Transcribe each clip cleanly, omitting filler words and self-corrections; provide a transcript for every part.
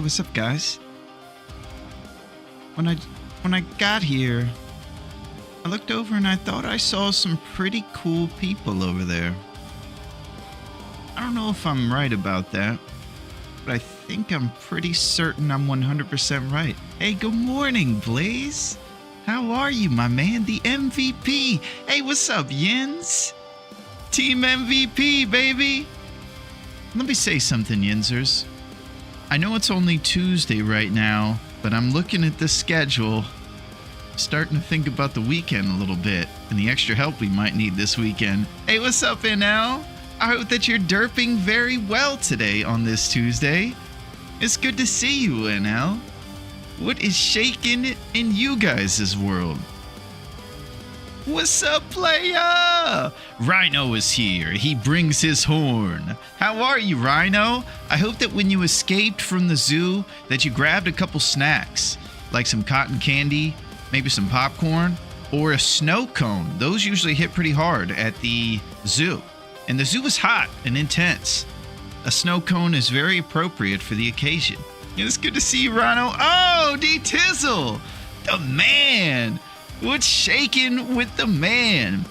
Hey, what's up, guys? When I got here, I looked over and I thought I saw some pretty cool people over there. I don't know if I'm right about that, but I think I'm pretty certain I'm 100% right. Hey, good morning, Blaze. How are you, my man? The MVP. Hey, what's up, Yins? Team MVP, baby. Let me say something, Yinzers. I know it's only Tuesday right now, but I'm looking at the schedule, starting to think about the weekend a little bit and the extra help we might need this weekend. Hey, what's up, NL? I hope that you're derping very well today on this Tuesday. It's good to see you, NL. What is shaking in you guys' world? What's up, playa? Rhino is here. He brings his horn. How are you, Rhino? I hope that when you escaped from the zoo that you grabbed a couple snacks, like some cotton candy, maybe some popcorn, or a snow cone. Those usually hit pretty hard at the zoo. And the zoo is hot and intense. A snow cone is very appropriate for the occasion. It's good to see you, Rhino. Oh, D-Tizzle, the man. What's shaking with the man?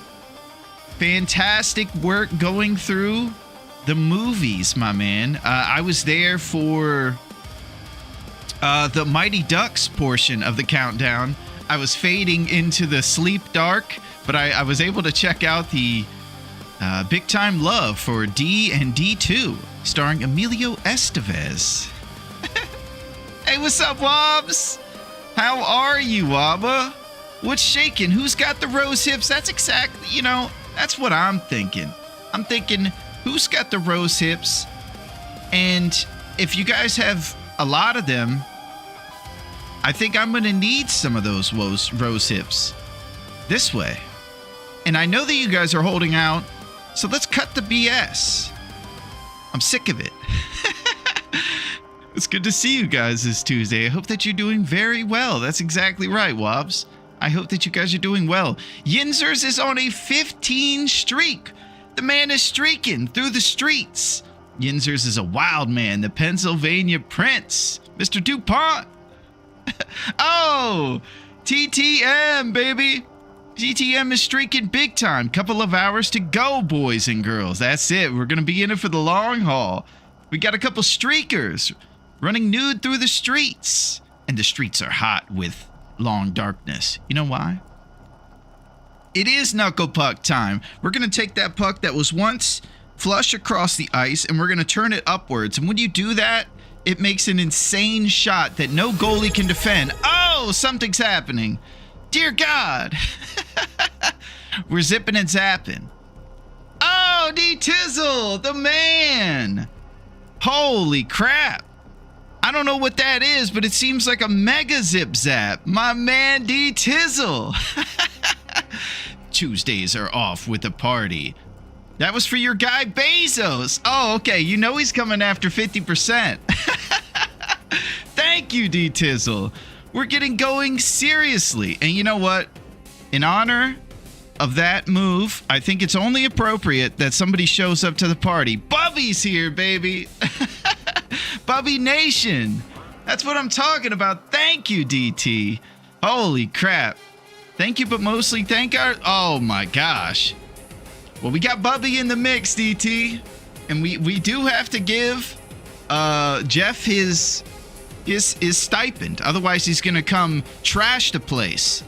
Fantastic work going through the movies, my man. I was there for the Mighty Ducks portion of the countdown. I was fading into the sleep dark, but I was able to check out the Big Time Love for D and D2, starring Emilio Estevez. Hey, what's up, Wobbs? How are you, Wabba? What's shaking? Who's got the rose hips? That's exactly, that's what I'm thinking. I'm thinking, who's got the rose hips? And if you guys have a lot of them, I think I'm going to need some of those rose hips this way. And I know that you guys are holding out, so let's cut the BS. I'm sick of it. It's good to see you guys this Tuesday. I hope that you're doing very well. That's exactly right, Wobbs. I hope that you guys are doing well. Yinzers is on a 15 streak. The man is streaking through the streets. Yinzers is a wild man, the Pennsylvania Prince, Mr. DuPont. Oh, TTM, baby. GTM is streaking big time. Couple of hours to go, boys and girls. That's it. We're going to be in it for the long haul. We got a couple streakers running nude through the streets. And the streets are hot with long darkness. You know why? It is knuckle puck time. We're going to take that puck that was once flush across the ice and we're going to turn it upwards. And when you do that, it makes an insane shot that no goalie can defend. Oh, something's happening. Dear God. We're zipping and zapping. Oh, D-Tizzle, the man. Holy crap. I don't know what that is, but it seems like a mega zip zap. My man D-Tizzle. Tuesdays are off with a party. That was for your guy Bezos. Oh, okay. You know he's coming after 50%. Thank you, D-Tizzle. We're getting going seriously. And you know what? In honor of that move, I think it's only appropriate that somebody shows up to the party. Bubby's here, baby. Bubby Nation. That's what I'm talking about. Thank you, DT. Holy crap. Thank you, but mostly thank our... Oh, my gosh. Well, we got Bubby in the mix, DT. And we do have to give Jeff his stipend. Otherwise, he's going to come trash the place.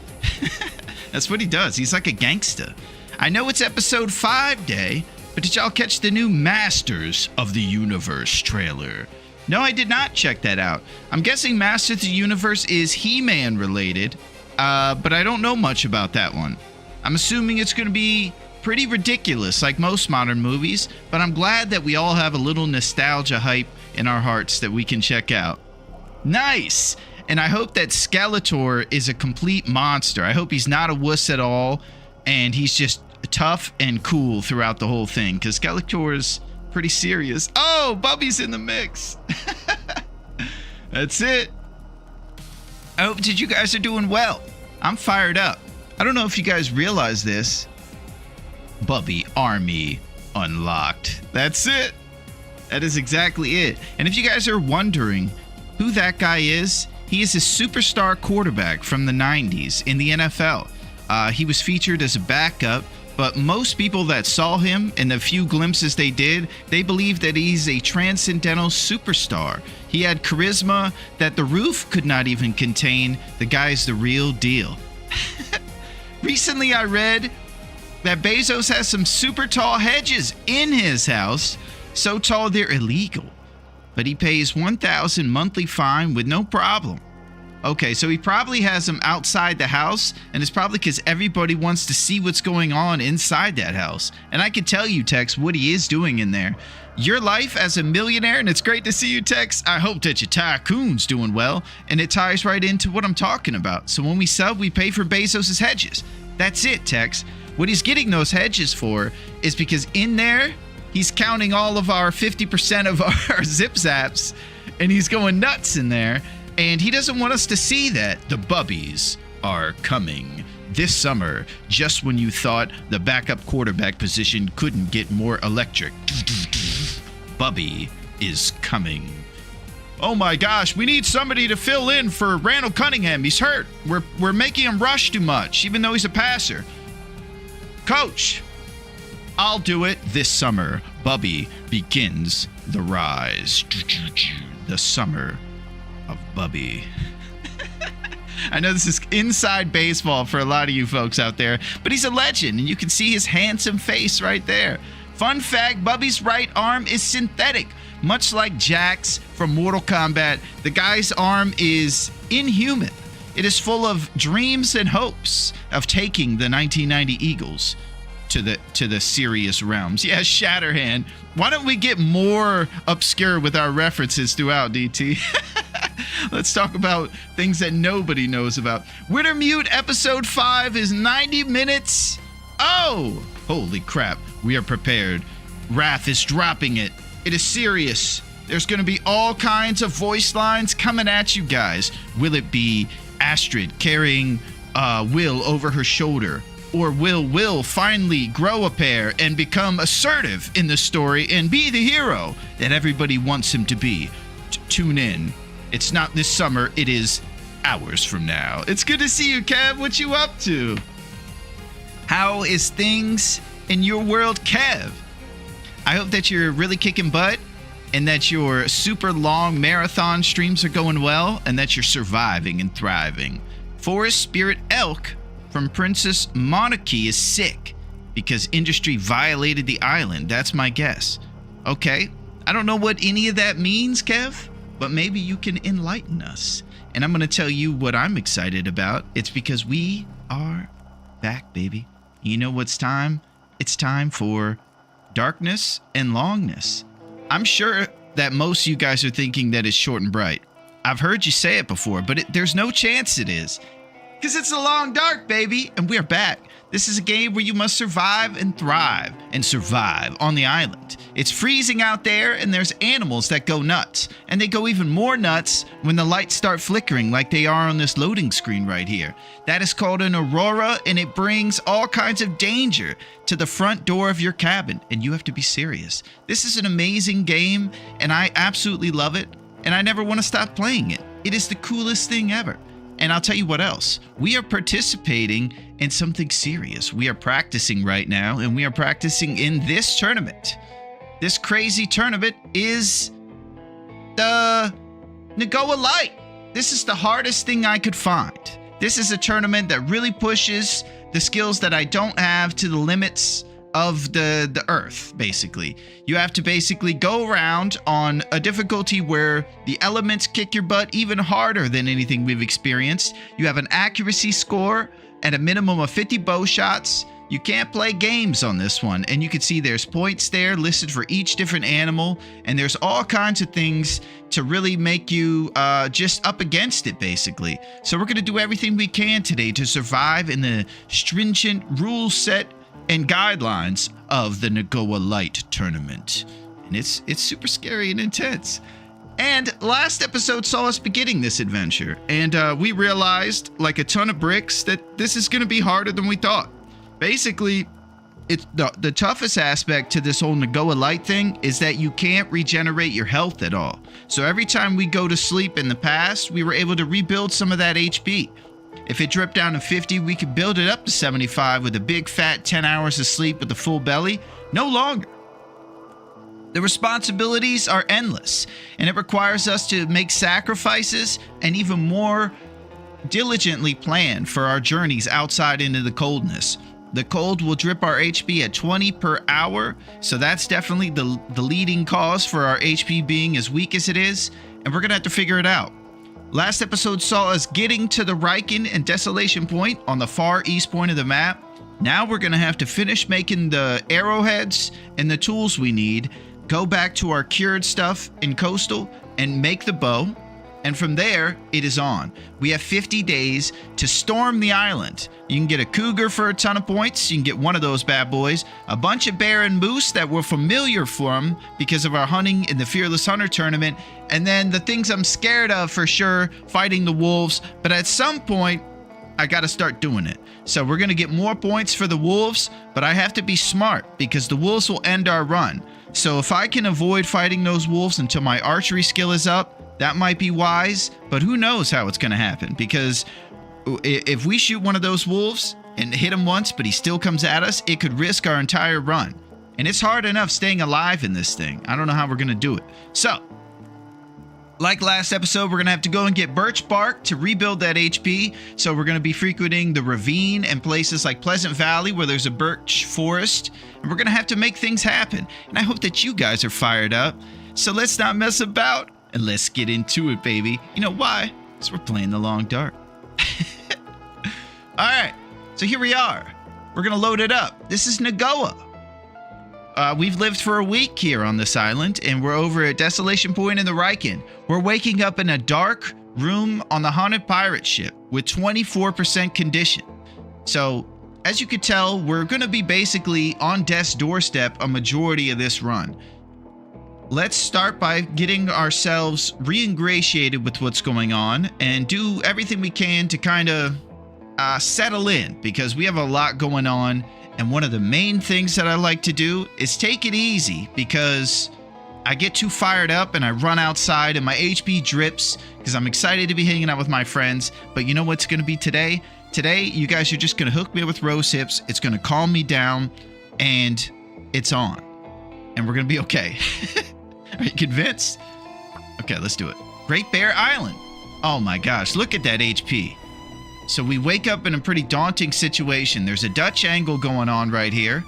That's what he does. He's like a gangster. I know it's episode 5 day, but did y'all catch the new Masters of the Universe trailer? No, I did not check that out. I'm guessing Masters of the Universe is He-Man related, but I don't know much about that one. I'm assuming it's going to be pretty ridiculous like most modern movies, but I'm glad that we all have a little nostalgia hype in our hearts that we can check out. Nice! And I hope that Skeletor is a complete monster. I hope he's not a wuss at all, and he's just tough and cool throughout the whole thing, because Skeletor is pretty serious. Oh, Bubby's in the mix. That's it. I hope that you guys are doing well. I'm fired up. I don't know if you guys realize this. Bubby Army unlocked. That's it. That is exactly it. And if you guys are wondering who that guy is? He is a superstar quarterback from the 90s in the NFL. He was featured as a backup, but most people that saw him and the few glimpses they did, they believe that he's a transcendental superstar. He had charisma that the roof could not even contain. The guy's the real deal. Recently, I read that Bezos has some super tall hedges in his house, so tall they're illegal. But he pays $1,000 monthly fine with no problem. Okay, so he probably has them outside the house, and it's probably because everybody wants to see what's going on inside that house. And I can tell you, Tex, what he is doing in there. Your life as a millionaire, and it's great to see you, Tex. I hope that your tycoon's doing well, and it ties right into what I'm talking about. So when we sub, we pay for Bezos' hedges. That's it, Tex. What he's getting those hedges for is because in there, he's counting all of our 50% of our zip zaps, and he's going nuts in there. And he doesn't want us to see that the Bubbies are coming this summer, just when you thought the backup quarterback position couldn't get more electric. Bubby is coming. Oh my gosh, we need somebody to fill in for Randall Cunningham. He's hurt. We're making him rush too much, even though he's a passer. Coach, I'll do it this summer. Bubby begins the rise. The summer of Bubby. I know this is inside baseball for a lot of you folks out there, but he's a legend, and you can see his handsome face right there. Fun fact, Bubby's right arm is synthetic. Much like Jack's from Mortal Kombat, the guy's arm is inhuman. It is full of dreams and hopes of taking the 1990 Eagles to the serious realms. Yeah, Shatterhand. Why don't we get more obscure with our references throughout, DT? Let's talk about things that nobody knows about. Wintermute episode 5 is 90 minutes. Oh, holy crap. We are prepared. Wrath is dropping it. It is serious. There's going to be all kinds of voice lines coming at you guys. Will it be Astrid carrying Will over her shoulder? Or will Will finally grow a pair and become assertive in the story and be the hero that everybody wants him to be? Tune in. It's not this summer, it is hours from now. It's good to see you, Kev. What you up to? How is things in your world, Kev? I hope that you're really kicking butt and that your super long marathon streams are going well and that you're surviving and thriving. Forest Spirit Elk from Princess Monarchy is sick because industry violated the island. That's my guess. Okay, I don't know what any of that means, Kev, but maybe you can enlighten us. And I'm going to tell you what I'm excited about. It's because we are back, baby. You know what's time? It's time for darkness and longness. I'm sure that most of you guys are thinking that it's short and bright. I've heard you say it before, but there's no chance it is. Because it's a long dark, baby, and we're back. This is a game where you must survive and thrive and survive on the island. It's freezing out there, and there's animals that go nuts. And they go even more nuts when the lights start flickering like they are on this loading screen right here. That is called an aurora, and it brings all kinds of danger to the front door of your cabin, and you have to be serious. This is an amazing game, and I absolutely love it, and I never want to stop playing it. It is the coolest thing ever. And I'll tell you what else. We are participating in something serious. We are practicing right now, and we are practicing in this tournament. This crazy tournament is the Nagoa Light. This is the hardest thing I could find. This is a tournament that really pushes the skills that I don't have to the limits of the earth, basically. You have to basically go around on a difficulty where the elements kick your butt even harder than anything we've experienced. You have an accuracy score at a minimum of 50 bow shots. You can't play games on this one, and you can see there's points there listed for each different animal, and there's all kinds of things to really make you just up against it, basically. So we're going to do everything we can today to survive in the stringent rule set and guidelines of the Nagoa Light tournament. And it's super scary and intense. And last episode saw us beginning this adventure, and we realized, like a ton of bricks, that this is going to be harder than we thought. Basically, it's the toughest aspect to this whole Nagoa Light thing is that you can't regenerate your health at all. So every time we go to sleep in the past, we were able to rebuild some of that HP. If it dripped down to 50, we could build it up to 75 with a big fat 10 hours of sleep with a full belly. No longer. The responsibilities are endless, and it requires us to make sacrifices and even more diligently plan for our journeys outside into the coldness. The cold will drip our HP at 20 per hour, so that's definitely the leading cause for our HP being as weak as it is, and we're gonna have to figure it out. Last episode saw us getting to the Riken and Desolation Point on the far east point of the map. Now we're gonna have to finish making the arrowheads and the tools we need, go back to our cured stuff in Coastal, and make the bow. And from there, it is on. We have 50 days to storm the island. You can get a cougar for a ton of points. You can get one of those bad boys. A bunch of bear and moose that we're familiar from because of our hunting in the Fearless Hunter tournament. And then the things I'm scared of for sure, fighting the wolves. But at some point, I got to start doing it. So we're going to get more points for the wolves, but I have to be smart because the wolves will end our run. So if I can avoid fighting those wolves until my archery skill is up, that might be wise, but who knows how it's going to happen, because if we shoot one of those wolves and hit him once, but he still comes at us, it could risk our entire run. And it's hard enough staying alive in this thing. I don't know how we're going to do it. So, like last episode, we're going to have to go and get birch bark to rebuild that HP. So we're going to be frequenting the ravine and places like Pleasant Valley where there's a birch forest. And we're going to have to make things happen. And I hope that you guys are fired up. So let's not mess about. And let's get into it, baby. You know why? Because we're playing the long dark. All right. So here we are. We're going to load it up. This is Nagoa. We've lived for a week here on this island, and we're over at Desolation Point in the Riken. We're waking up in a dark room on the haunted pirate ship with 24% condition. So, as you could tell, we're going to be basically on death's doorstep a majority of this run. Let's start by getting ourselves re-ingratiated with what's going on and do everything we can to kind of settle in, because we have a lot going on. And one of the main things that I like to do is take it easy, because I get too fired up and I run outside and my HP drips because I'm excited to be hanging out with my friends. But you know what's going to be today? Today, you guys are just going to hook me with rose hips. It's going to calm me down, and it's on. And we're going to be okay. Are you convinced? Okay, let's do it. Great Bear Island. Oh my gosh, look at that HP. So we wake up in a pretty daunting situation. There's a Dutch angle going on right here.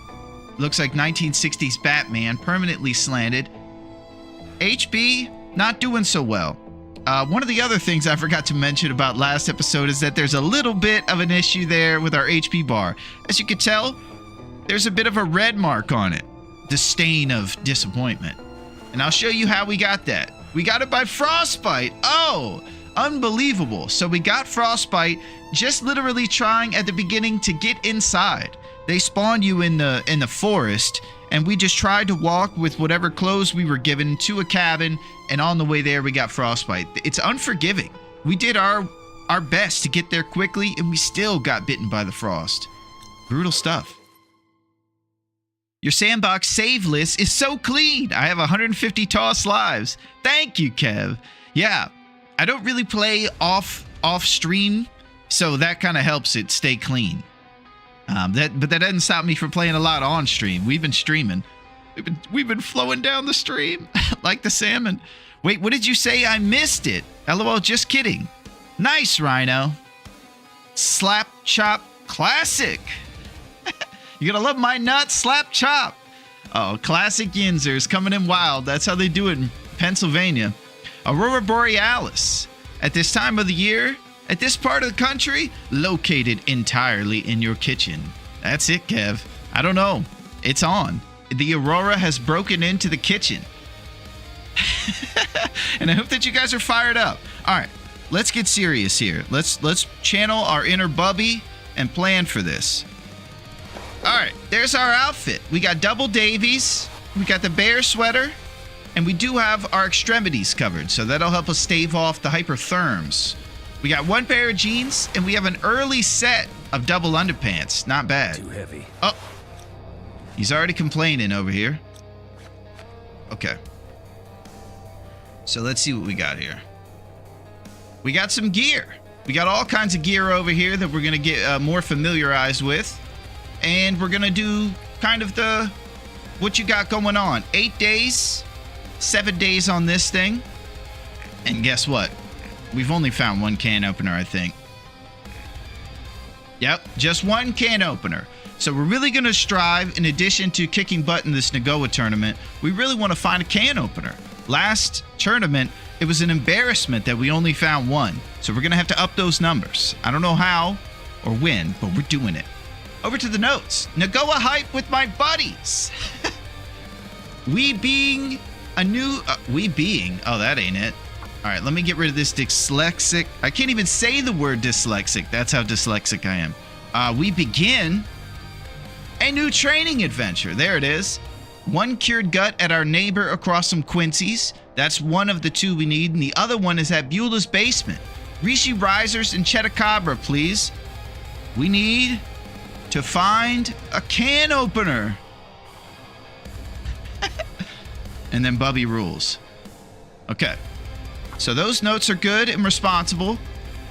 Looks like 1960s Batman, permanently slanted. HP, not doing so well. One of the other things I forgot to mention about last episode is that there's a little bit of an issue there with our HP bar. As you can tell, there's a bit of a red mark on it. The stain of disappointment. And I'll show you how we got that. We got it by frostbite. Oh, unbelievable. So we got frostbite just literally trying at the beginning to get inside. They spawn you in the forest, and we just tried to walk with whatever clothes we were given to a cabin, and on the way there we got frostbite. It's unforgiving. We did our best to get there quickly, and we still got bitten by the frost. Brutal stuff. Your sandbox save list is so clean. I have 150 tossed lives. Thank you, Kev. Yeah, I don't really play off stream, so that kind of helps it stay clean. But that doesn't stop me from playing a lot on stream. We've been streaming. We've been flowing down the stream like the salmon. Wait, what did you say? I missed it. LOL, just kidding. Nice, Rhino. Slap Chop Classic. You're gonna love my nuts, Slap Chop. Oh, classic Yinzers coming in wild. That's how they do it in Pennsylvania. Aurora Borealis. At this time of the year, at this part of the country, located entirely in your kitchen. That's it, Kev. I don't know. It's on. The Aurora has broken into the kitchen. And I hope that you guys are fired up. All right, let's get serious here. Let's channel our inner Bubby and plan for this. All right, there's our outfit. We got double Davies, we got the bear sweater, and we do have our extremities covered, so that'll help us stave off the hypertherms. We got one pair of jeans, and we have an early set of double underpants. Not bad. Too heavy. Oh, He's already complaining over here. Okay. So let's see what we got here. We got some gear. We got all kinds of gear over here that we're going to get more familiarized with. And we're going to do kind of what you got going on. 8 days, 7 days on this thing. And guess what? We've only found one can opener, I think. Yep, just one can opener. So we're really going to strive, in addition to kicking butt in this Nagoa tournament, we really want to find a can opener. Last tournament, it was an embarrassment that we only found one. So we're going to have to up those numbers. I don't know how or when, but we're doing it. Over to the notes. Nagoa hype with my buddies. We being a new... oh, that ain't it. All right, let me get rid of this dyslexic. I can't even say the word dyslexic. That's how dyslexic I am. We begin a new training adventure. There it is. One cured gut at our neighbor across from Quincy's. That's one of the two we need. And the other one is at Beulah's basement. Rishi Risers and Cheddar please. We need to find a can opener. And then Bubby rules. Okay. So those notes are good and responsible.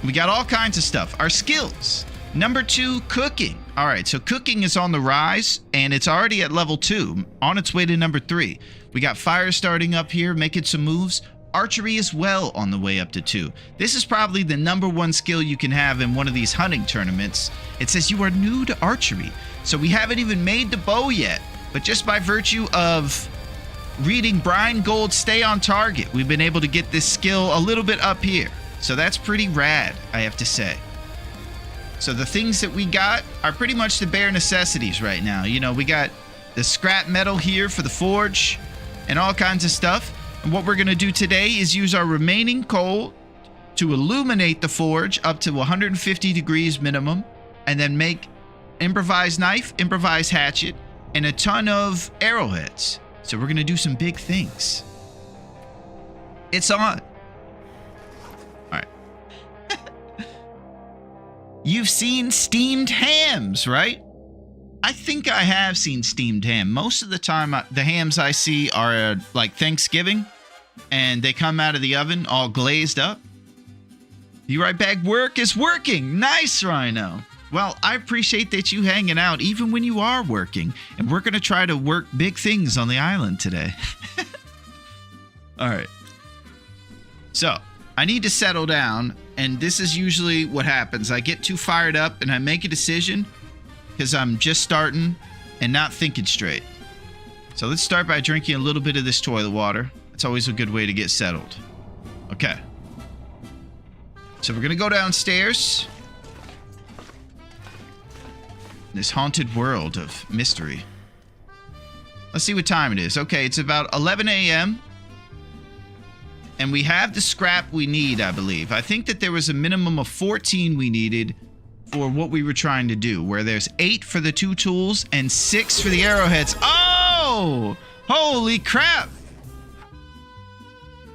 We got all kinds of stuff. Our skills. Number 2, cooking. All right, so cooking is on the rise, and it's already at level 2, on its way to number 3. We got fire starting up here, making some moves. Archery as well on the way up to 2. This is probably the number 1 skill you can have in one of these hunting tournaments. It says you are new to archery. So we haven't even made the bow yet, but just by virtue of reading Brian Gold's Stay on Target, we've been able to get this skill a little bit up here. So that's pretty rad, I have to say. So the things that we got are pretty much the bare necessities right now. You know, we got the scrap metal here for the forge and all kinds of stuff. And what we're going to do today is use our remaining coal to illuminate the forge up to 150 degrees minimum, and then make improvised knife, improvised hatchet, and a ton of arrowheads. So we're going to do some big things. It's on. All right. You've seen steamed hams, right? I think I have seen steamed ham. Most of the time, the hams I see are like Thanksgiving, and they come out of the oven all glazed up. You right back. Work is working. Nice, Rhino. Well, I appreciate that you hanging out even when you are working, and we're going to try to work big things on the island today. All right. So, I need to settle down, and this is usually what happens. I get too fired up, and I make a decision because I'm just starting and not thinking straight. So let's start by drinking a little bit of this toilet water. It's always a good way to get settled. Okay. So we're going to go downstairs. This haunted world of mystery. Let's see what time it is. Okay, it's about 11 a.m. And we have the scrap we need, I believe. I think that there was a minimum of 14 we needed for what we were trying to do, where there's 8 for the 2 tools and 6 for the arrowheads. Oh! Holy crap!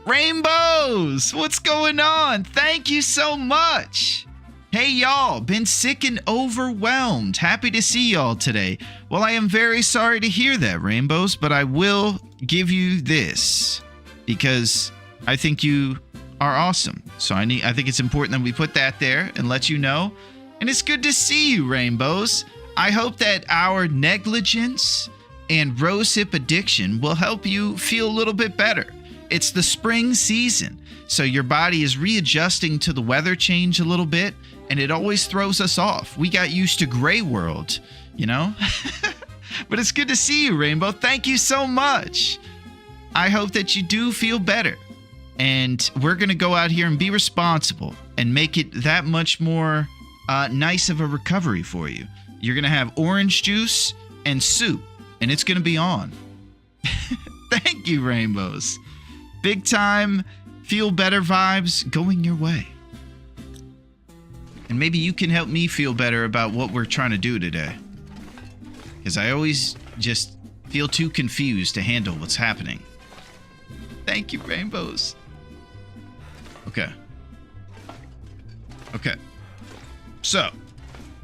Rainbows! What's going on? Thank you so much! Hey y'all, been sick and overwhelmed. Happy to see y'all today. Well, I am very sorry to hear that, Rainbows, but I will give you this because I think you are awesome. So I think it's important that we put that there and let you know. And it's good to see you, Rainbows. I hope that our negligence and rosehip addiction will help you feel a little bit better. It's the spring season, so your body is readjusting to the weather change a little bit, and it always throws us off. We got used to gray world, you know? But it's good to see you, Rainbow. Thank you so much. I hope that you do feel better. And we're going to go out here and be responsible and make it that much more nice of a recovery for you. You're going to have orange juice and soup, and it's going to be on. Thank you, Rainbows. Big time, feel better vibes going your way. And maybe you can help me feel better about what we're trying to do today. Because I always just feel too confused to handle what's happening. Thank you, Rainbows. Okay. Okay. So,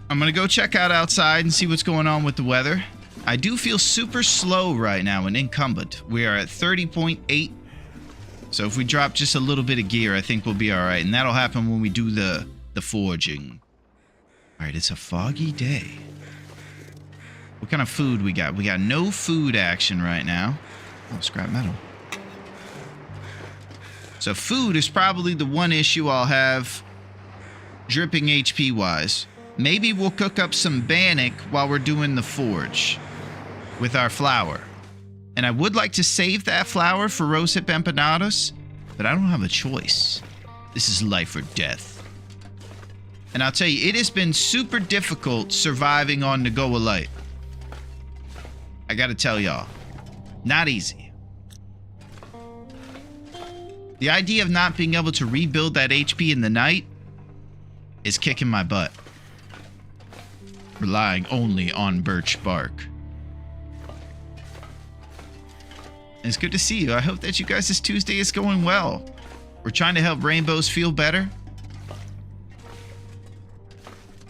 I'm going to go check out outside and see what's going on with the weather. I do feel super slow right now and incumbent. We are at 30.8. So if we drop just a little bit of gear, I think we'll be all right. And that'll happen when we do the foraging. All right, it's a foggy day. What kind of food we got? We got no food action right now. Oh, scrap metal. So food is probably the one issue I'll have dripping HP wise. Maybe we'll cook up some bannock while we're doing the forge with our flour. And I would like to save that flour for rosehip empanadas, but I don't have a choice. This is life or death. And I'll tell you, it has been super difficult surviving on Nagoa Light. I gotta tell y'all, not easy. The idea of not being able to rebuild that HP in the night is kicking my butt. Relying only on birch bark. It's good to see you. I hope that you guys' this Tuesday is going well. We're trying to help rainbows feel better.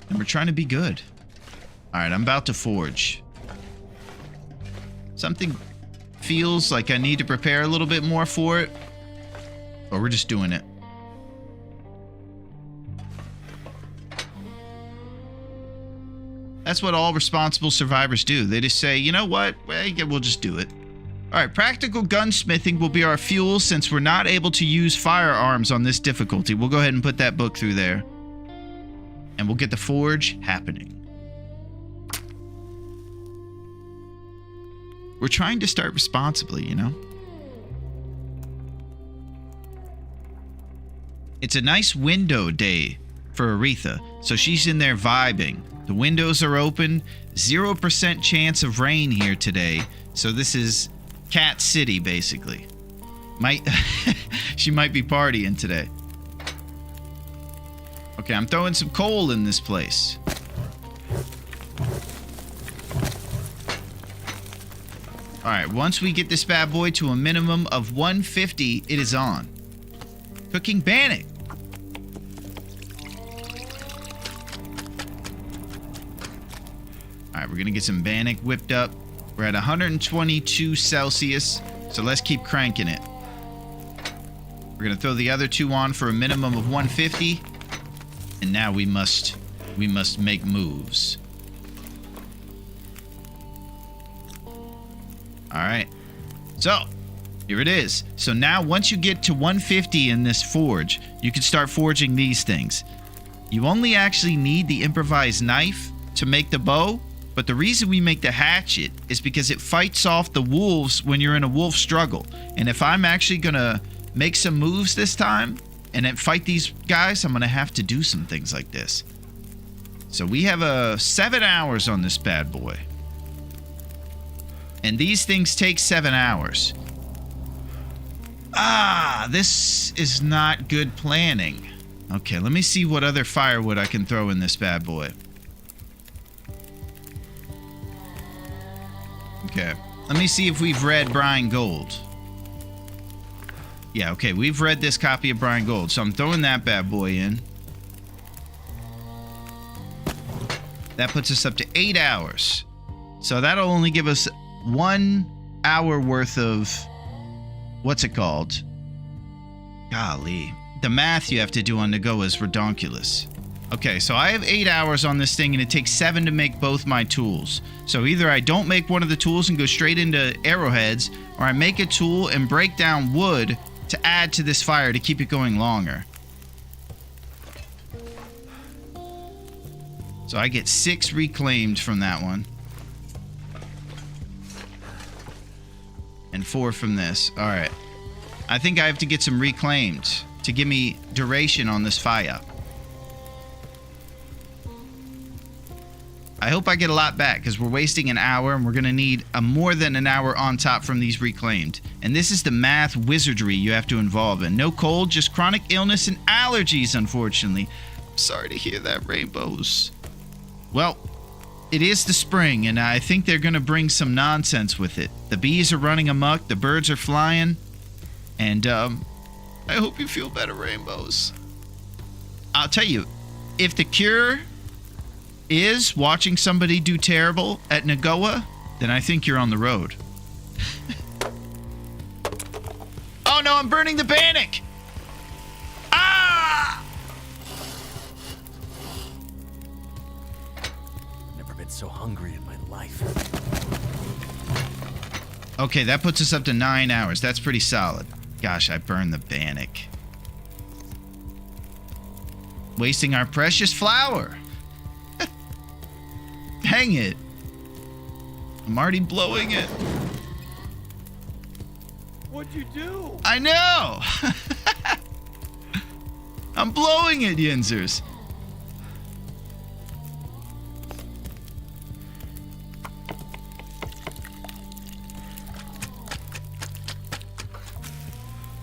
And we're trying to be good. Alright, I'm about to forge. Something feels like I need to prepare a little bit more for it. But we're just doing it. That's what all responsible survivors do. They just say, you know what? Well, we'll just do it. Alright, practical gunsmithing will be our fuel since we're not able to use firearms on this difficulty. We'll go ahead and put that book through there. And we'll get the forge happening. We're trying to start responsibly, you know? It's a nice window day for Aretha, so she's in there vibing. The windows are open, 0% chance of rain here today, so this is Cat City, basically. She might be partying today. Okay, I'm throwing some coal in this place. Alright, once we get this bad boy to a minimum of 150, it is on. Cooking bannock. Alright, we're gonna get some bannock whipped up. We're at 122 Celsius, so let's keep cranking it. We're gonna throw the other two on for a minimum of 150. And now we must make moves. Alright. So, here it is. So now once you get to 150 in this forge, you can start forging these things. You only actually need the improvised knife to make the bow, but the reason we make the hatchet is because it fights off the wolves when you're in a wolf struggle. And if I'm actually gonna make some moves this time and then fight these guys, I'm gonna have to do some things like this. So we have 7 hours on this bad boy. And these things take 7 hours. This is not good planning. Okay, let me see what other firewood I can throw in this bad boy. Okay, let me see if we've read Brian Gold. Yeah, okay, we've read this copy of Brian Gold, so I'm throwing that bad boy in. That puts us up to 8 hours. So that'll only give us 1 hour worth of... what's it called? Golly. The math you have to do on Nagoa is redonkulous. Okay, so I have 8 hours on this thing, and it takes 7 to make both my tools. So either I don't make one of the tools and go straight into arrowheads, or I make a tool and break down wood to add to this fire to keep it going longer. So I get 6 reclaimed from that one. And 4 from this. Alright. I think I have to get some reclaimed to give me duration on this fire. I hope I get a lot back, because we're wasting an hour, and we're going to need more than an hour on top from these reclaimed. And this is the math wizardry you have to involve in. No cold, just chronic illness and allergies, unfortunately. Sorry to hear that, Rainbows. Well, it is the spring, and I think they're going to bring some nonsense with it. The bees are running amok, the birds are flying, and I hope you feel better, Rainbows. I'll tell you, if the cure is watching somebody do terrible at Nagoa, then I think you're on the road. Oh no, I'm burning the bannock! Ah! Never been so hungry in my life. Okay, that puts us up to 9 hours. That's pretty solid. Gosh, I burned the bannock. Wasting our precious flour. Dang it. I'm already blowing it. What'd you do? I know. I'm blowing it, Yinzers.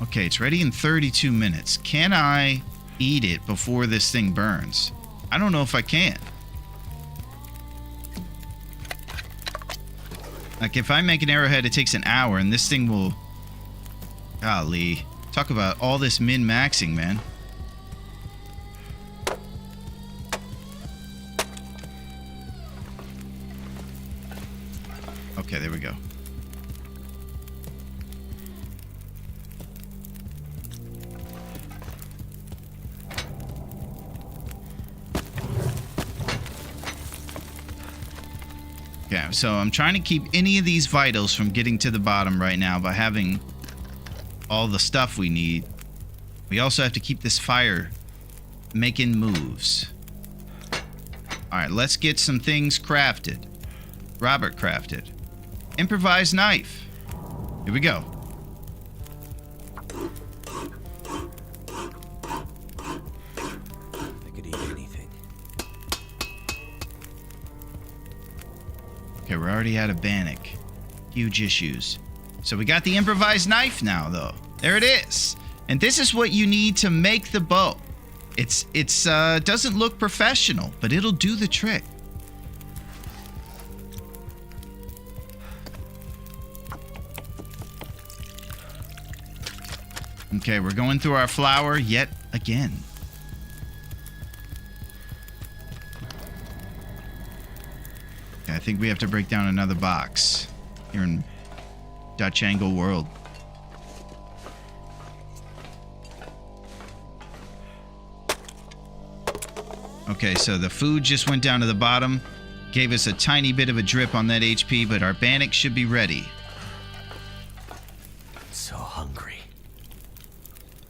Okay, it's ready in 32 minutes. Can I eat it before this thing burns? I don't know if I can. Like, if I make an arrowhead, it takes an hour, and this thing will... Golly. Talk about all this min-maxing, man. Okay, there we go. Okay, so I'm trying to keep any of these vitals from getting to the bottom right now by having all the stuff we need. We also have to keep this fire making moves. Alright, let's get some things crafted. Robert crafted. Improvised knife. Here we go. I could eat anything. Okay, we're already out of bannock. Huge issues. So we got the improvised knife now, though. There it is. And this is what you need to make the bow. It's doesn't look professional, but it'll do the trick. Okay, we're going through our flour yet again. Okay, I think we have to break down another box here in Dutch Angle World. Okay, so the food just went down to the bottom, gave us a tiny bit of a drip on that HP, but our bannock should be ready. So hungry.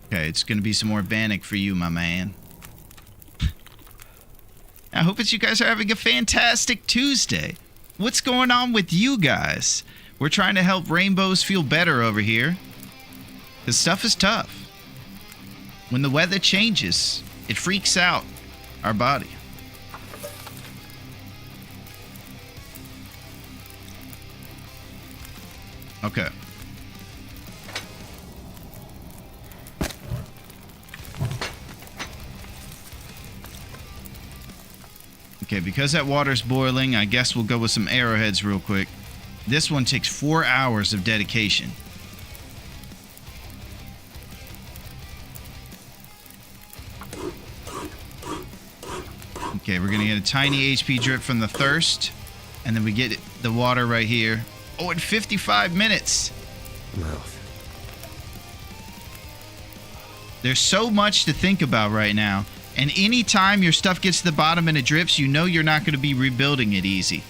Okay, it's gonna be some more bannock for you, my man. I hope that you guys are having a fantastic Tuesday. What's going on with you guys? We're trying to help rainbows feel better over here. This stuff is tough. When the weather changes, it freaks out our body. Okay. Okay, because that water's boiling, I guess we'll go with some arrowheads real quick. This one takes 4 hours of dedication. Okay, we're gonna get a tiny HP drip from the thirst, and then we get the water right here. Oh, in 55 minutes. Mouth. There's so much to think about right now, and anytime your stuff gets to the bottom and it drips, you know you're not going to be rebuilding it easy.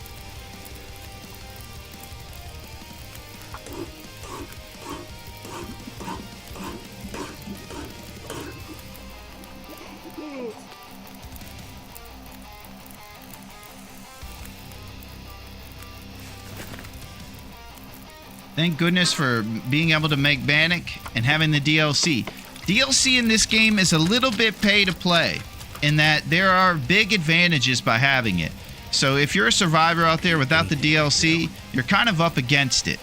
Thank goodness for being able to make bannock and having the DLC. DLC in this game is a little bit pay to play in that there are big advantages by having it. So if you're a survivor out there without the DLC, you're kind of up against it.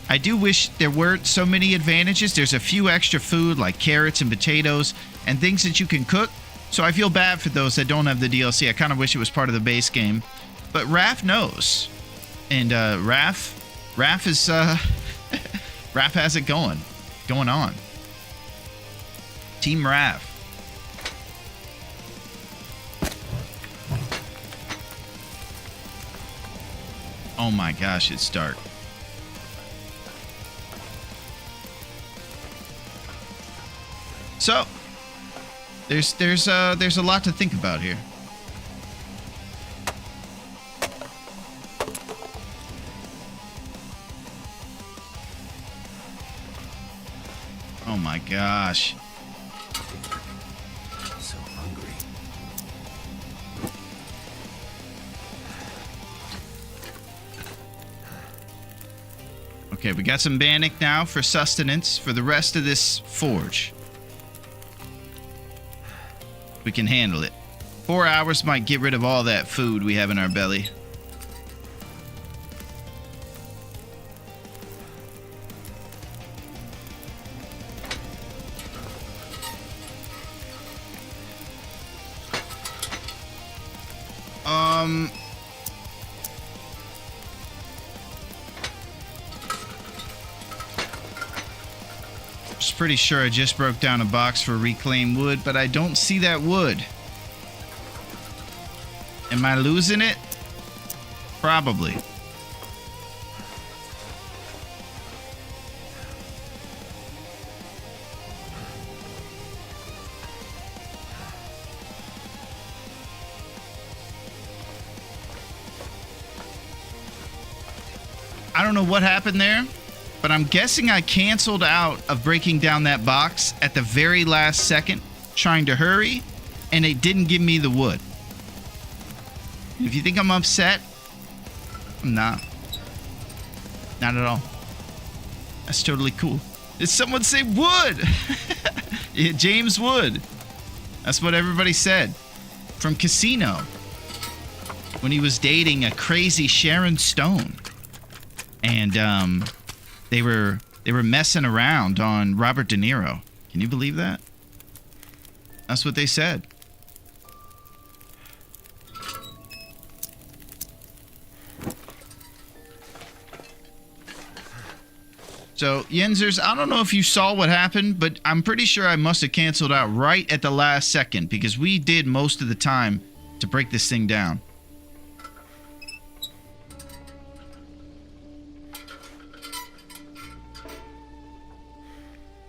I do wish there weren't so many advantages. There's a few extra food like carrots and potatoes and things that you can cook. So I feel bad for those that don't have the DLC. I kind of wish it was part of the base game. But Raph knows. And Raph is Raph has it going on. Team Raph. Oh my gosh, it's dark. So, there's a lot to think about here. Oh my gosh. So hungry. Okay, we got some bannock now for sustenance for the rest of this forge. We can handle it. 4 hours might get rid of all that food we have in our belly. Pretty sure I just broke down a box for reclaimed wood, but I don't see that wood. Am I losing it? Probably. I don't know what happened there, but I'm guessing I canceled out of breaking down that box at the very last second, trying to hurry, and it didn't give me the wood. If you think I'm upset, I'm not. Not at all. That's totally cool. Did someone say Wood? Yeah, James Wood. That's what everybody said. From Casino. When he was dating a crazy Sharon Stone. And, they were messing around on Robert De Niro. Can you believe that? That's what they said. So, Yenzers, I don't know if you saw what happened, but I'm pretty sure I must have canceled out right at the last second because we did most of the time to break this thing down.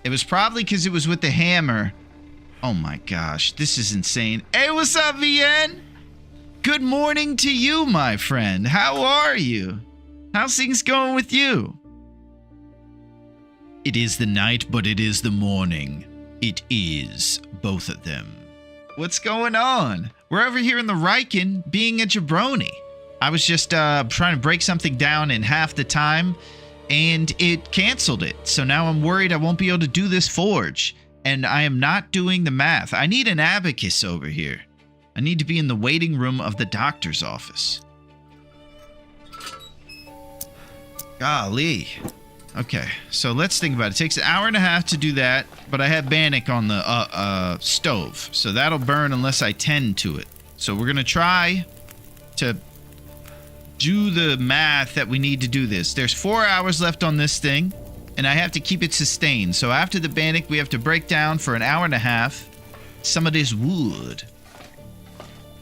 It was probably because it was with the hammer. Oh my gosh, this is insane. Hey, what's up, VN? Good morning to you, my friend. How are you? How's things going with you? It is the night, but it is the morning. It is both of them. What's going on? We're over here in the Riken being a jabroni. I was just trying to break something down in half the time, and it canceled it. So now I'm worried I won't be able to do this forge, and I am not doing the math. I need an abacus over here. I need to be in the waiting room of the doctor's office. Golly. Okay, so let's think about it. It takes an hour and a half to do that, but I have bannock on the stove, so that'll burn unless I tend to it. So we're going to try to do the math that we need to do this. There's 4 hours left on this thing, and I have to keep it sustained. So after the bannock, we have to break down for an hour and a half some of this wood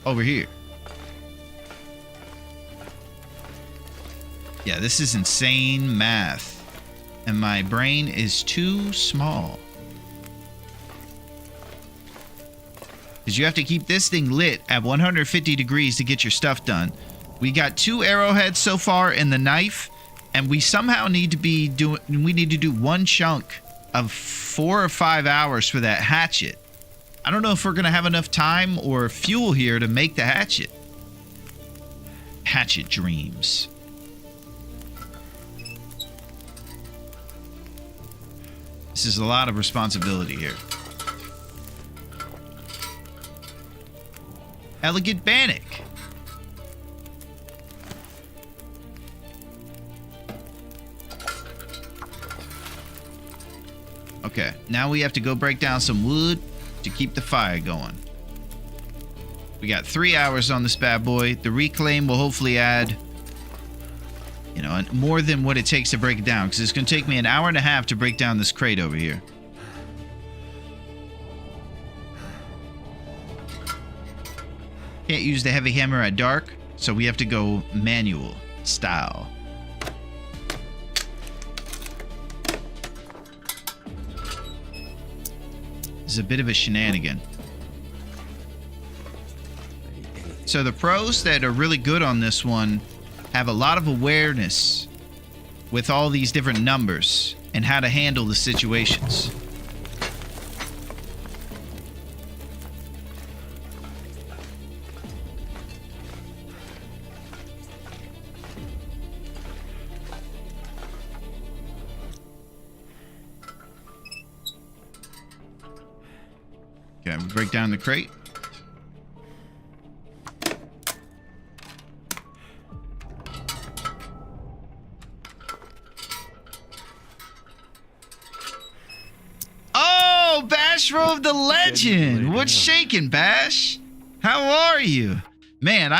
over here. Yeah, this is insane math. And my brain is too small. Because you have to keep this thing lit at 150 degrees to get your stuff done. We got 2 arrowheads so far in the knife. And we somehow need to be doing... We need to do one chunk of 4 or 5 hours for that hatchet. I don't know if we're going to have enough time or fuel here to make the hatchet. Hatchet dreams. This is a lot of responsibility here. Elegant bannock. Okay, now we have to go break down some wood to keep the fire going. We got 3 hours on this bad boy. The reclaim will hopefully add... You know, more than what it takes to break it down. Because it's going to take me an hour and a half to break down this crate over here. Can't use the heavy hammer at dark. So we have to go manual style. This is a bit of a shenanigan. So the pros that are really good on this one have a lot of awareness with all these different numbers and how to handle the situations. Okay, we break down the crate. Oh, Bash Rove the Legend! What's shaking, Bash? How are you? Man,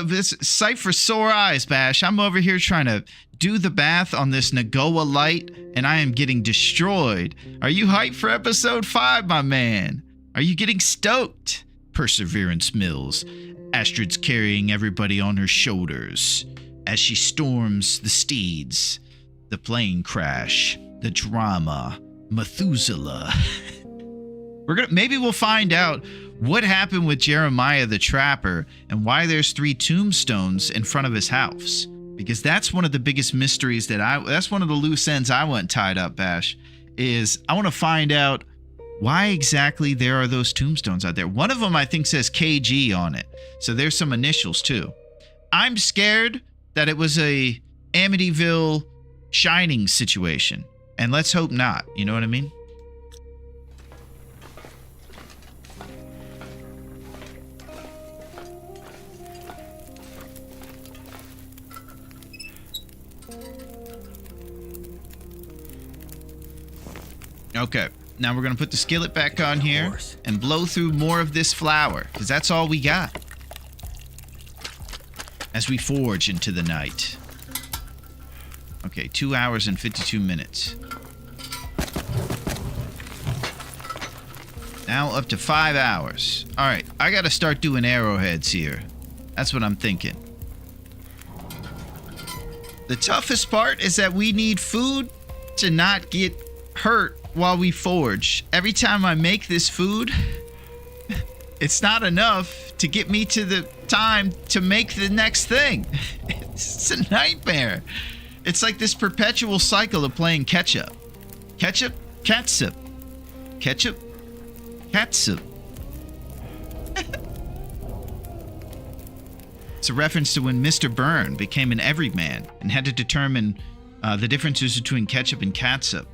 this sight for sore eyes, Bash. I'm over here trying to do the bath on this Nagoa light, and I am getting destroyed. Are you hyped for episode 5, my man? Are you getting stoked? Perseverance Mills. Astrid's carrying everybody on her shoulders as she storms the steeds. The plane crash. The drama. Methuselah. Maybe we'll find out what happened with Jeremiah the Trapper and why there's 3 tombstones in front of his house. Because that's one of the biggest mysteries that's one of the loose ends I want tied up, Bash, is I want to find out why exactly there are those tombstones out there. One of them I think says KG on it. So there's some initials too. I'm scared that it was a Amityville Shining situation. And let's hope not. You know what I mean? Okay. Now we're going to put the skillet back on here and blow through more of this flour, because that's all we got as we forge into the night. Okay, 2 hours and 52 minutes. Now up to 5 hours. All right, I got to start doing arrowheads here. That's what I'm thinking. The toughest part is that we need food to not get hurt while we forge. Every time I make this food, it's not enough to get me to the time to make the next thing. It's a nightmare. It's like this perpetual cycle of playing catch-up. Ketchup, catsup. Ketchup, catsup. It's a reference to when Mr. Byrne became an everyman and had to determine the differences between ketchup and catsup.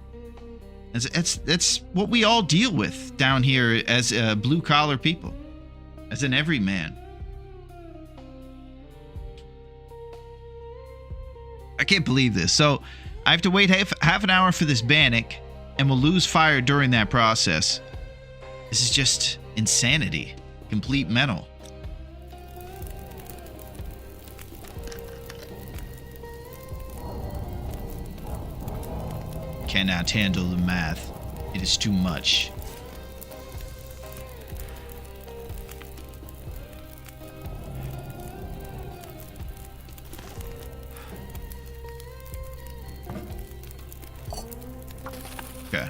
That's what we all deal with down here as blue-collar people, as an everyman. I can't believe this. So I have to wait half an hour for this bannock, and we'll lose fire during that process. This is just insanity. Complete mental. Cannot handle the math. It is too much. Okay.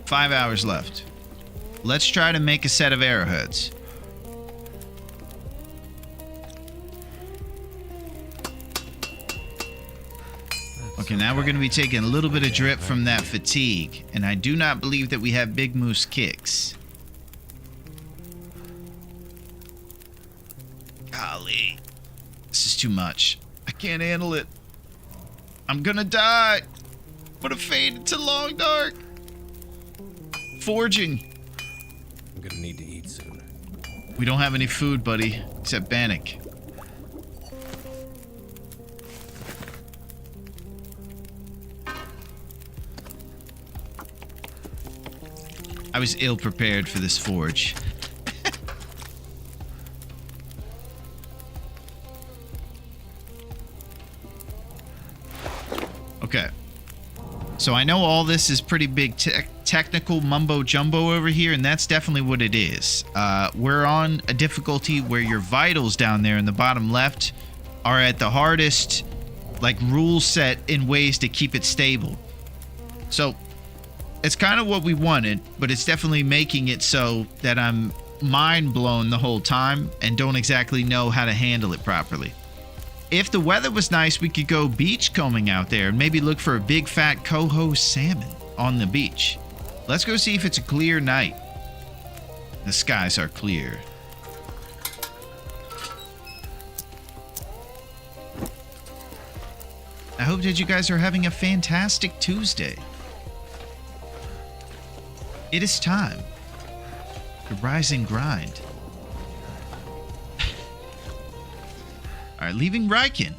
5 hours left. Let's try to make a set of arrowheads. Okay, now we're going to be taking a little bit of drip from that fatigue, and I do not believe that we have Big Moose kicks. Golly. This is too much. I can't handle it. I'm gonna die. I'm gonna fade into long dark. Forging. I'm gonna need to eat soon. We don't have any food, buddy, except bannock. I was ill prepared for this forge. Okay. So I know all this is pretty big technical mumbo jumbo over here, and that's definitely what it is. We're on a difficulty where your vitals down there in the bottom left are at the hardest like rules set in ways to keep it stable. So it's kind of what we wanted, but it's definitely making it so that I'm mind blown the whole time and don't exactly know how to handle it properly. If the weather was nice, we could go beach combing out there and maybe look for a big fat coho salmon on the beach. Let's go see if it's a clear night. The skies are clear. I hope that you guys are having a fantastic Tuesday. It is time to rise and grind. Alright, leaving Riken.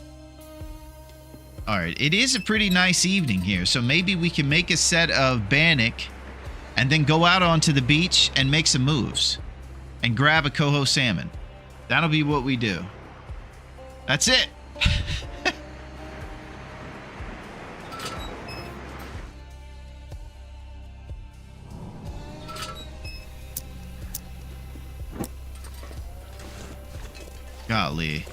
Alright, it is a pretty nice evening here, so maybe we can make a set of Bannock and then go out onto the beach and make some moves. And grab a coho salmon. That'll be what we do. That's it! Golly.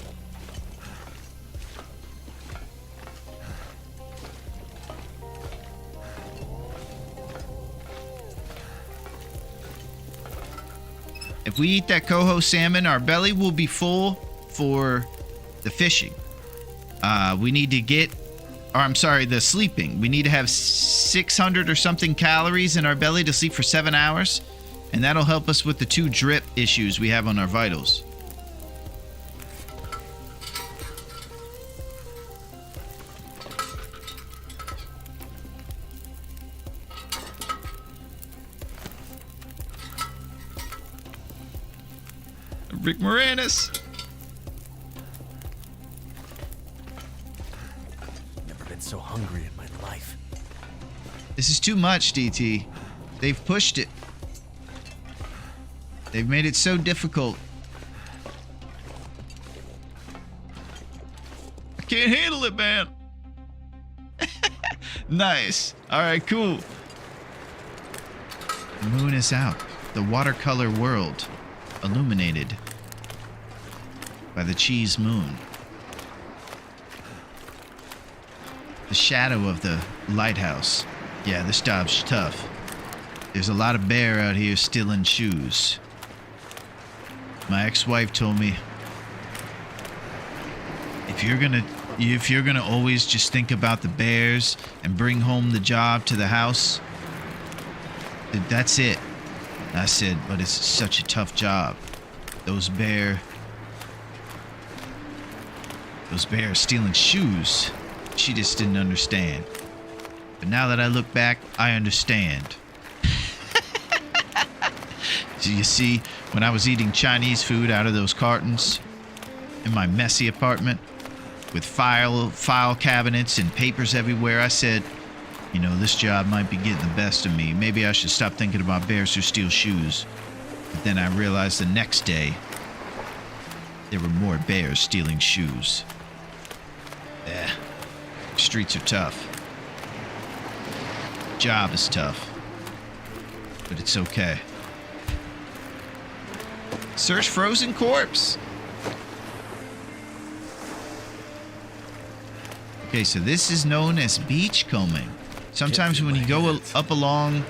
If we eat that coho salmon, our belly will be full for the fishing. We need to get, or I'm sorry, the sleeping. We need to have 600 or something calories in our belly to sleep for 7 hours. And that'll help us with the 2 drip issues we have on our vitals. Rick Moranis. Never been so hungry in my life. This is too much, DT. They've pushed it. They've made it so difficult. I can't handle it, man. Nice. All right, cool. The moon is out. The watercolor world illuminated by the cheese moon. The shadow of the lighthouse. Yeah, this job's tough. There's a lot of bear out here stealing shoes. My ex-wife told me, if you're gonna always just think about the bears and bring home the job to the house, that's it. I said, but it's such a tough job. Those bears stealing shoes. She just didn't understand. But now that I look back, I understand. So you see, when I was eating Chinese food out of those cartons in my messy apartment with file cabinets and papers everywhere, I said, you know, this job might be getting the best of me. Maybe I should stop thinking about bears who steal shoes. But then I realized the next day, there were more bears stealing shoes. Yeah, streets are tough. Job is tough. But it's okay. Search frozen corpse. Okay, so this is known as beach combing. Sometimes when you go up along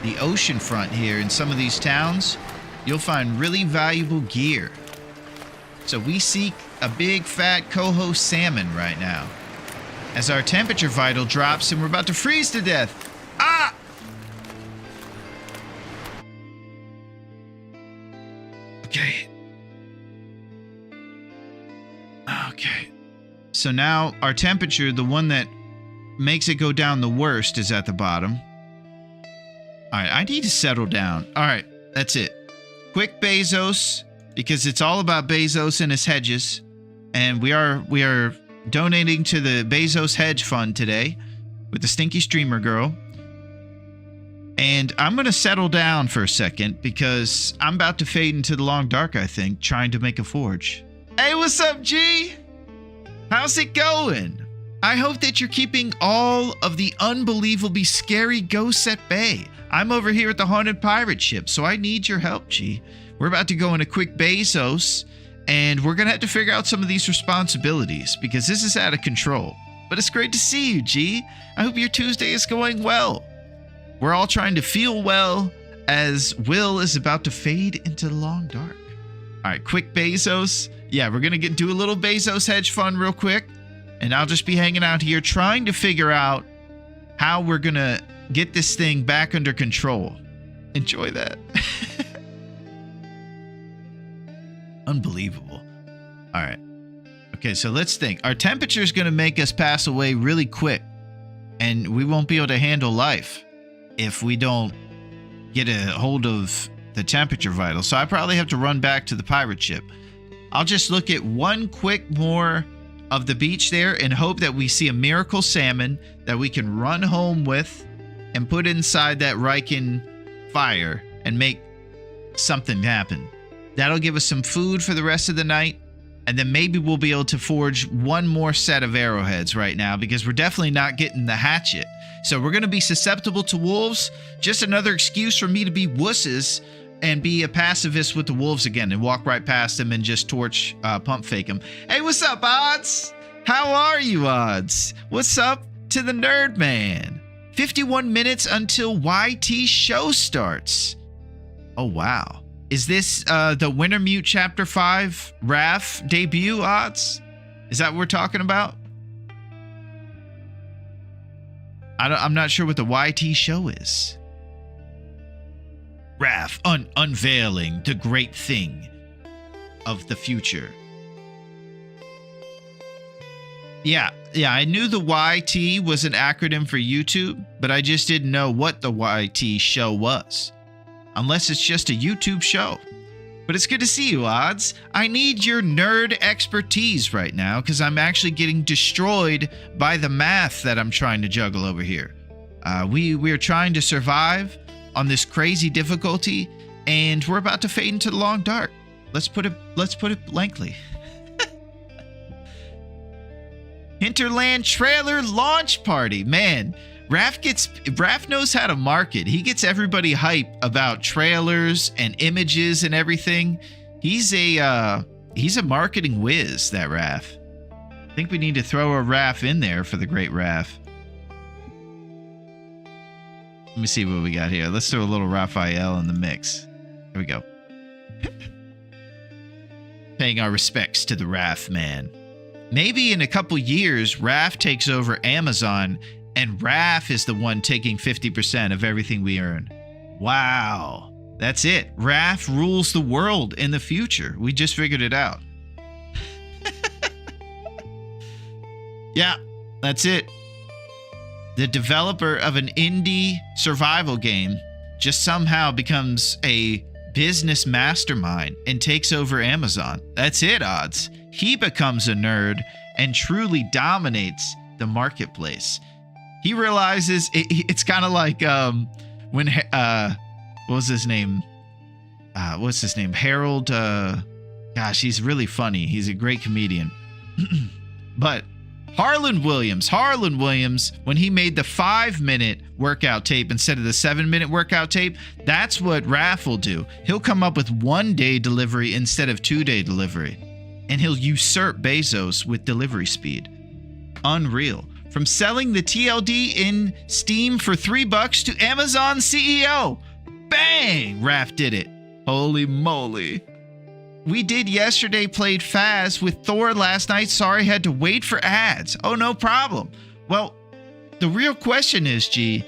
the ocean front here in some of these towns, you'll find really valuable gear. So we seek a big fat coho salmon right now, as our temperature vital drops and we're about to freeze to death. Ah! Okay. Okay. So now our temperature, the one that makes it go down the worst, is at the bottom. All right, I need to settle down. All right, that's it. Quick Bezos, because it's all about Bezos and his hedges. And we are donating to the Bezos Hedge Fund today with the Stinky Streamer Girl. And I'm going to settle down for a second because I'm about to fade into the long dark, I think, trying to make a forge. Hey, what's up, G? How's it going? I hope that you're keeping all of the unbelievably scary ghosts at bay. I'm over here at the Haunted Pirate Ship, so I need your help, G. We're about to go in a quick Bezos, and we're going to have to figure out some of these responsibilities because this is out of control. but it's great to see you, G. I hope your Tuesday is going well. We're all trying to feel well as Will is about to fade into the long dark. All right, quick Bezos. Yeah, we're going to do a little Bezos hedge fund real quick, and I'll just be hanging out here trying to figure out how we're going to get this thing back under control. Enjoy that. Unbelievable. All right. Okay, so let's think. Our temperature is going to make us pass away really quick, and we won't be able to handle life if we don't get a hold of the temperature vital. So I probably have to run back to the pirate ship. I'll just look at one quick more of the beach there and hope that we see a miracle salmon that we can run home with and put inside that Riken fire and make something happen. That'll give us some food for the rest of the night. And then maybe we'll be able to forge one more set of arrowheads right now, because we're definitely not getting the hatchet. So we're going to be susceptible to wolves. Just another excuse for me to be wusses and be a pacifist with the wolves again and walk right past them and just torch, pump fake them. Hey, what's up, Odds? How are you, Odds? What's up to the Nerd Man? 51 minutes until YT show starts. Oh, wow. Is this the Wintermute Chapter 5 Raph debut, Odds? Is that what we're talking about? I'm not sure what the YT show is. Raph unveiling the great thing of the future. Yeah, I knew the YT was an acronym for YouTube, but I just didn't know what the YT show was. Unless it's just a YouTube show. But it's good to see you, Odds. I need your nerd expertise right now, because I'm actually getting destroyed by the math that I'm trying to juggle over here. We're trying to survive on this crazy difficulty, and we're about to fade into the long dark. Let's put it blankly. Hinterland trailer launch party. Man, Raph knows how to market. He gets everybody hype about trailers and images and everything. He's a marketing whiz, that Raph. I think we need to throw a Raph in there for the great Raph. Let me see what we got here. Let's throw a little Raphael in the mix. Here we go. Paying our respects to the Raph man. Maybe in a couple years, Raph takes over Amazon, and Raph is the one taking 50% of everything we earn. Wow. That's it. Raph rules the world in the future. We just figured it out. Yeah, that's it. The developer of an indie survival game just somehow becomes a business mastermind and takes over Amazon. That's it, Odds. He becomes a nerd and truly dominates the marketplace. He realizes it's kind of like when what was his name? Harold. Gosh, he's really funny. He's a great comedian. But Harlan Williams, when he made the 5-minute workout tape instead of the 7-minute workout tape, that's what Raph will do. He'll come up with 1-day delivery instead of 2-day delivery. And he'll usurp Bezos with delivery speed. Unreal. From selling the TLD in Steam for $3 to Amazon CEO. Bang! Raph did it. Holy moly. We did yesterday, played Faz with Thor last night. Sorry, had to wait for ads. Oh, no problem. Well, the real question is, G,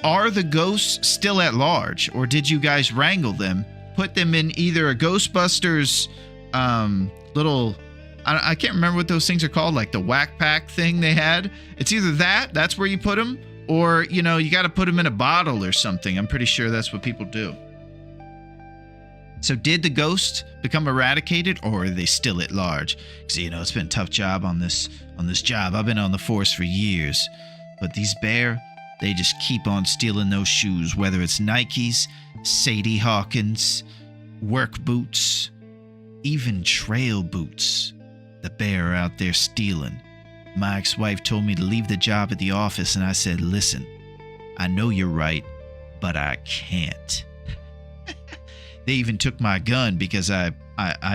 are the ghosts still at large? Or did you guys wrangle them? Put them in either a Ghostbusters little... I can't remember what those things are called, like the whack pack thing they had. It's either that's where you put them, or, you got to put them in a bottle or something. I'm pretty sure that's what people do. So did the ghosts become eradicated, or are they still at large? Because, it's been a tough job on this job. I've been on the force for years. But these bear, they just keep on stealing those shoes, whether it's Nikes, Sadie Hawkins, work boots, even trail boots. The bear are out there stealing. My ex-wife told me to leave the job at the office, and I said, listen, I know you're right, but I can't. They even took my gun because I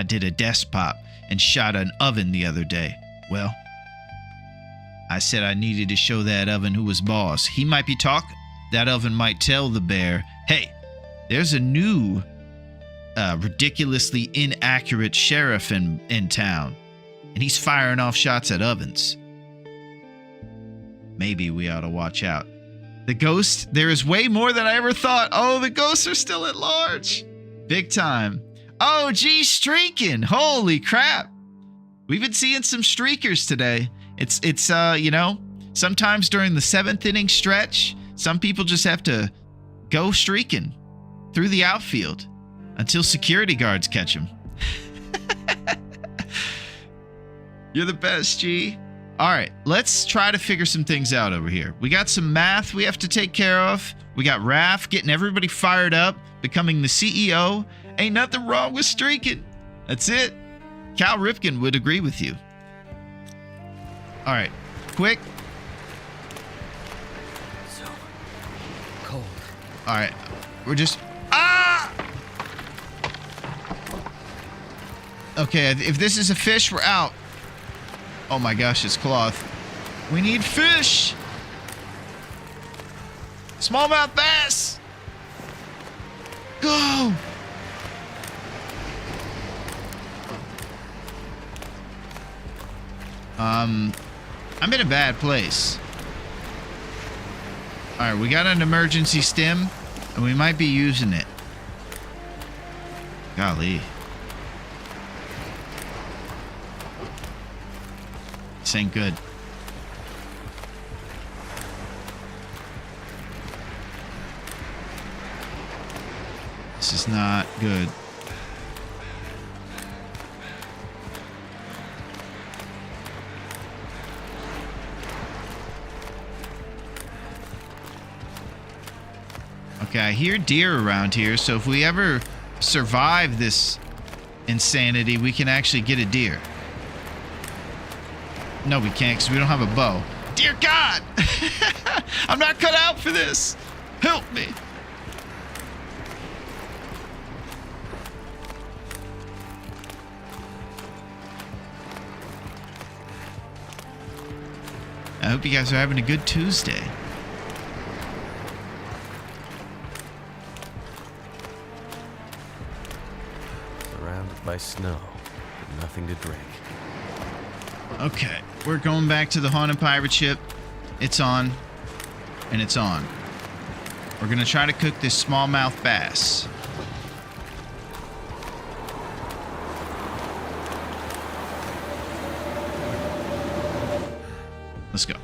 did a desk pop and shot an oven the other day. Well, I said I needed to show that oven who was boss. He might be talking. That oven might tell the bear, hey, there's a new, ridiculously inaccurate sheriff in town. And he's firing off shots at ovens. Maybe we ought to watch out. The ghost, there is way more than I ever thought. Oh, the ghosts are still at large. Big time. Oh, gee, streaking. Holy crap. We've been seeing some streakers today. It's you know, sometimes during the 7th inning stretch, some people just have to go streaking through the outfield until security guards catch them. You're the best, G. All right, let's try to figure some things out over here. We got some math we have to take care of. We got Raph getting everybody fired up, becoming the CEO. Ain't nothing wrong with streaking. That's it. Cal Ripken would agree with you. All right, quick. So cold. All right, we're just... Okay, if this is a fish, we're out. Oh my gosh, it's cloth. We need fish. Smallmouth bass. Go. I'm in a bad place. All right, we got an emergency stim, and we might be using it. Golly. This ain't good. This is not good. Okay, I hear deer around here, so if we ever survive this insanity, we can actually get a deer. No, we can't, because we don't have a bow. Dear God! I'm not cut out for this! Help me! I hope you guys are having a good Tuesday. Surrounded by snow, but nothing to drink. Okay, we're going back to the haunted pirate ship. It's on, and it's on. We're gonna try to cook this smallmouth bass. Let's go.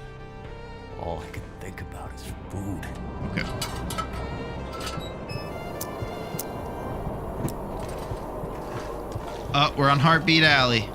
All I can think about is food. Okay. Oh, we're on Heartbeat Alley.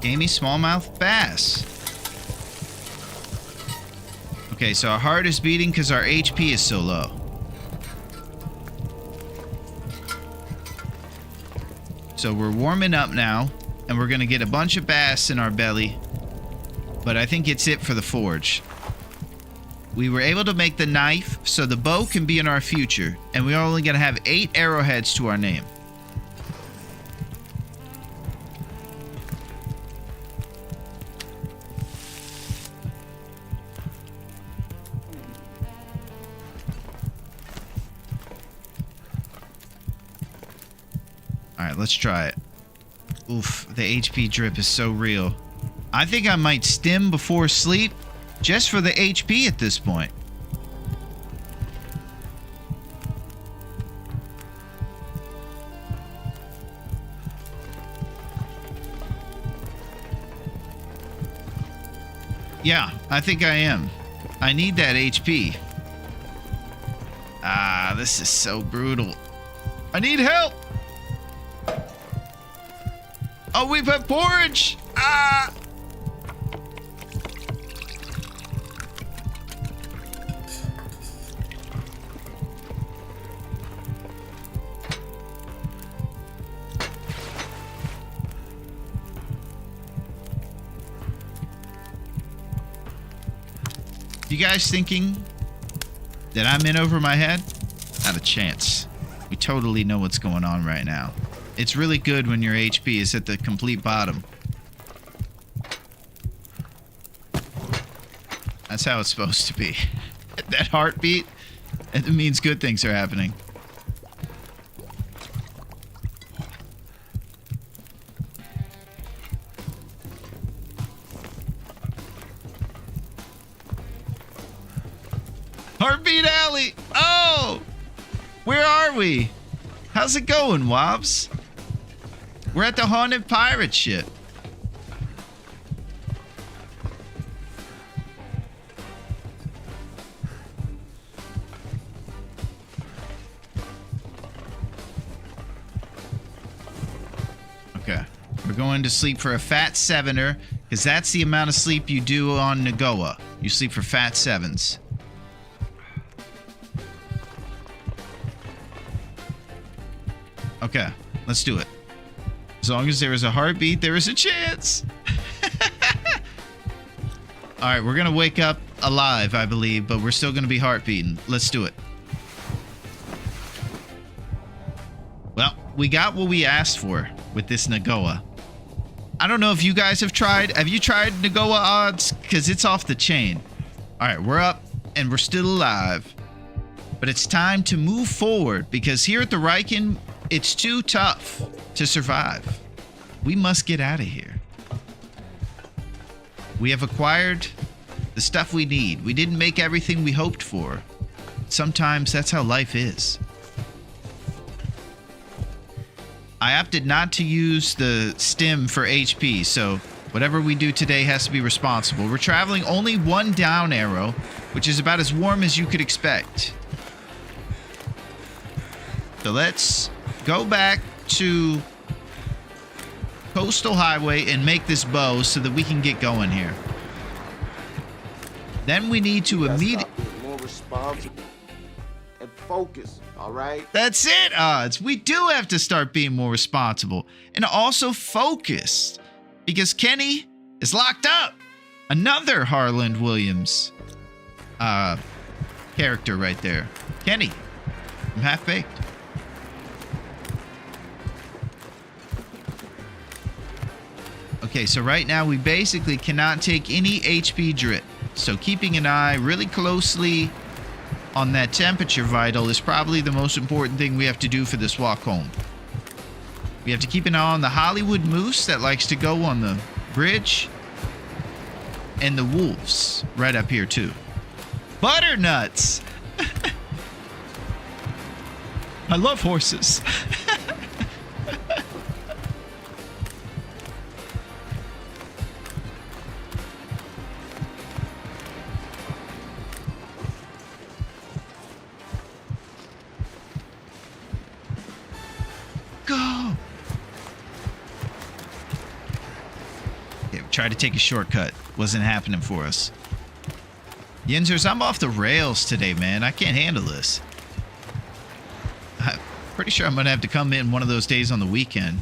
Gamey smallmouth bass. Okay, so our heart is beating because our HP is so low. So we're warming up now, and we're gonna get a bunch of bass in our belly. But I think it's it for the forge. We were able to make the knife, so the bow can be in our future, and we're only gonna have 8 arrowheads to our name. Alright, let's try it. Oof, the HP drip is so real. I think I might stim before sleep, just for the HP at this point. Yeah, I think I am. I need that HP. Ah, this is so brutal. I need help! Oh, we've had porridge! Ah! You guys thinking that I'm in over my head? Not a chance. We totally know what's going on right now. It's really good when your HP is at the complete bottom. That's how it's supposed to be. That heartbeat, it means good things are happening. Heartbeat Alley! Oh! Where are we? How's it going, Wobbs? We're at the haunted pirate ship. Okay. We're going to sleep for a fat sevener, because that's the amount of sleep you do on Nagoa. You sleep for fat sevens. Okay, let's do it. As long as there is a heartbeat, there is a chance. All right, we're going to wake up alive, I believe, but we're still going to be heartbeating. Let's do it. Well, we got what we asked for with this Nagoa. I don't know if you guys have tried. Have you tried Nagoa odds? Because it's off the chain. All right, we're up and we're still alive. But it's time to move forward because here at the Riken, it's too tough to survive. We must get out of here. We have acquired the stuff we need. We didn't make everything we hoped for. Sometimes that's how life is. I opted not to use the stim for HP, so whatever we do today has to be responsible. We're traveling only one down arrow, which is about as warm as you could expect. So let's go back to Coastal Highway and make this bow so that we can get going here. Then we need to immediately... more responsible and focus, all right? That's it, Odds. We do have to start being more responsible and also focused because Kenny is locked up. Another Harland Williams character right there. Kenny from Half Baked. Okay, so right now we basically cannot take any HP drip. So keeping an eye really closely on that temperature vital is probably the most important thing we have to do for this walk home. We have to keep an eye on the Hollywood moose that likes to go on the bridge. And the wolves right up here too. Butternuts! I love horses. Go! Okay, we tried to take a shortcut. Wasn't happening for us. Yinzers, I'm off the rails today, man. I can't handle this. I'm pretty sure I'm going to have to come in one of those days on the weekend.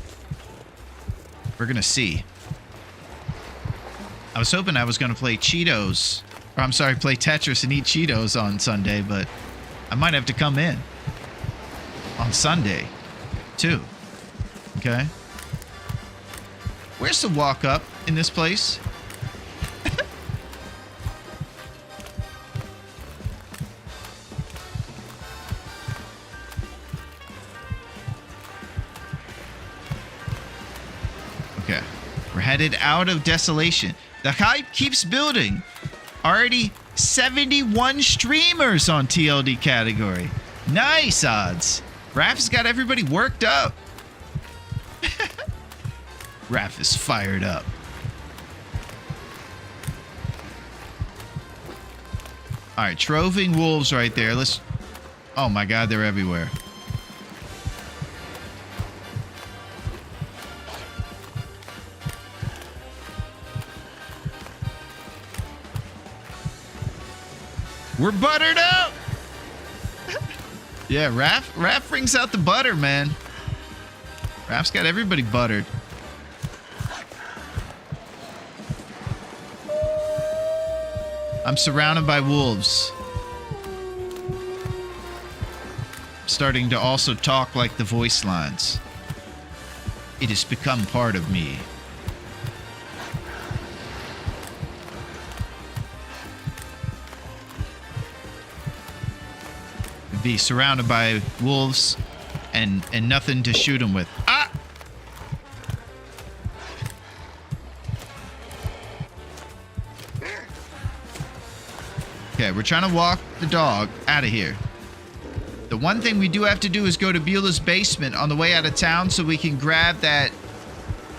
We're going to see. I was hoping I was going to play Cheetos. Or I'm sorry, play Tetris and eat Cheetos on Sunday, but I might have to come in on Sunday, too. Okay. Where's the walk up in this place? Okay. We're headed out of Desolation. The hype keeps building. Already 71 streamers on TLD category. Nice, Odds. Raph's got everybody worked up. Raph is fired up. All right, troving wolves right there. Let's... Oh my God, they're everywhere. We're buttered up. Yeah, Raph brings out the butter, man. Raph's got everybody buttered. I'm surrounded by wolves. Starting to also talk like the voice lines. It has become part of me. Be surrounded by wolves and nothing to shoot them with. Ah! Okay, we're trying to walk the dog out of here. The one thing we do have to do is go to Beulah's basement on the way out of town so we can grab that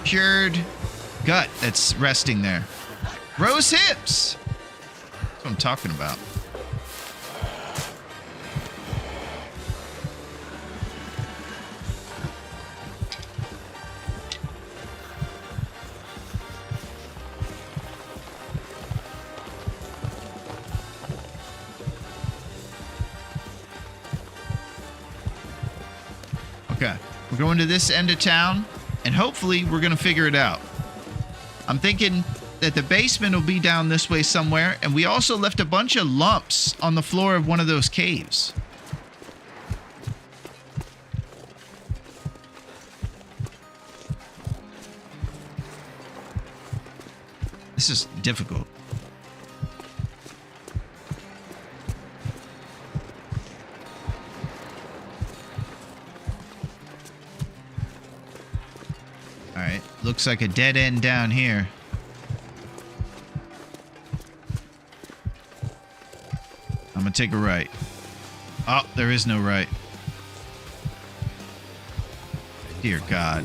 cured gut that's resting there. Rose hips! That's what I'm talking about. Okay, we're going to this end of town, and hopefully we're going to figure it out. I'm thinking that the basement will be down this way somewhere, and we also left a bunch of lumps on the floor of one of those caves. This is difficult. Alright, looks like a dead end down here. I'm gonna take a right. Oh, there is no right. Dear God.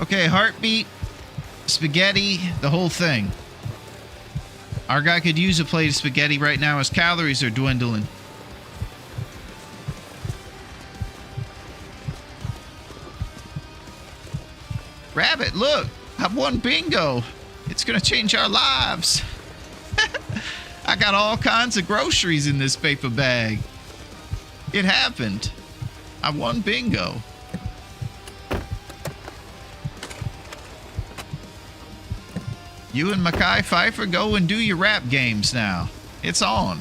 Okay, heartbeat, spaghetti, the whole thing. Our guy could use a plate of spaghetti right now. His calories are dwindling. Rabbit, look! I've won bingo! It's gonna change our lives! I got all kinds of groceries in this paper bag. It happened. I won bingo. You and Mackay Pfeiffer go and do your rap games now. It's on.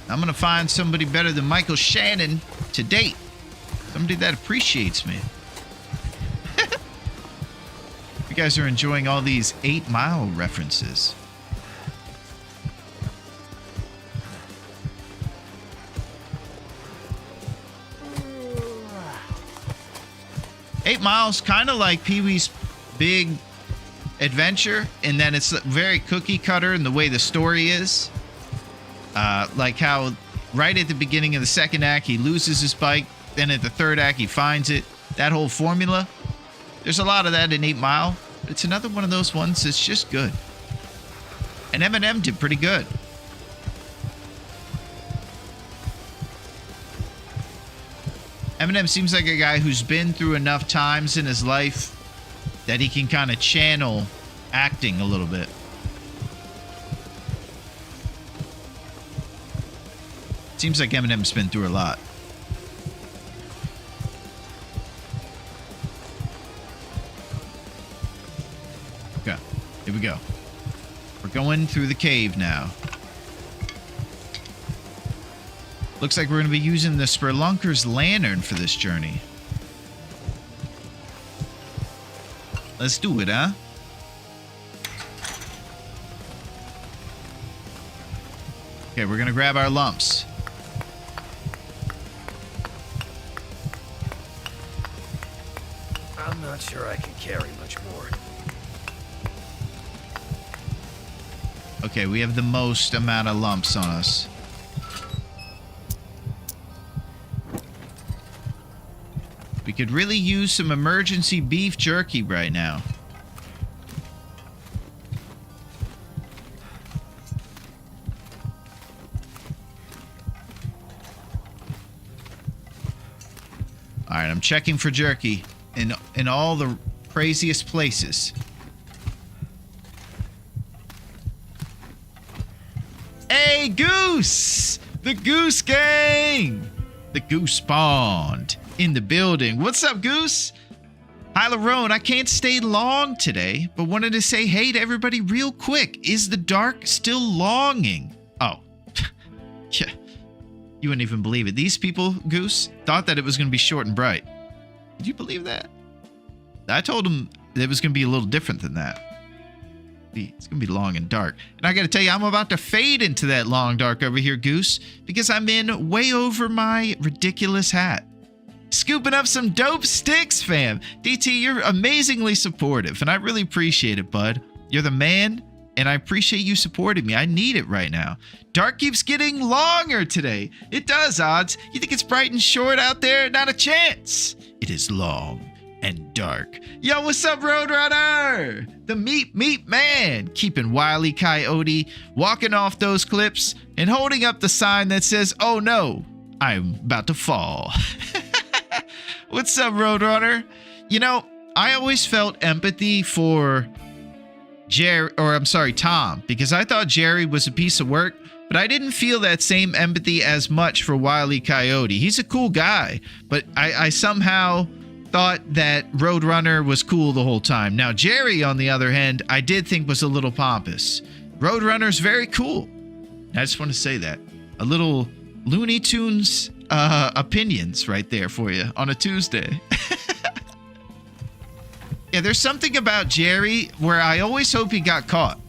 I'm gonna find somebody better than Michael Shannon to date. Somebody that appreciates me. You guys are enjoying all these 8 Mile references. Eight Mile's kind of like Pee-wee's Big Adventure in that it's very cookie cutter in the way the story is. Like how right at the beginning of the second act, he loses his bike. Then at the third act, he finds it. That whole formula. There's a lot of that in 8 Mile. But it's another one of those ones that's just good. And Eminem did pretty good. Eminem seems like a guy who's been through enough times in his life that he can kind of channel acting a little bit. Seems like Eminem's been through a lot. Okay, here we go. We're going through the cave now. Looks like we're going to be using the Spelunker's lantern for this journey. Let's do it, huh? Okay, we're going to grab our lumps. I'm not sure I can carry much more. Okay, we have the most amount of lumps on us. We could really use some emergency beef jerky right now. Alright, I'm checking for jerky in all the craziest places. Hey, Goose! The Goose Gang! The Goose Bond in the building. What's up, Goose? Hi, Larone. I can't stay long today, but wanted to say hey to everybody real quick. Is the dark still longing? Oh. Yeah. You wouldn't even believe it. These people, Goose, thought that it was going to be short and bright. Did you believe that? I told them it was going to be a little different than that. It's going to be long and dark. And I got to tell you, I'm about to fade into that long dark over here, Goose, because I'm in way over my ridiculous hat. Scooping up some dope sticks, fam. DT, you're amazingly supportive, and I really appreciate it, bud. You're the man, and I appreciate you supporting me. I need it right now. Dark keeps getting longer today. It does, Odds. You think it's bright and short out there? Not a chance. It is long and dark. Yo, what's up, Roadrunner? The meat man, keeping Wile E. Coyote, walking off those clips, and holding up the sign that says, "Oh no, I'm about to fall." What's up, Roadrunner? You know, I always felt empathy for Tom, because I thought Jerry was a piece of work, but I didn't feel that same empathy as much for Wile E. Coyote. He's a cool guy, but I somehow thought that Roadrunner was cool the whole time. Now, Jerry, on the other hand, I did think was a little pompous. Roadrunner's very cool. I just want to say that. A little Looney Tunes opinions right there for you on a Tuesday. Yeah, there's something about Jerry where I always hope he got caught.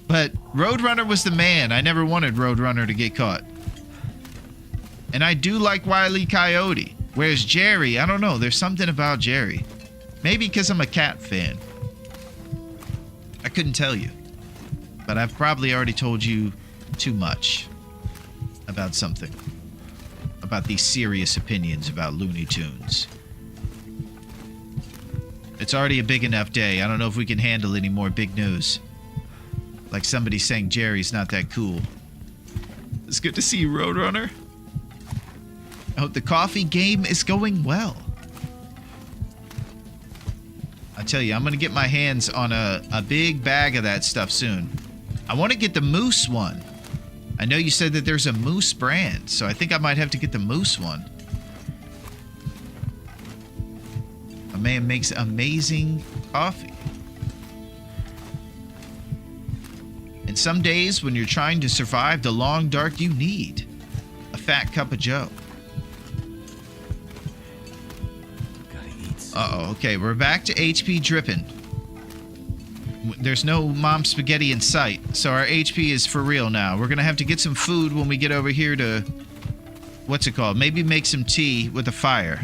But Roadrunner was the man. I never wanted Roadrunner to get caught. And I do like Wile E. Coyote. Whereas Jerry, I don't know. There's something about Jerry. Maybe because I'm a cat fan. I couldn't tell you. But I've probably already told you too much about something. About these serious opinions about Looney Tunes. It's already a big enough day. I don't know if we can handle any more big news. Like somebody saying Jerry's not that cool. It's good to see you, Roadrunner. I hope the coffee game is going well. I tell you, I'm going to get my hands on a big bag of that stuff soon. I want to get the Moose one. I know you said that there's a Moose brand, so I think I might have to get the Moose one. A man makes amazing coffee. And some days when you're trying to survive the long dark, you need a fat cup of joe. Uh-oh, okay, we're back to HP dripping. There's no mom spaghetti in sight, so our HP is for real now. We're gonna have to get some food when we get over here to... What's it called? Maybe make some tea with a fire.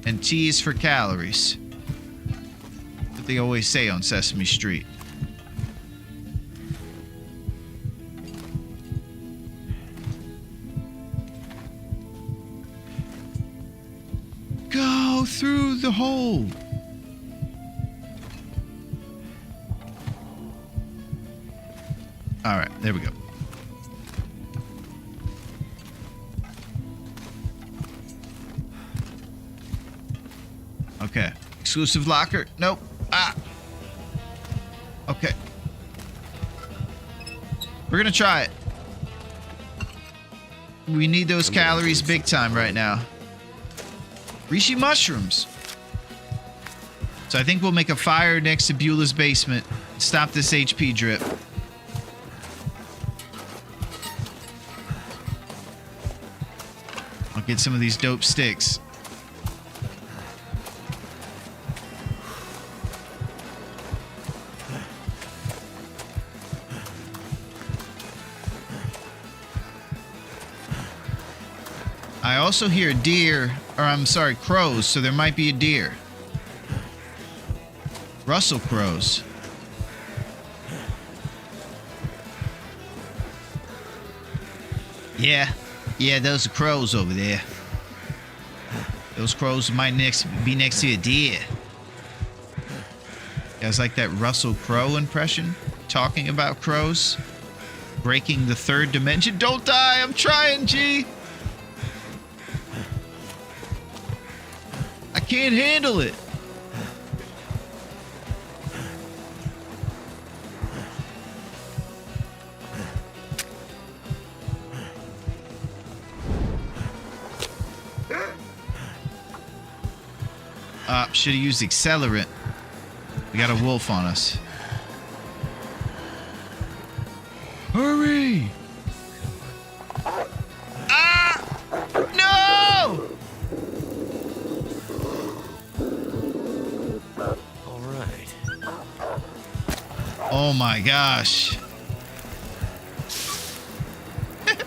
And tea is for calories. What they always say on Sesame Street. Go through the hole. All right, there we go. Okay. Exclusive locker. Nope. Ah. Okay. We're gonna try it. We need those calories big time right now. Reishi mushrooms. So I think we'll make a fire next to Beulah's basement. Stop this HP drip. I'll get some of these dope sticks. I also hear deer, or I'm sorry, crows, so there might be a deer. Russell crows. Yeah, those are crows over there. Those crows might be next to a deer. You guys like that Russell Crowe impression? Talking about crows? Breaking the third dimension? Don't die! I'm trying, G! I can't handle it. Should have used accelerant. We got a wolf on us. Hurry! Ah! No! All right. Oh my gosh. That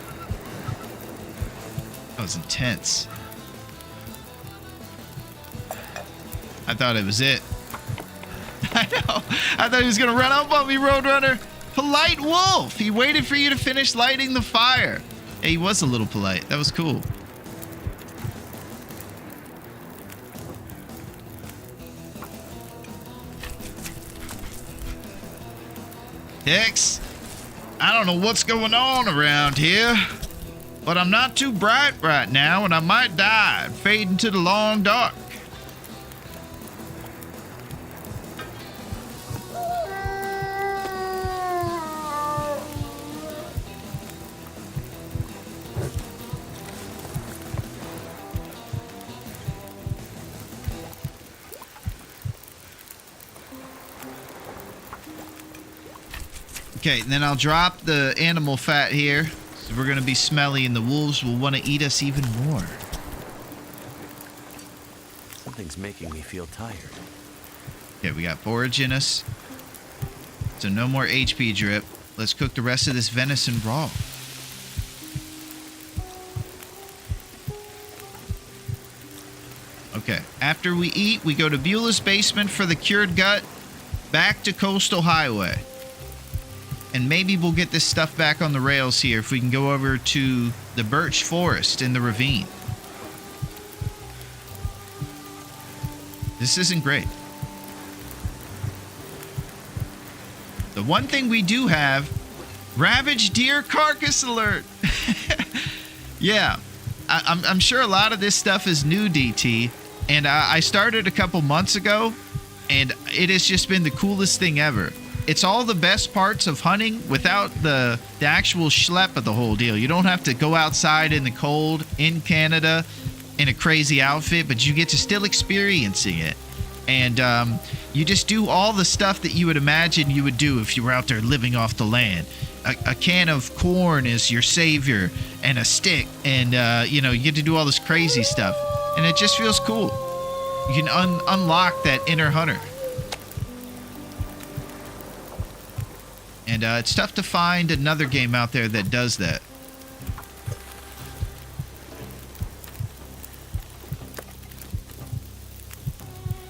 was intense. I thought it was it. I know. I thought he was gonna run up on me, Roadrunner. Polite wolf. He waited for you to finish lighting the fire. Hey, he was a little polite. That was cool. Hicks, I don't know what's going on around here, but I'm not too bright right now, and I might die and fade into the long dark. Okay, then I'll drop the animal fat here. So we're going to be smelly and the wolves will want to eat us even more. Something's making me feel tired. Okay, we got forage in us. So no more HP drip. Let's cook the rest of this venison raw. Okay, after we eat, we go to Beulah's basement for the cured gut, back to Coastal Highway. And maybe we'll get this stuff back on the rails here if we can go over to the birch forest in the ravine. This isn't great. The one thing we do have, ravaged deer carcass alert. Yeah, I'm sure a lot of this stuff is new, DT. And I started a couple months ago, and it has just been the coolest thing ever. It's all the best parts of hunting without the actual schlep of the whole deal. You don't have to go outside in the cold in Canada in a crazy outfit, but you get to still experiencing it. And you just do all the stuff that you would imagine you would do if you were out there living off the land. A can of corn is your savior, and a stick, and you get to do all this crazy stuff. And it just feels cool. You can unlock that inner hunter. And it's tough to find another game out there that does that.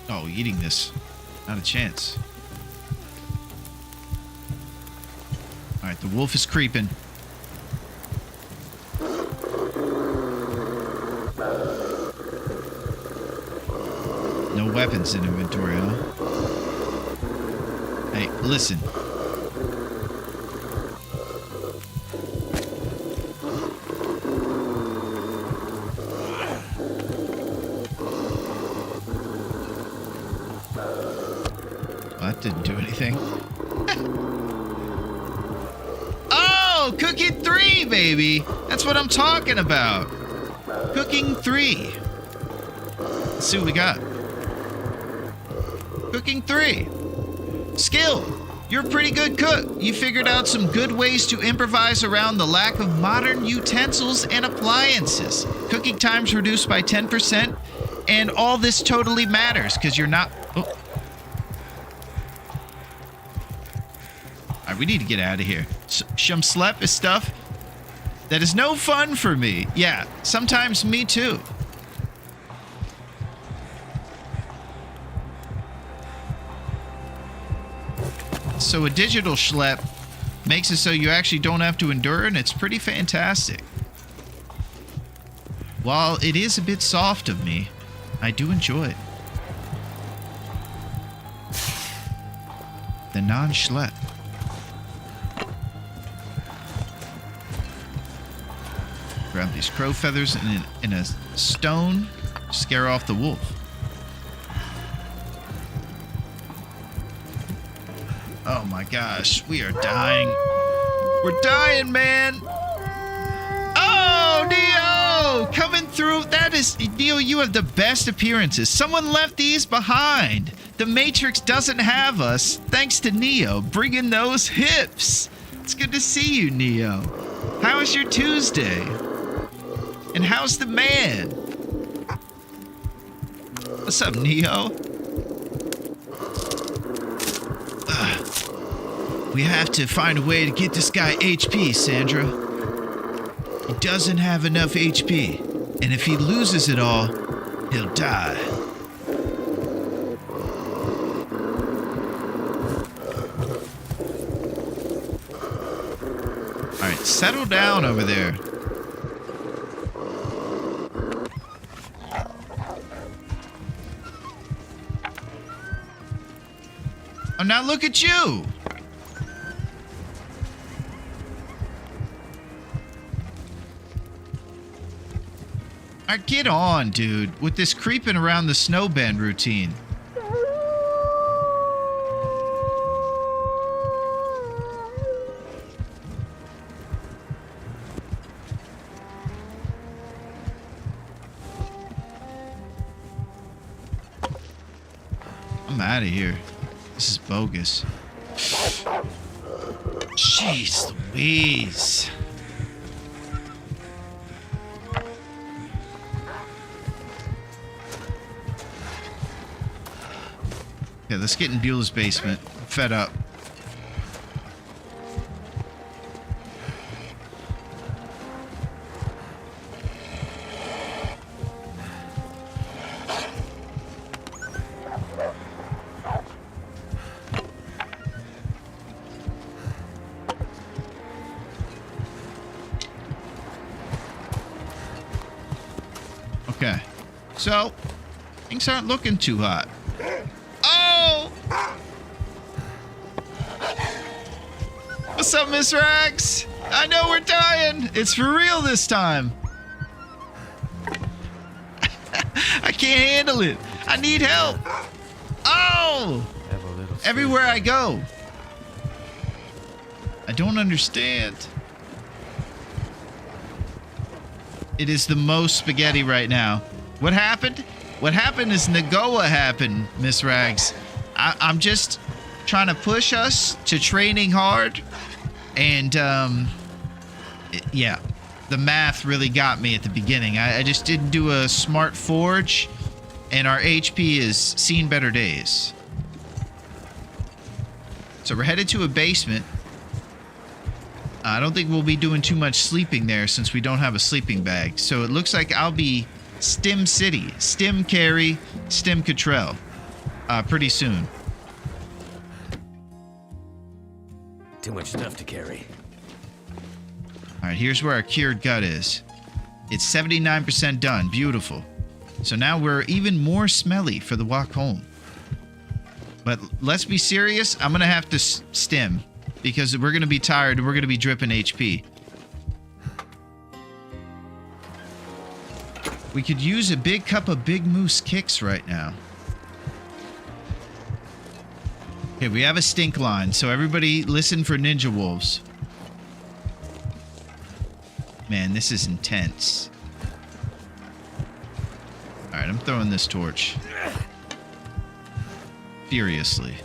Oh, eating this. Not a chance. Alright, the wolf is creeping. No weapons in inventory, huh? Hey, listen. That didn't do anything. Oh, cooking 3, baby. That's what I'm talking about. Cooking 3. Let's see what we got. Cooking 3. Skill. You're a pretty good cook. You figured out some good ways to improvise around the lack of modern utensils and appliances. Cooking time's reduced by 10%. And all this totally matters because you're not... Oh. Alright, we need to get out of here. Some slep is stuff that is no fun for me. Yeah, sometimes me too. So a digital schlep makes it so you actually don't have to endure, and it's pretty fantastic. While it is a bit soft of me, I do enjoy it. The non-schlep. Grab these crow feathers and a stone, scare off the wolf. Oh my gosh, we are dying. We're dying, man. Oh, Neo! Coming through. That is, Neo, you have the best appearances. Someone left these behind. The Matrix doesn't have us, thanks to Neo bringing those hips. It's good to see you, Neo. How was your Tuesday? And how's the man? What's up, Neo? We have to find a way to get this guy HP, Sandra. He doesn't have enough HP. And if he loses it all, he'll die. Alright, settle down over there. Oh, now look at you! Alright, get on, dude, with this creeping around the snowband routine. I'm out of here. This is bogus. Jeez Louise. Yeah, let's get in Beulah's basement. I'm fed up. Okay, so things aren't looking too hot. Oh! What's up, Miss Rags? I know we're dying. It's for real this time. I can't handle it. I need help. Oh! Everywhere I go. I don't understand. It is the most spaghetti right now. What happened? What happened is Nagoa happened, Miss Rags. I'm just trying to push us to training hard. And, yeah, the math really got me at the beginning. I just didn't do a smart forge, and our HP has seen better days. So we're headed to a basement. I don't think we'll be doing too much sleeping there since we don't have a sleeping bag. So it looks like I'll be Stim City, Stim Carry, Stim Cottrell, pretty soon. Too much stuff to carry. All right, here's where our cured gut is. It's 79% done. Beautiful. So now we're even more smelly for the walk home. But let's be serious. I'm going to have to stim because we're going to be tired and we're going to be dripping HP. We could use a big cup of Big Moose Kicks right now. Okay, we have a stink line, so everybody listen for Ninja Wolves. Man, this is intense. Alright, I'm throwing this torch. Furiously.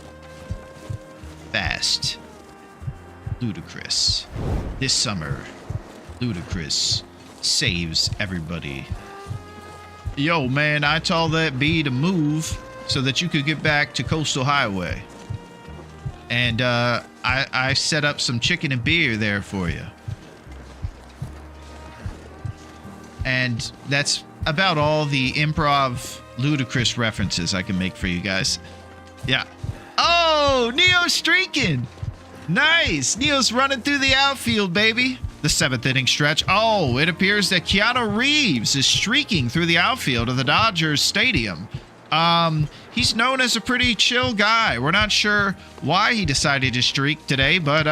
Fast. Ludicrous. This summer, Ludicrous saves everybody. Yo, man, I told that bee to move so that you could get back to Coastal Highway. And I set up some chicken and beer there for you. And that's about all the improv Ludicrous references I can make for you guys. Yeah. Oh, Neo's streaking. Nice. Neo's running through the outfield, baby. The 7th inning stretch. Oh, it appears that Keanu Reeves is streaking through the outfield of the Dodgers Stadium. He's known as a pretty chill guy. We're not sure why he decided to streak today, but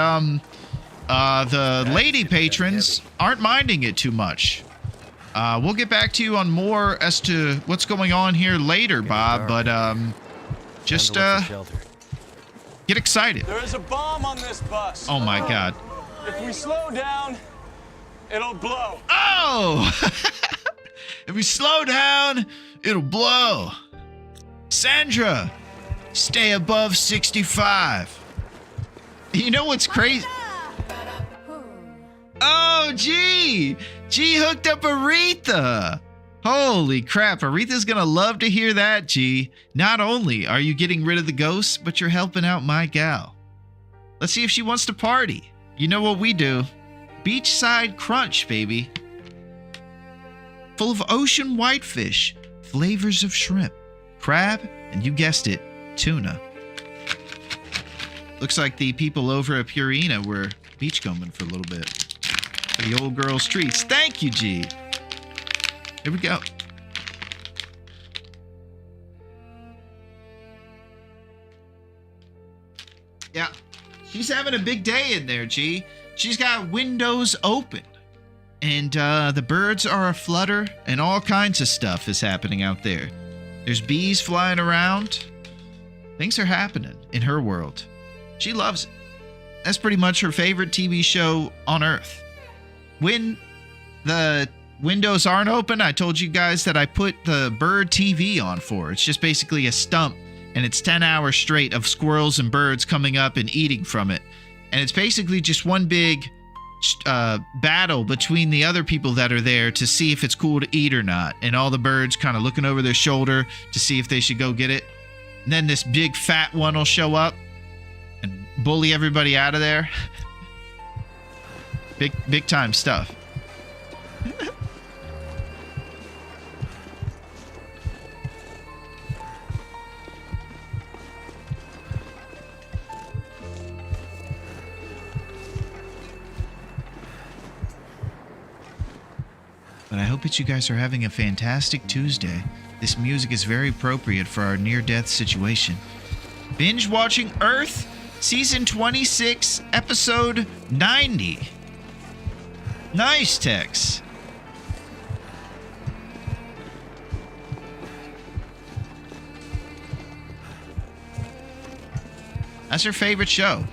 the lady patrons aren't minding it too much. We'll get back to you on more as to what's going on here later, Bob, but just get excited. There is a bomb on this bus. Oh my God. If we slow down, it'll blow. Oh! If we slow down, it'll blow. Sandra, stay above 65. You know what's crazy? Oh, G hooked up Aretha. Holy crap, Aretha's gonna love to hear that, G. Not only are you getting rid of the ghosts, but you're helping out my gal. Let's see if she wants to party. You know what we do. Beachside crunch, baby. Full of ocean whitefish, flavors of shrimp, crab, and you guessed it, tuna. Looks like the people over at Purina were beachcombing for a little bit. For the old girl's treats. Thank you, G. Here we go. Yeah, she's having a big day in there, G. She's got windows open. And the birds are aflutter and all kinds of stuff is happening out there. There's bees flying around. Things are happening in her world. She loves it. That's pretty much her favorite TV show on Earth. When the windows aren't open, I told you guys that I put the bird TV on for her. It's just basically a stump, and it's 10 hours straight of squirrels and birds coming up and eating from it. And it's basically just one big battle between the other people that are there to see if it's cool to eat or not. And all the birds kind of looking over their shoulder to see if they should go get it. And then this big fat one will show up and bully everybody out of there. Big time stuff. But I hope that you guys are having a fantastic Tuesday. This music is very appropriate for our near-death situation. Binge watching Earth, Season 26, Episode 90. Nice, Tex. That's her favorite show.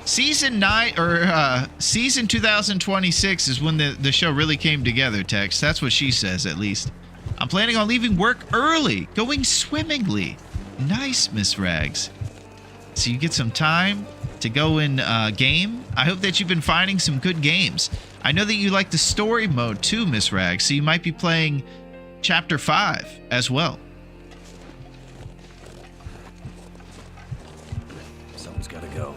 Season 2026 is when the show really came together, Tex. That's what she says, at least. I'm planning on leaving work early, going swimmingly. Nice, Miss Rags. So you get some time to go in game. I hope that you've been finding some good games. I know that you like the story mode too, Miss Rags, so you might be playing Chapter 5 as well. Someone's gotta go.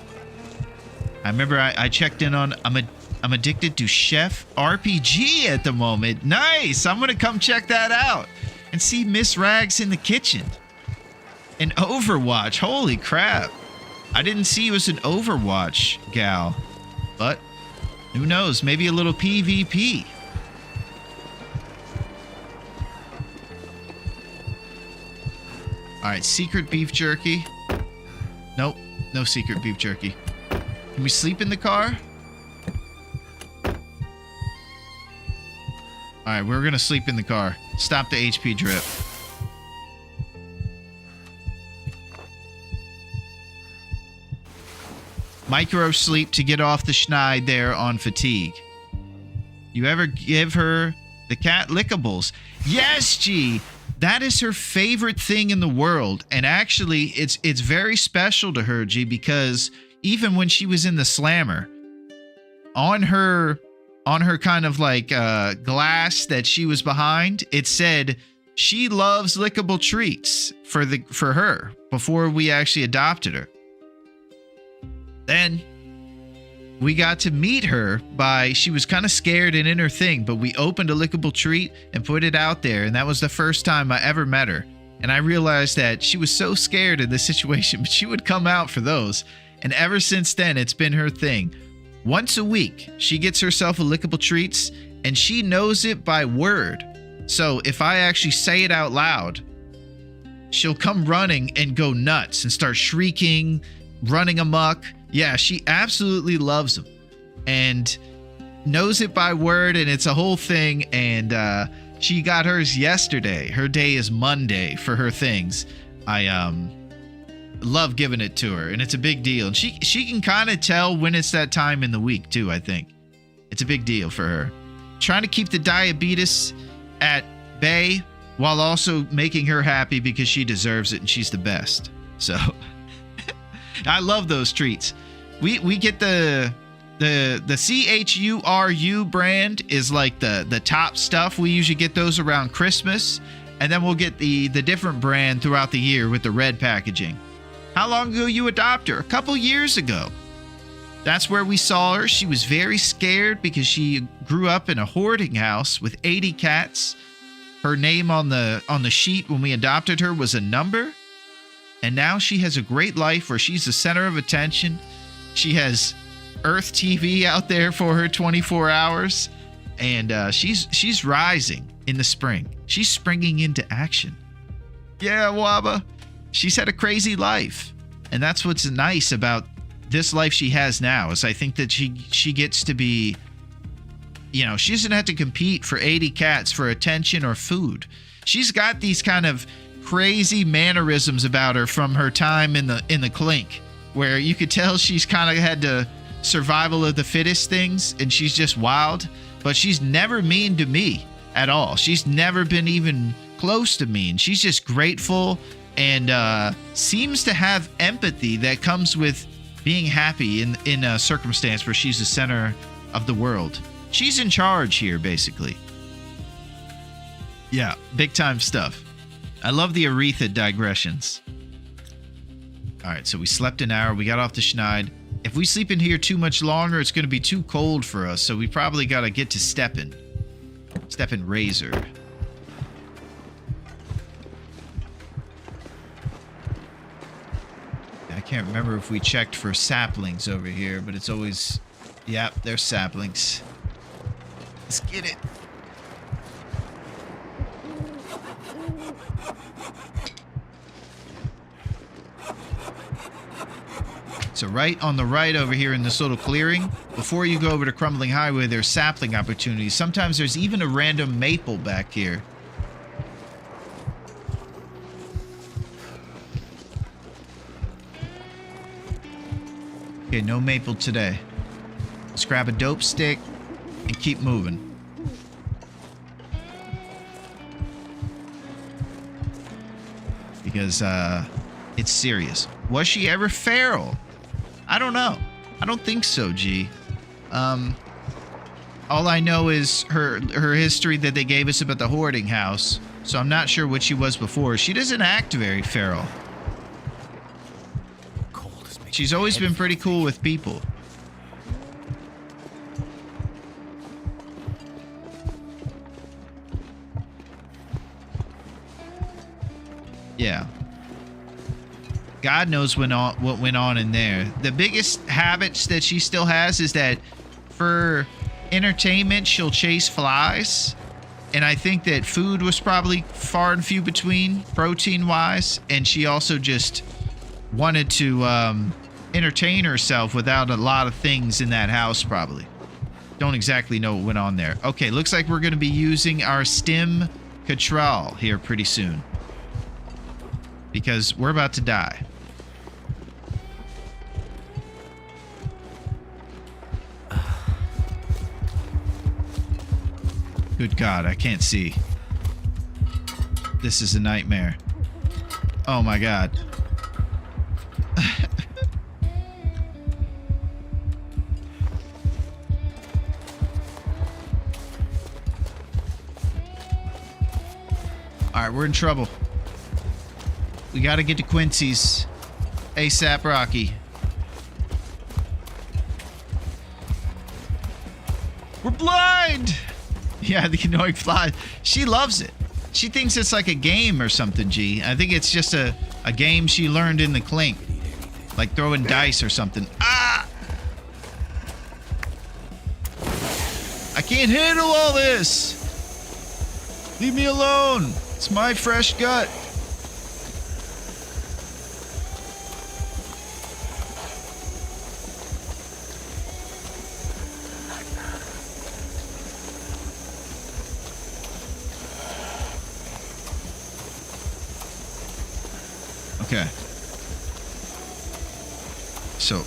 I remember I checked in on, I'm addicted to Chef RPG at the moment. Nice! I'm going to come check that out and see Miss Rags in the kitchen. And Overwatch. Holy crap. I didn't see you as an Overwatch gal. But who knows? Maybe a little PvP. Alright, secret beef jerky. Nope, no secret beef jerky. Can we sleep in the car? Alright, we're gonna sleep in the car. Stop the HP drip. Micro sleep to get off the schneid there on fatigue. You ever give her the cat lickables? Yes, G! That is her favorite thing in the world. And actually, it's very special to her, G, because even when she was in the slammer, on her kind of like glass that she was behind, it said she loves lickable treats for her before we actually adopted her. Then we got to meet her she was kind of scared and in her thing, but we opened a lickable treat and put it out there, and that was the first time I ever met her. And I realized that she was so scared in this situation, but she would come out for those. And ever since then, it's been her thing. Once a week, she gets herself a lickable treats, and she knows it by word. So if I actually say it out loud, she'll come running and go nuts and start shrieking, running amok. Yeah, she absolutely loves them and knows it by word, and it's a whole thing. And she got hers yesterday. Her day is Monday for her things. I love giving it to her, and it's a big deal. And she can kind of tell when it's that time in the week too. I think it's a big deal for her. Trying to keep the diabetes at bay while also making her happy because she deserves it and she's the best. So I love those treats. We get the CHURU brand is like the top stuff. We usually get those around Christmas, and then we'll get the different brand throughout the year with the red packaging. How long ago you adopt her? A couple years ago. That's where we saw her. She was very scared because she grew up in a hoarding house with 80 cats. Her name on the sheet when we adopted her was a number. And now she has a great life where she's the center of attention. She has Earth TV out there for her 24 hours. And she's rising in the spring. She's springing into action. Yeah, Waba. She's had a crazy life. And that's what's nice about this life she has now, is I think that she gets to be, she doesn't have to compete for 80 cats for attention or food. She's got these kind of crazy mannerisms about her from her time in the clink, where you could tell she's kind of had the survival of the fittest things, and she's just wild. But she's never mean to me at all. She's never been even close to mean. She's just grateful and seems to have empathy that comes with being happy in a circumstance where she's the center of the world. She's in charge here, basically. Yeah, big time stuff. I love the Aretha digressions. All right, so we slept an hour. We got off the Schneid. If we sleep in here too much longer, it's going to be too cold for us. So we probably got to get to Steppen. Steppen Razor. I can't remember if we checked for saplings over here, but it's always... Yep, there's saplings. Let's get it. So right on the right over here in this little clearing, before you go over to Crumbling Highway, there's sapling opportunities. Sometimes there's even a random maple back here. Okay, no maple today. Let's grab a dope stick and keep moving. Because it's serious. Was she ever feral? I don't know. I don't think so, G. All I know is her history that they gave us about the hoarding house. So I'm not sure what she was before. She doesn't act very feral. She's always been pretty cool with people. Yeah. God knows what went on in there. The biggest habits that she still has is that for entertainment, she'll chase flies. And I think that food was probably far and few between, protein-wise. And she also just wanted to entertain herself without a lot of things in that house, probably. Don't exactly know what went on there. Okay, looks like we're going to be using our stim Catral here pretty soon. Because we're about to die. Good God, I can't see. This is a nightmare. Oh my God. Alright, we're in trouble. We gotta get to Quincy's. ASAP Rocky. We're blind! Yeah, the annoying fly. She loves it. She thinks it's like a game or something, G. I think it's just a game she learned in the clink. Like throwing dice or something. Ah! I can't handle all this! Leave me alone! It's my fresh gut. Okay. So,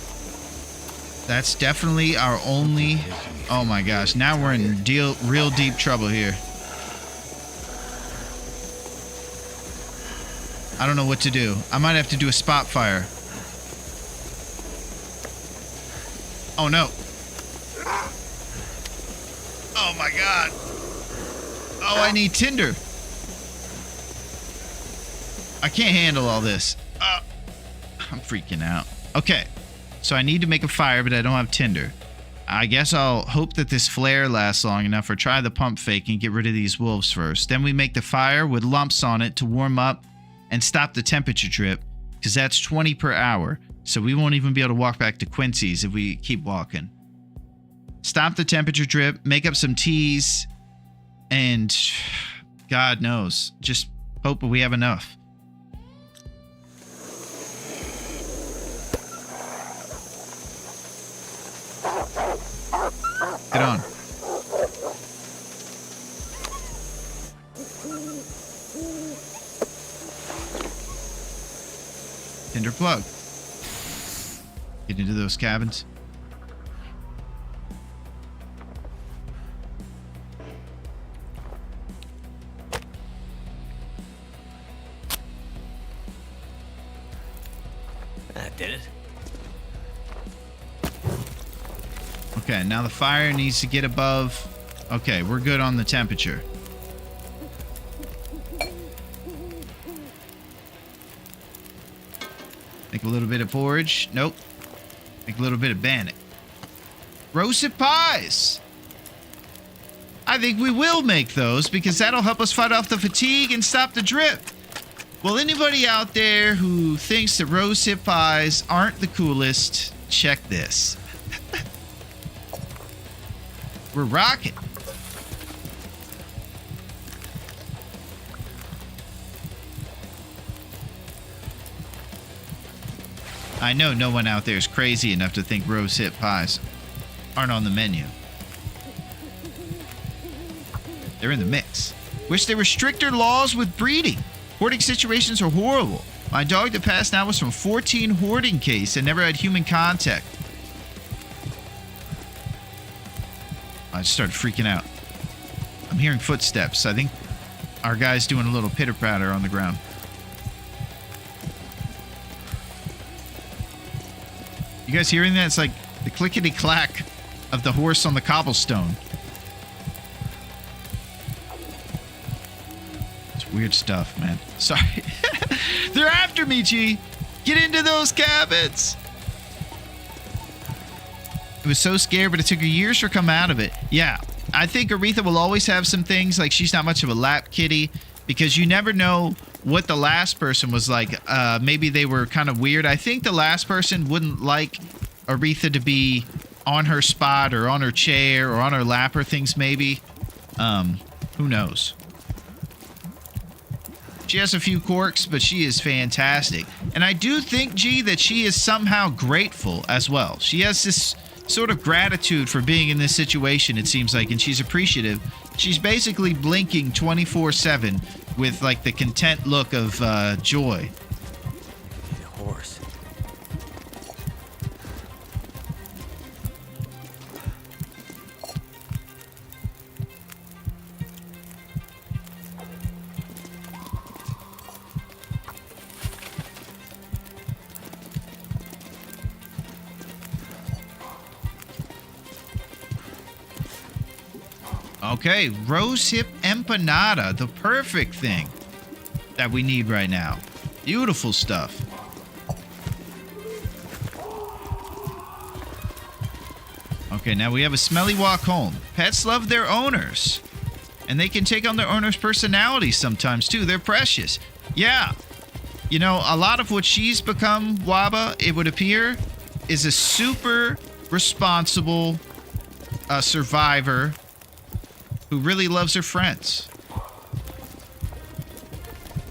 that's definitely our only... Oh my gosh, now we're in real deep trouble here. I don't know what to do. I might have to do a spot fire. Oh, no. Oh, my God. Oh, I need tinder. I can't handle all this. I'm freaking out. Okay. So I need to make a fire, but I don't have tinder. I guess I'll hope that this flare lasts long enough or try the pump fake and get rid of these wolves first. Then we make the fire with lumps on it to warm up and stop the temperature drip, because that's 20 per hour. So we won't even be able to walk back to Quincy's if we keep walking. Stop the temperature drip, make up some teas, and God knows, just hope we have enough. Get on. Tinder plug. Get into those cabins. That did it. Okay, now the fire needs to get above. Okay, we're good on the temperature. Make a little bit of porridge. Nope. Make a little bit of bannock. Roasted pies! I think we will make those because that'll help us fight off the fatigue and stop the drip. Well, anybody out there who thinks that roasted pies aren't the coolest, check this. We're rocking. I know no one out there is crazy enough to think rose hip pies aren't on the menu. They're in the mix. Wish there were stricter laws with breeding. Hoarding situations are horrible. My dog that passed out was from 14 hoarding cases and never had human contact. I just started freaking out. I'm hearing footsteps. I think our guy's doing a little pitter-patter on the ground. You guys hearing that? It's like the clickety-clack of the horse on the cobblestone. It's weird stuff, man. Sorry. They're after me, G. Get into those cabins. It was so scared, but it took her years to come out of it. Yeah, I think Aretha will always have some things, like she's not much of a lap kitty, because you never know what the last person was like. Maybe they were kind of weird. I think the last person wouldn't like Aretha to be on her spot or on her chair or on her lap or things maybe. Who knows? She has a few quirks, but she is fantastic. And I do think, G, that she is somehow grateful as well. She has this sort of gratitude for being in this situation, it seems like, and she's appreciative. She's basically blinking 24/7 with like the content look of joy. The horse. Okay, rose hip empanada, the perfect thing that we need right now. Beautiful stuff. Okay, now we have a smelly walk home. Pets love their owners, and they can take on their owner's personality sometimes too. They're precious. Yeah. You know, a lot of what she's become, Waba, it would appear, is a super responsible survivor who really loves her friends.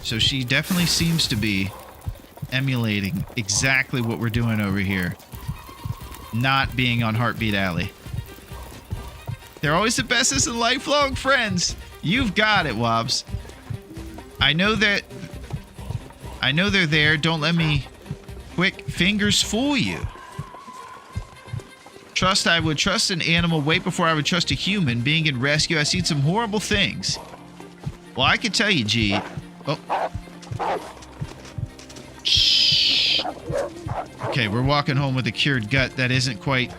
So she definitely seems to be emulating exactly what we're doing over here. Not being on Heartbeat Alley. They're always the bestest and lifelong friends. You've got it, Wobbs. I know they're there. Don't let me quick fingers fool you. I would trust an animal way before I would trust a human. Being in rescue, I've seen some horrible things. Well, I can tell you, G. Oh. Okay, we're walking home with a cured gut that isn't quite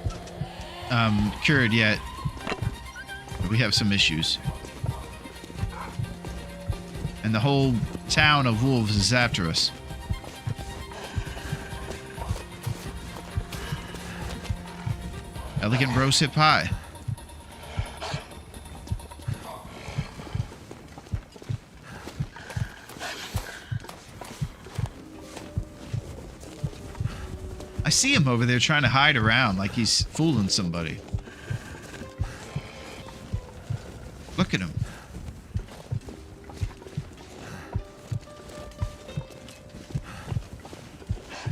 cured yet. We have some issues. And the whole town of wolves is after us. Elegant rosehip pie. I see him over there trying to hide around like he's fooling somebody. Look at him.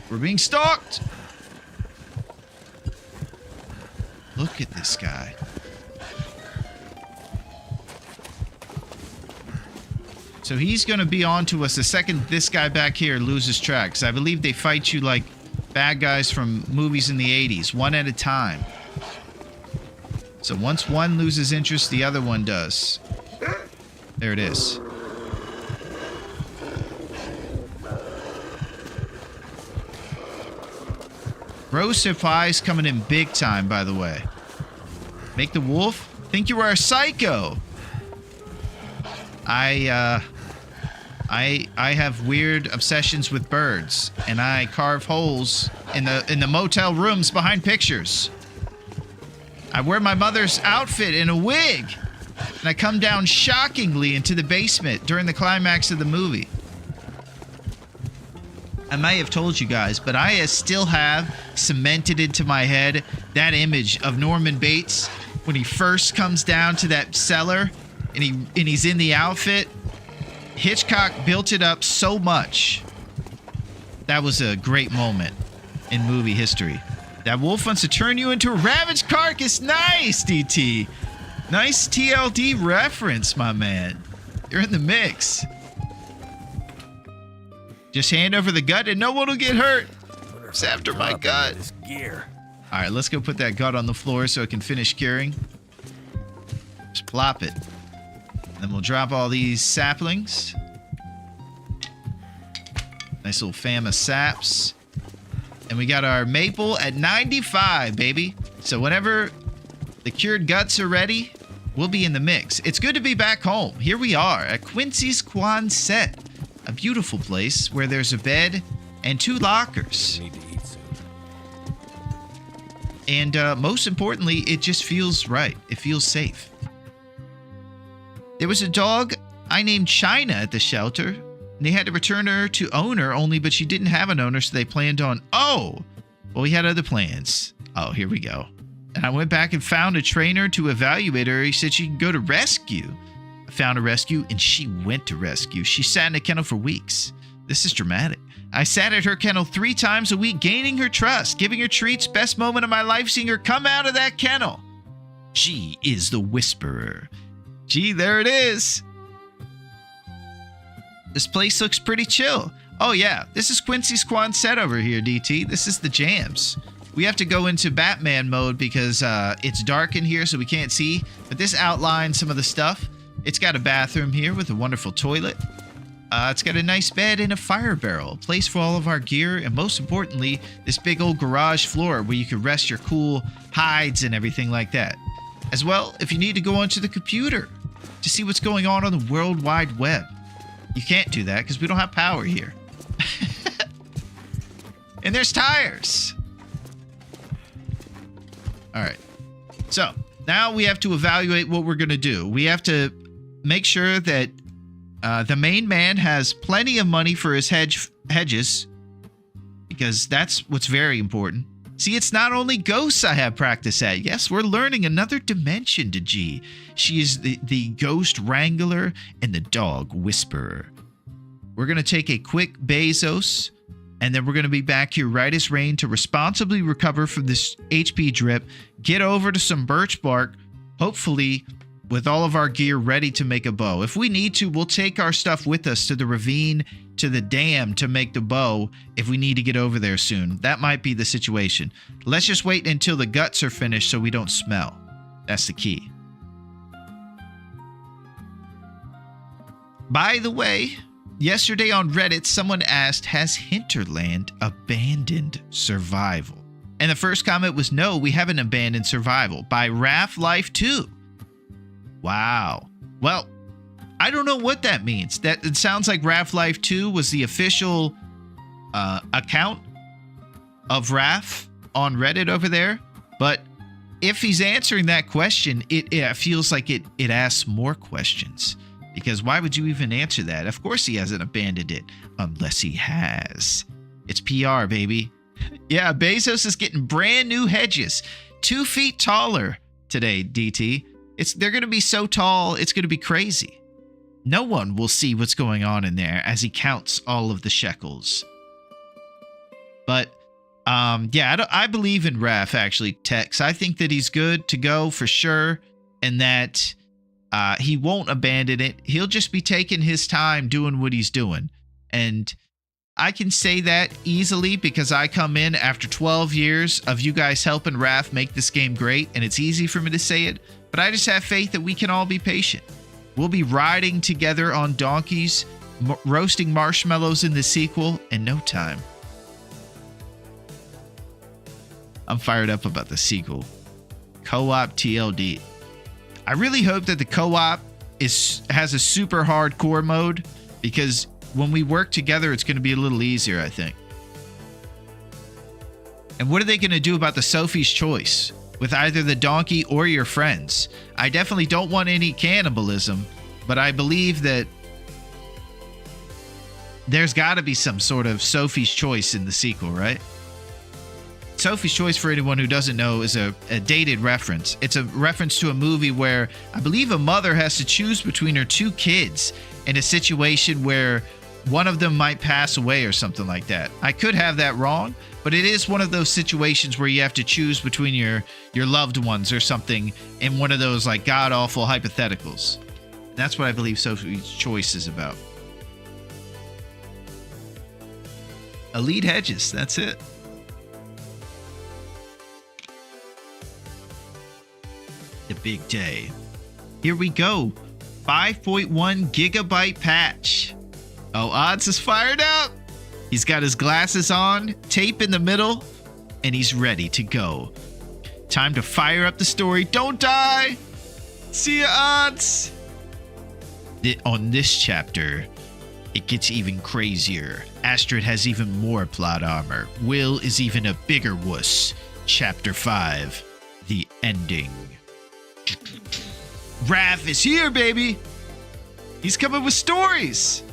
We're being stalked. Look at this guy. So he's going to be on to us the second this guy back here loses track. 'Cause I believe they fight you like bad guys from movies in the 80s, one at a time. So once one loses interest, the other one does. There it is. Rosehip Pie's coming in big time, by the way. Make the wolf think you are a psycho. I have weird obsessions with birds, and I carve holes in the motel rooms behind pictures. I wear my mother's outfit in a wig, and I come down shockingly into the basement during the climax of the movie. I may have told you guys, but I still have cemented into my head that image of Norman Bates when he first comes down to that cellar and he's in the outfit. Hitchcock built it up so much. That was a great moment in movie history. That wolf wants to turn you into a ravaged carcass. Nice, DT. Nice TLD reference, my man. You're in the mix. Just hand over the gut and no one will get hurt. It's after my gut. This gear. All right, let's go put that gut on the floor so it can finish curing. Just plop it. Then we'll drop all these saplings. Nice little fam of saps. And we got our maple at 95, baby. So whenever the cured guts are ready, we'll be in the mix. It's good to be back home. Here we are at Quincy's Quonset, a beautiful place where there's a bed and 2 lockers. Need to eat soon. And most importantly, it just feels right. It feels safe. There was a dog I named China at the shelter, and they had to return her to owner only, but she didn't have an owner, so they planned on, well, we had other plans. Oh, here we go. And I went back and found a trainer to evaluate her. He said she could go to rescue. I found a rescue, and she went to rescue. She sat in a kennel for weeks. This is dramatic. I sat at her kennel 3 times a week, gaining her trust, giving her treats. Best moment of my life, seeing her come out of that kennel. She is the Whisperer. Gee, there it is. This place looks pretty chill. Oh yeah, this is Quincy's Quonset over here, DT. This is the jams. We have to go into Batman mode because it's dark in here, so we can't see. But this outlines some of the stuff. It's got a bathroom here with a wonderful toilet. It's got a nice bed and a fire barrel, a place for all of our gear, and most importantly, this big old garage floor where you can rest your cool hides and everything like that. As well, if you need to go onto the computer to see what's going on the World Wide Web. You can't do that because we don't have power here. And there's tires. All right. So now we have to evaluate what we're going to do. We have to make sure that the main man has plenty of money for his hedges, because that's what's very important. See, it's not only ghosts I have practice at. Yes, we're learning another dimension to G. She is the ghost wrangler and the dog whisperer. We're going to take a quick Bezos, and then we're going to be back here right as rain to responsibly recover from this HP drip, get over to some birch bark, hopefully with all of our gear ready to make a bow. If we need to, we'll take our stuff with us to the ravine, to the dam to make the bow if we need to get over there soon. That might be the situation. Let's just wait until the guts are finished so we don't smell. That's the key. By the way, yesterday on Reddit, someone asked, has Hinterland abandoned survival? And the first comment was, no, we haven't abandoned survival, by Raf Life 2. Wow. Well, I don't know what that means. That it sounds like Raf Life 2 was the official account of Raf on Reddit over there. But if he's answering that question, it feels like it asks more questions. Because why would you even answer that? Of course he hasn't abandoned it, unless he has. It's PR, baby. Yeah, Bezos is getting brand new hedges, 2 feet taller today, DT. They're going to be so tall, it's going to be crazy. No one will see what's going on in there as he counts all of the shekels. But, yeah, I believe in Raf, actually, Tex. I think that he's good to go for sure, and that he won't abandon it. He'll just be taking his time doing what he's doing. And I can say that easily because I come in after 12 years of you guys helping Raf make this game great, and it's easy for me to say it, but I just have faith that we can all be patient. We'll be riding together on donkeys, roasting marshmallows in the sequel in no time. I'm fired up about the sequel. Co-op TLD. I really hope that the co-op has a super hardcore mode, because when we work together, it's going to be a little easier, I think. And what are they going to do about the Sophie's Choice with either the donkey or your friends? I definitely don't want any cannibalism, but I believe that there's got to be some sort of Sophie's Choice in the sequel, right? Sophie's Choice, for anyone who doesn't know, is a dated reference. It's a reference to a movie where I believe a mother has to choose between her 2 kids in a situation where one of them might pass away or something like that. I could have that wrong, but it is one of those situations where you have to choose between your loved ones or something in one of those like god-awful hypotheticals. That's what I believe Sophie's Choice is about. Elite Hedges, that's it. The big day. Here we go. 5.1 gigabyte patch. Oh, Odds is fired up. He's got his glasses on, tape in the middle, and he's ready to go. Time to fire up the story. Don't die. See ya, Odds. On this chapter, it gets even crazier. Astrid has even more plot armor. Will is even a bigger wuss. Chapter 5, the ending. Raf is here, baby. He's coming with stories.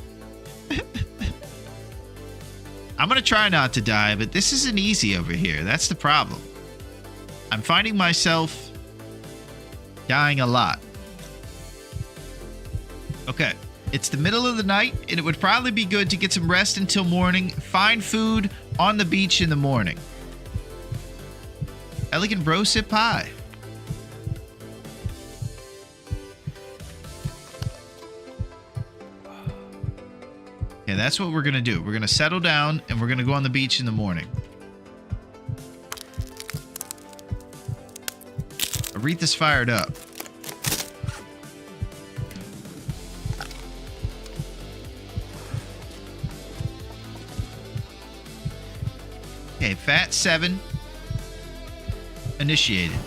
I'm going to try not to die, but this isn't easy over here. That's the problem. I'm finding myself dying a lot. Okay. It's the middle of the night, and it would probably be good to get some rest until morning. Find food on the beach in the morning. Elegant bro sip pie. Yeah, that's what we're going to do. We're going to settle down, and we're going to go on the beach in the morning. Aretha's fired up. Okay, Fat 7. Initiated.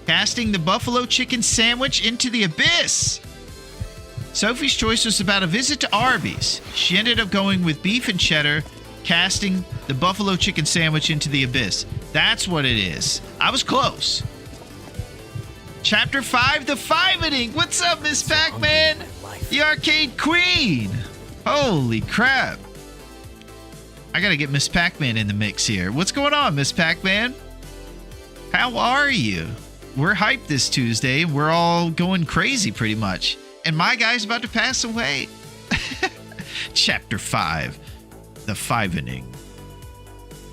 Casting the buffalo chicken sandwich into the abyss. Sophie's Choice was about a visit to Arby's. She ended up going with beef and cheddar, casting the buffalo chicken sandwich into the abyss. That's what it is. I was close. Chapter 5, the Fivening. What's up, Miss Pac-Man? The arcade queen. Holy crap. I gotta get Miss Pac-Man in the mix here. What's going on, Miss Pac-Man? How are you? We're hyped this Tuesday. We're all going crazy pretty much. And my guy's about to pass away. Chapter 5, the Fivening.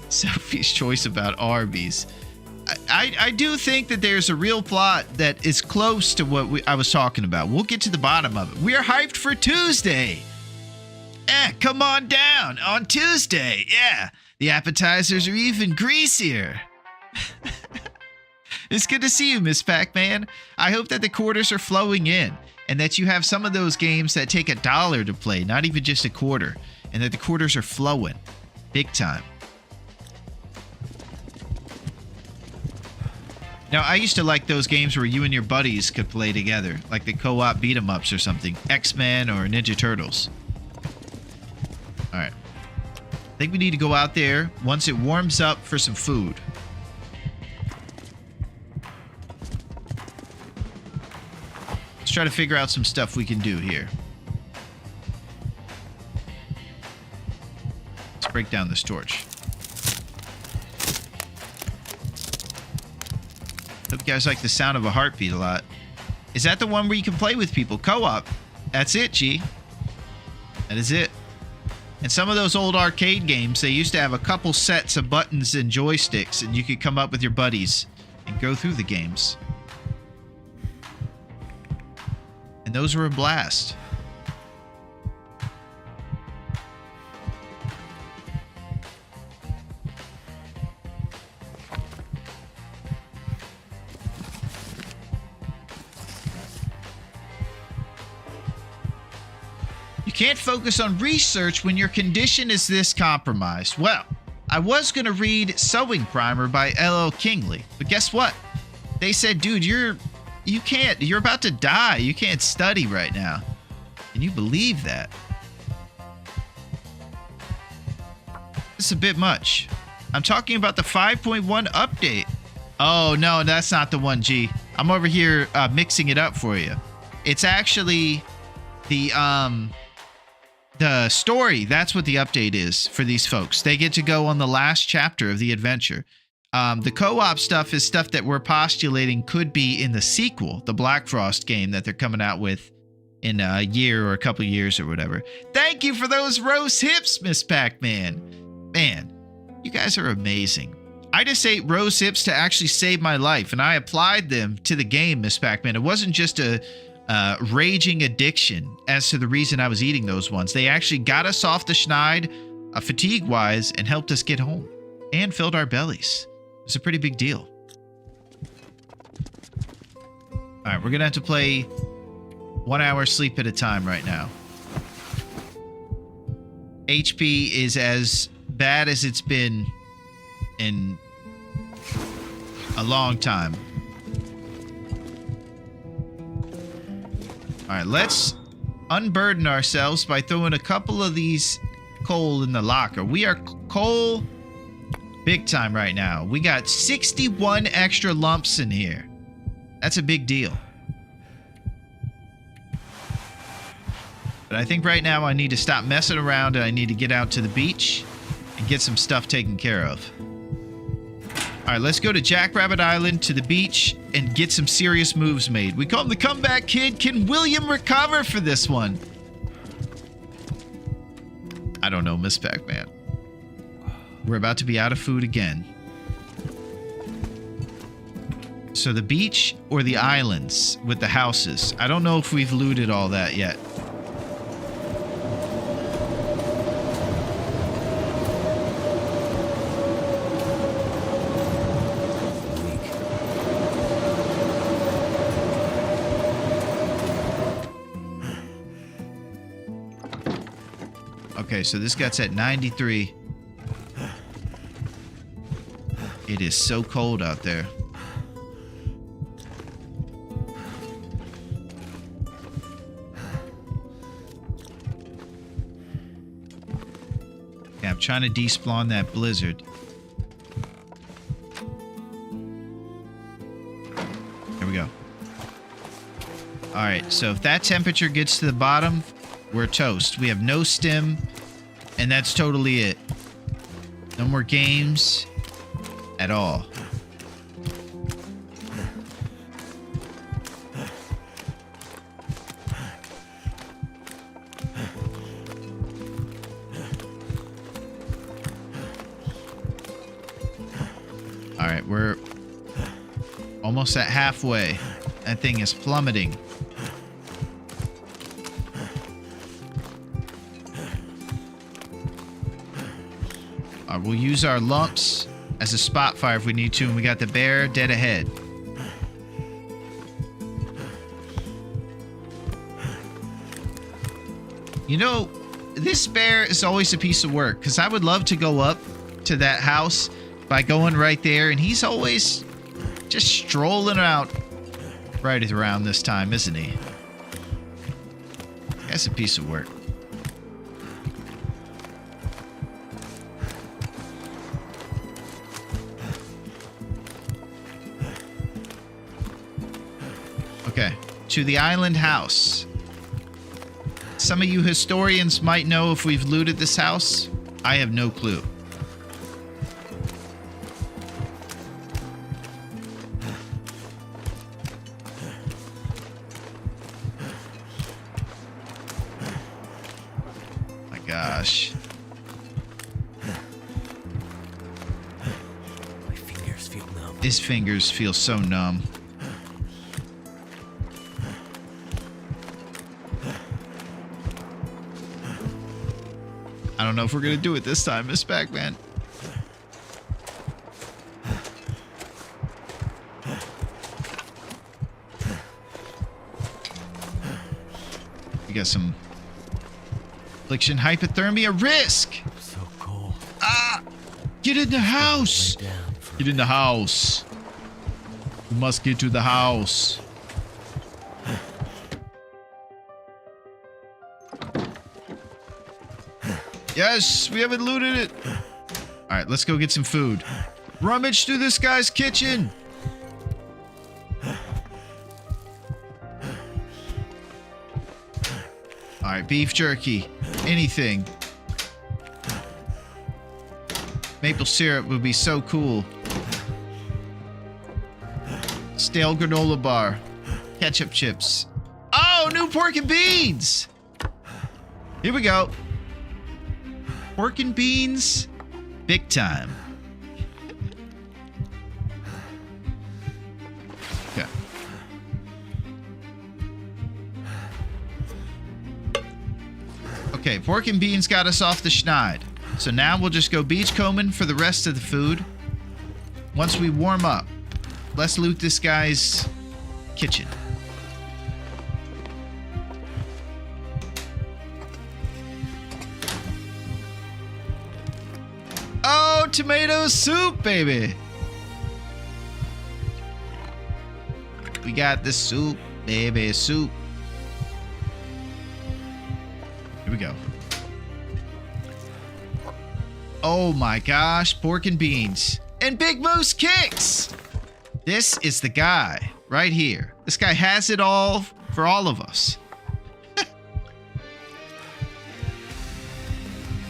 Sophie's Choice about Arby's. I do think that there's a real plot that is close to what I was talking about. We'll get to the bottom of it. We are hyped for Tuesday. Come on down on Tuesday. Yeah, the appetizers are even greasier. It's good to see you, Miss Pac-Man. I hope that the quarters are flowing in. and that you have some of those games that take $1 to play, not even just a quarter, and that the quarters are flowing big time. Now, I used to like those games where you and your buddies could play together, like the co-op beat-em-ups or something, X-Men or Ninja Turtles. All right. I think we need to go out there once it warms up for some food. Let's try to figure out some stuff we can do here. Let's break down this torch. Hope you guys like the sound of a heartbeat a lot. Is that the one where you can play with people? Co-op. That's it, G. That is it. And some of those old arcade games, they used to have a couple sets of buttons and joysticks, and you could come up with your buddies and go through the games. And those were a blast. You can't focus on research when your condition is this compromised. Well, I was going to read Sewing Primer by L.L. Kingley, but guess what? They said, dude, you're about to die. You can't study right now. Can you believe that? It's a bit much. I'm talking about the 5.1 update. Oh, no, that's not the one, G. I'm over here mixing it up for you. It's actually the story. That's what the update is for these folks. They get to go on the last chapter of the adventure. The co-op stuff is stuff that we're postulating could be in the sequel, the Black Frost game that they're coming out with in a year or a couple years or whatever. Thank you for those roast hips, Miss Pac-Man. Man, you guys are amazing. I just ate rose hips to actually save my life, and I applied them to the game, Miss Pac-Man. It wasn't just a raging addiction as to the reason I was eating those ones. They actually got us off the schneid, fatigue-wise, and helped us get home and filled our bellies. It was a pretty big deal. All right, we're going to have to play 1 hour sleep at a time right now. HP is as bad as it's been in a long time. All right, let's unburden ourselves by throwing a couple of these coal in the locker. We are coal big time right now. We got 61 extra lumps in here. That's a big deal. But I think right now I need to stop messing around and I need to get out to the beach and get some stuff taken care of. All right, let's go to Jackrabbit Island, to the beach, and get some serious moves made. We call him the comeback kid. Can William recover for this one? I don't know, Miss Pac-Man. We're about to be out of food again. So the beach or the islands with the houses? I don't know if we've looted all that yet. Okay, so this gut's at 93. It is so cold out there. Yeah, I'm trying to despawn that blizzard. Here we go. Alright, so if that temperature gets to the bottom, we're toast. We have no stim, and that's totally it. No more games at all. All right, we're almost at halfway. That thing is plummeting. We'll use our lumps as a spot fire if we need to, and we got the bear dead ahead. You know, this bear is always a piece of work because I would love to go up to that house by going right there, and he's always just strolling out right around this time, isn't he? That's a piece of work. Okay, to the island house. Some of you historians might know if we've looted this house. I have no clue. My gosh. My fingers feel numb. His fingers feel so numb. I don't know if we're gonna do it this time, Miss Pac-Man. We got some affliction, hypothermia, risk. So cold. Ah! Get in the house. Lay down for Get in the house. You must get to the house. Yes, we haven't looted it. All right, let's go get some food. Rummage through this guy's kitchen. All right, beef jerky, anything. Maple syrup would be so cool. Stale granola bar, ketchup chips. Oh, new pork and beans. Here we go. Pork and beans, big time. Okay. Okay, pork and beans got us off the schneid. So now we'll just go beachcombing for the rest of the food. Once we warm up, let's loot this guy's kitchen. Oh, tomato soup, baby. We got the soup, baby, soup. Here we go. Oh my gosh, pork and beans. And Big Moose Kicks. This is the guy right here. This guy has it all for all of us.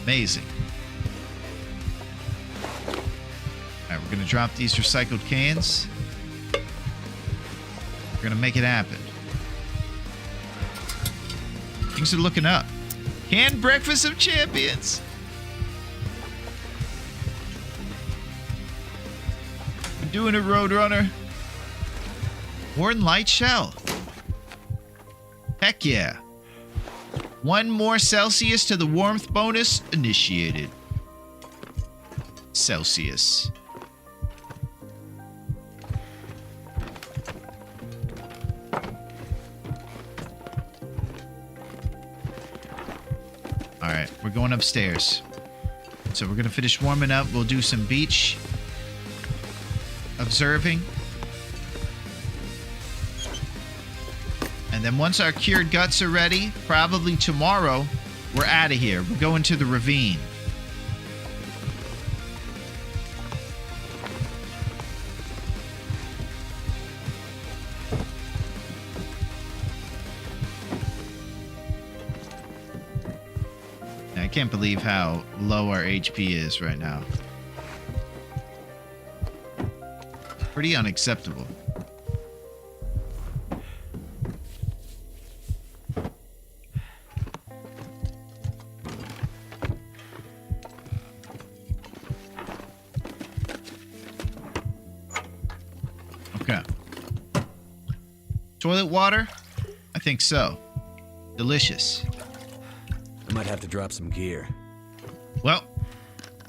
Amazing. All right, we're gonna drop these recycled cans. We're gonna make it happen. Things are looking up. Canned breakfast of champions. I'm doing it, Roadrunner. Warren Light Shell. Heck yeah. 1 more Celsius to the warmth bonus initiated. Celsius. All right, we're going upstairs. So we're going to finish warming up. We'll do some beach observing. And then once our cured guts are ready, probably tomorrow, we're out of here. We're going to the ravine. I can't believe how low our HP is right now. Pretty unacceptable. Okay. Toilet water? I think so. Delicious. I might have to drop some gear. Well,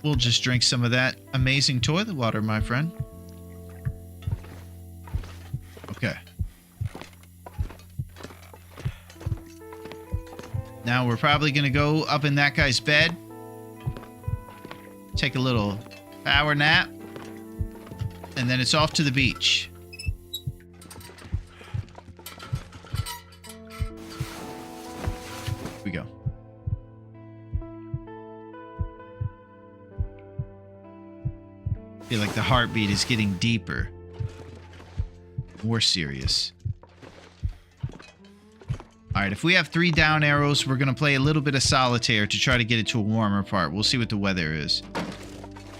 we'll just drink some of that amazing toilet water, my friend. Okay. Now we're probably going to go up in that guy's bed. Take a little power nap. And then it's off to the beach. Here we go. I feel like the heartbeat is getting deeper. More serious. Alright, if we have 3 down arrows, we're going to play a little bit of solitaire to try to get it to a warmer part. We'll see what the weather is.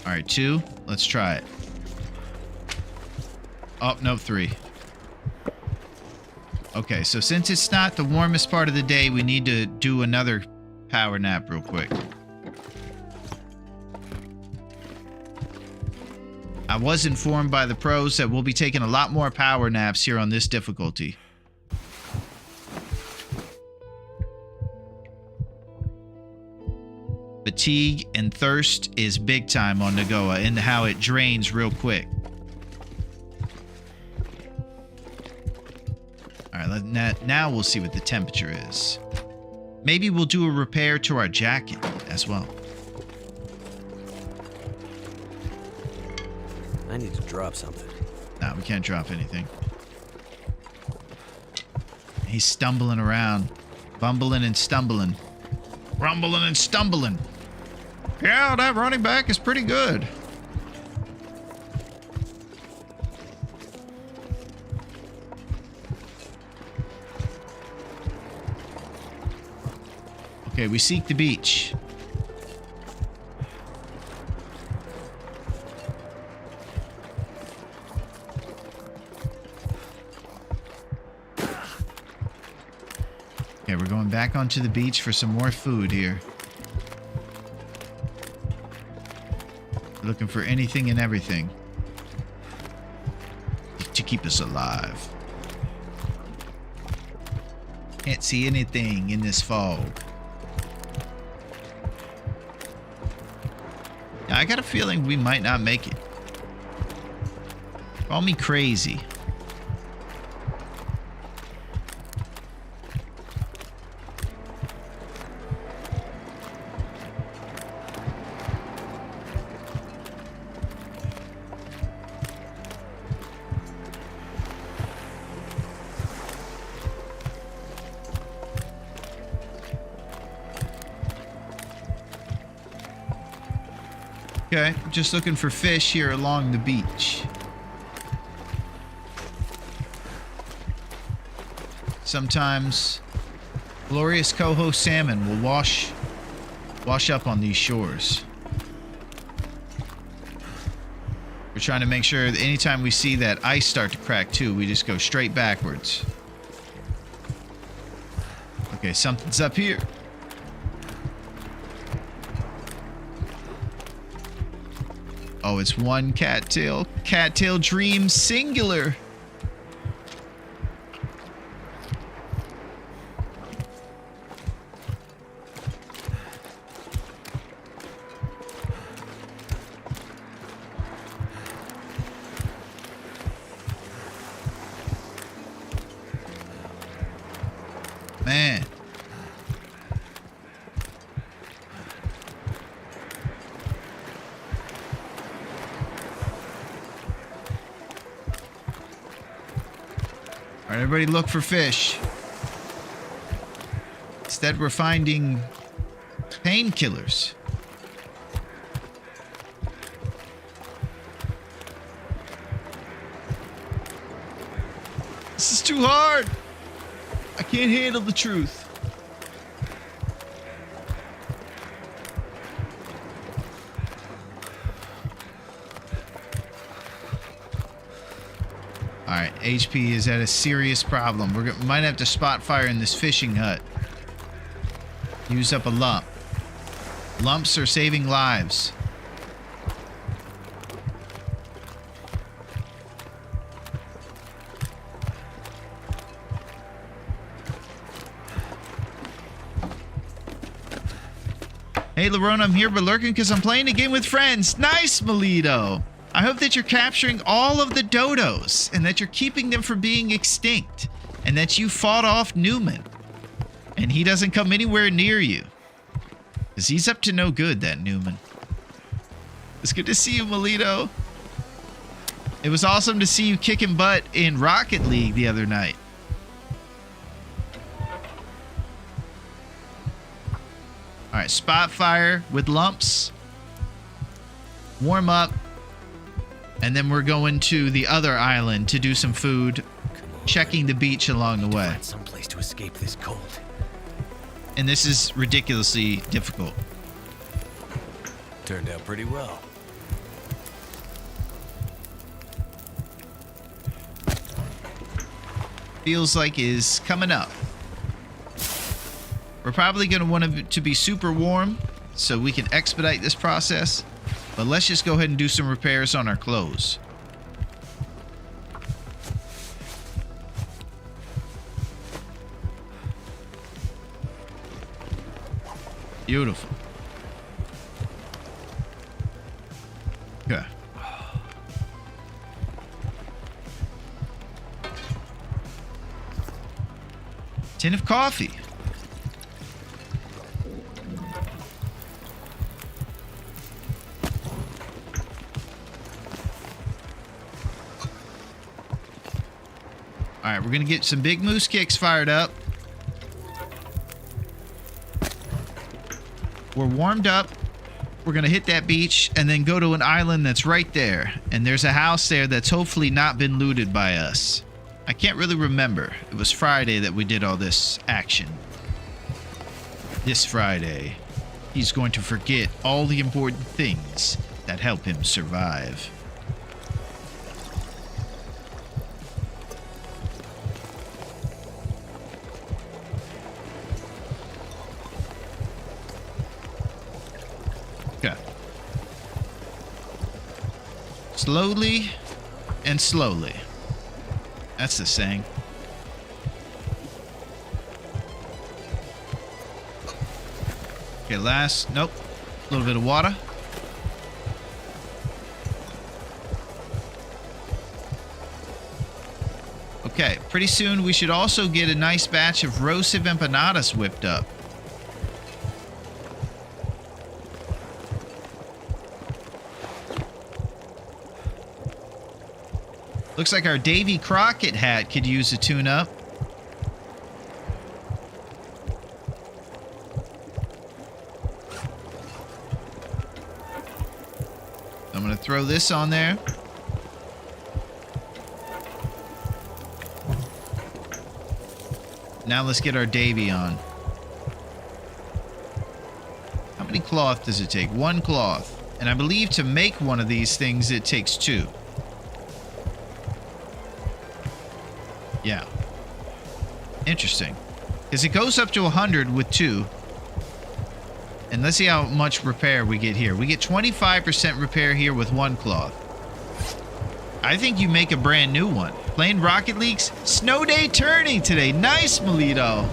Alright, 2. Let's try it. Oh, no, 3. Okay, so since it's not the warmest part of the day, we need to do another power nap real quick. I was informed by the pros that we'll be taking a lot more power naps here on this difficulty. Fatigue and thirst is big time on Nagoa and how it drains real quick. Alright, now we'll see what the temperature is. Maybe we'll do a repair to our jacket as well. I need to drop something. Nah, we can't drop anything. He's stumbling around. Bumbling and stumbling. Rumbling and stumbling. Yeah, that running back is pretty good. Okay, we seek the beach. Okay, we're going back onto the beach for some more food here. Looking for anything and everything to keep us alive. Can't see anything in this fog. Now, I got a feeling we might not make it. Call me crazy. Okay, just looking for fish here along the beach. Sometimes glorious coho salmon will wash up on these shores. We're trying to make sure that anytime we see that ice start to crack too, we just go straight backwards. Okay, something's up here. Oh, it's one cattail. Cattail dream singular. Man. All right, everybody look for fish. Instead, we're finding painkillers. This is too hard. I can't handle the truth. Alright, HP is at a serious problem. We might have to spot fire in this fishing hut. Use up a lump. Lumps are saving lives. Hey, Larone, I'm here but lurking because I'm playing a game with friends. Nice, Melito. I hope that you're capturing all of the dodos and that you're keeping them from being extinct and that you fought off Newman. And he doesn't come anywhere near you. Because he's up to no good, that Newman. It's good to see you, Melito. It was awesome to see you kicking butt in Rocket League the other night. Alright, spot fire with lumps. Warm up. And then we're going to the other island to do some food. Checking the beach along the way. Find some place to escape this cold. And this is ridiculously difficult. Turned out pretty well. Feels like is coming up. We're probably going to want it to be super warm so we can expedite this process. But let's just go ahead and do some repairs on our clothes. Beautiful. Okay. Tin of coffee. All right, we're going to get some big moose kicks fired up. We're warmed up. We're going to hit that beach and then go to an island that's right there. And there's a house there that's hopefully not been looted by us. I can't really remember. It was Friday that we did all this action. This Friday, he's going to forget all the important things that help him survive. Okay. Slowly and slowly. That's the saying. Okay, last. Nope. A little bit of water. Okay, pretty soon we should also get a nice batch of roast empanadas whipped up. Looks like our Davy Crockett hat could use a tune-up. I'm going to throw this on there. Now let's get our Davy on. How many cloth does it take? 1 cloth. And I believe to make one of these things, it takes 2. Yeah. Interesting. Because it goes up to 100 with 2. And let's see how much repair we get here. We get 25% repair here with 1 cloth. I think you make a brand new one. Playing Rocket League's Snow Day Tourney today. Nice, Melito.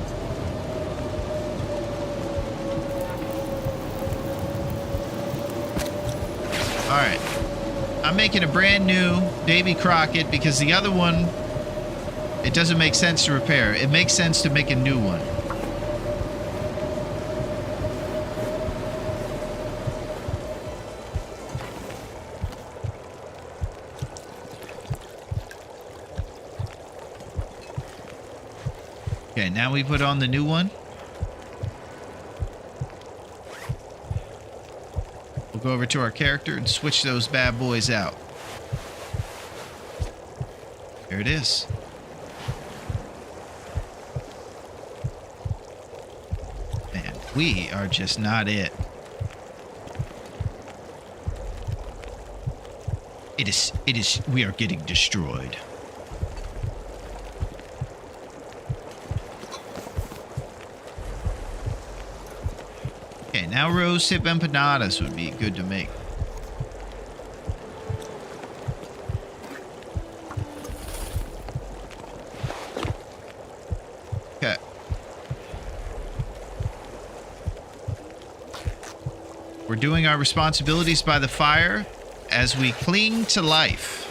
Alright. I'm making a brand new Davy Crockett because the other one, it doesn't make sense to repair. It makes sense to make a new one. Okay, now we put on the new one. We'll go over to our character and switch those bad boys out. There it is. Man, we are just not it. It is, we are getting destroyed. Okay, now rose hip empanadas would be good to make. Okay. We're doing our responsibilities by the fire as we cling to life.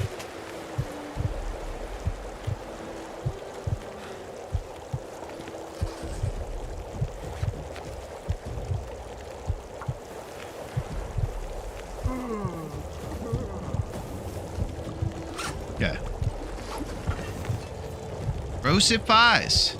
Rose hip pies.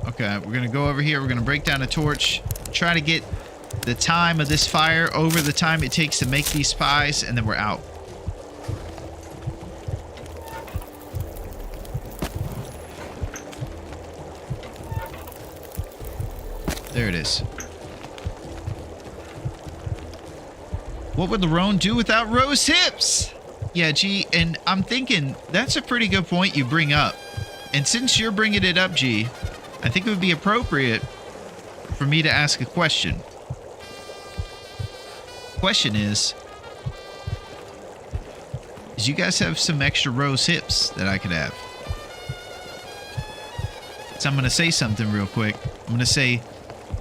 Okay, we're gonna go over here. We're gonna break down a torch. Try to get the time of this fire over the time it takes to make these pies, and then we're out. There it is. What would Larone do without Rose hips? Yeah, G, and I'm thinking that's a pretty good point you bring up. And since you're bringing it up, G, I think it would be appropriate for me to ask a question. Question is you guys have some extra Rose hips that I could have? So I'm going to say something real quick. I'm going to say,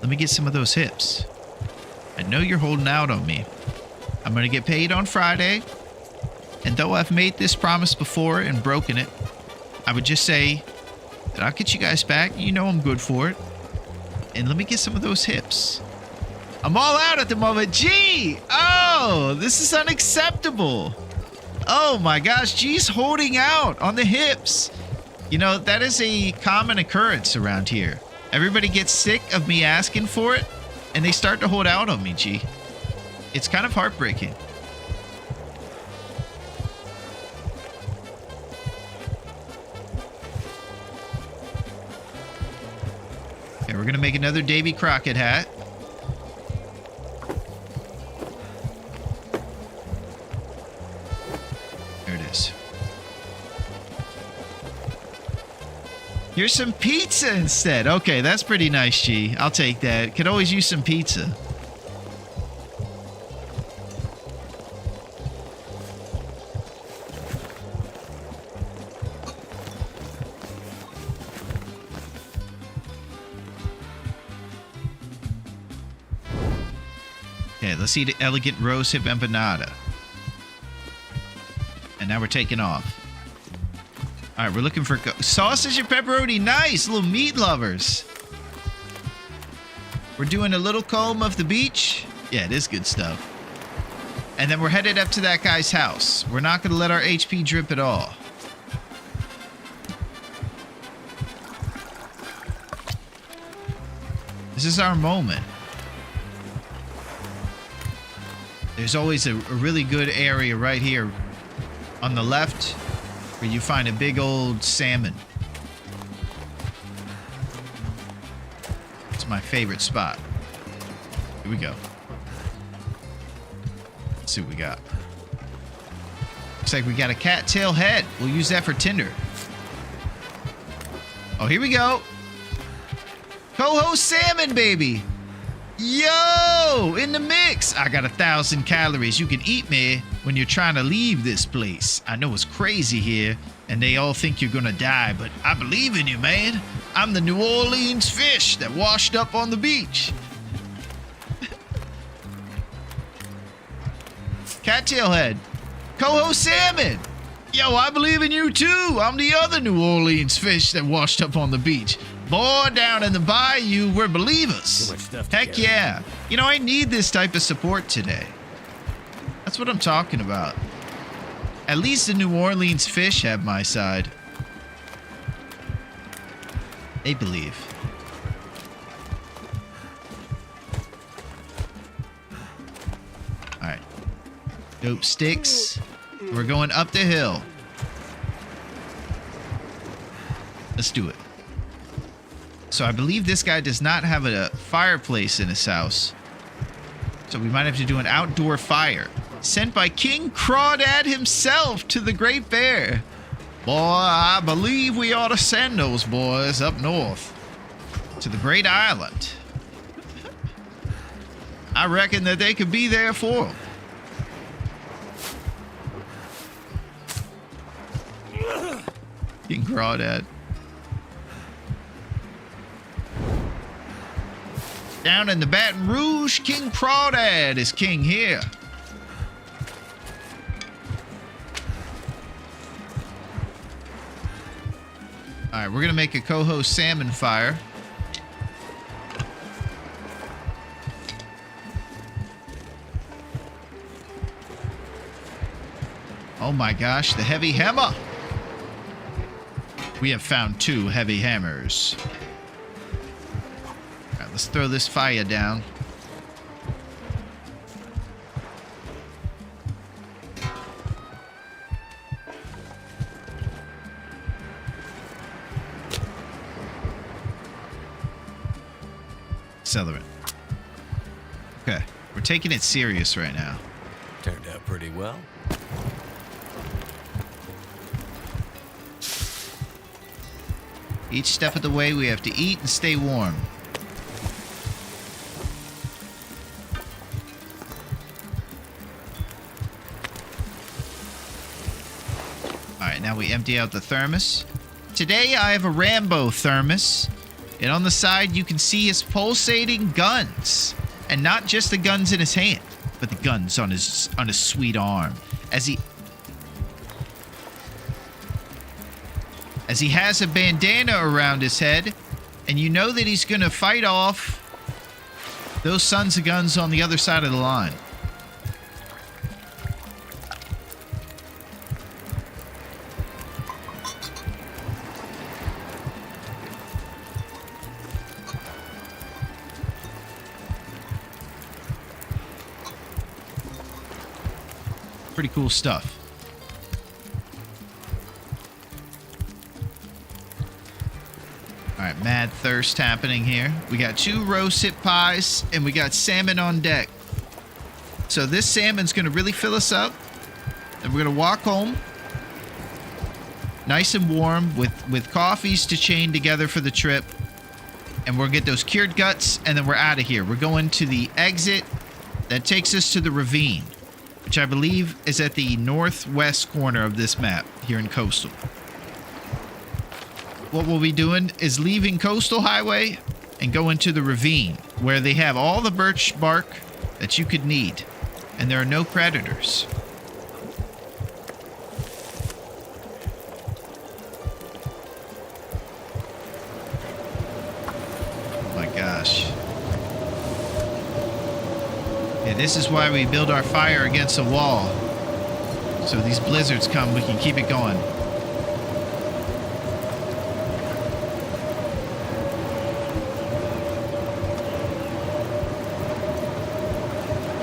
let me get some of those hips. I know you're holding out on me. I'm going to get paid on Friday. And though I've made this promise before and broken it, I would just say that I'll get you guys back. You know I'm good for it. And let me get some of those hips. I'm all out at the moment. Gee! Oh, this is unacceptable. Oh my gosh, G's holding out on the hips. You know, that is a common occurrence around here. Everybody gets sick of me asking for it, and they start to hold out on me, G. It's kind of heartbreaking. Okay, we're gonna make another Davy Crockett hat. There it is. Here's some pizza instead. Okay, that's pretty nice, G. I'll take that. Could always use some pizza. Okay, let's eat an elegant rose hip empanada. And now we're taking off. All right, we're looking for sausage and pepperoni. Nice, little meat lovers. We're doing a little comb of the beach. Yeah, it is good stuff. And then we're headed up to that guy's house. We're not going to let our HP drip at all. This is our moment. There's always a really good area right here on the left where you find a big old salmon. It's my favorite spot. Here we go. Let's see what we got. Looks like we got a cattail head. We'll use that for tinder. Oh, here we go. Coho salmon, baby. Yo, in the mix. I got 1,000 calories. You can eat me when you're trying to leave this place. I know it's crazy here, and they all think you're gonna die, but I believe in you, man. I'm the New Orleans fish that washed up on the beach. Cattail head. Coho salmon. Yo, I believe in you too. I'm the other New Orleans fish that washed up on the beach. Boy, down in the bayou, we're believers. Heck yeah. You know, I need this type of support today. That's what I'm talking about. At least the New Orleans fish have my side. They believe. Alright. Dope sticks. We're going up the hill. Let's do it. So I believe this guy does not have a fireplace in his house. So we might have to do an outdoor fire. Sent by King Crawdad himself to the Great Bear. Boy, I believe we ought to send those boys up north to the Great Island. I reckon that they could be there for them. King Crawdad. Down in the Baton Rouge, King Crawdad is king here. All right, we're gonna make a coho salmon fire. Oh my gosh, the heavy hammer! We have found 2 heavy hammers. All right, let's throw this fire down. Accelerant. Okay, we're taking it serious right now. Turned out pretty well. Each step of the way, we have to eat and stay warm. All right, now we empty out the thermos. Today, I have a Rambo thermos. And on the side, you can see his pulsating guns. And not just the guns in his hand, but the guns on his sweet arm. As he has a bandana around his head, and you know that he's going to fight off those sons of guns on the other side of the line. Pretty cool stuff. Alright, mad thirst happening here. We got 2 roast hip pies, and we got salmon on deck. So this salmon's going to really fill us up. And we're going to walk home. Nice and warm with coffees to chain together for the trip. And we'll get those cured guts, and then we're out of here. We're going to the exit that takes us to the ravine, which I believe is at the northwest corner of this map here in Coastal. What we'll be doing is leaving Coastal Highway and going to the ravine, where they have all the birch bark that you could need, and there are no predators. Oh my gosh. Yeah, this is why we build our fire against a wall. So these blizzards come, we can keep it going.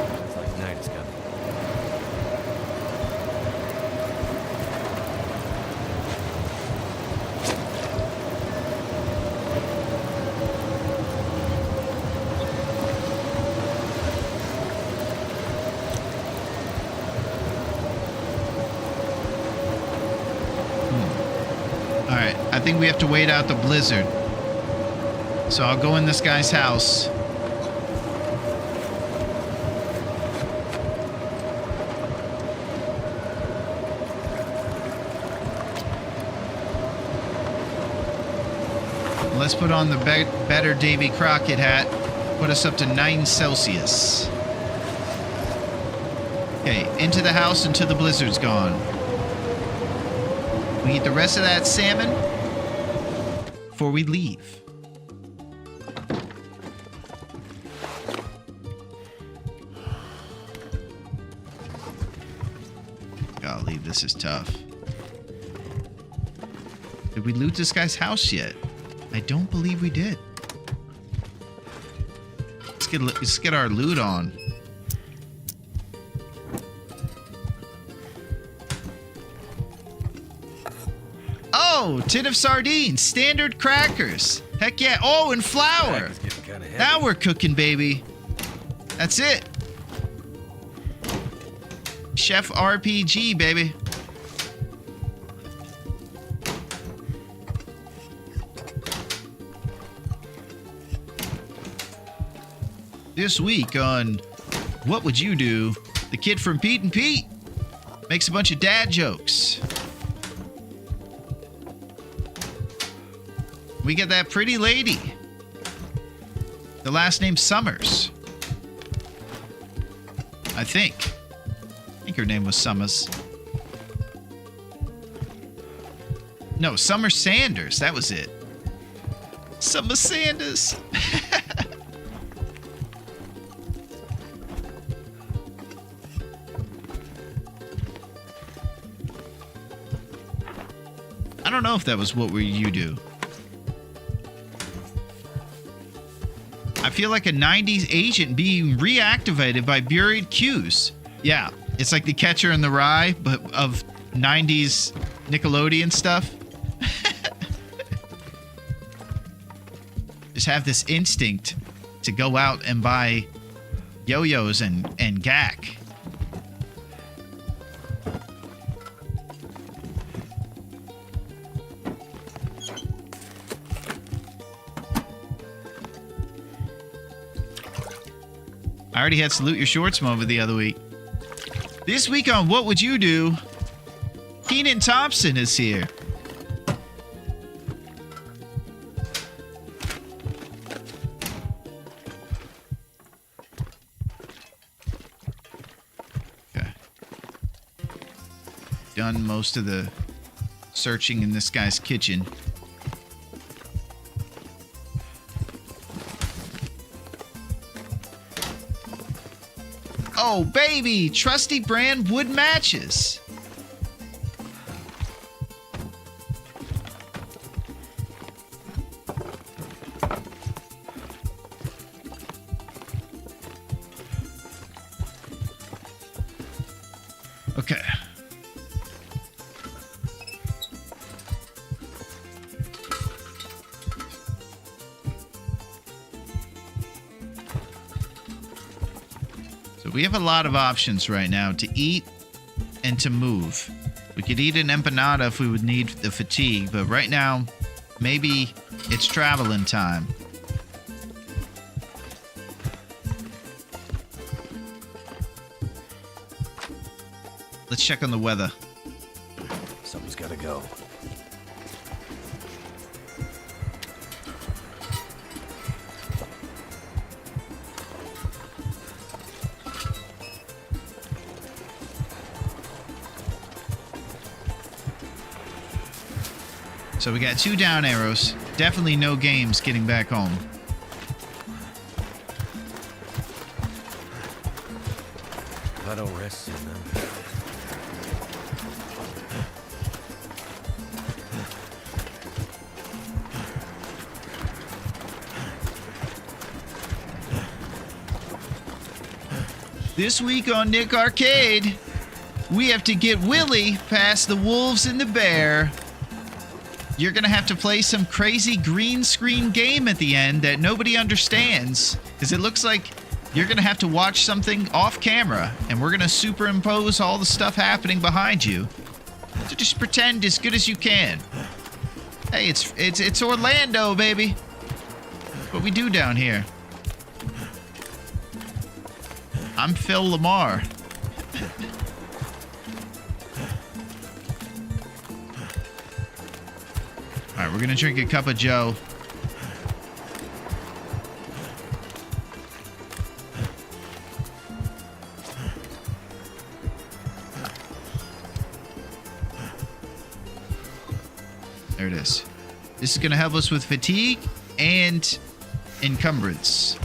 Looks like night is coming. Alright, I think we have to wait out the blizzard. So I'll go in this guy's house. Let's put on the better Davy Crockett hat. Put us up to 9 Celsius. Okay, into the house until the blizzard's gone. We eat the rest of that salmon before we leave. Golly, this is tough. Did we loot this guy's house yet? I don't believe we did. Let's get our loot on. Oh, tin of sardines, standard crackers. Heck yeah. Oh, and flour. Pack is getting kinda heavy. Now we're cooking, baby. That's it. Chef RPG, baby. This week on What Would You Do? The kid from Pete and Pete makes a bunch of dad jokes. We get that pretty lady. The last name Summers. I think her name was Summers. No, Summer Sanders. That was it. Summer Sanders. I don't know if that was what were you do. I feel like a 90s agent being reactivated by buried cues. Yeah, it's like the Catcher in the Rye, but of 90s Nickelodeon stuff. Just have this instinct to go out and buy yo-yos and gack. I already had Salute Your Shorts moment the other week. This week on What Would You Do? Keenan Thompson is here. Okay. Done most of the searching in this guy's kitchen. Oh, baby! Trusty brand wood matches. Okay. We have a lot of options right now to eat and to move. We could eat an empanada if we would need the fatigue, but right now, maybe it's traveling time. Let's check on the weather. Something's gotta go. So we got 2 down arrows. Definitely no games getting back home. If I don't rest soon, then... This week on Nick Arcade, we have to get Willie past the wolves and the bear. You're going to have to play some crazy green screen game at the end that nobody understands, because it looks like you're going to have to watch something off camera, and we're going to superimpose all the stuff happening behind you. So just pretend as good as you can. Hey, it's Orlando, baby. What we do down here. I'm Phil Lamar. All right, we're gonna drink a cup of Joe. There it is. This is gonna help us with fatigue and encumbrance.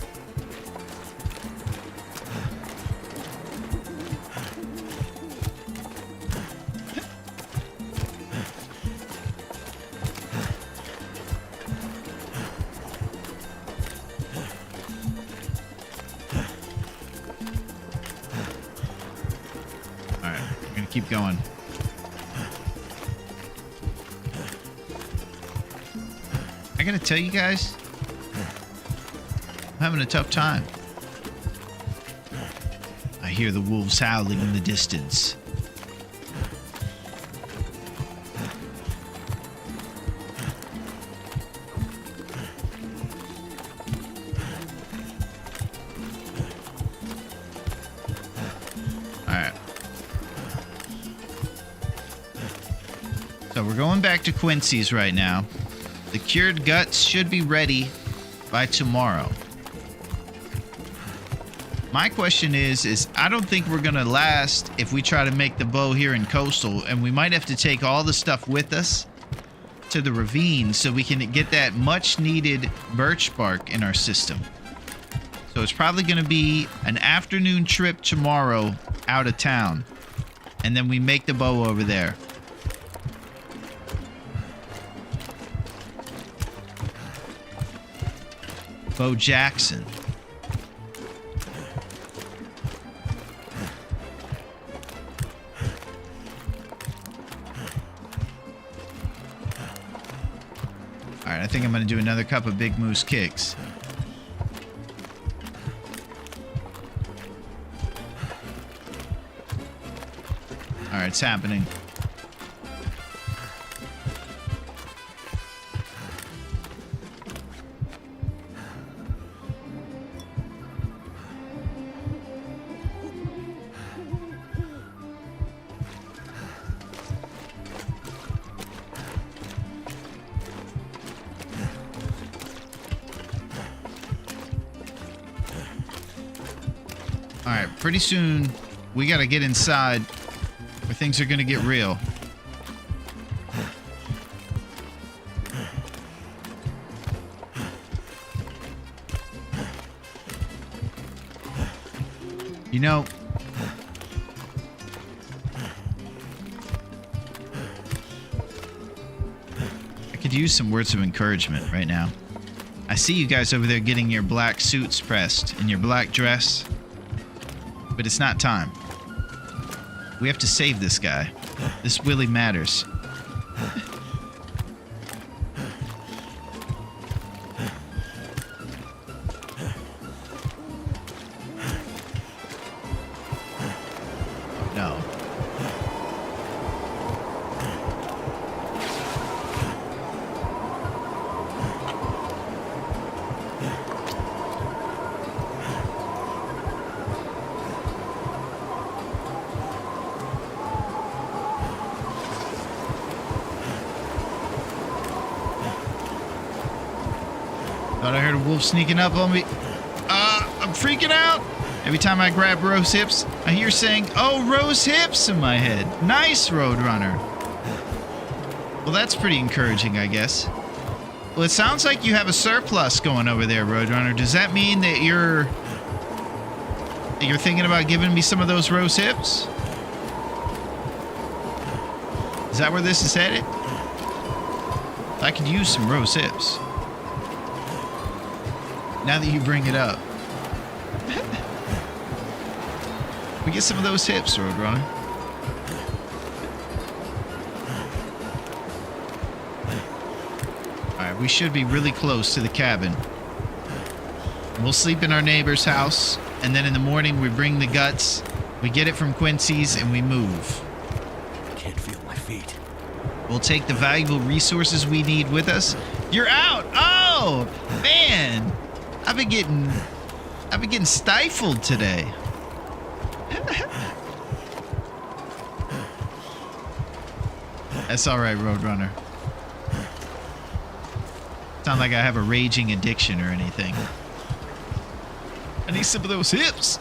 Keep going. I gotta tell you guys, I'm having a tough time. I hear the wolves howling in the distance. So we're going back to Quincy's right now. The cured guts should be ready by tomorrow. My question is I don't think we're gonna last if we try to make the bow here in Coastal, and we might have to take all the stuff with us. to the ravine so we can get that much needed birch bark in our system. So it's probably going to be an afternoon trip tomorrow out of town. And then we make the bow over there. Bo Jackson. Alright, I think I'm going to do another cup of Big Moose Kicks. Alright, it's happening. Alright, pretty soon we gotta get inside where things are gonna get real. You know, I could use some words of encouragement right now. I see you guys over there getting your black suits pressed and your black dress. But it's not time. We have to save this guy. This Willie matters. No. Thought I heard a wolf sneaking up on me. I'm freaking out. Every time I grab Rose Hips, I hear saying, "Oh, Rose Hips," in my head. Nice, Roadrunner. Well, that's pretty encouraging, I guess. Well, it sounds like you have a surplus going over there, Roadrunner. Does that mean that you're thinking about giving me some of those Rose Hips? Is that where this is headed? I could use some Rose Hips. Now that you bring it up. We get some of those hips, Roadrunner. Alright, we should be really close to the cabin. We'll sleep in our neighbor's house, and then in the morning we bring the guts, we get it from Quincy's, and we move. Can't feel my feet. We'll take the valuable resources we need with us. You're out! Oh! Man! I've been getting stifled today. That's all right, Roadrunner. It's not like I have a raging addiction or anything. I need some of those hips.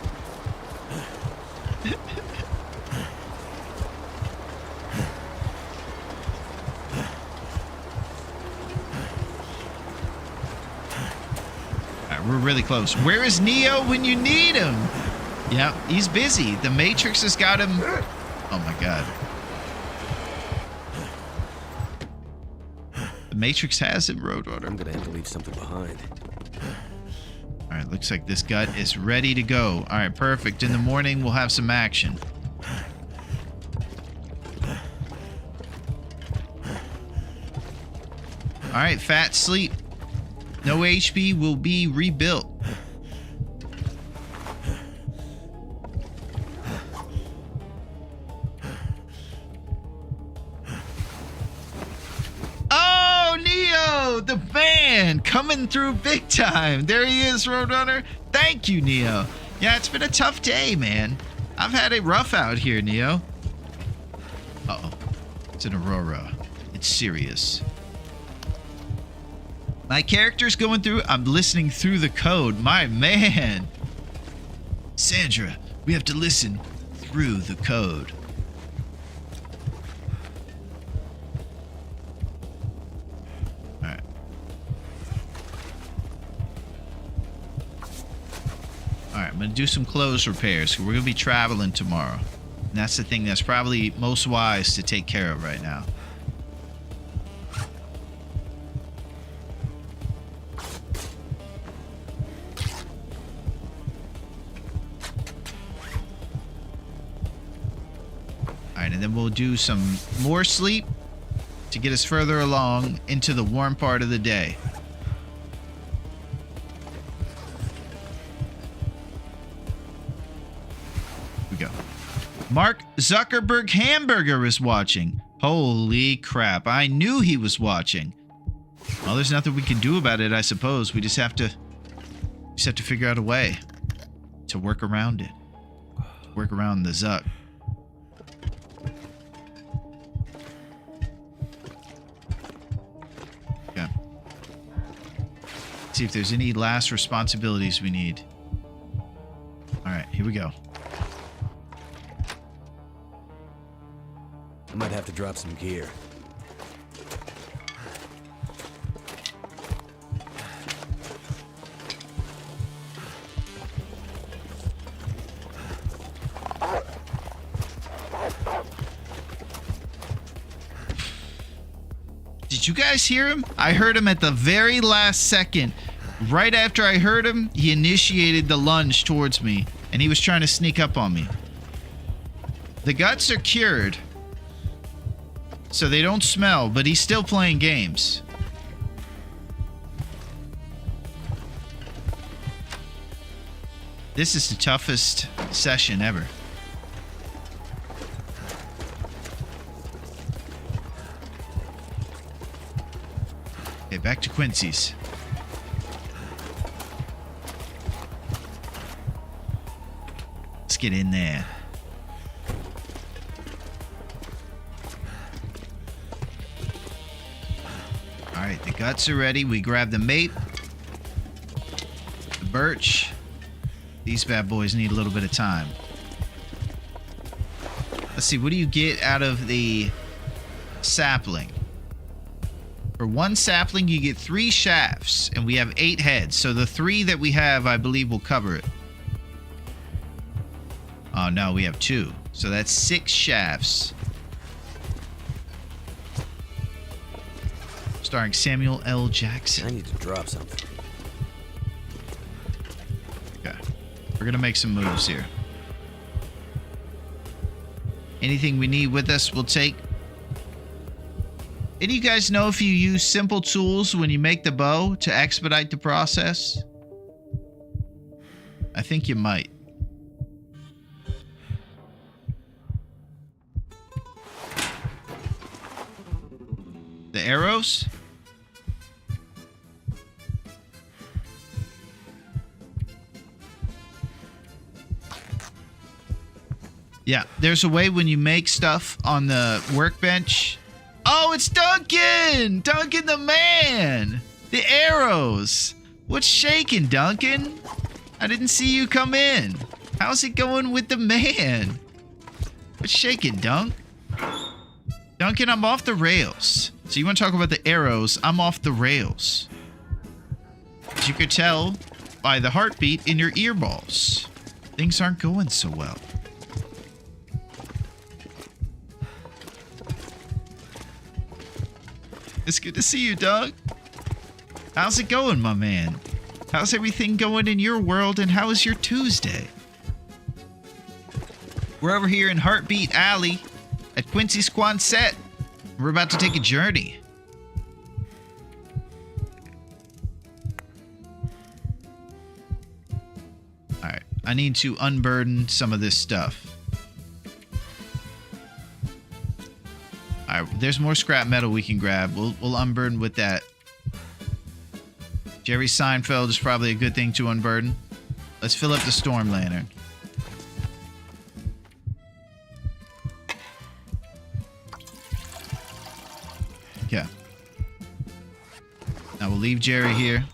We're really close. Where is Neo when you need him? Yeah, he's busy. The Matrix has got him. Oh my god. The Matrix has him, Roadrunner. I'm gonna have to leave something behind. Alright, looks like this gut is ready to go. Alright, perfect. In the morning, we'll have some action. Alright, fat sleep. No HP will be rebuilt. Oh, Neo, the man, coming through big time. There he is, Roadrunner. Thank you, Neo. Yeah, it's been a tough day, man. I've had it rough out here, Neo. Uh-oh. It's an Aurora. It's serious. My character's going through. I'm listening through the code. My man. Sandra, we have to listen through the code. I'm going to do some clothes repairs. We're going to be traveling tomorrow. And that's the thing that's probably most wise to take care of right now. Alright, and then we'll do some more sleep to get us further along into the warm part of the day. Here we go. Mark Zuckerberg Hamburger is watching. Holy crap, I knew he was watching. Well, there's nothing we can do about it, I suppose. We just have to figure out a way to work around it. Work around the Zuck. Okay. See if there's any last responsibilities we need. Alright, here we go. I might have to drop some gear. Did you guys hear him? I heard him at the very last second. Right after I heard him, he initiated the lunge towards me, and he was trying to sneak up on me. The guts are cured, so they don't smell, but he's still playing games. This is the toughest session ever. Okay, back to Quincy's. Let's get in there. Alright, the guts are ready. We grab the mate, the birch. These bad boys need a little bit of time. Let's see, what do you get out of the sapling? For one sapling, you get 3 shafts, and we have 8 heads. So the 3 that we have, I believe, will cover it. Oh, no, we have 2. So that's 6 shafts. Starring Samuel L. Jackson. I need to drop something. Okay. We're going to make some moves here. Anything we need with us, we'll take. Any of you guys know if you use simple tools when you make the bow to expedite the process? I think you might. The arrows? Yeah, there's a way when you make stuff on the workbench. Oh, it's Duncan! Duncan the man! The arrows! What's shaking, Duncan? I didn't see you come in. How's it going with the man? What's shaking, Dunk? Duncan, I'm off the rails. So you want to talk about the arrows? I'm off the rails. As you could tell by the heartbeat in your earballs, things aren't going so well. It's good to see you, Doug. How's it going, my man? How's everything going in your world, and how is your Tuesday? We're over here in Heartbeat Alley at Quincy's Quonset. We're about to take a journey. Alright, I need to unburden some of this stuff. Alright, there's more scrap metal we can grab. We'll unburden with that. Jerry Seinfeld is probably a good thing to unburden. Let's fill up the storm lantern. Okay. Now we'll leave Jerry here.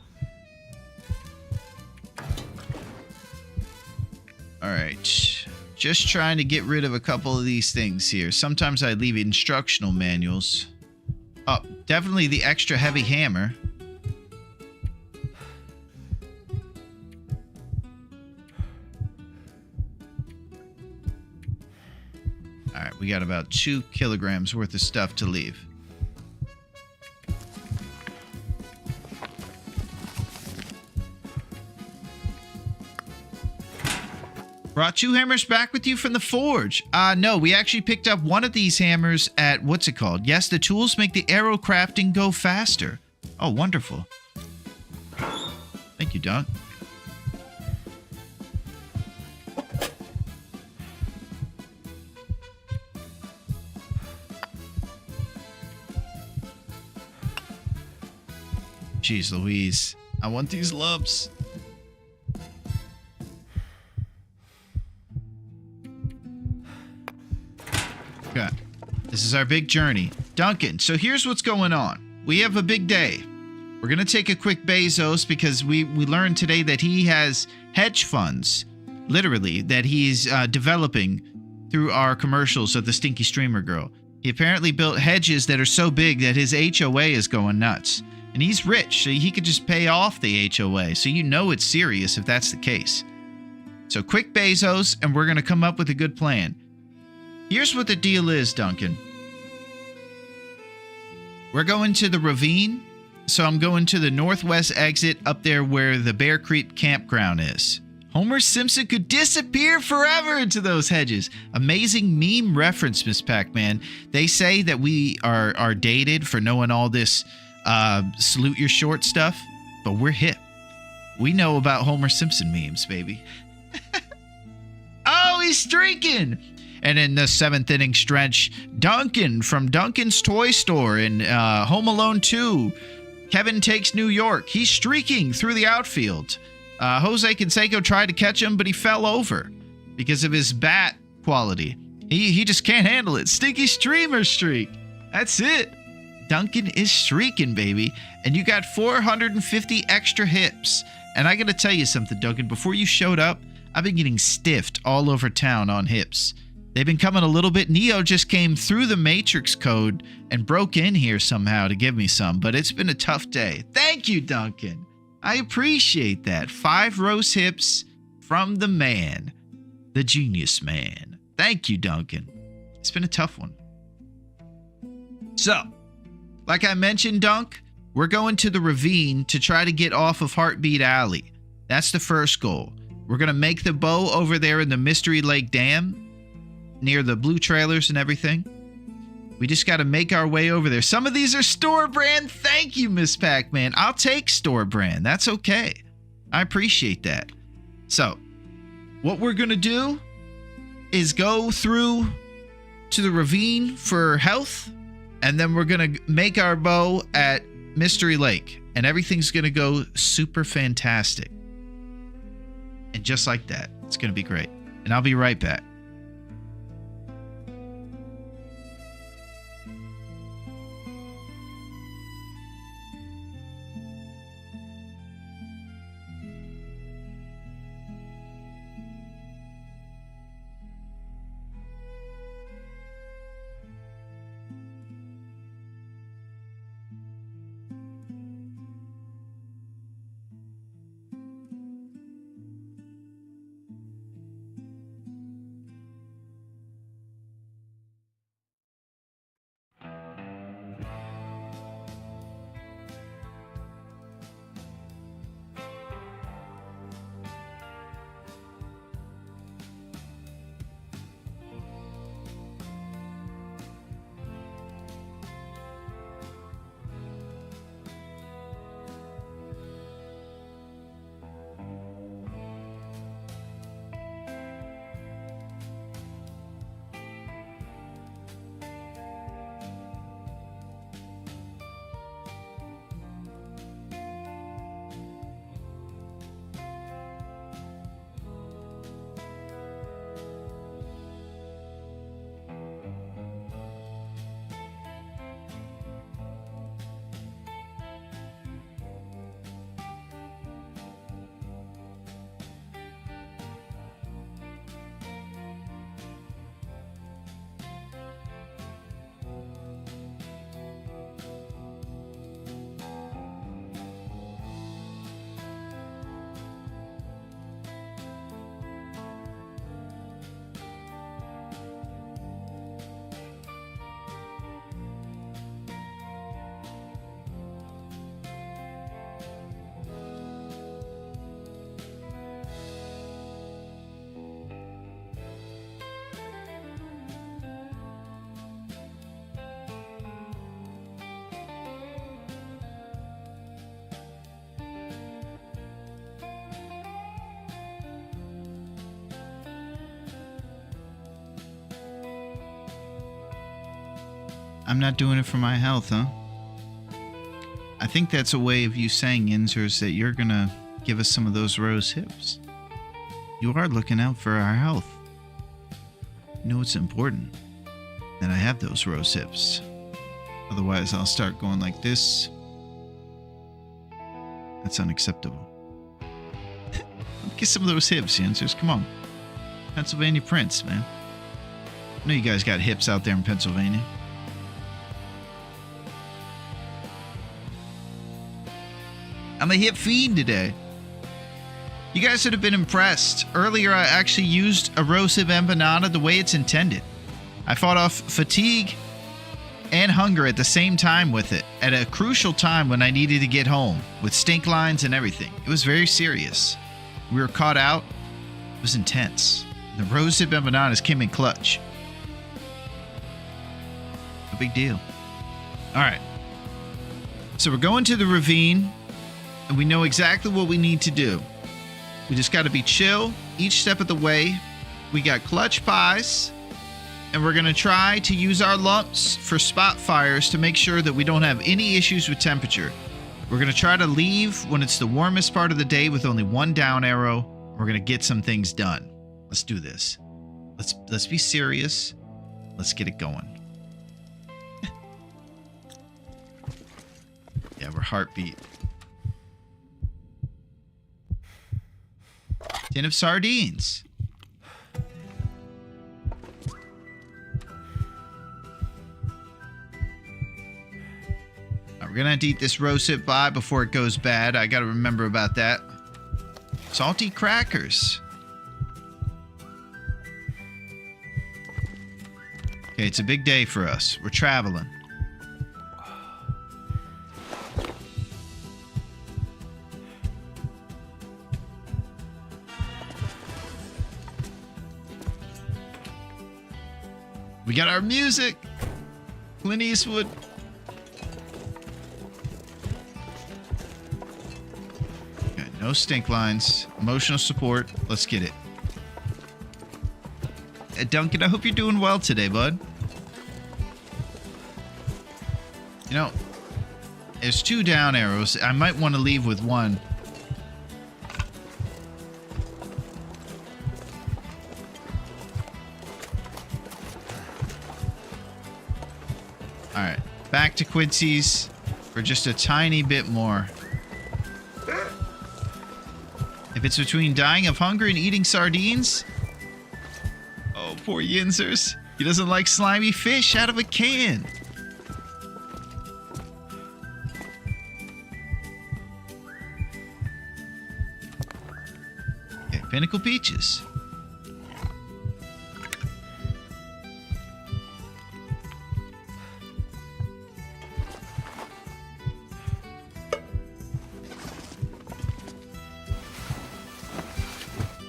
Alright. Just trying to get rid of a couple of these things here. Sometimes I leave instructional manuals. Oh, definitely the extra heavy hammer. All right, we got about 2 kilograms worth of stuff to leave. Brought 2 hammers back with you from the forge. No, we actually picked up one of these hammers at, what's it called? Yes, the tools make the arrow crafting go faster. Oh, wonderful. Thank you, Dunk. Jeez Louise. I want these lumps. Okay. This is our big journey. Duncan, so here's what's going on. We have a big day. We're going to take a quick Bezos because we learned today that he has hedge funds, literally, that he's developing through our commercials of the Stinky Streamer Girl. He apparently built hedges that are so big that his HOA is going nuts. And he's rich, so he could just pay off the HOA. So you know it's serious if that's the case. So quick Bezos, and we're going to come up with a good plan. Here's what the deal is, Duncan. We're going to the ravine. So I'm going to the northwest exit up there where the Bear Creek campground is. Homer Simpson could disappear forever into those hedges. Amazing meme reference, Miss Pac-Man. They say that we are dated for knowing all this salute your short stuff, but we're hip. We know about Homer Simpson memes, baby. Oh, he's streaking! And in the 7th inning stretch, Duncan from Duncan's Toy Store in Home Alone 2. Kevin Takes New York. He's streaking through the outfield. Jose Canseco tried to catch him, but he fell over because of his bat quality. He just can't handle it. Stinky Streamer streak. That's it. Duncan is streaking, baby. And you got 450 extra hips. And I got to tell you something, Duncan. Before you showed up, I've been getting stiffed all over town on hips. They've been coming a little bit. Neo just came through the Matrix code and broke in here somehow to give me some. But it's been a tough day. Thank you, Duncan. I appreciate that. 5 rose hips from the man. The genius man. Thank you, Duncan. It's been a tough one. So, like I mentioned, Dunk, we're going to the ravine to try to get off of Heartbeat Alley. That's the first goal. We're going to make the bow over there in the Mystery Lake Dam, near the blue trailers and everything. We just got to make our way over there. Some of these are store brand. Thank you, Miss Pac-Man. I'll take store brand. That's okay. I appreciate that. So, what we're going to do is go through to the ravine for health, and then we're going to make our bow at Mystery Lake, and everything's going to go super fantastic. And just like that, it's going to be great. And I'll be right back. I'm not doing it for my health, huh? I think that's a way of you saying, Yinzers, that you're gonna give us some of those rose hips. You are looking out for our health. You know it's important that I have those rose hips. Otherwise, I'll start going like this. That's unacceptable. Get some of those hips, Yinzers. Come on. Pennsylvania Prince, man. I know you guys got hips out there in Pennsylvania. I'm a hip fiend today. You guys should have been impressed. Earlier, I actually used a rose hip empanada the way it's intended. I fought off fatigue and hunger at the same time with it, at a crucial time when I needed to get home, with stink lines and everything. It was very serious. We were caught out. It was intense. The rose hip empanadas came in clutch. No big deal. All right. So we're going to the ravine, and we know exactly what we need to do. We just got to be chill each step of the way. We got clutch pies, and we're going to try to use our lumps for spot fires to make sure that we don't have any issues with temperature. We're going to try to leave when it's the warmest part of the day with only one down arrow. We're going to get some things done. Let's do this. Let's be serious. Let's get it going. Yeah, we're heartbeat. Tin of sardines. We're gonna have to eat this rose hip pie before it goes bad. I gotta remember about that. Salty crackers. Okay, it's a big day for us. We're traveling. We got our music. Clint Eastwood. Okay, no stink lines. Emotional support. Let's get it. Duncan, I hope you're doing well today, bud. You know, there's 2 down arrows. I might want to leave with 1. Alright, back to Quincy's for just a tiny bit more. If it's between dying of hunger and eating sardines... Oh, poor Yinzers. He doesn't like slimy fish out of a can. Okay, Pinnacle Peaches.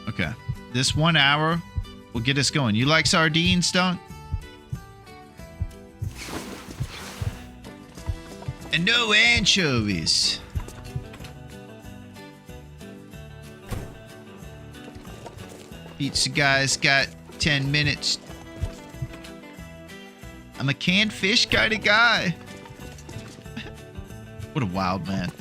Okay, this 1 hour will get us going. You like sardines, Dunk? And no anchovies. Pizza guy's got 10 minutes. I'm a canned fish kind of guy. What a wild man.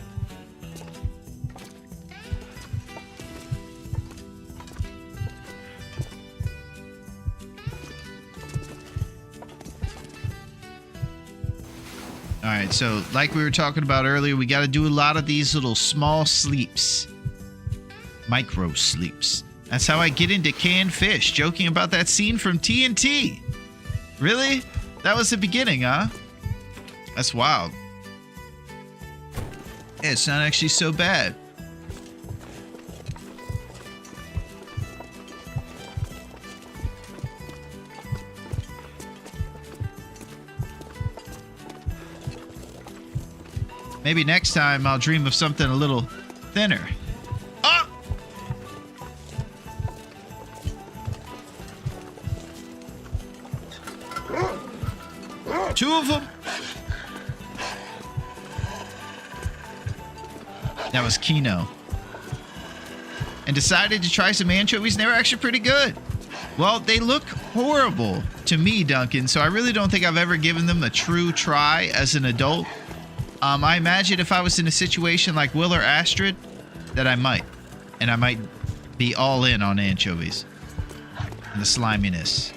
All right, so like we were talking about earlier, we got to do a lot of these little small sleeps. Micro sleeps. That's how I get into canned fish, joking about that scene from TNT. Really? That was the beginning, huh? That's wild. Yeah, it's not actually so bad. Maybe next time I'll dream of something a little thinner. Oh! 2 of them. That was Kino. And decided to try some anchovies, and they were actually pretty good. Well, they look horrible to me, Duncan, so I really don't think I've ever given them a true try as an adult. I imagine if I was in a situation like Will or Astrid, that I might. And I might be all in on anchovies. And the sliminess.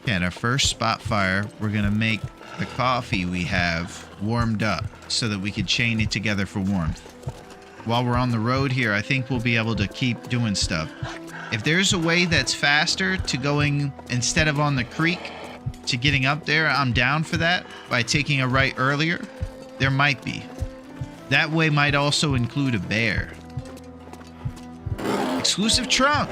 Okay, at our first spot fire, we're going to make the coffee we have warmed up so that we could chain it together for warmth. While we're on the road here, I think we'll be able to keep doing stuff. If there's a way that's faster to going, instead of on the creek, to getting up there, I'm down for that by taking a right earlier. There might be. That way might also include a bear. Exclusive trunk!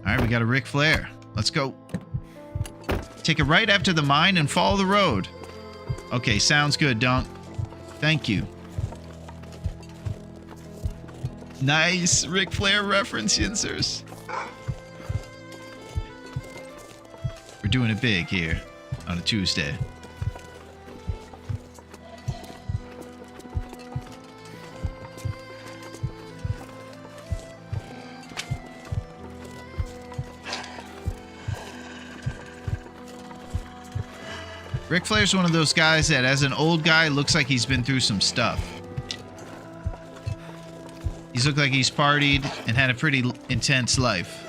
Alright, we got a Ric Flair. Let's go. Take it right after the mine and follow the road. Okay, sounds good, Dunk. Thank you. Nice Ric Flair reference, Yinsers. We're doing it big here on a Tuesday. Ric Flair's one of those guys that, as an old guy, looks like he's been through some stuff. He's looked like he's partied and had a pretty intense life.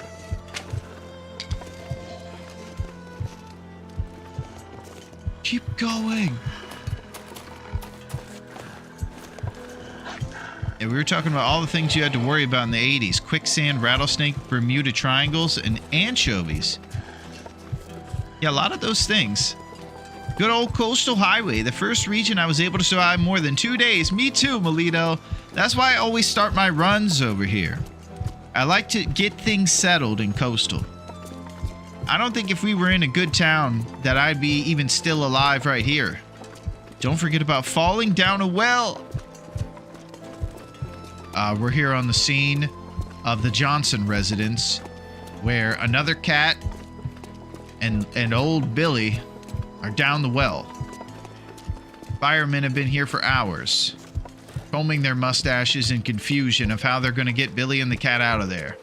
Keep going. Yeah, we were talking about all the things you had to worry about in the 80s. Quicksand, rattlesnake, Bermuda triangles, and anchovies. Yeah, a lot of those things. Good old coastal highway, the first region I was able to survive more than 2 days. Me too, Melito. That's why I always start my runs over here. I like to get things settled in coastal. I don't think if we were in a good town that I'd be even still alive right here. Don't forget about falling down a well. We're here on the scene of the Johnson residence, where another cat and old Billy are down the well. Firemen have been here for hours, combing their mustaches in confusion of how they're going to get Billy and the cat out of there.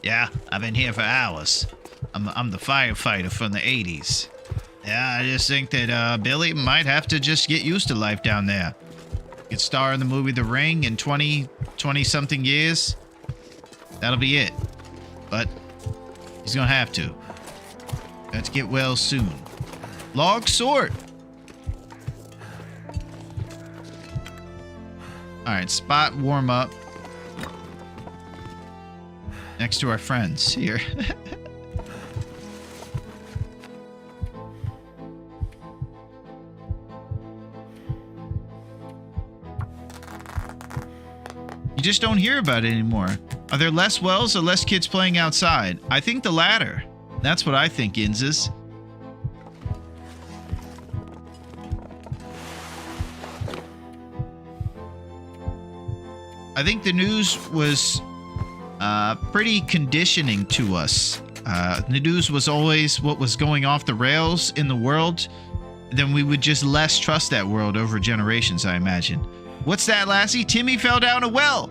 Yeah, I've been here for hours. I'm the firefighter from the 80s. Yeah, I just think that Billy might have to just get used to life down there. Could star in the movie The Ring in 20-something years. That'll be it. But he's gonna have to. Let's get well soon. Log sort. Alright, spot warm up. Next to our friends here. You just don't hear about it anymore. Are there less wells or less kids playing outside? I think the latter. That's what I think, Inzes. I think the news was pretty conditioning to us. The news was always what was going off the rails in the world. Then we would just less trust that world over generations, I imagine. What's that, Lassie? Timmy fell down a well.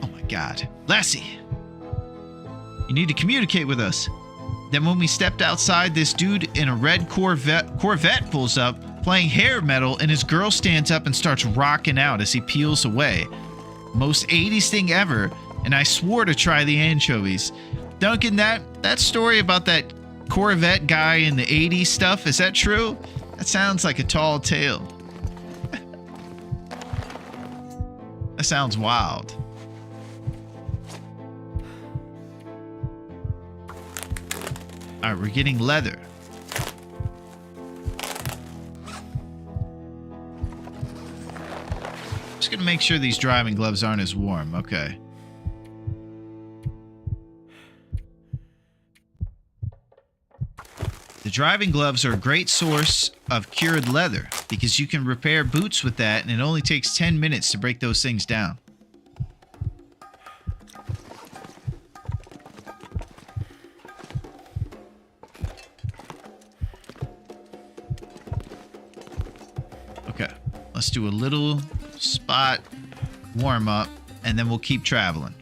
Oh my God. Lassie, you need to communicate with us. Then when we stepped outside, this dude in a red Corvette pulls up, playing hair metal, and his girl stands up and starts rocking out as he peels away. Most 80s thing ever, and I swore to try the anchovies. Duncan, that story about that Corvette guy in the 80s stuff, is that true? That sounds like a tall tale. That sounds wild. Alright, we're getting leather. Just gonna make sure these driving gloves aren't as warm. Okay. The driving gloves are a great source of cured leather because you can repair boots with that, and it only takes 10 minutes to break those things down. Okay, let's do a little spot warm up, and then we'll keep traveling.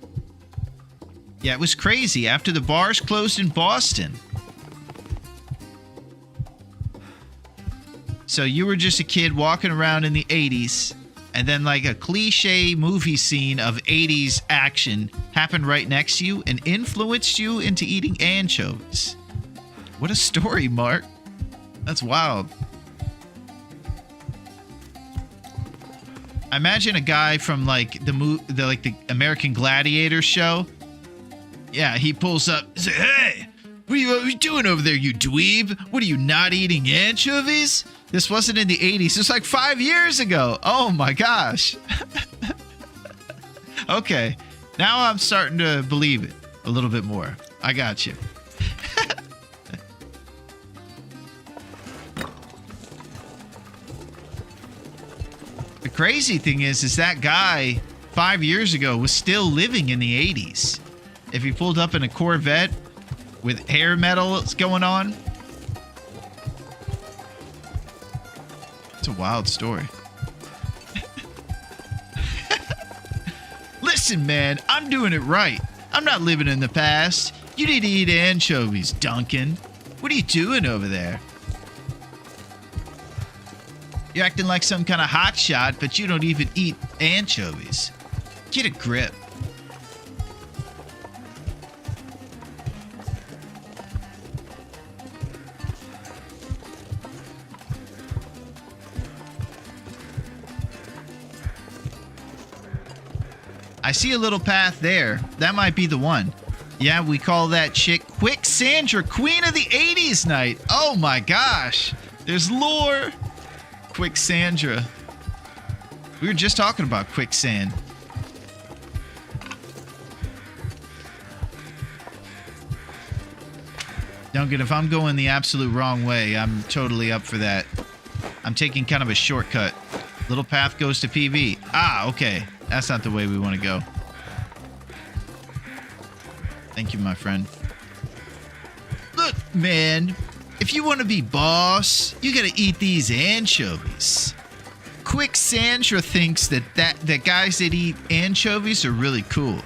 Yeah, it was crazy after the bars closed in Boston. So you were just a kid walking around in the 80s, and then like a cliche movie scene of 80s action happened right next to you and influenced you into eating anchovies. What a story, Mark. That's wild. I imagine a guy from like the American Gladiator show. Yeah, he pulls up and says, "Hey, what are you doing over there, you dweeb? What are you, not eating anchovies?" This wasn't in the 80s. It's like 5 years ago. Oh my gosh. Okay, now I'm starting to believe it a little bit more. I got you. The crazy thing is that guy 5 years ago was still living in the 80s. If he pulled up in a Corvette with hair metal going on. It's a wild story. Listen, man, I'm doing it right. I'm not living in the past. You need to eat anchovies, Duncan. What are you doing over there? You're acting like some kind of hotshot, but you don't even eat anchovies. Get a grip. I see a little path there. That might be the one. Yeah, we call that chick Quick Sandra, Queen of the 80s night. Oh my gosh. There's lore. Quick Sandra. We were just talking about quicksand. Duncan, if I'm going the absolute wrong way, I'm totally up for that. I'm taking kind of a shortcut. Little path goes to PV. Ah, okay. That's not the way we want to go. Thank you, my friend. Look, man. If you want to be boss, you gotta eat these anchovies. Quick Sandra thinks that guys that eat anchovies are really cool.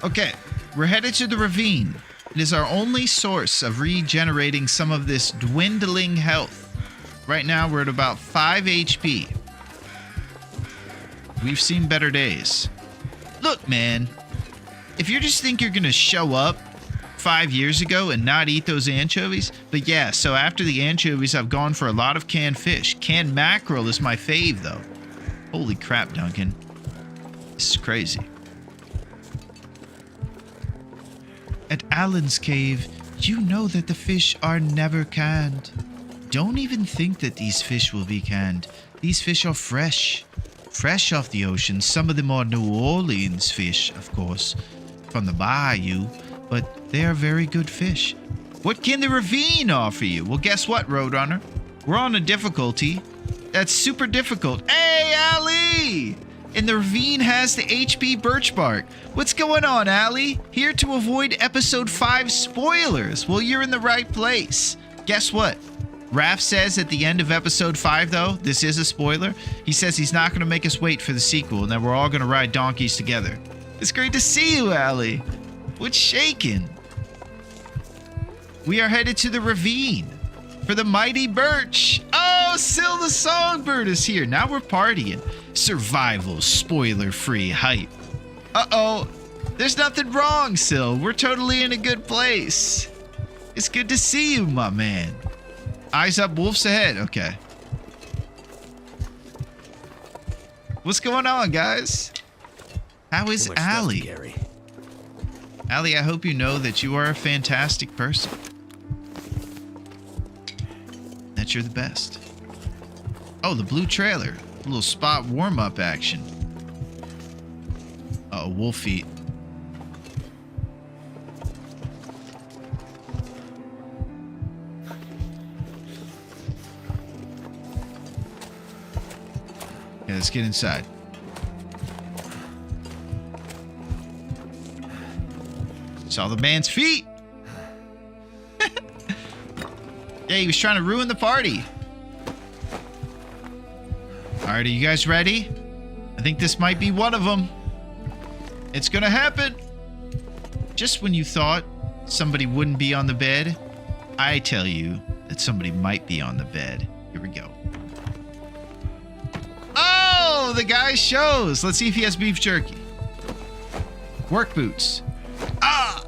Okay, we're headed to the ravine. It is our only source of regenerating some of this dwindling health. Right now, we're at about 5 HP. We've seen better days. Look, man, if you just think you're gonna show up 5 years ago and not eat those anchovies, but yeah, so after the anchovies, I've gone for a lot of canned fish. Canned mackerel is my fave, though. Holy crap, Duncan. This is crazy. At Alan's cave, you know that the fish are never canned. Don't even think that these fish will be canned. These fish are fresh. Fresh off the ocean. Some of them are New Orleans fish, of course, from the bayou, but they are very good fish. What can the ravine offer you? Well, guess what, Roadrunner? We're on a difficulty that's super difficult. Hey, Ali! And the ravine has the HP birch bark. What's going on, Ali? Here to avoid episode 5 spoilers. Well, you're in the right place. Guess what? Raph says at the end of episode 5, though, this is a spoiler. He says he's not going to make us wait for the sequel and that we're all going to ride donkeys together. It's great to see you, Ali. What's shaking? We are headed to the ravine for the mighty birch. Oh, Syl the Songbird is here. Now we're partying. Survival, spoiler-free hype. Uh-oh. There's nothing wrong, Syl. We're totally in a good place. It's good to see you, my man. Eyes up, wolves ahead. Okay. What's going on, guys? How is Allie? Allie, I hope you know that you are a fantastic person. That you're the best. Oh, the blue trailer. A little spot warm-up action. Uh-oh, wolf feet. Okay, let's get inside. Saw the man's feet. Yeah, he was trying to ruin the party. All right, are you guys ready? I think this might be one of them. It's gonna happen. Just when you thought somebody wouldn't be on the bed, I tell you that somebody might be on the bed. Here we go. Oh, the guy shows. Let's see if he has beef jerky. Work boots. Ah!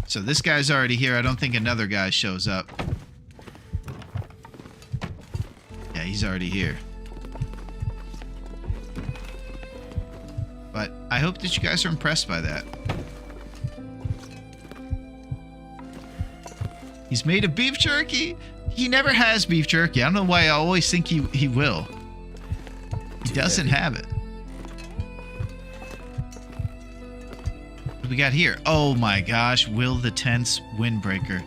So this guy's already here. I don't think another guy shows up. Yeah, he's already here. But I hope that you guys are impressed by that. He's made a beef jerky. He never has beef jerky. I don't know why I always think he will. He doesn't have it. What do we got here? Oh my gosh, Will the Tenth's windbreaker.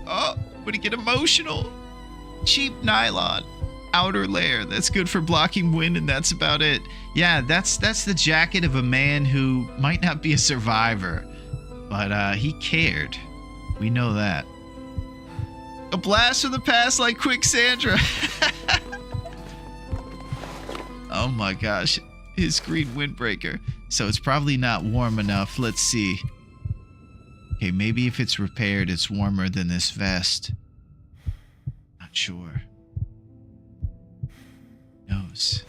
Oh, would he get emotional? Cheap nylon outer layer. That's good for blocking wind, and that's about it. Yeah, that's the jacket of a man who might not be a survivor, but he cared. We know that. A blast from the past like Quicksandra. Oh my gosh, his green windbreaker. So it's probably not warm enough. Let's see. Okay, maybe if it's repaired, it's warmer than this vest. Not sure. Knows.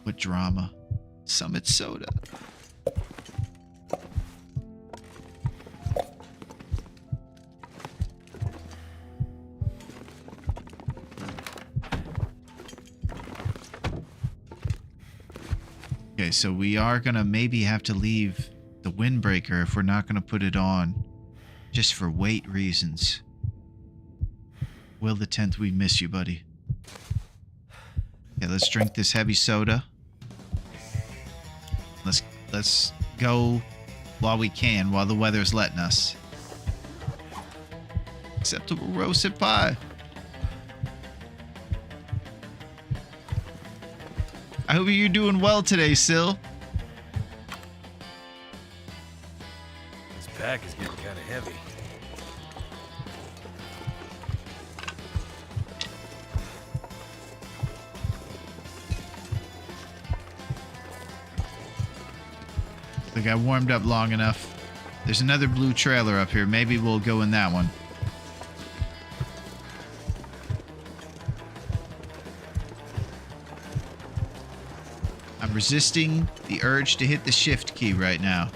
What drama? Summit soda. Okay, so we are gonna maybe have to leave the windbreaker if we're not gonna put it on, just for weight reasons. Will the 10th, we miss you, buddy. Okay, let's drink this heavy soda. Let's go while we can, while the weather's letting us. Acceptable roasted pie. I hope you're doing well today, Sil. This pack is getting kind of heavy. I think I warmed up long enough. There's another blue trailer up here. Maybe we'll go in that one. I'm resisting the urge to hit the shift key right now.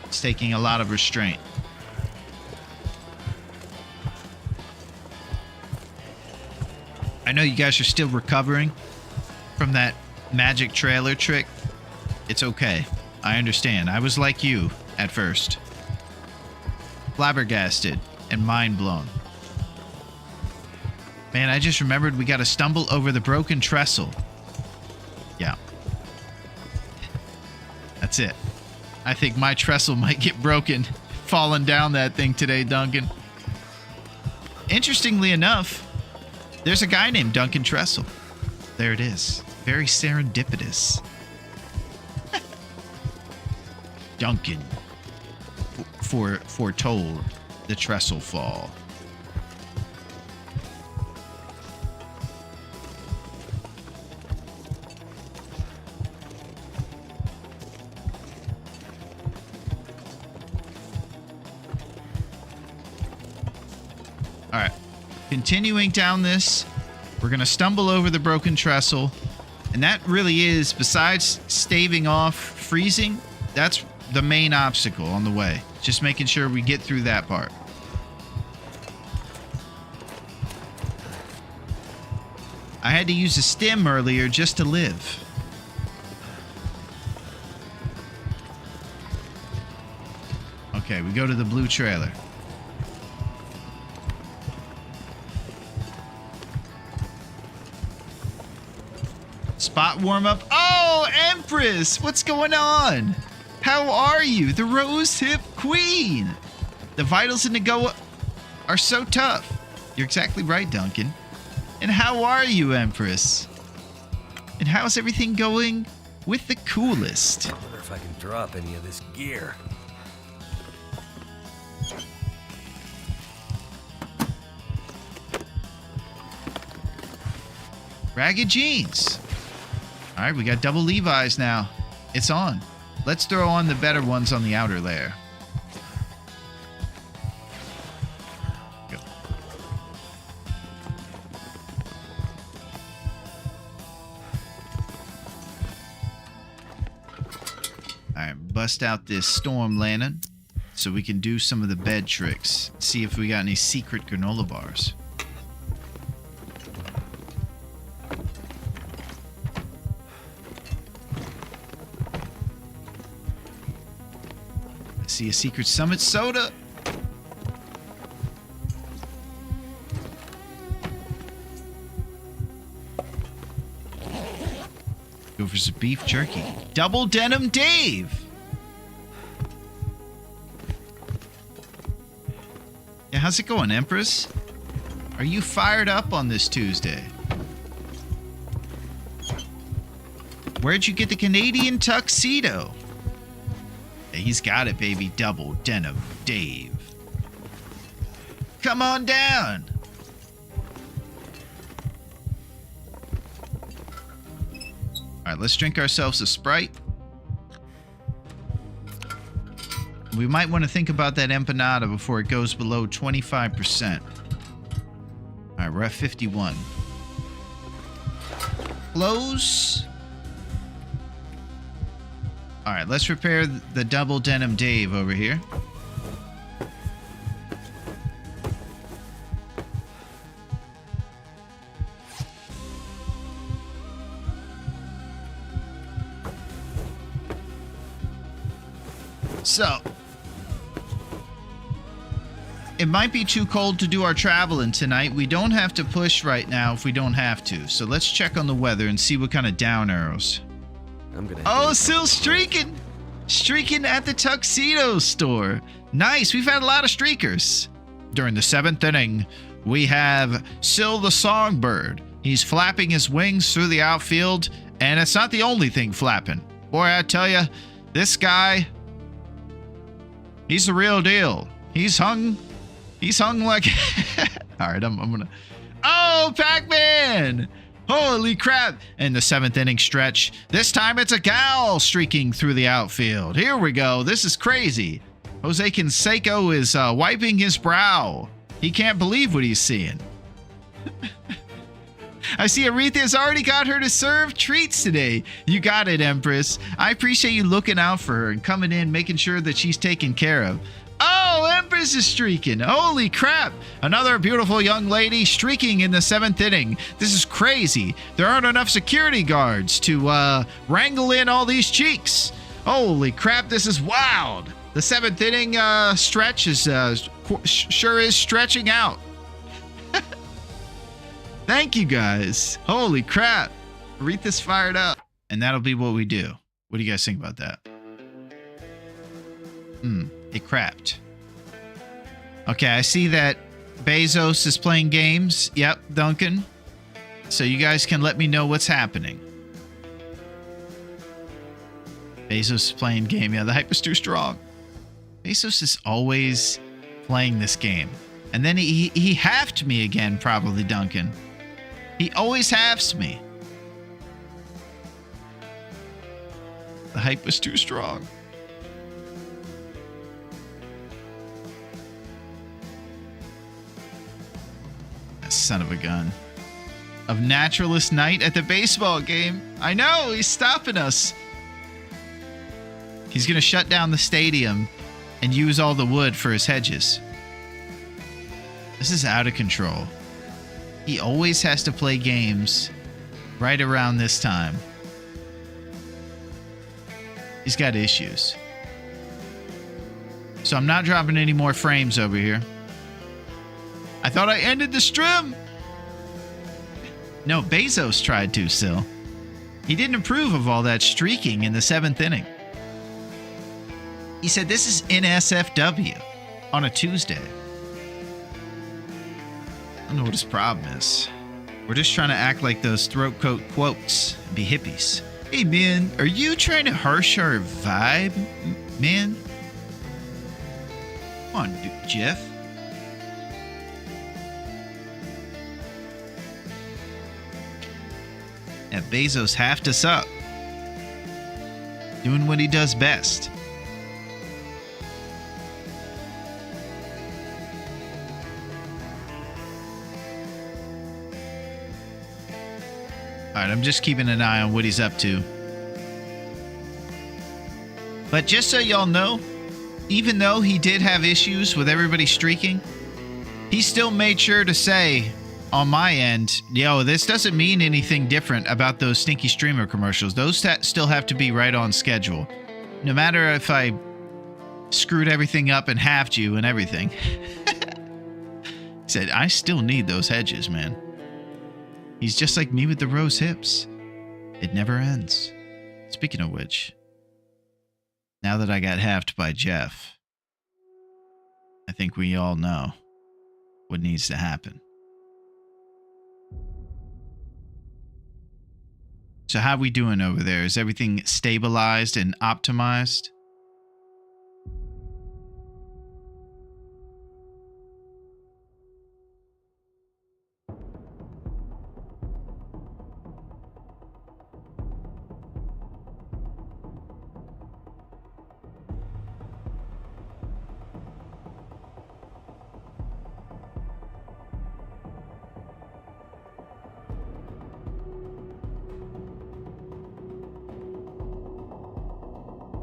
It's taking a lot of restraint. I know you guys are still recovering from that magic trailer trick. It's okay. I understand. I was like you at first. Flabbergasted and mind blown. Man, I just remembered we gotta stumble over the broken trestle. Yeah. That's it. I think my trestle might get broken falling down that thing today, Duncan. Interestingly enough, there's a guy named Duncan Trestle. There it is. Very serendipitous. Duncan foretold the trestle fall. All right, continuing down this, we're going to stumble over the broken trestle. And that really is, besides staving off freezing, that's the main obstacle on the way. Just making sure we get through that part. I had to use a stim earlier just to live. Okay, we go to the blue trailer. Spot warm up. Oh, Empress! What's going on? How are you? The rose hip queen. The vitals in the go are so tough. You're exactly right, Duncan. And how are you, Empress? And how's everything going with the coolest? I wonder if I can drop any of this gear. Ragged jeans. All right, we got double Levi's now. It's on. Let's throw on the better ones on the outer layer. Go. All right, bust out this storm lantern so we can do some of the bed tricks. See if we got any secret granola bars. See a Secret Summit soda. Go for some beef jerky. Double Denim Dave. Yeah, how's it going, Empress? Are you fired up on this Tuesday? Where'd you get the Canadian tuxedo? He's got it, baby. Double Denim Dave. Come on down. All right, let's drink ourselves a Sprite. We might want to think about that empanada before it goes below 25%. All right, we're at 51. Close. All right, let's repair the Double Denim Dave over here. So, it might be too cold to do our traveling tonight. We don't have to push right now if we don't have to. So let's check on the weather and see what kind of down arrows. Oh, still streaking. Streaking at the tuxedo store. Nice. We've had a lot of streakers. During the 7th inning, we have Syl the Songbird. He's flapping his wings through the outfield, and it's not the only thing flapping. Boy, I tell you, this guy, he's the real deal. He's hung like... All right, I'm gonna... Oh, Pac-Man! Holy crap! In the 7th inning stretch, this time it's a gal streaking through the outfield. Here we go. This is crazy. Jose Canseco is wiping his brow. He can't believe what he's seeing. I see Aretha's already got her to serve treats today. You got it, Empress. I appreciate you looking out for her and coming in, making sure that she's taken care of. Oh, Empress is streaking. Holy crap. Another beautiful young lady streaking in the 7th inning. This is crazy. There aren't enough security guards to wrangle in all these cheeks. Holy crap, this is wild. The 7th inning stretch is sure is stretching out. Thank you, guys. Holy crap. Aretha's fired up. And that'll be what we do. What do you guys think about that? It crapped. Okay, I see that Bezos is playing games. Yep, Duncan. So you guys can let me know what's happening. Bezos is playing game. Yeah, the hype is too strong. Bezos is always playing this game. And then he halved me again, probably, Duncan. He always halves me. The hype was too strong. Son of a gun. Of Naturalist Night at the baseball game. I know, he's stopping us. He's going to shut down the stadium and use all the wood for his hedges. This is out of control. He always has to play games right around this time. He's got issues. So I'm not dropping any more frames over here. I thought I ended the stream. No, Bezos tried to still. He didn't approve of all that streaking in the 7th inning. He said this is NSFW on a Tuesday. I don't know what his problem is. We're just trying to act like those throat coat quotes and be hippies. Hey man, are you trying to harsh our vibe, man? Come on, Jeff. Yeah, Bezos halved us up. Doing what he does best. Alright, I'm just keeping an eye on what he's up to. But just so y'all know, even though he did have issues with everybody streaking, he still made sure to say on my end, yo, this doesn't mean anything different about those stinky streamer commercials. Those still have to be right on schedule. No matter if I screwed everything up and halved you and everything. He said, I still need those hedges, man. He's just like me with the rose hips. It never ends. Speaking of which, now that I got halved by Jeff, I think we all know what needs to happen. So how we doing over there? Is everything stabilized and optimized?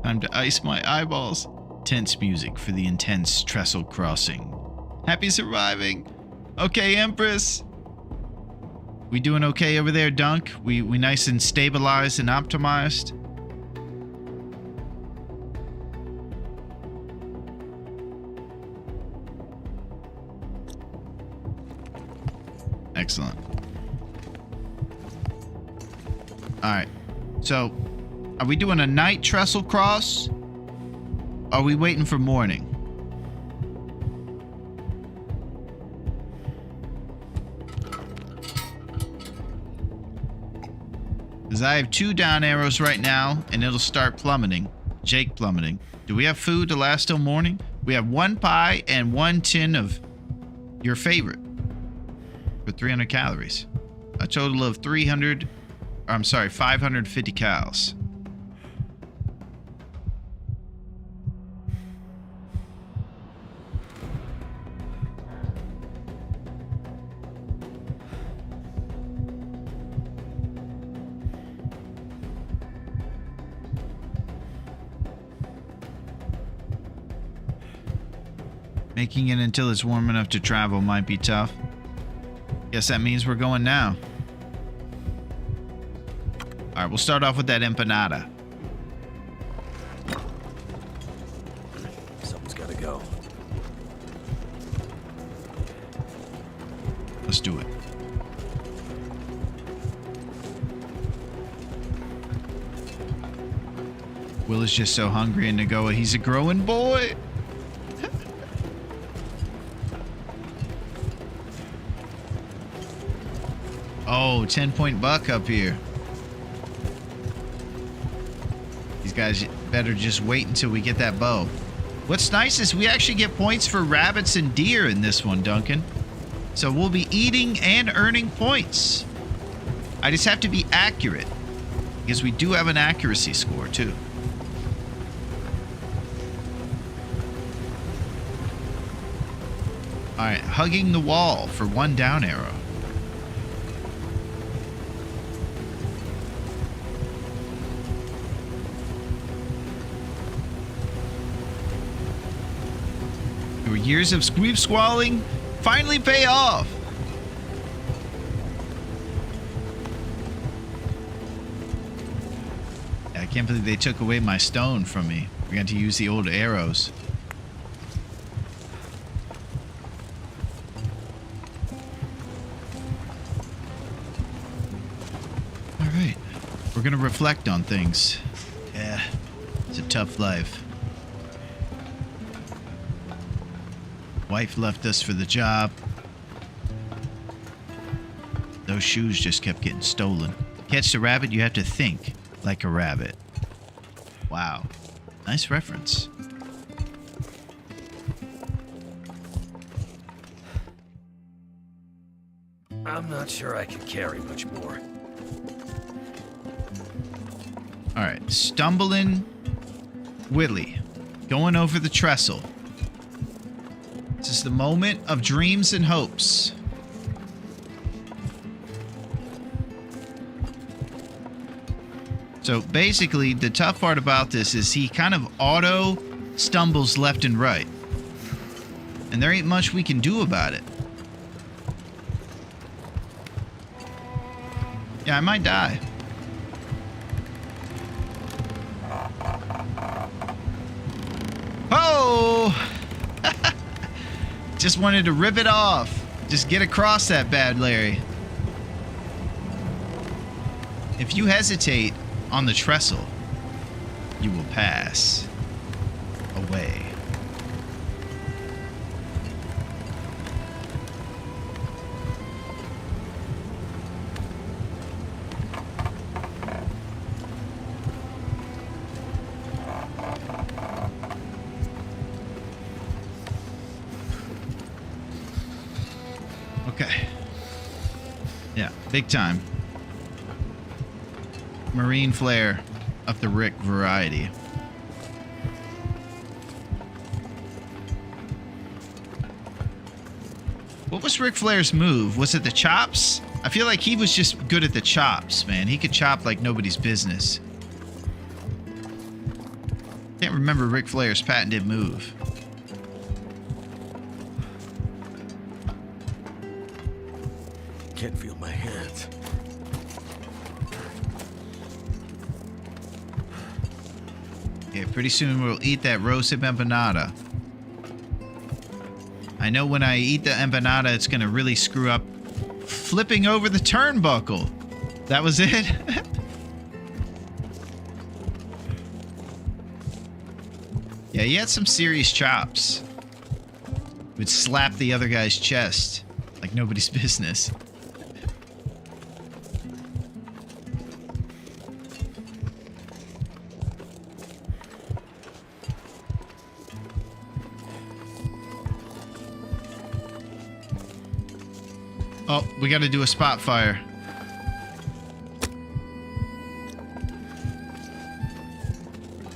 Time to ice my eyeballs. Tense music for the intense trestle crossing. Happy surviving. Okay, Empress. We doing okay over there, Dunk? We nice and stabilized and optimized? Excellent. Alright. So, are we doing a night trestle cross? Are we waiting for morning? Because I have 2 down arrows right now, and it'll start plummeting. Jake plummeting. Do we have food to last till morning? We have 1 pie and 1 tin of your favorite for 300 calories. A total of 550 calories. Making it until it's warm enough to travel might be tough. Guess that means we're going now. Alright, we'll start off with that empanada. Something's gotta go. Let's do it. Will is just so hungry in Nagoa. He's a growing boy. Oh, 10-point buck up here. These guys better just wait until we get that bow. What's nice is we actually get points for rabbits and deer in this one, Duncan. So we'll be eating and earning points. I just have to be accurate, because we do have an accuracy score too. Alright, hugging the wall for 1 down arrow. Your years of squeef squalling finally pay off. I can't believe they took away my stone from me. We got to use the old arrows. All right. We're going to reflect on things. Yeah, it's a tough life. Wife left us for the job. Those shoes just kept getting stolen. To catch the rabbit, you have to think like a rabbit. Wow. Nice reference. I'm not sure I can carry much more. All right. Stumbling Willie. Going over the trestle. This is the moment of dreams and hopes. So basically, the tough part about this is he kind of auto stumbles left and right. And there ain't much we can do about it. Yeah, I might die. Oh! Just wanted to rip it off. Just get across that bad Larry. If you hesitate on the trestle, you will pass away. Okay. Yeah, big time. Marine flare of the Rick variety. What was Ric Flair's move? Was it the chops? I feel like he was just good at the chops, man. He could chop like nobody's business. Can't remember Ric Flair's patented move. Can't feel my hands. Okay, pretty soon we'll eat that roasted empanada. I know when I eat the empanada, it's going to really screw up flipping over the turnbuckle. That was it? Yeah, he had some serious chops. Would slap the other guy's chest like nobody's business. Oh, we got to do a spot fire.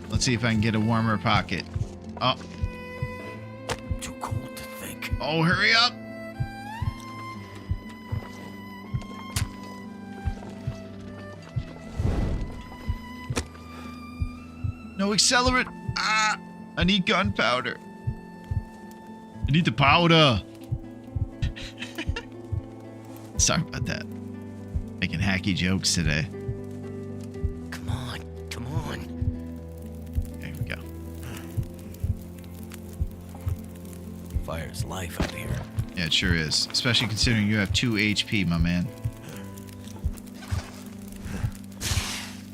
Let's see if I can get a warmer pocket. Oh. Too cold to think. Oh, hurry up. No accelerant. Ah, I need gunpowder. I need the powder. Sorry about that. Making hacky jokes today. Come on, come on. There we go. Fire's life up here. Yeah, it sure is. Especially considering you have 2 HP, my man.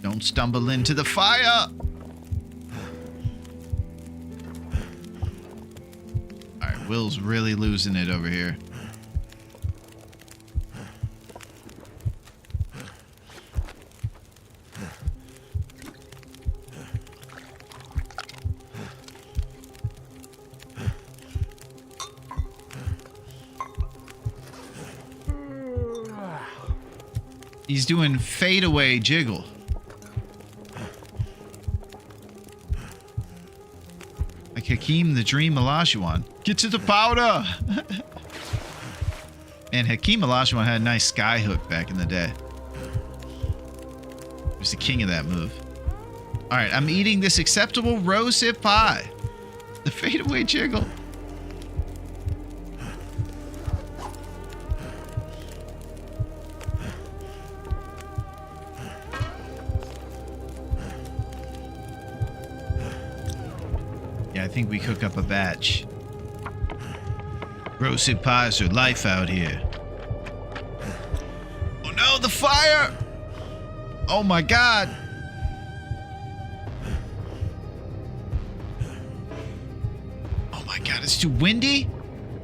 Don't stumble into the fire! Alright, Will's really losing it over here. He's doing fadeaway jiggle. Like Hakeem the Dream Olajuwon. Get to the powder! And Hakeem Olajuwon had a nice sky hook back in the day. He was the king of that move. Alright, I'm eating this acceptable rose hip pie. The fadeaway jiggle. Yeah, I think we cook up a batch. Roasted pies are life out here. Oh no, the fire! Oh my god! Oh my god, it's too windy?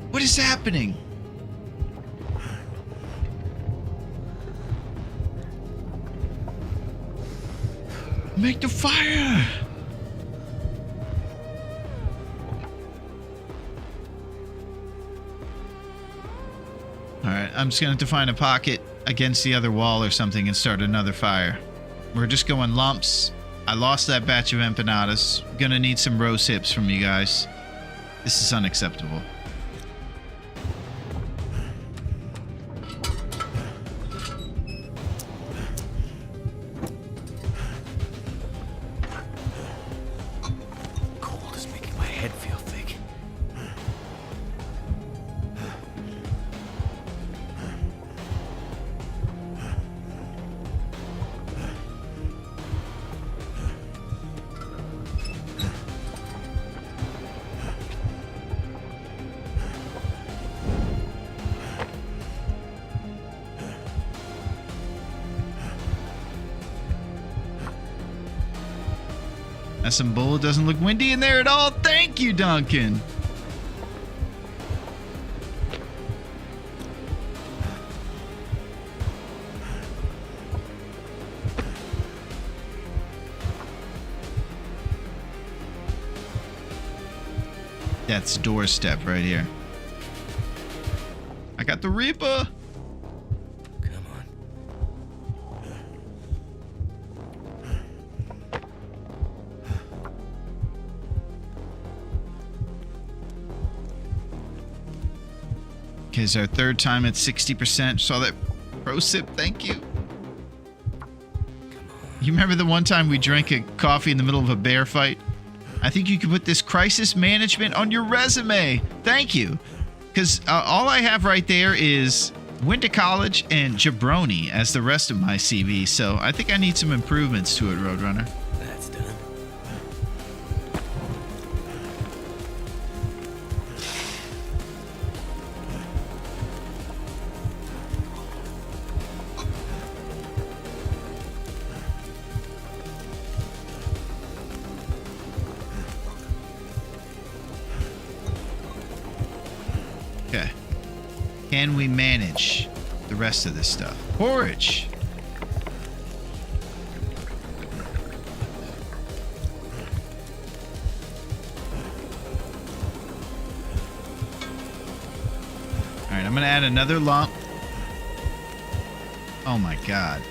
What is happening? Make the fire! Alright, I'm just gonna have to find a pocket against the other wall or something and start another fire. We're just going lumps. I lost that batch of empanadas. Gonna need some roast hips from you guys. This is unacceptable. Cold is making my head feel thick. That's some bull. It doesn't look windy in there at all. Thank you, Duncan. Death's doorstep right here. I got the Reaper. Come on. Okay, it's our third time at 60%. Saw that pro sip. Thank you. You remember the one time we drank a coffee in the middle of a bear fight? I think you could put this crisis management on your resume. Thank you. Because all I have right there is went to college and jabroni as the rest of my CV. So I think I need some improvements to it, Roadrunner. That's done. Okay. Can we manage the rest of this stuff? Porridge. All right, I'm gonna add another lump. Oh my god.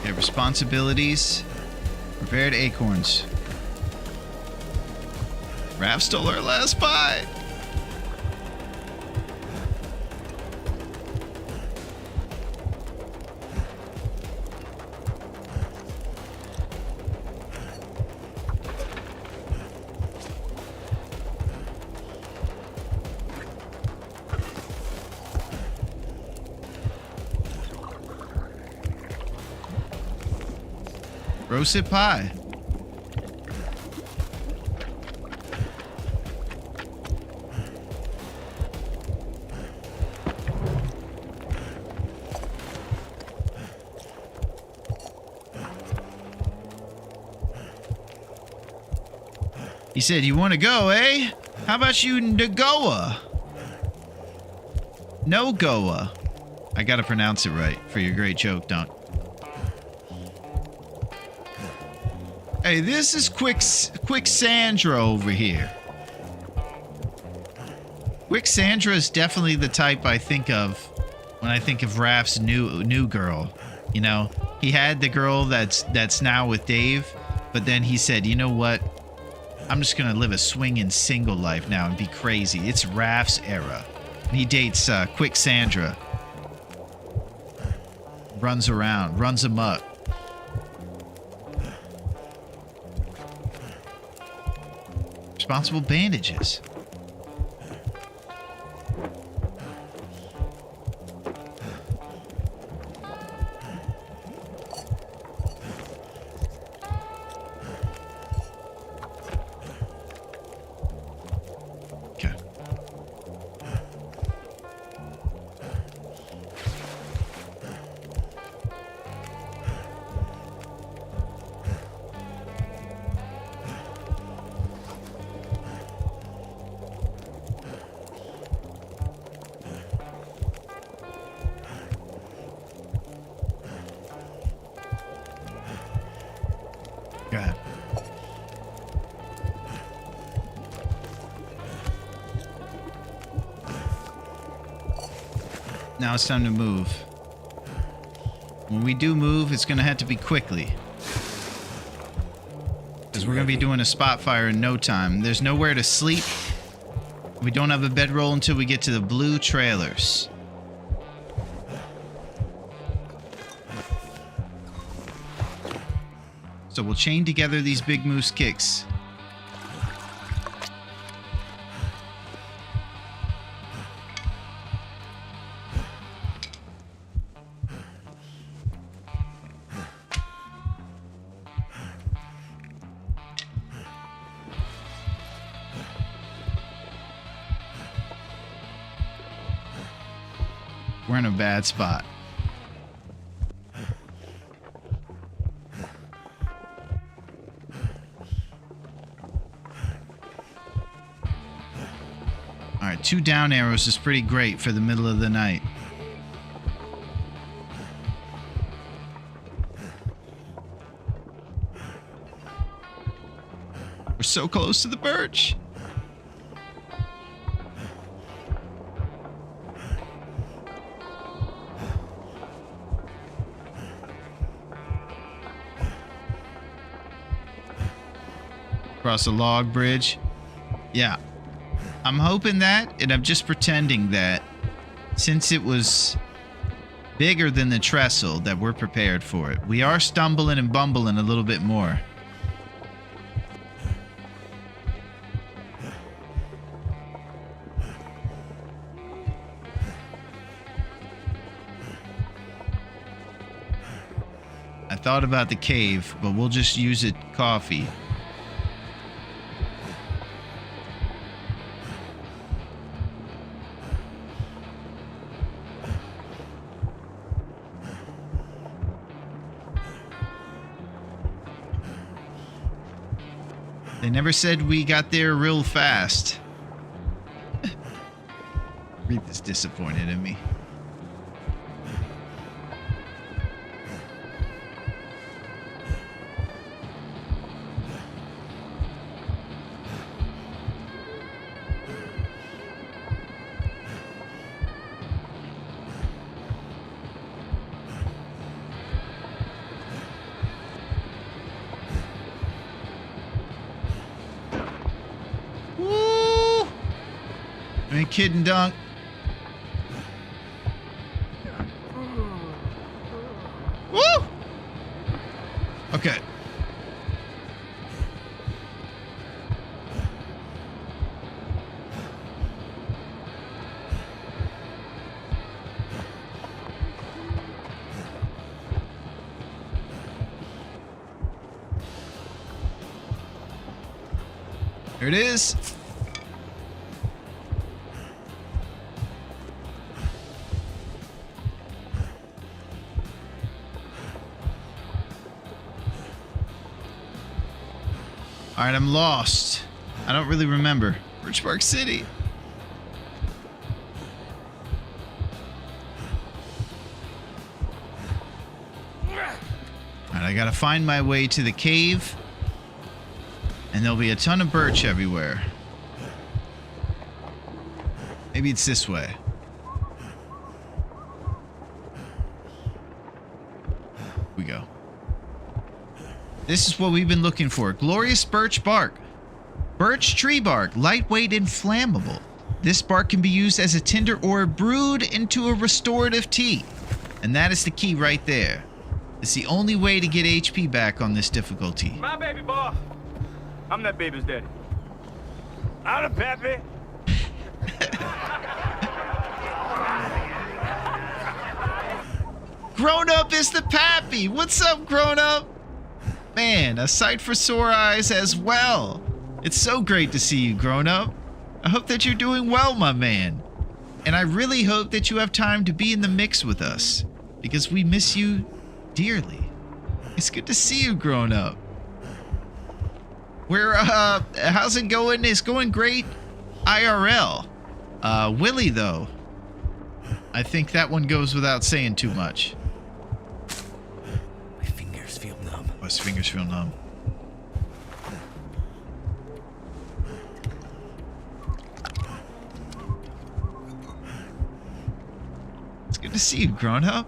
Okay, responsibilities. Prepared acorns. Raph stole our last pie. Roasted pie. He said, "You want to go, eh? How about you Nagoa?" No-goa. I gotta pronounce it right for your great joke, Dunk. Hey, this is Quick Sandra over here. Quick Sandra is definitely the type I think of when I think of Raph's new girl. You know, he had the girl that's now with Dave, but then he said, "You know what? I'm just gonna live a swinging single life now and be crazy." It's Raph's era. And he dates Quick Sandra. Runs around, runs amok. Responsible bandages. Okay. God. Now it's time to move. When we do move, it's going to have to be quickly. Because we're going to be doing a spot fire in no time. There's nowhere to sleep. We don't have a bedroll until we get to the blue trailers. So we'll chain together these big moose kicks. We're in a bad spot. Alright, 2 down arrows is pretty great for the middle of the night. We're so close to the birch. Across a log bridge. Yeah. I'm hoping that, and I'm just pretending that since it was bigger than the trestle, that we're prepared for it. We are stumbling and bumbling a little bit more. I thought about the cave, but we'll just use it coffee. They never said we got there real fast. Reed is disappointed in me. I ain't kidding, Dunk. Woo! Okay. There it is. All right, I'm lost. I don't really remember. Richburg City. All right, I gotta find my way to the cave. And there'll be a ton of birch everywhere. Maybe it's this way. We go. This is what we've been looking for. Glorious birch bark. Birch tree bark, lightweight and flammable. This bark can be used as a tinder or brewed into a restorative tea. And that is the key right there. It's the only way to get HP back on this difficulty. My baby boy. I'm that baby's daddy. Out of Pepe. Grown Up is the pappy. What's up, Grown Up? Man, a sight for sore eyes as well. It's so great to see you, Grown Up. I hope that you're doing well, my man. And I really hope that you have time to be in the mix with us, because we miss you dearly. It's good to see you, Grown Up. How's it going? It's going great IRL. Willie, though, I think that one goes without saying too much. My fingers feel numb. Oh, his fingers feel numb. It's good to see you, Grown Up.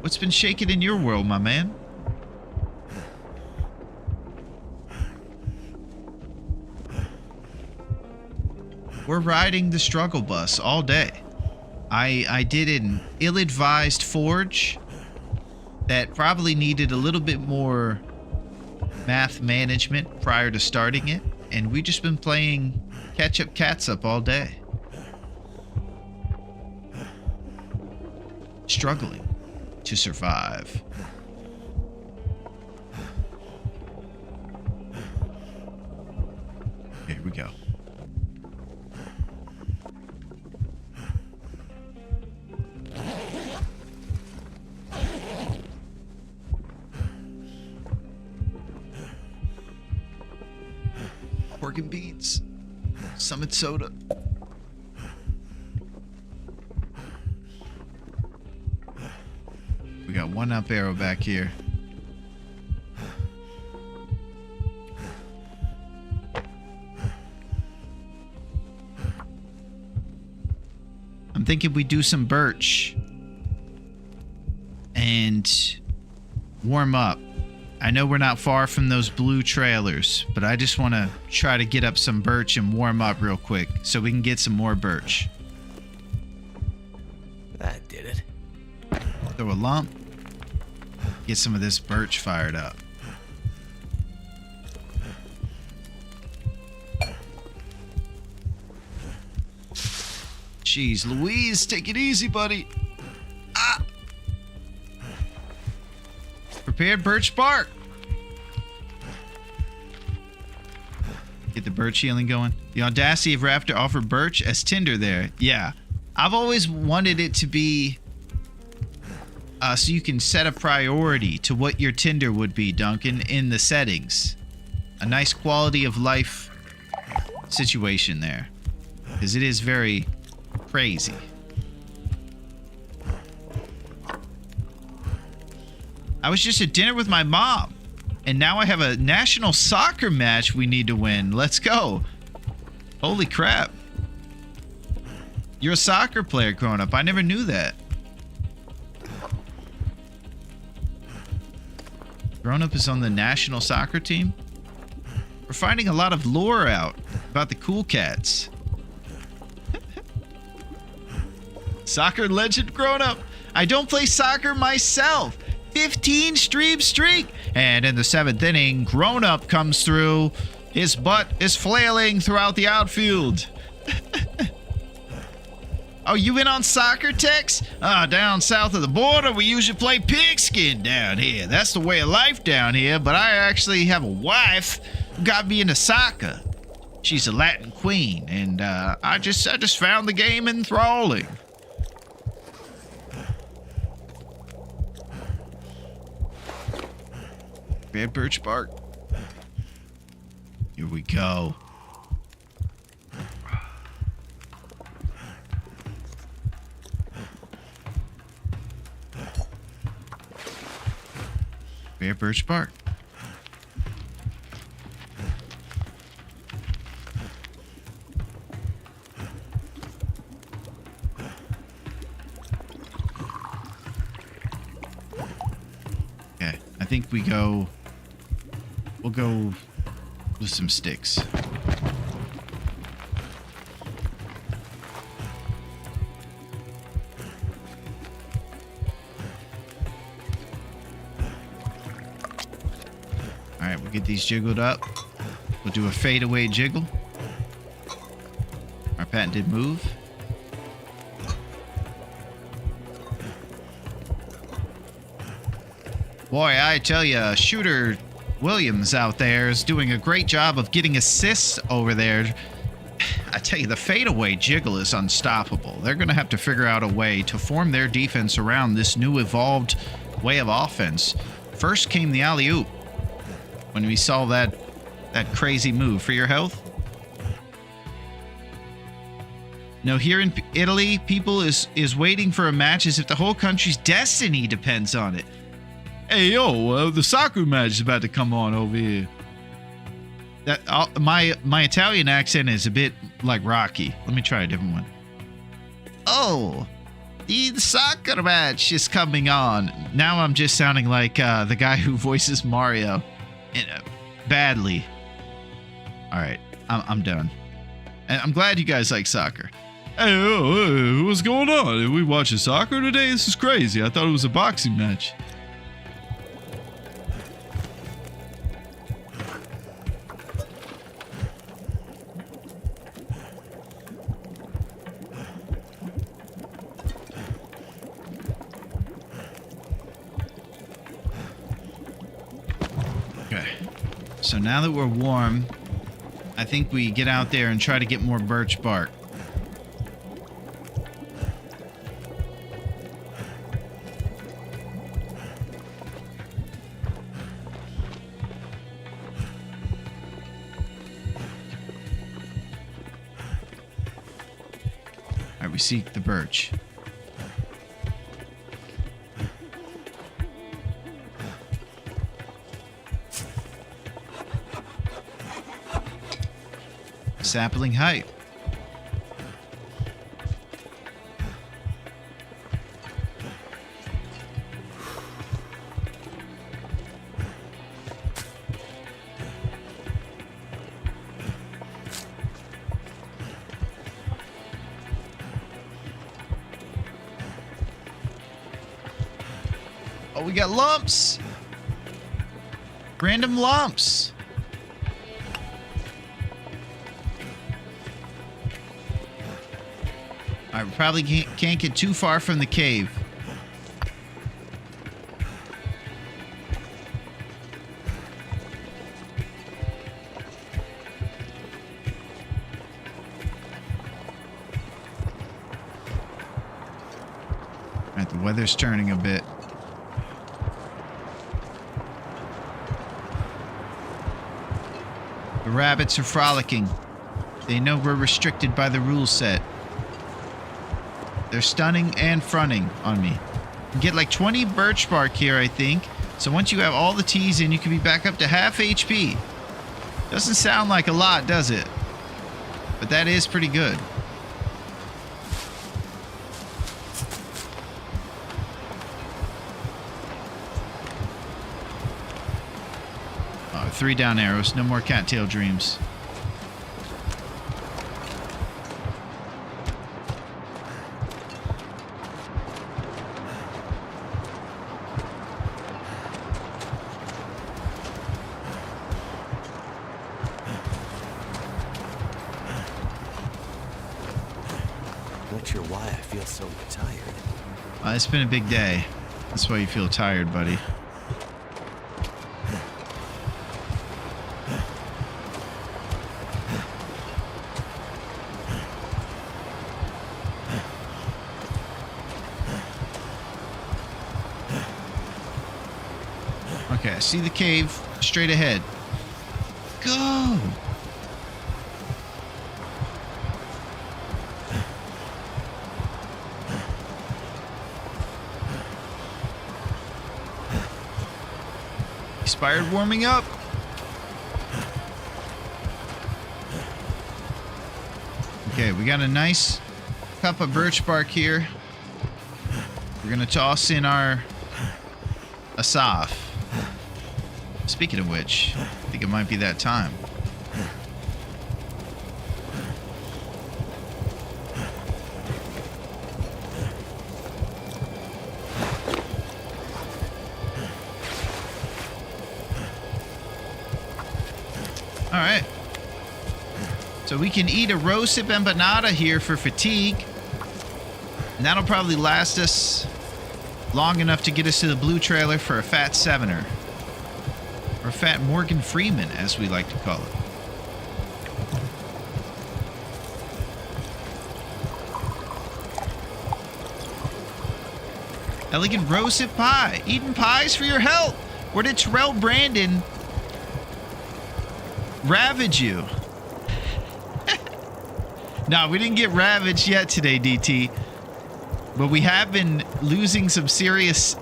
What's been shaking in your world, my man? We're riding the struggle bus all day. I did an ill-advised forge that probably needed a little bit more math management prior to starting it, and we just been playing catch-up cats-up all day. Struggling to survive. Here we go. Pork and beans. Summit soda. We got one up arrow back here. I'm thinking we do some birch and warm up. I know we're not far from those blue trailers, but I just want to try to get up some birch and warm up real quick so we can get some more birch. That did it. Throw a lump. Get some of this birch fired up. Jeez Louise, take it easy, buddy. Ah! Prepared birch bark. Get the birch healing going. The audacity of Raptor offered birch as tinder there. Yeah. I've always wanted it to be so you can set a priority to what your tinder would be, Duncan, in the settings. A nice quality of life situation there. Because it is very crazy. I was just at dinner with my mom, and now I have a national soccer match we need to win. Let's go. Holy crap. You're a soccer player growing up. I never knew that. Grown Up is on the national soccer team. We're finding a lot of lore out about the cool cats. Soccer legend Grown Up. I don't play soccer myself. 15 stream streak. And in the 7th inning, Grown Up comes through. His butt is flailing throughout the outfield. Oh, you in on soccer, Tex? Down south of the border, we usually play pigskin down here. That's the way of life down here, but I actually have a wife who got me into soccer. She's a Latin queen, and I just found the game enthralling. Red birch bark. Here we go. Bare birch bark. Okay, I think we'll go with some sticks. We'll get these jiggled up. We'll do a fadeaway jiggle. Our patented move. Boy, I tell you, Shooter Williams out there is doing a great job of getting assists over there. I tell you, the fadeaway jiggle is unstoppable. They're going to have to figure out a way to form their defense around this new evolved way of offense. First came the alley-oop when we saw that crazy move. For your health? No, here in Italy, people is waiting for a match as if the whole country's destiny depends on it. Hey, yo, the soccer match is about to come on over here. That my Italian accent is a bit like Rocky. Let me try a different one. Oh, the soccer match is coming on. Now I'm just sounding like the guy who voices Mario, badly. All right, I'm done. And I'm glad you guys like soccer. Hey, what's going on? Are we watching soccer today? This is crazy. I thought it was a boxing match. So now that we're warm, I think we get out there and try to get more birch bark. All right, we seek the birch. Sapling height. Oh, we got lumps. Random lumps. All right, we probably can't get too far from the cave. All right, the weather's turning a bit. The rabbits are frolicking. They know we're restricted by the rule set. They're stunning and fronting on me. You get like 20 birch bark here, I think. So once you have all the teas in, you can be back up to half HP. Doesn't sound like a lot, does it? But that is pretty good. Oh, 3 down arrows. No more cattail dreams. Not sure why I feel so tired. It's been a big day. That's why you feel tired, buddy. Okay, I see the cave straight ahead. Go! Expired warming up. Okay, we got a nice cup of birch bark here. We're gonna toss in our asaf. Speaking of which, I think it might be that time. All right. So we can eat a roasted empanada here for fatigue. And that'll probably last us long enough to get us to the blue trailer for a fat sevener. Or fat Morgan Freeman, as we like to call it. Elegant roasted pie. Eating pies for your health. Where did Terrell Brandon ravage you? No, we didn't get ravaged yet today, DT. But we have been losing some serious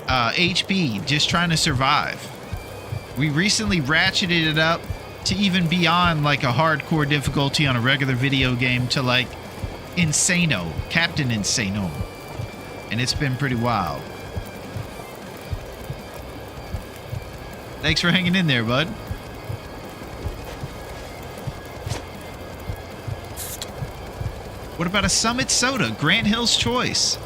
HP just trying to survive. We recently ratcheted it up to even beyond like a hardcore difficulty on a regular video game to like Insano, Captain Insano. And it's been pretty wild. Thanks for hanging in there, bud. What about a Summit Soda? Grant Hill's choice.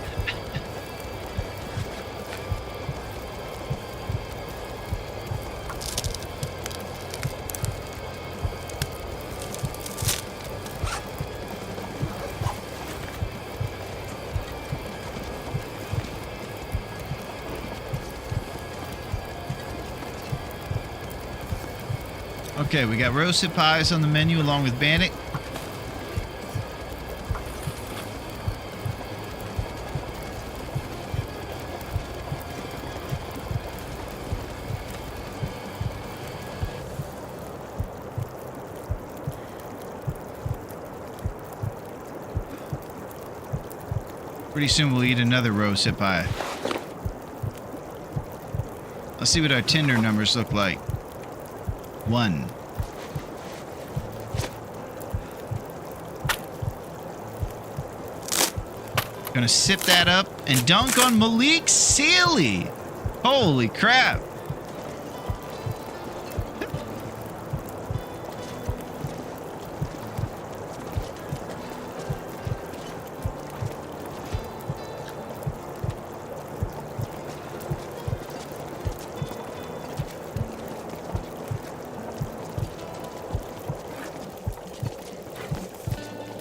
Okay, we got roasted pies on the menu along with Bandit. Pretty soon we'll eat another roasted pie. Let's see what our Tinder numbers look like. 1. Gonna sip that up and dunk on Malik Sealy. Holy crap.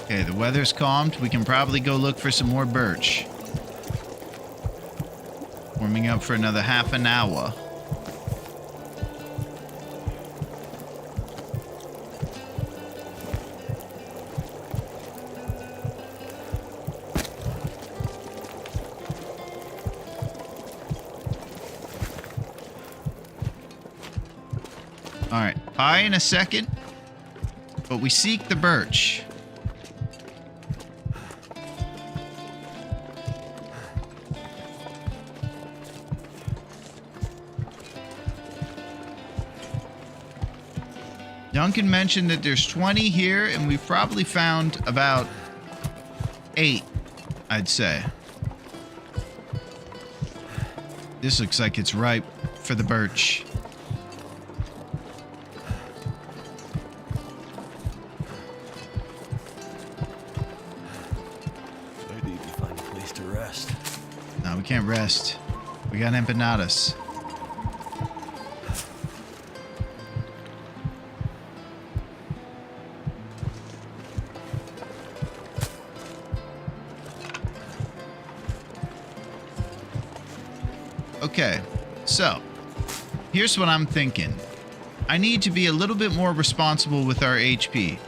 Okay, the weather's calmed. We can probably go look for some more birch. Warming up for another half an hour. All right, pie in a second, but we seek the birch. Duncan mentioned that there's 20 here, and we've probably found about 8, I'd say. This looks like it's ripe for the birch. Where do you find a place to rest? No, we can't rest. We got empanadas. Okay, so here's what I'm thinking. I need to be a little bit more responsible with our HP,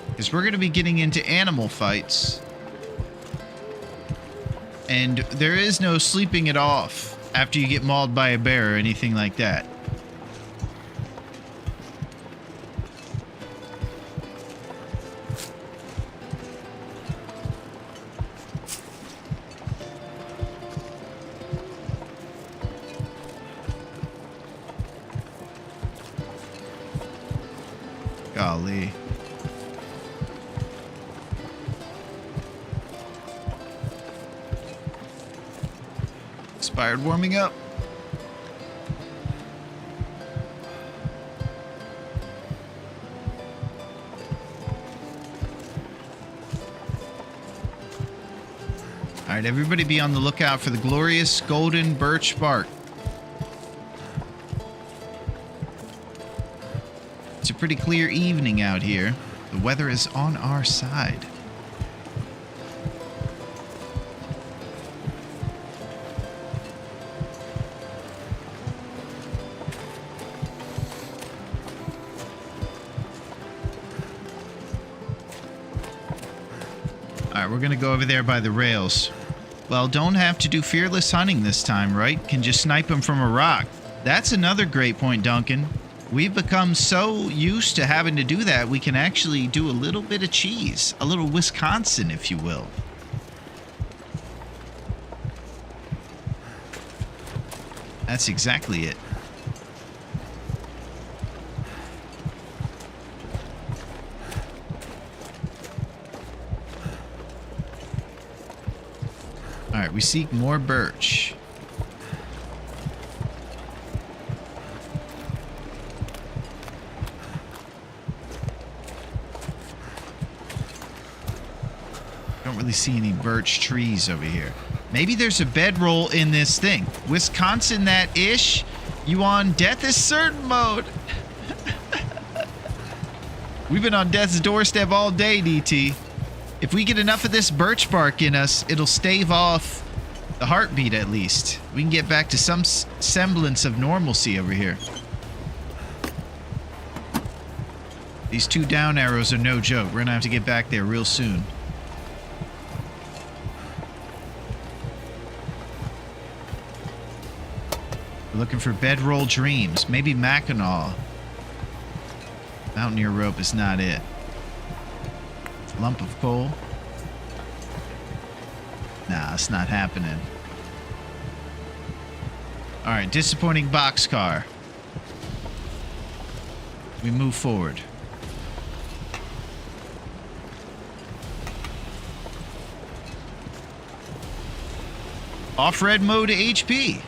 because we're going to be getting into animal fights, and there is no sleeping it off after you get mauled by a bear or anything like that. Golly. Inspired warming up. All right, everybody be on the lookout for the glorious golden birch bark. It's a pretty clear evening out here. The weather is on our side. Alright, we're gonna go over there by the rails. Well, don't have to do fearless hunting this time, right? Can just snipe them from a rock. That's another great point, Duncan. We've become so used to having to do that, we can actually do a little bit of cheese. A little Wisconsin, if you will. That's exactly it. Alright, we seek more birch. Don't really see any birch trees over here. Maybe there's a bedroll in this thing. Wisconsin that ish? You on death is certain mode. We've been on death's doorstep all day, DT. If we get enough of this birch bark in us, it'll stave off the heartbeat at least. We can get back to some semblance of normalcy over here. These 2 down arrows are no joke. We're gonna have to get back there real soon. We're looking for bedroll dreams. Maybe Mackinac. Mountaineer rope is not it. Lump of coal. Nah, it's not happening. Alright, disappointing boxcar. We move forward. Off-red mode HP.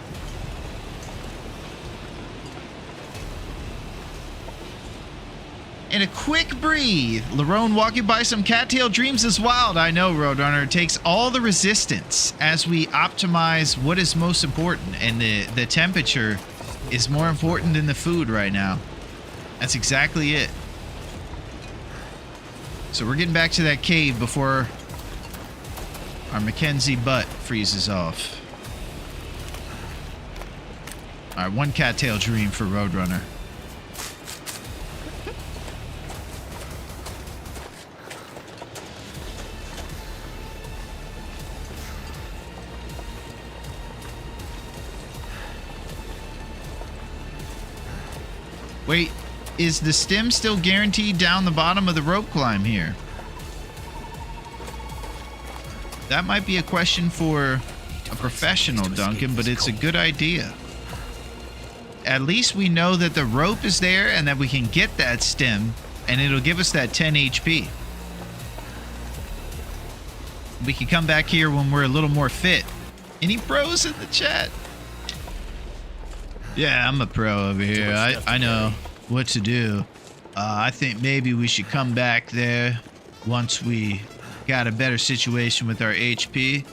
And a quick breathe. Larone walking by some cattail dreams is wild. I know, Roadrunner. It takes all the resistance as we optimize what is most important. And the temperature is more important than the food right now. That's exactly it. So we're getting back to that cave before our Mackenzie butt freezes off. Alright, 1 cattail dream for Roadrunner. Wait, is the stem still guaranteed down the bottom of the rope climb here? That might be a question for a professional, Duncan, but it's a good idea. At least we know that the rope is there and that we can get that stem, and it'll give us that 10 HP. We can come back here when we're a little more fit. Any pros in the chat? Yeah, I'm a pro over here. I know what to do. I think maybe we should come back there once we got a better situation with our HP,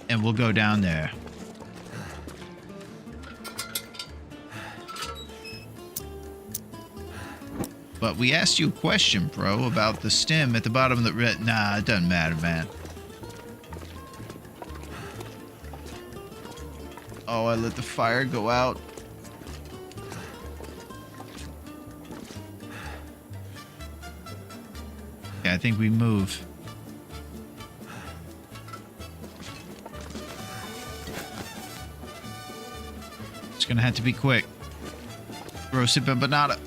and we'll go down there. But we asked you a question, bro, about the stem at the bottom of the red. Nah, it doesn't matter, man. Oh, I let the fire go out. Yeah, I think we move. It's gonna have to be quick. Roasted empanada.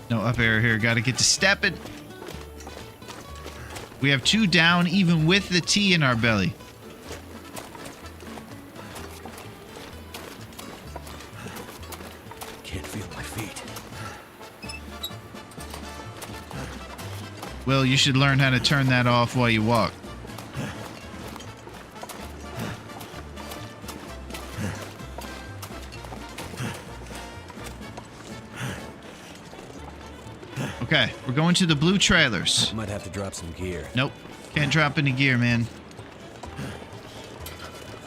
No up air here. Gotta get to stepping. We have 2 down even with the tea in our belly. Can't feel my feet. Well, you should learn how to turn that off while you walk. Okay, we're going to the blue trailers. Might have to drop some gear. Nope. Can't drop any gear, man.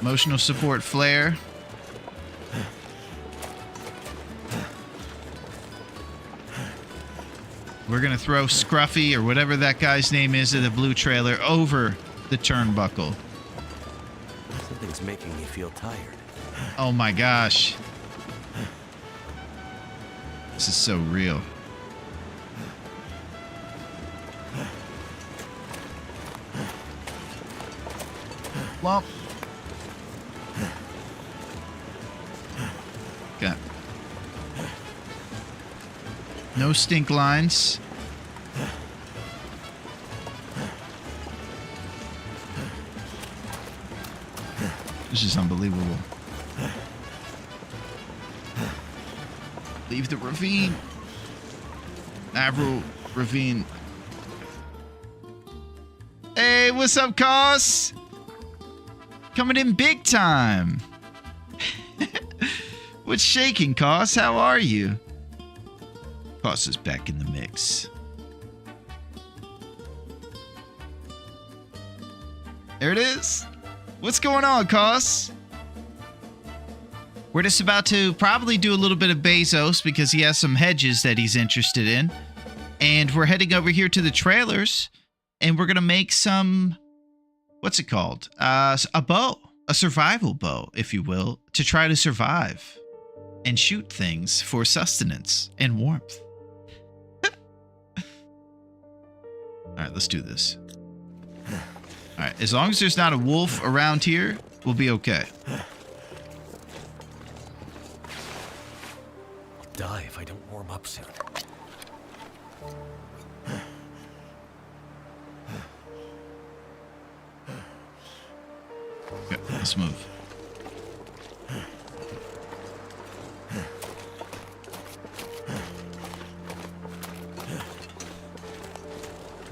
Emotional support flare. We're going to throw Scruffy, or whatever that guy's name is, in the blue trailer over the turnbuckle. Something's making me feel tired. Oh my gosh. This is so real. Lump. Okay. No stink lines. This is unbelievable. Leave the ravine. Avril ravine. Hey, what's up, Cos? Coming in big time. What's shaking, Cos? How are you? Cos is back in the mix. There it is. What's going on, Cos? We're just about to probably do a little bit of Bezos because he has some hedges that he's interested in. And we're heading over here to the trailers. And we're going to make some... What's it called? A bow. A survival bow, if you will. To try to survive. And shoot things for sustenance and warmth. Alright, let's do this. Alright, as long as there's not a wolf around here, we'll be okay. I'll die if I don't warm up soon. Okay, let's move.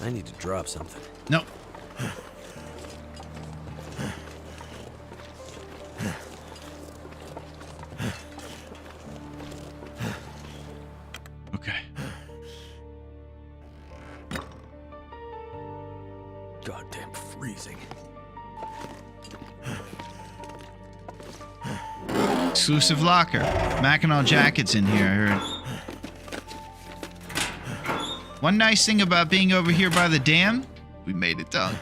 I need to drop something. Nope. Okay. Goddamn freezing. Exclusive locker. Mackinac jackets in here, I heard. One nice thing about being over here by the dam, we made it done,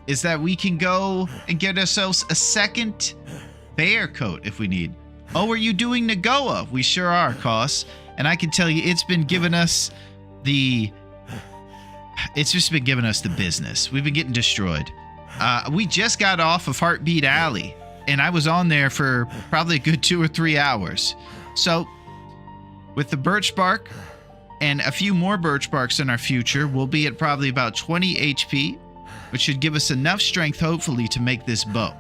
is that we can go and get ourselves a second bear coat if we need. Oh, are you doing Nagoa? We sure are, Cos. And I can tell you, it's just been giving us the business. We've been getting destroyed. We just got off of Heartbeat Alley, and I was on there for probably a good 2 or 3 hours. So, with the birch bark and a few more birch barks in our future, we'll be at probably about 20 HP, which should give us enough strength, hopefully, to make this bow.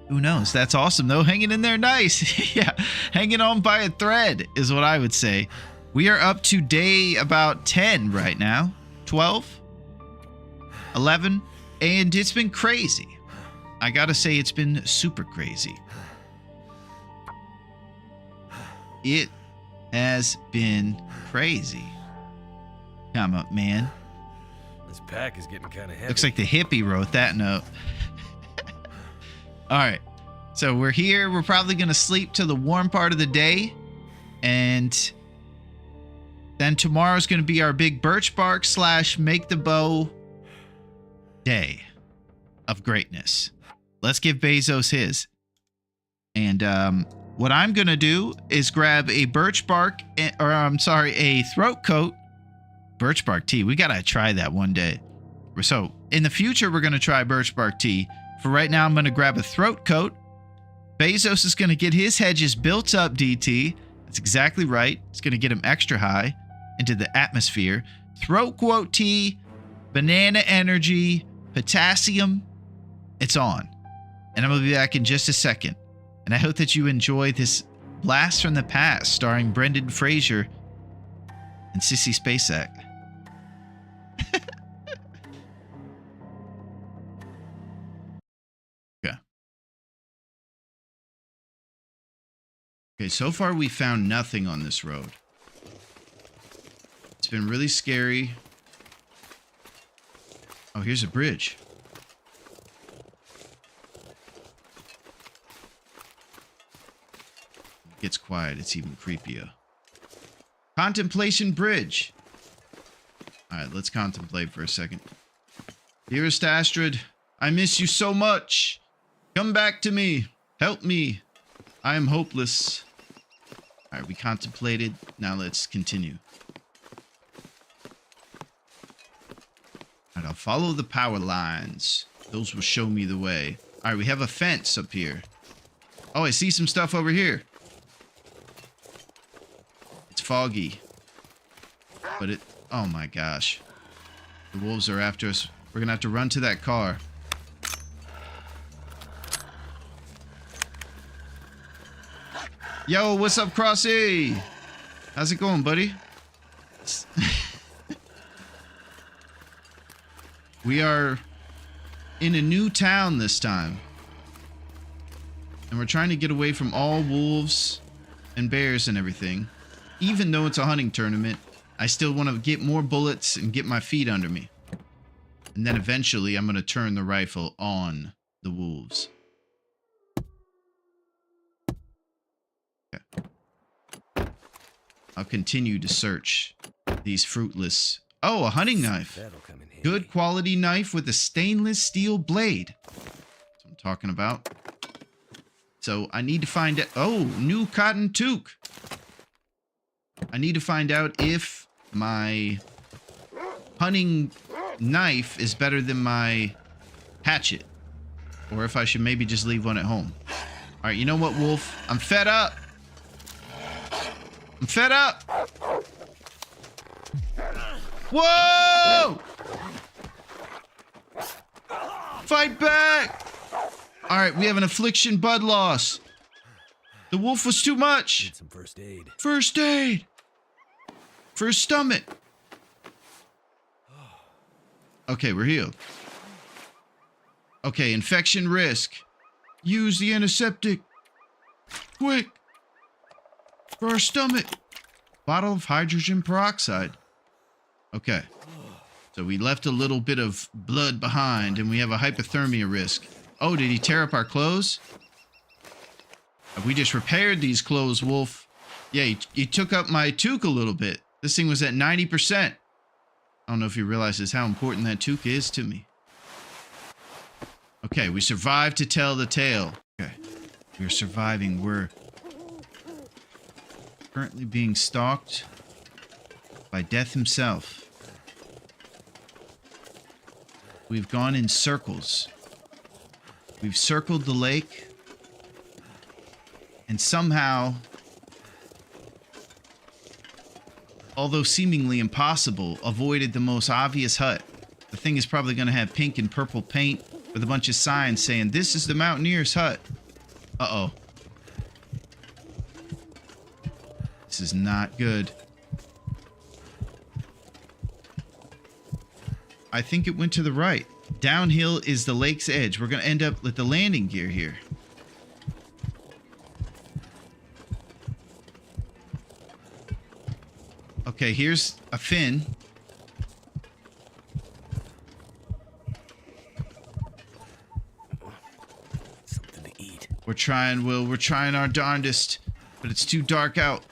Who knows? That's awesome, though. Hanging in there nice. Yeah, hanging on by a thread is what I would say. We are up to day about 10 right now. 12? 11? And it's been crazy. I gotta say, it's been super crazy. It has been crazy. Come up, man. This pack is getting kind of heavy. Looks like the hippie wrote that note. All right. So we're here. We're probably going to sleep till the warm part of the day. And then tomorrow's going to be our big birch bark / make the bow day of greatness. Let's give Bezos his. And what I'm going to do is grab a birch bark, a throat coat. Birch bark tea. We got to try that one day. So in the future, we're going to try birch bark tea. For right now, I'm going to grab a throat coat. Bezos is going to get his hedges built up, DT. That's exactly right. It's going to get him extra high into the atmosphere. Throat coat tea, banana energy, potassium. It's on. And I'm going to be back in just a second. And I hope that you enjoy this blast from the past starring Brendan Fraser and Sissy Spacek. Okay, so far we found nothing on this road. It's been really scary. Oh, here's a bridge. It gets quiet. It's even creepier. Contemplation Bridge. All right, let's contemplate for a second. Dearest Astrid, I miss you so much. Come back to me. Help me. I am hopeless. All right, we contemplated. Now let's continue. All right, I'll follow the power lines. Those will show me the way. All right, we have a fence up here. Oh, I see some stuff over here. It's foggy. But it... Oh my gosh. The wolves are after us. We're gonna have to run to that car. Yo, what's up, Crossy? How's it going, buddy? We are in a new town this time. And we're trying to get away from all wolves and bears and everything. Even though it's a hunting tournament, I still want to get more bullets and get my feet under me. And then eventually I'm going to turn the rifle on the wolves. Okay. I'll continue to search these fruitless... Oh, a hunting knife. That'll come in handy. Good quality knife with a stainless steel blade. That's what I'm talking about. So I need to find out... Oh, new cotton toque. I need to find out if my hunting knife is better than my hatchet. Or if I should maybe just leave one at home. Alright, you know what, wolf? I'm fed up. I'm fed up. Whoa! Fight back! Alright, we have an affliction blood loss. The wolf was too much. Need some first aid. First aid! For his stomach. Okay, we're healed. Okay, infection risk. Use the antiseptic. Quick! For our stomach. Bottle of hydrogen peroxide. Okay. So we left a little bit of blood behind and we have a hypothermia risk. Oh, did he tear up our clothes? We just repaired these clothes, Wolf. Yeah, he took up my toque a little bit. This thing was at 90%. I don't know if he realizes how important that toque is to me. Okay, we survived to tell the tale. Okay, we're surviving. We're currently being stalked by Death himself. We've gone in circles. We've circled the lake. And somehow, although seemingly impossible, avoided the most obvious hut. The thing is probably going to have pink and purple paint with a bunch of signs saying, "This is the Mountaineer's hut." Uh-oh. This is not good. I think it went to the right. Downhill is the lake's edge. We're going to end up with the landing gear here. Okay, here's a fin. Something to eat. We're trying, Will. We're trying our darndest, but it's too dark out.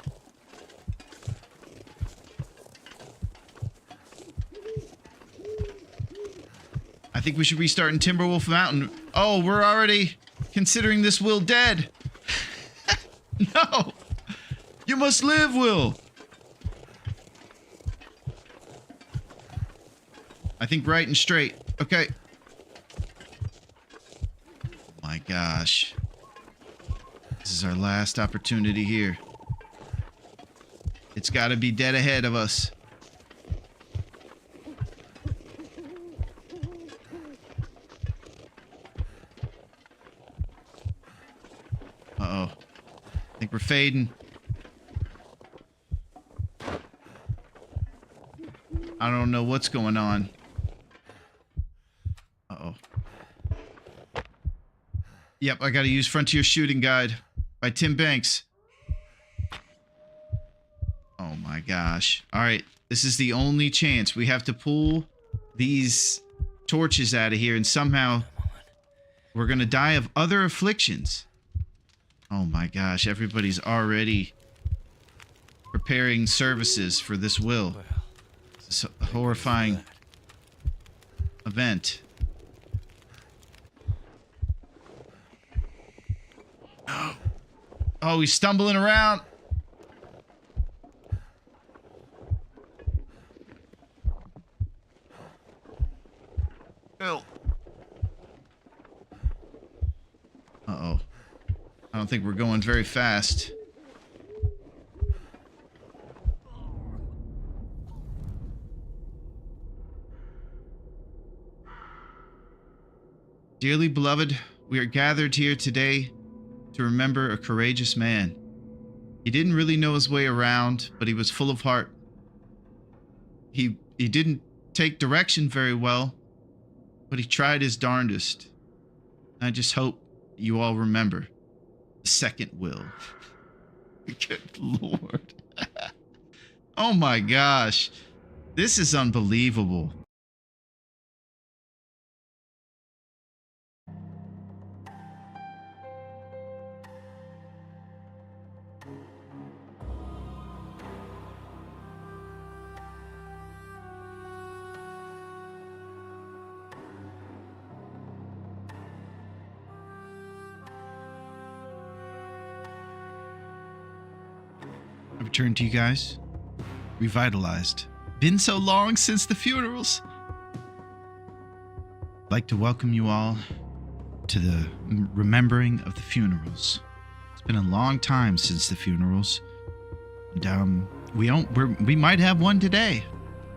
I think we should restart in Timberwolf Mountain. Oh, we're already considering this Will dead. No! You must live, Will! I think right and straight. Okay. My gosh. This is our last opportunity here. It's got to be dead ahead of us. Uh-oh. I think we're fading. I don't know what's going on. Uh-oh. Yep, I gotta use Frontier Shooting Guide by Tim Banks. Oh my gosh. Alright, This is the only chance. We have to pull these torches out of here, and somehow we're going to die of other afflictions. Oh my gosh, everybody's already preparing services for this will. It's a horrifying event. Oh, he's stumbling around. Bill. Uh-oh. I don't think we're going very fast. Dearly beloved, we are gathered here today to remember a courageous man. He didn't really know his way around, but he was full of heart. He didn't take direction very well, but he tried his darndest. I just hope you all remember the second will. Good Lord. Oh my gosh. This is unbelievable. I return to you guys, revitalized. Been so long since the funerals. I'd like to welcome you all to the remembering of the funerals. It's been a long time since the funerals, and we might have one today.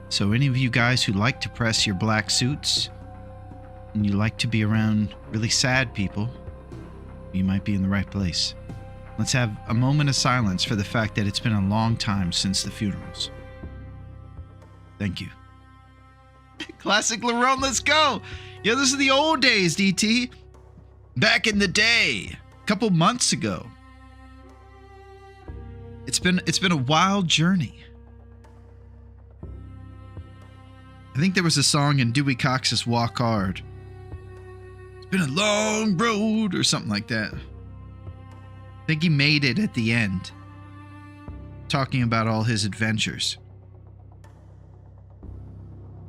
So any of you guys who like to press your black suits and you like to be around really sad people, you might be in the right place. Let's have a moment of silence for the fact that it's been a long time since the funerals. Thank you. Classic Larone, let's go! Yeah, this is the old days, DT. Back in the day, a couple months ago. It's been a wild journey. I think there was a song in Dewey Cox's Walk Hard. It's been a long road or something like that. I think he made it at the end, talking about all his adventures.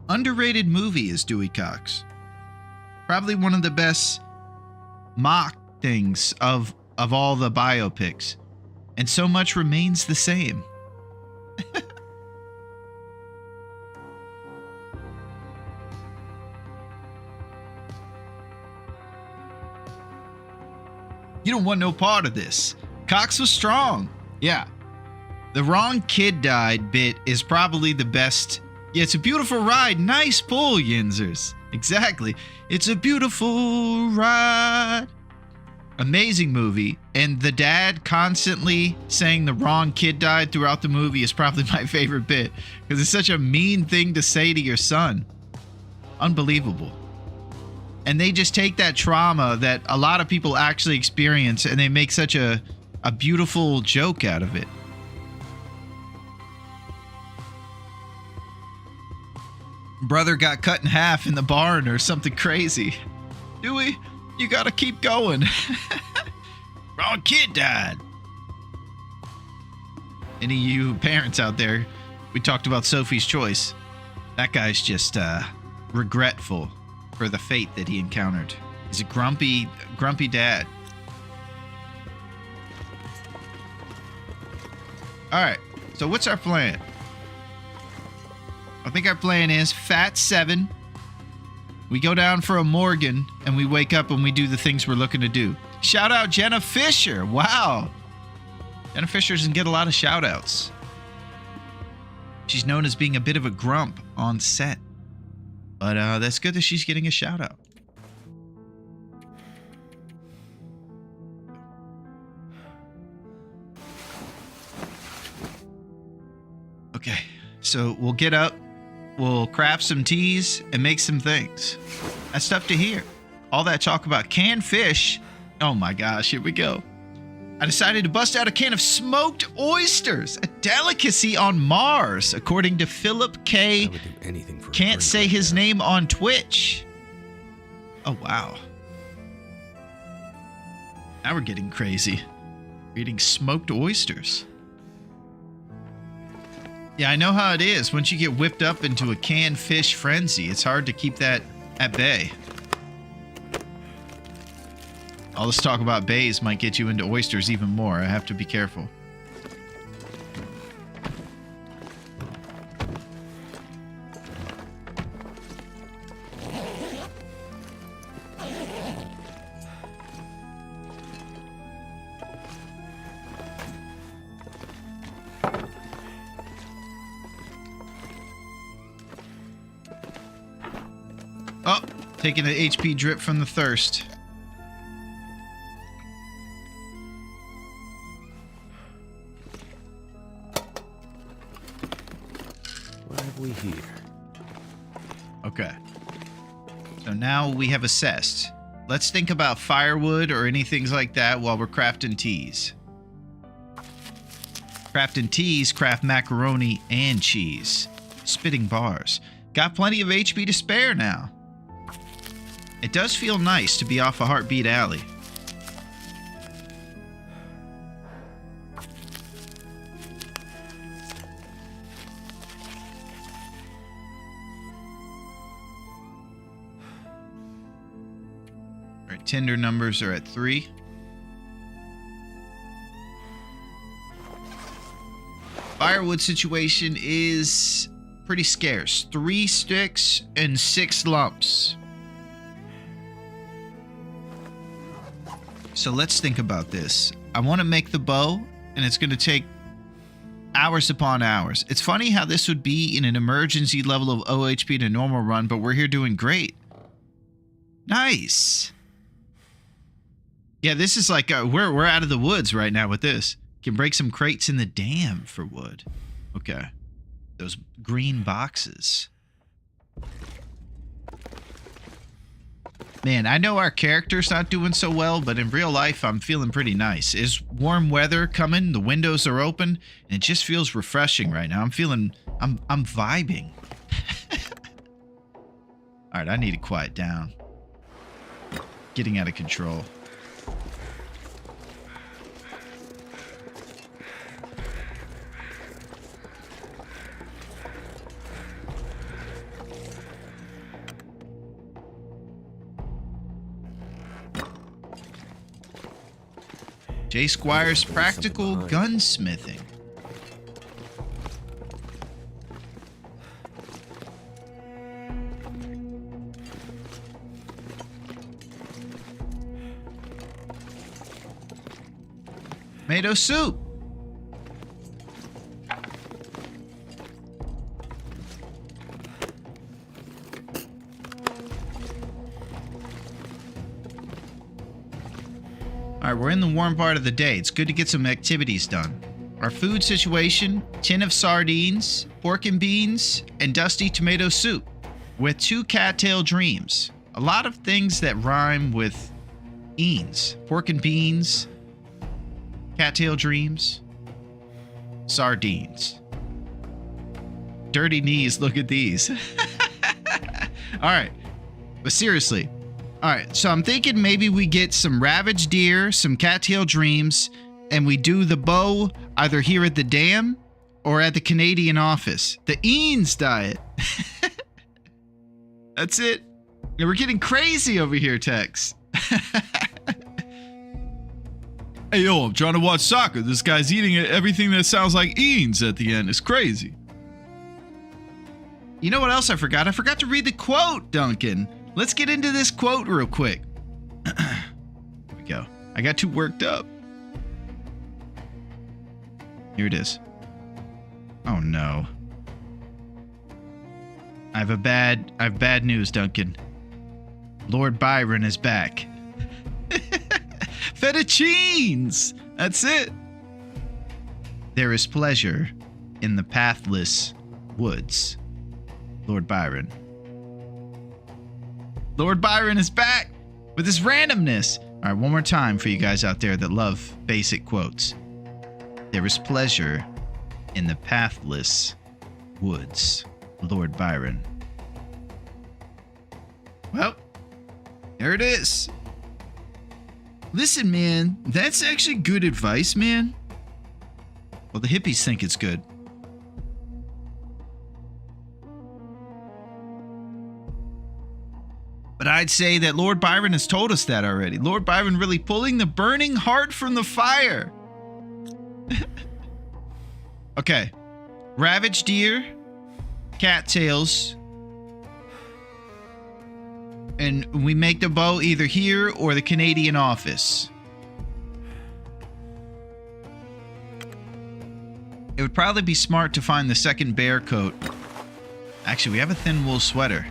Underrated movie is Dewey Cox. Probably one of the best mock things of all the biopics. And so much remains the same. You don't want no part of this. Cox was strong. Yeah. The wrong kid died bit is probably the best. Yeah, it's a beautiful ride. Nice pull, Yinzers. Exactly. It's a beautiful ride. Amazing movie. And the dad constantly saying the wrong kid died throughout the movie is probably my favorite bit. Because it's such a mean thing to say to your son. Unbelievable. And they just take that trauma that a lot of people actually experience and they make such a beautiful joke out of it. Brother got cut in half in the barn or something crazy. Dewey, you gotta keep going. Wrong kid died. Any of you parents out there, we talked about Sophie's Choice. That guy's just regretful for the fate that he encountered. He's a grumpy dad. All right, so what's our plan? I think our plan is Fat 7. We go down for a Morgan and we wake up and we do the things we're looking to do. Shout out Jenna Fisher. Wow. Jenna Fisher doesn't get a lot of shout outs. She's known as being a bit of a grump on set. But that's good that she's getting a shout out. Okay, so we'll get up, we'll craft some teas, and make some things. That's tough to hear. All that talk about canned fish. Oh my gosh, here we go. I decided to bust out a can of smoked oysters. delicacy on Mars, according to Philip I K. would do anything for a Can't drink say right his now. name on Twitch. Oh, wow. Now we're getting crazy. We're eating smoked oysters. Yeah, I know how it is. Once you get whipped up into a canned fish frenzy, it's hard to keep that at bay. All this talk about bays might get you into oysters even more. I have to be careful. Oh, taking an HP drip from the thirst. What have we here? Okay. So now we have assessed. Let's think about firewood or anything like that while we're crafting teas. Crafting teas, craft macaroni and cheese. Spitting bars. Got plenty of HP to spare now. It does feel nice to be off a Heartbeat Alley. Our tinder numbers are at 3. Firewood situation is pretty scarce. 3 sticks and 6 lumps. So let's think about this. I want to make the bow, and it's going to take hours upon hours. It's funny how this would be in an emergency level of OHP in a normal run, but we're here doing great. Nice. Yeah, this is like we're out of the woods right now with this. Can break some crates in the dam for wood. Okay. Those green boxes. Man, I know our character's not doing so well, but in real life, I'm feeling pretty nice. Is warm weather coming? The windows are open, and it just feels refreshing right now. I'm vibing. All right, I need to quiet down. Getting out of control. J. Squire's Practical Gunsmithing. Tomato soup. All right, we're in the warm part of the day. It's good to get some activities done. Our food situation, tin of sardines, pork and beans, and dusty tomato soup with 2 cattail dreams. A lot of things that rhyme with eens. Pork and beans, cattail dreams, sardines. Dirty knees, look at these. All right, but seriously. All right, so I'm thinking maybe we get some ravaged deer, some cattail dreams, and we do the bow either here at the dam or at the Canadian office. The Eanes diet. That's it. And we're getting crazy over here, Tex. Hey, yo, I'm trying to watch soccer. This guy's eating everything that sounds like Eanes at the end. It's crazy. You know what else I forgot? I forgot to read the quote, Duncan. Let's get into this quote real quick. Here we go. I got too worked up. Here it is. Oh no. I have bad news, Duncan. Lord Byron is back. Fettuccines! That's it. There is pleasure in the pathless woods. Lord Byron. Lord Byron is back with his randomness. All right, one more time for you guys out there that love basic quotes. There is pleasure in the pathless woods, Lord Byron. Well, there it is. Listen, man, that's actually good advice, man. Well, the hippies think it's good. But I'd say that Lord Byron has told us that already. Lord Byron really pulling the burning heart from the fire. Okay. Ravaged deer, cattails, and we make the bow either here or the Canadian office. It would probably be smart to find the second bear coat. Actually, we have a thin wool sweater.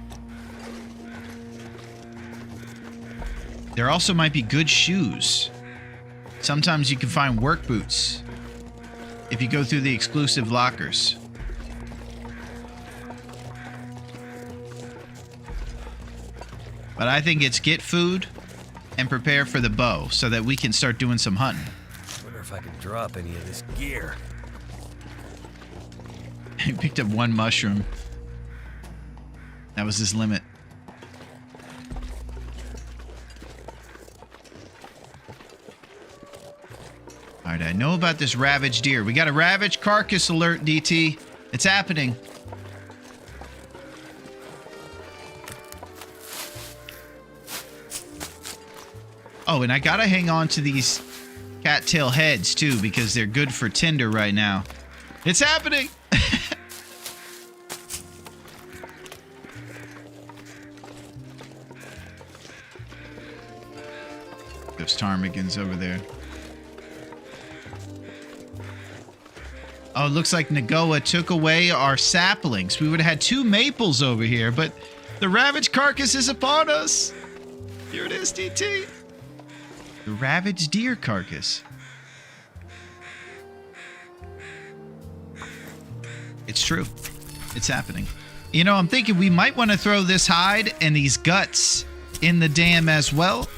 There also might be good shoes. Sometimes you can find work boots if you go through the exclusive lockers. But I think it's get food and prepare for the bow so that we can start doing some hunting. Wonder if I can drop any of this gear. He picked up one mushroom. That was his limit. Alright, I know about this ravaged deer. We got a ravaged carcass alert, DT. It's happening. Oh, and I gotta hang on to these cattail heads, too, because they're good for tinder right now. It's happening! There's ptarmigans over there. Oh, it looks like Nagoa took away our saplings. We would have had 2 maples over here, but the ravaged carcass is upon us. Here it is, DT. The ravaged deer carcass. It's true. It's happening. You know, I'm thinking we might want to throw this hide and these guts in the dam as well,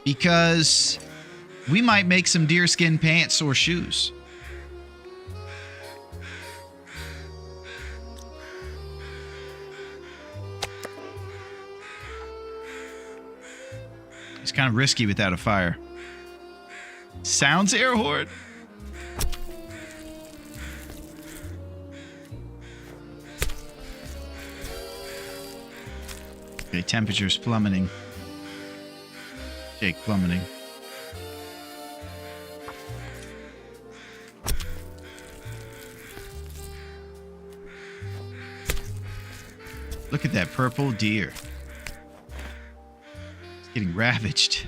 because we might make some deerskin pants or shoes. It's kind of risky without a fire. Sounds air horde. Okay, temperature's plummeting. Jake plummeting. Look at that purple deer. Getting ravaged.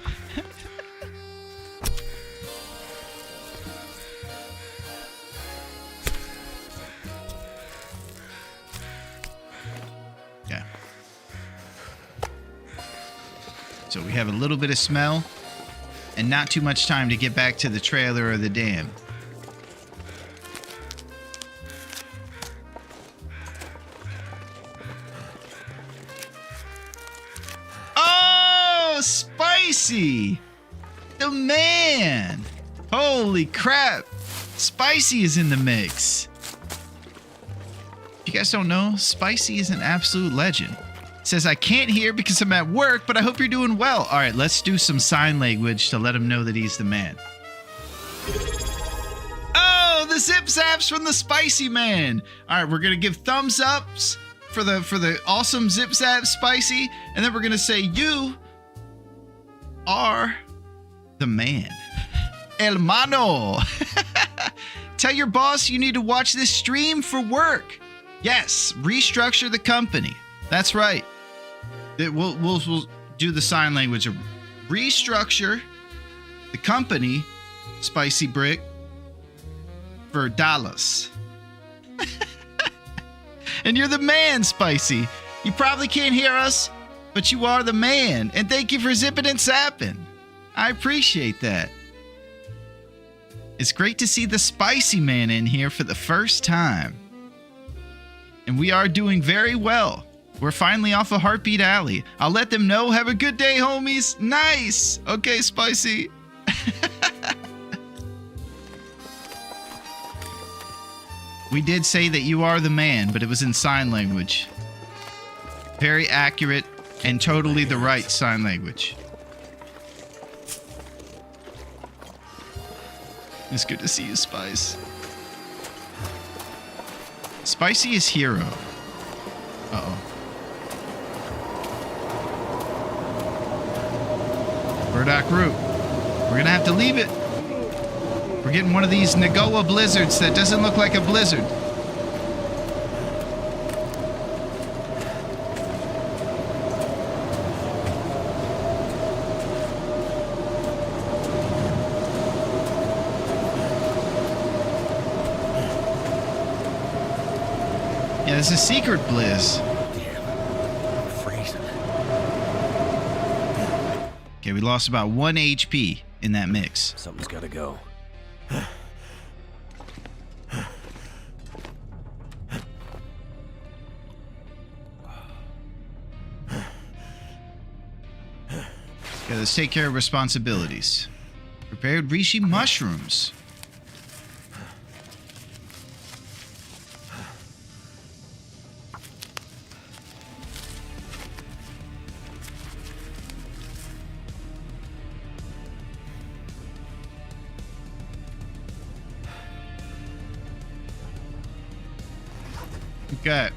Yeah. So we have a little bit of smell and not too much time to get back to the trailer or the dam. Spicy! The man! Holy crap! Spicy is in the mix. If you guys don't know, Spicy is an absolute legend. Says, I can't hear because I'm at work, but I hope you're doing well. Alright, let's do some sign language to let him know that he's the man. Oh, the zip zaps from the Spicy man! Alright, we're gonna give thumbs ups for the awesome zip zap Spicy, and then we're gonna say, you are the man. El mano. Tell your boss you need to watch this stream for work. Yes, restructure the company. That's right. We'll do the sign language. Restructure the company, Spicy Brick, for Dallas. And you're the man, Spicy. You probably can't hear us, but you are the man, and thank you for zipping and zapping. I appreciate that. It's great to see the Spicy Man in here for the first time. And we are doing very well. We're finally off of Heartbeat Alley. I'll let them know. Have a good day, homies. Nice. Okay, Spicy. We did say that you are the man, but it was in sign language. Very accurate and totally the right sign language. It's good to see you, Spice. Spicy is hero. Uh-oh. Burdock root. We're gonna have to leave it. We're getting one of these Nagoa blizzards that doesn't look like a blizzard. Yeah, it's a secret blizz. Damn. I'm freezing. Okay, we lost about 1 HP in that mix. Something's gotta go. Okay, let's take care of responsibilities. Prepared reishi mushrooms. Okay.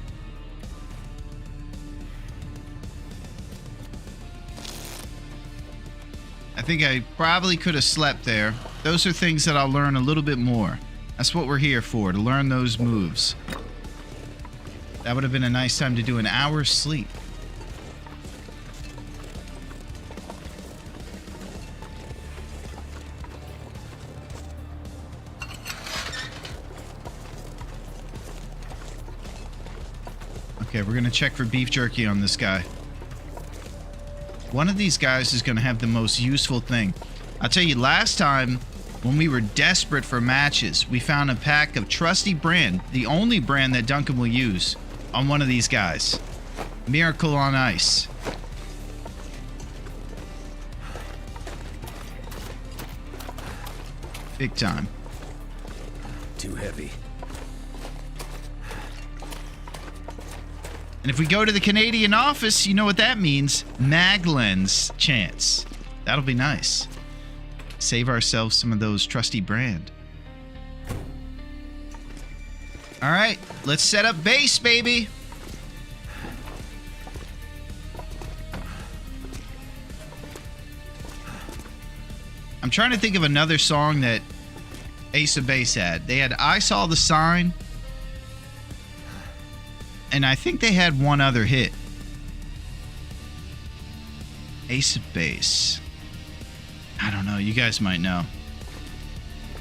I think I probably could have slept there. Those are things that I'll learn a little bit more. That's what we're here for, to learn those moves. That would have been a nice time to do an hour's sleep. Okay, we're gonna check for beef jerky on this guy. One of these guys is gonna have the most useful thing. I'll tell you, last time when we were desperate for matches, we found a pack of trusty brand, the only brand that Duncan will use, on one of these guys. Miracle on Ice. Big time. Too heavy. And if we go to the Canadian office, you know what that means. Maglens chance. That'll be nice. Save ourselves some of those trusty brand. All right, let's set up base, baby. I'm trying to think of another song that Ace of Base had. They had I Saw the Sign. And I think they had one other hit. Ace of Base. I don't know. You guys might know.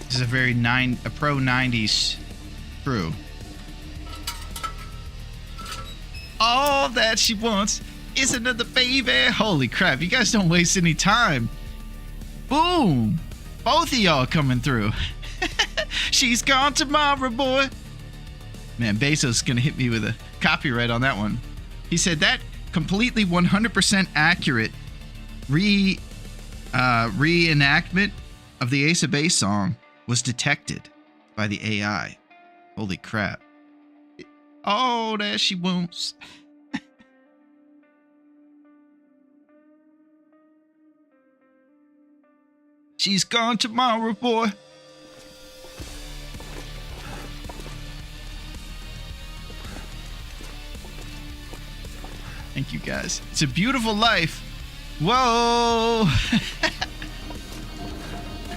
This is a very pro 90s crew. All that she wants is another baby. Holy crap. You guys don't waste any time. Boom. Both of y'all coming through. She's gone tomorrow, boy. Man, Bezos gonna hit me with a copyright on that one. He said that completely 100% accurate reenactment of the Ace of Base song was detected by the AI. Holy crap. Oh, there she wants. She's gone tomorrow, boy. Thank you, guys. It's a beautiful life. Whoa.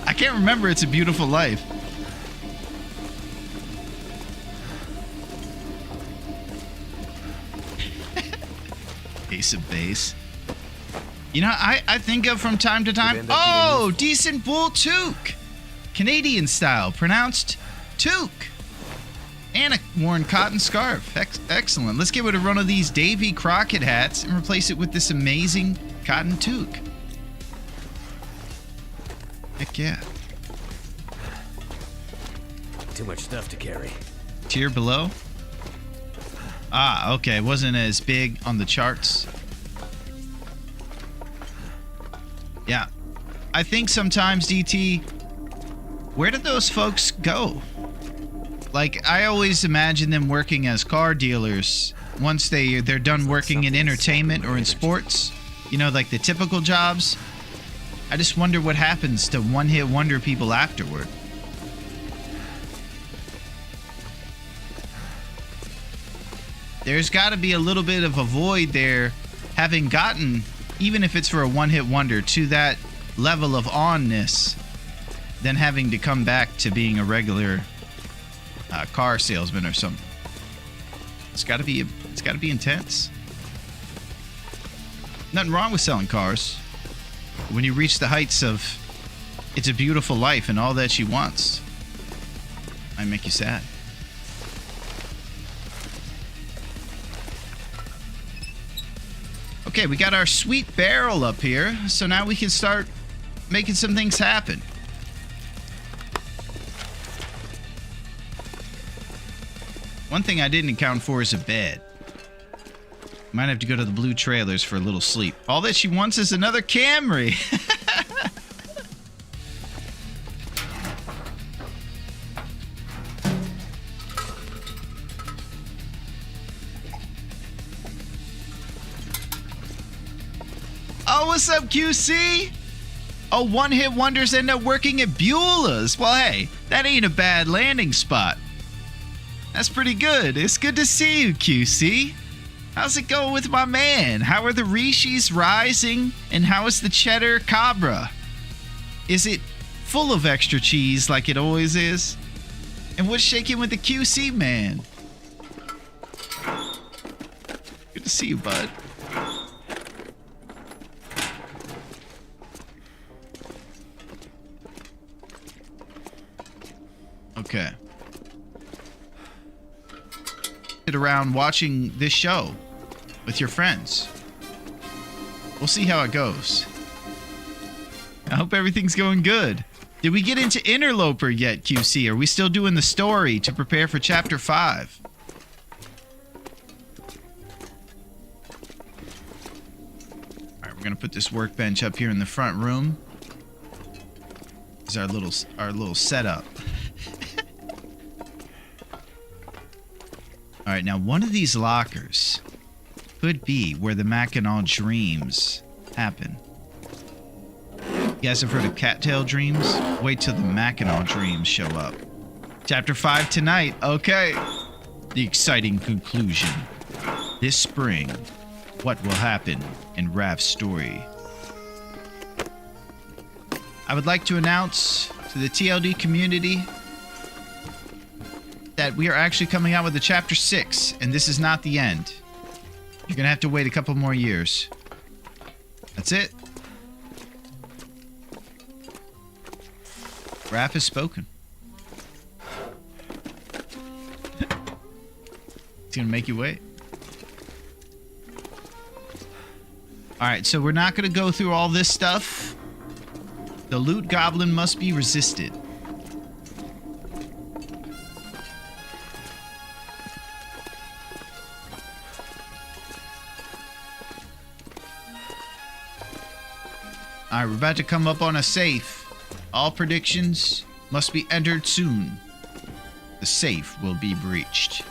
I can't remember It's a Beautiful Life. Ace of Base. You know, I think of from time to time. Oh, decent bull toque. Canadian style. Pronounced toque. And a worn cotton scarf. Excellent. Let's get rid of one of these Davy Crockett hats and replace it with this amazing cotton toque. Heck yeah. Too much stuff to carry. Tier below? Ah, okay. Wasn't as big on the charts. Yeah. I think sometimes, DT, where did those folks go? Like, I always imagine them working as car dealers once they're done working in entertainment or in sports. You know, like the typical jobs. I just wonder what happens to one-hit wonder people afterward. There's got to be a little bit of a void there, having gotten, even if it's for a one-hit wonder, to that level of onness, than having to come back to being a regular car salesman or something. It's got to be intense. Nothing wrong with selling cars. When you reach the heights of it's a beautiful life and all that she wants, might make you sad. Okay, we got our sweet barrel up here, so now we can start making some things happen. One thing I didn't account for is a bed. Might have to go to the blue trailers for a little sleep. All that she wants is another Camry. Oh, what's up, QC? Oh, one-hit wonders end up working at Beulah's. Well, hey, that ain't a bad landing spot. That's pretty good. It's good to see you, QC. How's it going with my man? How are the Rishis rising? And how is the cheddar cabra? Is it full of extra cheese like it always is? And what's shaking with the QC man? Good to see you, bud. Okay. Sit around watching this show with your friends. We'll see how it goes. I hope everything's going good. Did we get into Interloper yet, QC? Are we still doing the story to prepare for Chapter 5? Alright, we're gonna put this workbench up here in the front room. This is our little setup. Alright, now one of these lockers could be where the Mackinac dreams happen. You guys have heard of cattail dreams? Wait till the Mackinac dreams show up. Chapter 5 tonight. Okay. The exciting conclusion. This spring, what will happen in Rav's story? I would like to announce to the TLD community that we are actually coming out with a Chapter 6, and this is not the end. You're gonna have to wait a couple more years. That's it. Raph has spoken. It's gonna make you wait. Alright, so we're not gonna go through all this stuff. The loot goblin must be resisted. Alright, we're about to come up on a safe. All predictions must be entered soon. The safe will be breached.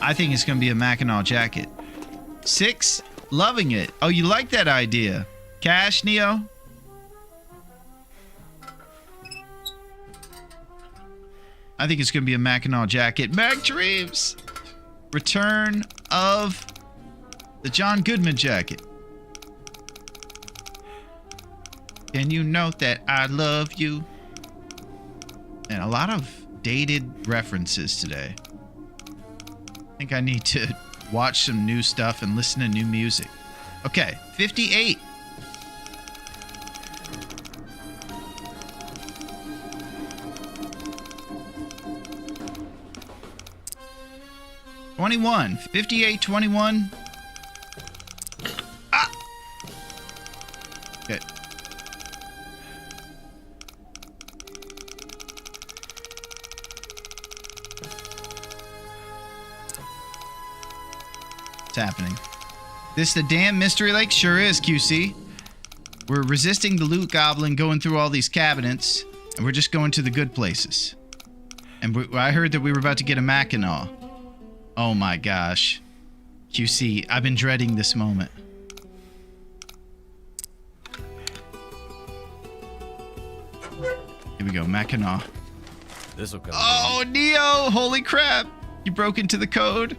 I think it's going to be a Mackinac jacket. 6? Loving it. Oh, you like that idea. Cash, Neo? I think it's going to be a Mackinac jacket. Mac Dreams! Return of the John Goodman jacket. Can you note that I love you? And a lot of dated references today. I think I need to watch some new stuff and listen to new music. Okay, 58. $21. 58, 21. Ah! Okay. What's happening? This the damn Mystery Lake? Sure is, QC. We're resisting the loot goblin going through all these cabinets, and we're just going to the good places. And I heard that we were about to get a Mackinac. Oh my gosh. QC, I've been dreading this moment. Here we go, Mackinac. This'll come. Oh, Neo! Holy crap! You broke into the code.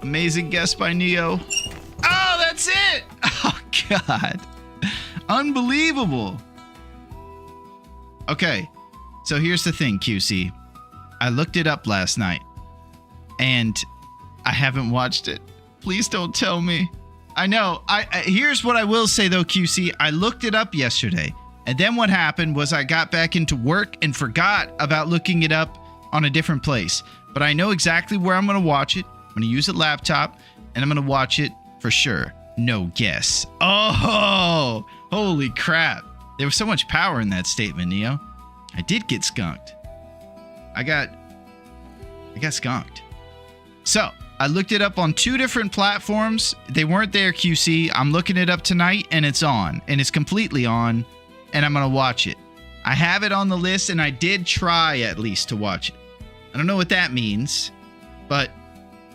Amazing guess by Neo. Oh, that's it! Oh, God. Unbelievable. Okay, so here's the thing, QC. I looked it up last night, and I haven't watched it. Please don't tell me. I know. Here's what I will say, though, QC. I looked it up yesterday, and then what happened was I got back into work and forgot about looking it up on a different place. But I know exactly where I'm going to watch it. I'm going to use a laptop, and I'm going to watch it for sure. No guess. Oh, holy crap. There was so much power in that statement, Neo. I did get skunked. I got skunked. So, I looked it up on 2 different platforms. They weren't there, QC. I'm looking it up tonight, and it's on. And it's completely on, and I'm going to watch it. I have it on the list, and I did try at least to watch it. I don't know what that means, but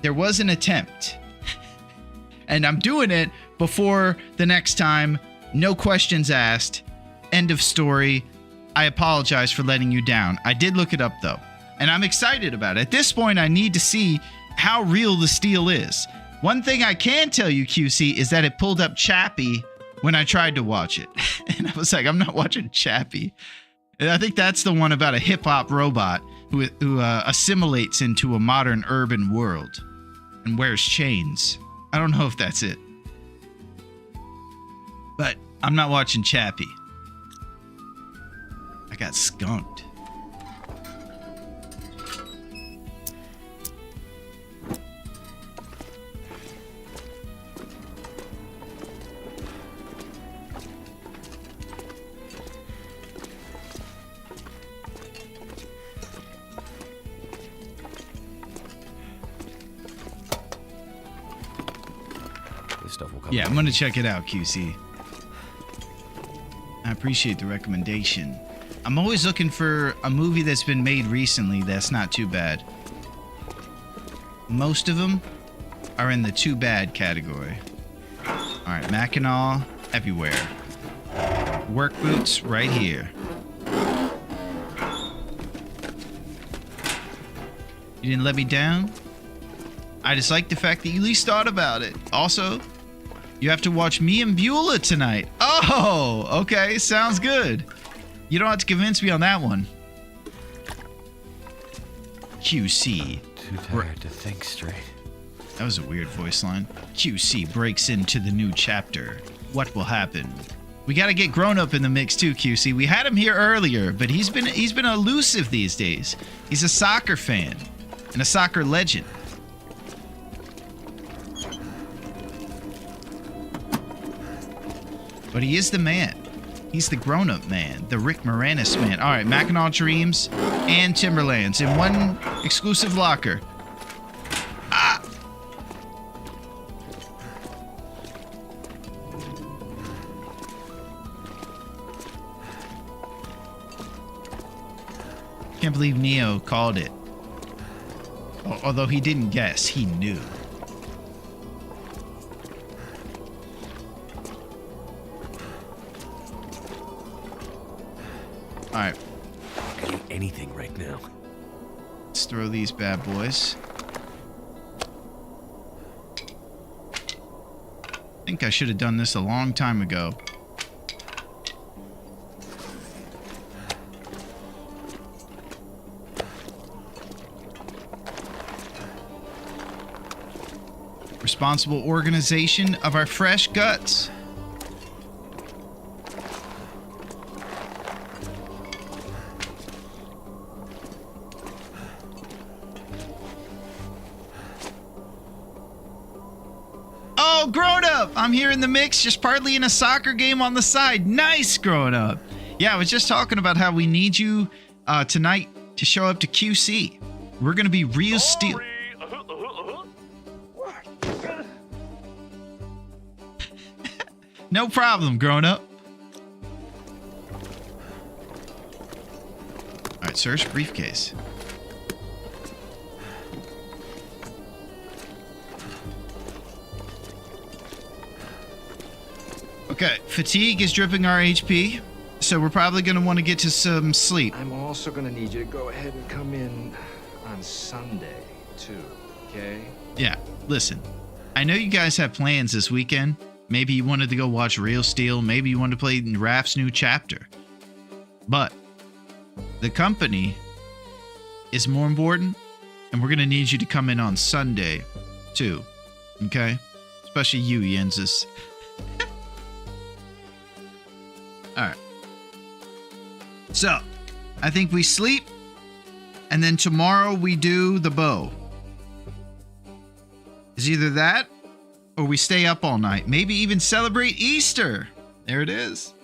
there was an attempt. And I'm doing it before the next time. No questions asked. End of story. I apologize for letting you down. I did look it up, though. And I'm excited about it. At this point, I need to see how real the steel is. One thing I can tell you, QC, is that it pulled up Chappie when I tried to watch it. And I was like, I'm not watching Chappie. And I think that's the one about a hip-hop robot who assimilates into a modern urban world and wears chains. I don't know if that's it. But I'm not watching Chappie. I got skunked. This stuff will come. Yeah, I'm going to check it out, QC. I appreciate the recommendation. I'm always looking for a movie that's been made recently that's not too bad. Most of them are in the too bad category. Alright, Mackinac everywhere. Work boots right here. You didn't let me down? I just like the fact that you at least thought about it. Also, you have to watch me and Beulah tonight. Oh, okay, sounds good. You don't have to convince me on that one. QC. Too tired to think straight. That was a weird voice line. QC breaks into the new chapter. What will happen? We got to get Grown Up in the mix too, QC. We had him here earlier, but he's been elusive these days. He's a soccer fan and a soccer legend. But he is the man. He's the grown-up man, the Rick Moranis man. All right, Mackinac Dreams and Timberlands in one exclusive locker. Ah! Can't believe Neo called it. Although he didn't guess, he knew. All right. I can eat anything right now. Let's throw these bad boys. I think I should have done this a long time ago. Responsible organization of our fresh guts. Oh, Grown Up! I'm here in the mix, just partly in a soccer game on the side. Nice, Grown Up. Yeah, I was just talking about how we need you tonight to show up to QC. We're going to be real steel. No problem, grown-up. All right, search briefcase. Okay, fatigue is dripping our HP, so we're probably going to want to get to some sleep. I'm also gonna need you to go ahead and come in on Sunday, too, okay? Yeah, listen. I know you guys have plans this weekend. Maybe you wanted to go watch Real Steel. Maybe you wanted to play Raph's new chapter. But the company is more important, and we're going to need you to come in on Sunday, too. Okay? Especially you, Yensis. Alright. So, I think we sleep, and then tomorrow we do the bow. It's either that, or we stay up all night. Maybe even celebrate Easter. There it is.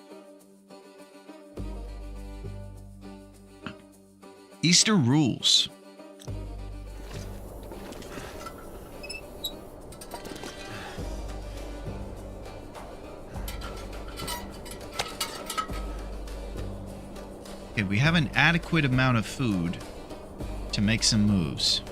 Easter rules. Okay, we have an adequate amount of food to make some moves.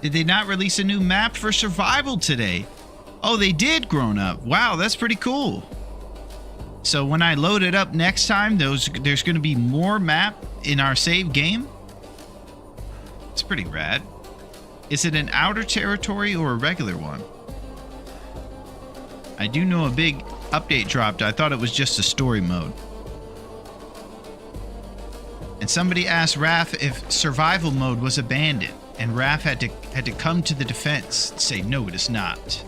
Did they not release a new map for survival today? Oh, they did, grown up. Wow, that's pretty cool. So when I load it up next time, there's going to be more map in our save game? It's pretty rad. Is it an outer territory or a regular one? I do know a big update dropped. I thought it was just a story mode. And somebody asked Raph if survival mode was abandoned. And Raph had to come to the defense and say, no, it is not.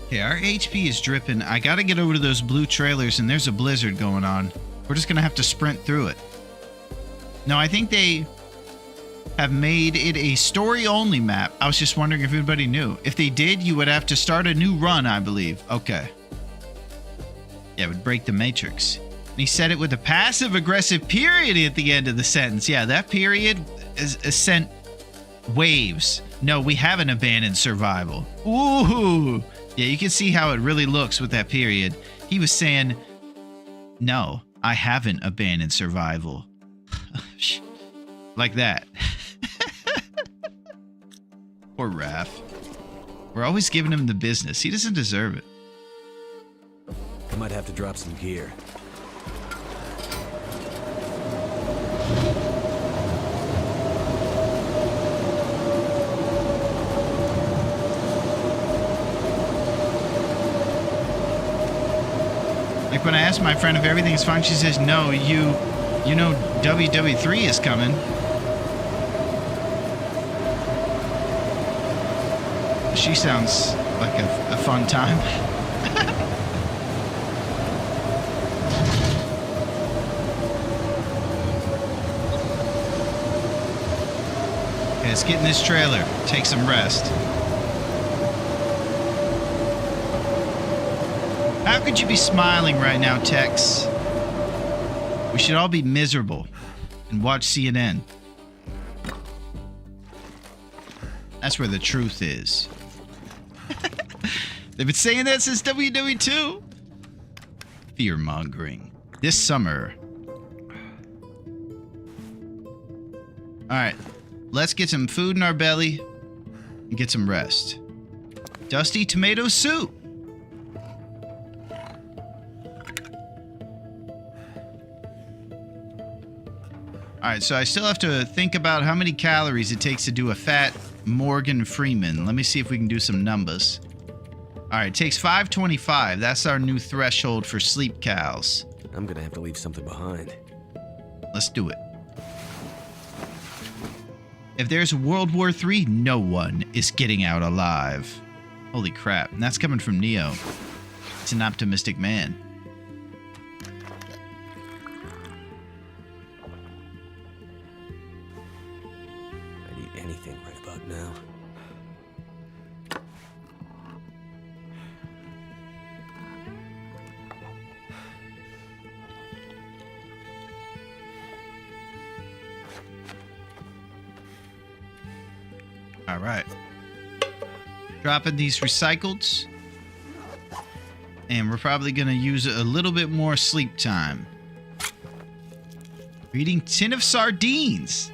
Okay, our HP is dripping. I gotta get over to those blue trailers, and there's a blizzard going on. We're just gonna have to sprint through it. No, I think they have made it a story-only map. I was just wondering if anybody knew. If they did, you would have to start a new run, I believe. Okay. Yeah, it would break the matrix. He said it with a passive-aggressive period at the end of the sentence. Yeah, that period is sent waves. No, we haven't abandoned survival. Ooh. Yeah, you can see how it really looks with that period. He was saying, no, I haven't abandoned survival. Like that. Poor Raph. We're always giving him the business. He doesn't deserve it. I might have to drop some gear. Like when I asked my friend if everything's fine, she says, no, you know WW3 is coming. She sounds like a fun time. Okay, let's get in this trailer. Take some rest. How could you be smiling right now, Tex? We should all be miserable and watch CNN. That's where the truth is. They've been saying that since WW2. Fear-mongering. This summer. Alright, let's get some food in our belly and get some rest. Dusty tomato soup. Alright, so I still have to think about how many calories it takes to do a fat Morgan Freeman. Let me see if we can do some numbers. Alright, it takes 525. That's our new threshold for sleep cals. I'm gonna have to leave something behind. Let's do it. If there's a World War III, no one is getting out alive. Holy crap. And that's coming from Neo. He's an optimistic man. I'd eat anything right about now. All right. Dropping these recycleds. And we're probably going to use a little bit more sleep time. We're eating tin of sardines.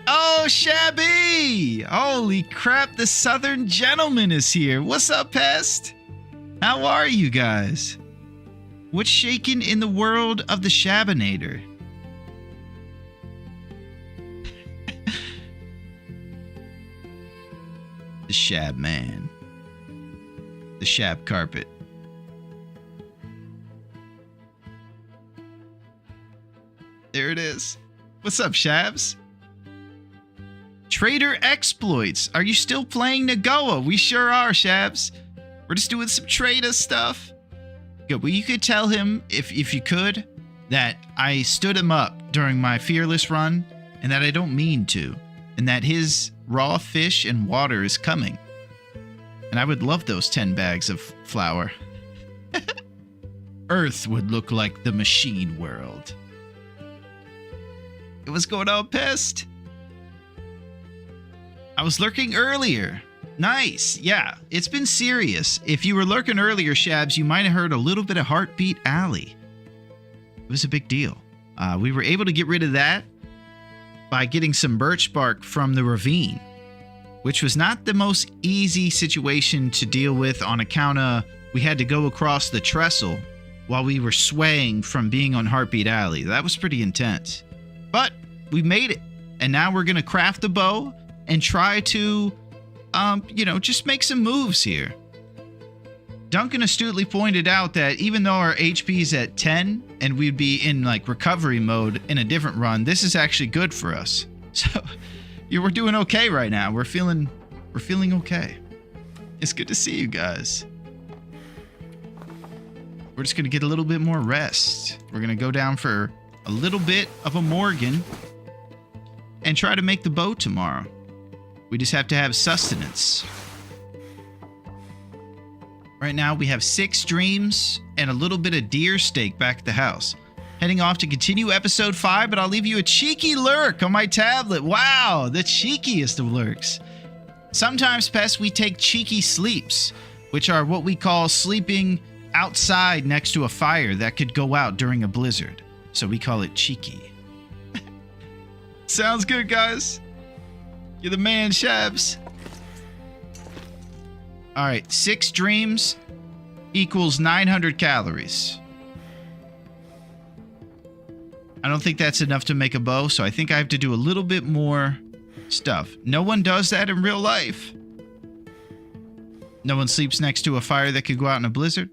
Oh, Shabby! Holy crap, the Southern Gentleman is here. What's up, Pest? How are you guys? What's shaking in the world of the Shabinator? The Shab Man. The Shab Carpet. There it is. What's up, Shabs? Trader Exploits. Are you still playing Nagoa? We sure are, Shabs. We're just doing some trader stuff. Good. Well, you could tell him, if you could, that I stood him up during my Fearless run, and that I don't mean to, and that his raw fish and water is coming. And I would love those 10 bags of flour. Earth would look like the machine world. What's going on, Pest? I was lurking earlier. Nice. Yeah, it's been serious. If you were lurking earlier, Shabs, you might have heard a little bit of Heartbeat Alley. It was a big deal. We were able to get rid of that by getting some birch bark from the ravine, which was not the most easy situation to deal with on account of we had to go across the trestle while we were swaying from being on Heartbeat Alley. That was pretty intense. But we made it. And now we're going to craft a bow and try to, just make some moves here. Duncan astutely pointed out that even though our HP is at 10 and we'd be in like recovery mode in a different run, this is actually good for us. So we're doing okay right now. We're feeling okay. It's good to see you guys. We're just going to get a little bit more rest. We're going to go down for a little bit of a Morgan and try to make the bow tomorrow. We just have to have sustenance. Right now we have 6 dreams and a little bit of deer steak back at the house. Heading off to continue episode 5, but I'll leave you a cheeky lurk on my tablet. Wow, the cheekiest of lurks. Sometimes, Pest, we take cheeky sleeps, which are what we call sleeping outside next to a fire that could go out during a blizzard. So we call it cheeky. Sounds good, guys. You're the man, Shabs. All right, 6 dreams equals 900 calories. I don't think that's enough to make a bow, so I think I have to do a little bit more stuff. No one does that in real life. No one sleeps next to a fire that could go out in a blizzard.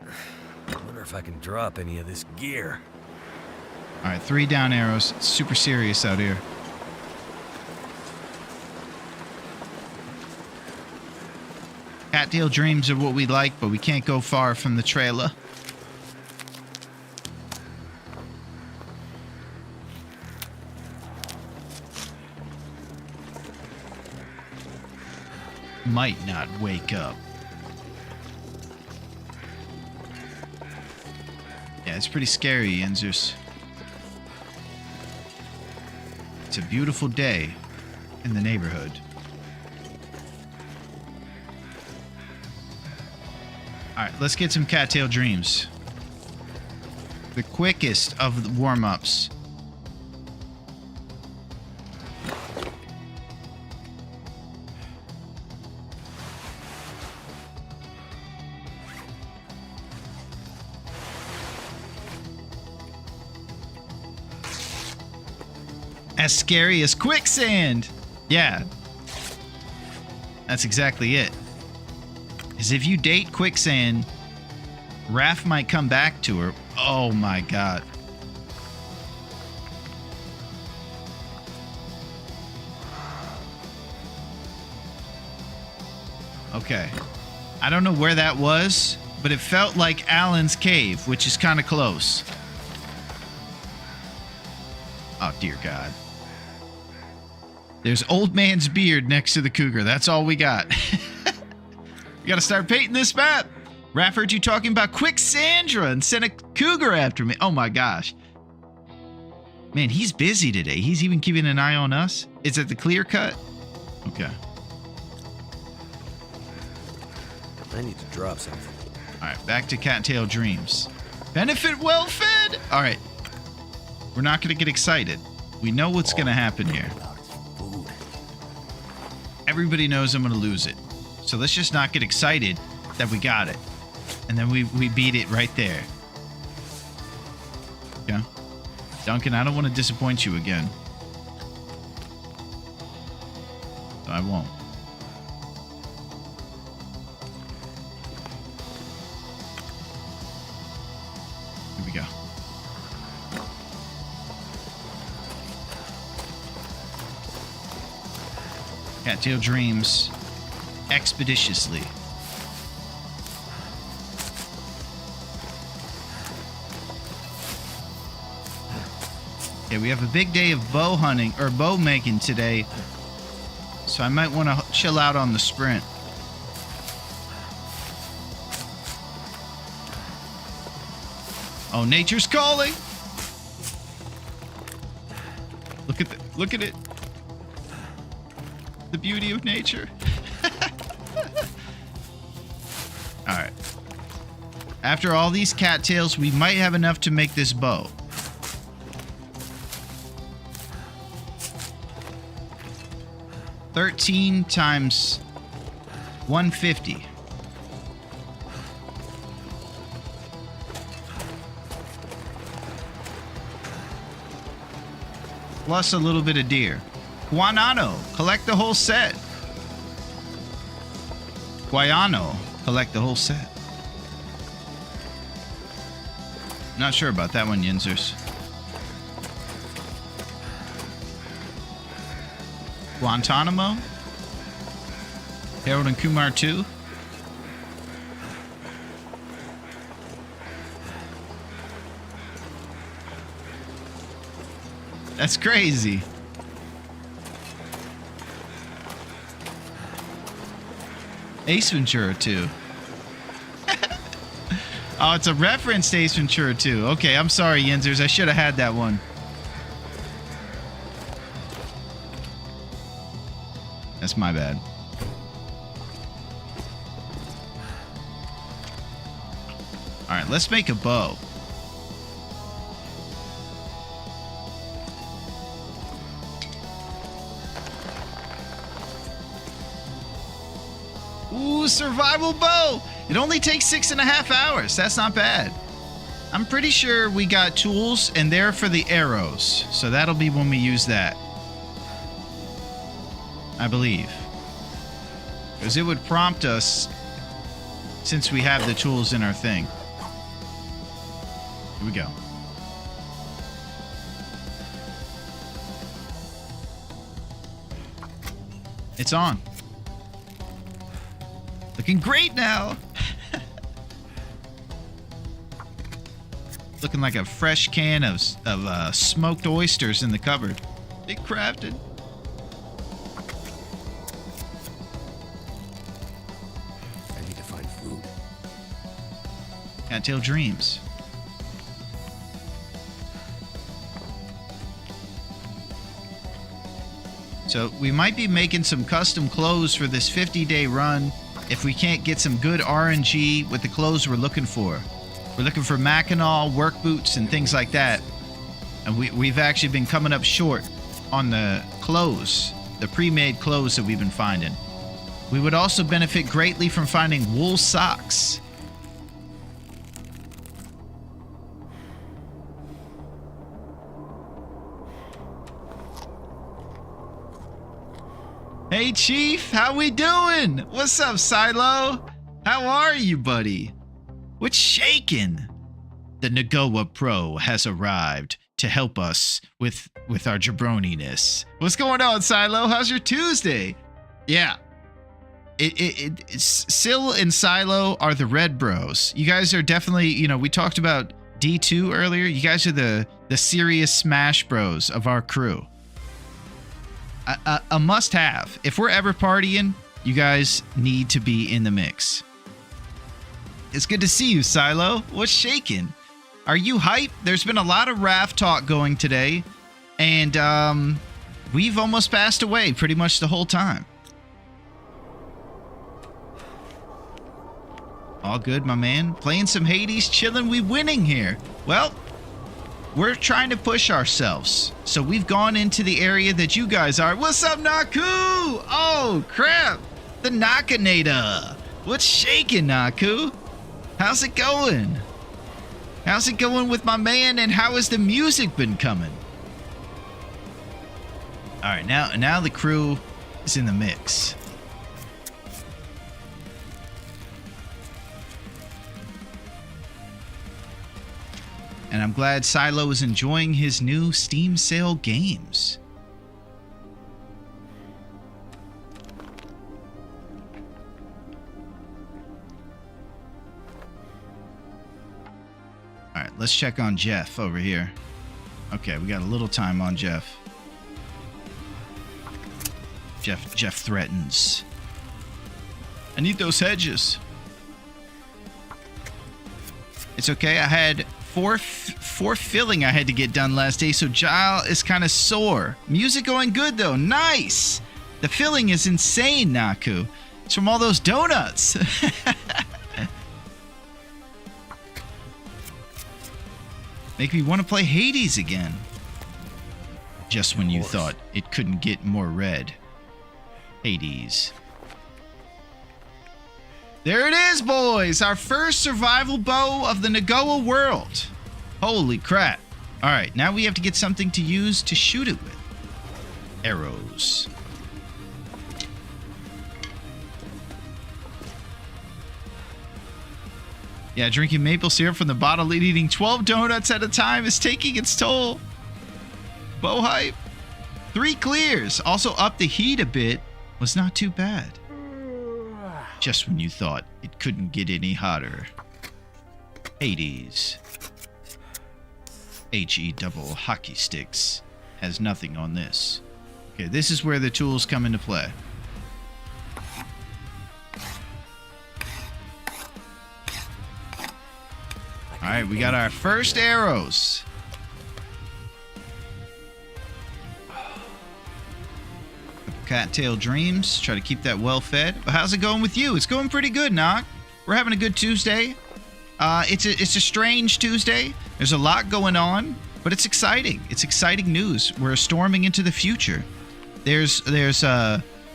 I wonder if I can drop any of this gear. All right, 3 down arrows. It's super serious out here. Cattail dreams are what we like, but we can't go far from the trailer. Might not wake up. Yeah, it's pretty scary, Yenzers. It's a beautiful day in the neighborhood. Alright, let's get some cattail dreams. The quickest of the warm-ups. As scary as quicksand. Yeah. That's exactly it. Because if you date quicksand, Raph might come back to her. Oh my god. Okay. I don't know where that was, but it felt like Alan's cave, which is kind of close. Oh, dear God. There's old man's beard next to the cougar. That's all we got. We gotta start painting this map. Raph heard you talking about Quicksandra and sent a cougar after me. Oh my gosh. Man, he's busy today. He's even keeping an eye on us. Is it the clear cut? Okay. I need to drop something. All right, back to Cattail Dreams. Benefit well fed. All right. We're not going to get excited. We know what's going to happen here. Everybody knows I'm going to lose it. So let's just not get excited that we got it. And then we beat it right there. Okay. Duncan, I don't want to disappoint you again. So I won't. Here we go. Cattail Dreams expeditiously. Okay, we have a big day of bow hunting or bow making today, so I might want to chill out on the sprint. Oh, nature's calling. Look at it. The beauty of nature. All right. After all these cattails, we might have enough to make this bow. $13 times 150. Plus a little bit of deer. Guanano, collect the whole set. Guayano, collect the whole set. Not sure about that one, Yinzers. Guantanamo? Harold and Kumar 2? That's crazy. Ace Ventura 2. Oh, it's a reference to Ace Ventura 2. Okay, I'm sorry, Yinzers. I should have had that one. That's my bad. All right, let's make a bow. Ooh, survival bow. It only takes 6.5 hours. That's not bad. I'm pretty sure we got tools and they're for the arrows. So that'll be when we use that. I believe. Because it would prompt us since we have the tools in our thing. Here we go. It's on. Looking great now. Looking like a fresh can of smoked oysters in the cupboard. They crafted. I need to find food. Cattail Dreams. So we might be making some custom clothes for this 50-day run if we can't get some good RNG with the clothes we're looking for. We're looking for Mackinac work boots and things like that. And we've actually been coming up short on the clothes, the pre-made clothes that we've been finding. We would also benefit greatly from finding wool socks. Hey, Chief, how we doing? What's up, Silo? How are you, buddy? What's shaking? The Nagoa Pro has arrived to help us with our jabroniness. What's going on, Silo? How's your Tuesday? Yeah. Syl and Silo are the red bros. You guys are definitely, you know, we talked about D2 earlier. You guys are the serious Smash Bros of our crew. A must-have. If we're ever partying, you guys need to be in the mix. It's good to see you, Silo. What's shaking? Are you hype? There's been a lot of RAF talk going today, and we've almost passed away pretty much the whole time. All good, my man. Playing some Hades, chilling. We winning here. Well, we're trying to push ourselves. So we've gone into the area that you guys are. What's up, Naku? Oh, crap. The Nakanator. What's shaking, Naku? How's it going? How's it going with my man, and how has the music been coming? All right, now the crew is in the mix. And I'm glad Silo is enjoying his new Steam sale games. All right, let's check on Jeff over here. Okay, we got a little time on Jeff. Jeff threatens. I need those hedges. It's okay. I had four filling I had to get done last day, so Jile is kind of sore. Music going good though. Nice. The filling is insane, Naku. It's from all those donuts. Make me want to play Hades again. Just when you thought it couldn't get more red. Hades. There it is, boys! Our first survival bow of the Nagoa world. Holy crap. Alright, now we have to get something to use to shoot it with. Arrows. Yeah, drinking maple syrup from the bottle and eating 12 donuts at a time is taking its toll. Bow hype. 3 clears. Also up the heat a bit. Was not too bad. Just when you thought it couldn't get any hotter. Hades. HE double hockey sticks has nothing on this. Okay, this is where the tools come into play. Alright, we got our first arrows. Cattail dreams. Try to keep that well fed. But how's it going with you? It's going pretty good, Knock. We're having a good Tuesday. It's a strange Tuesday. There's a lot going on, but it's exciting. It's exciting news. We're storming into the future. There's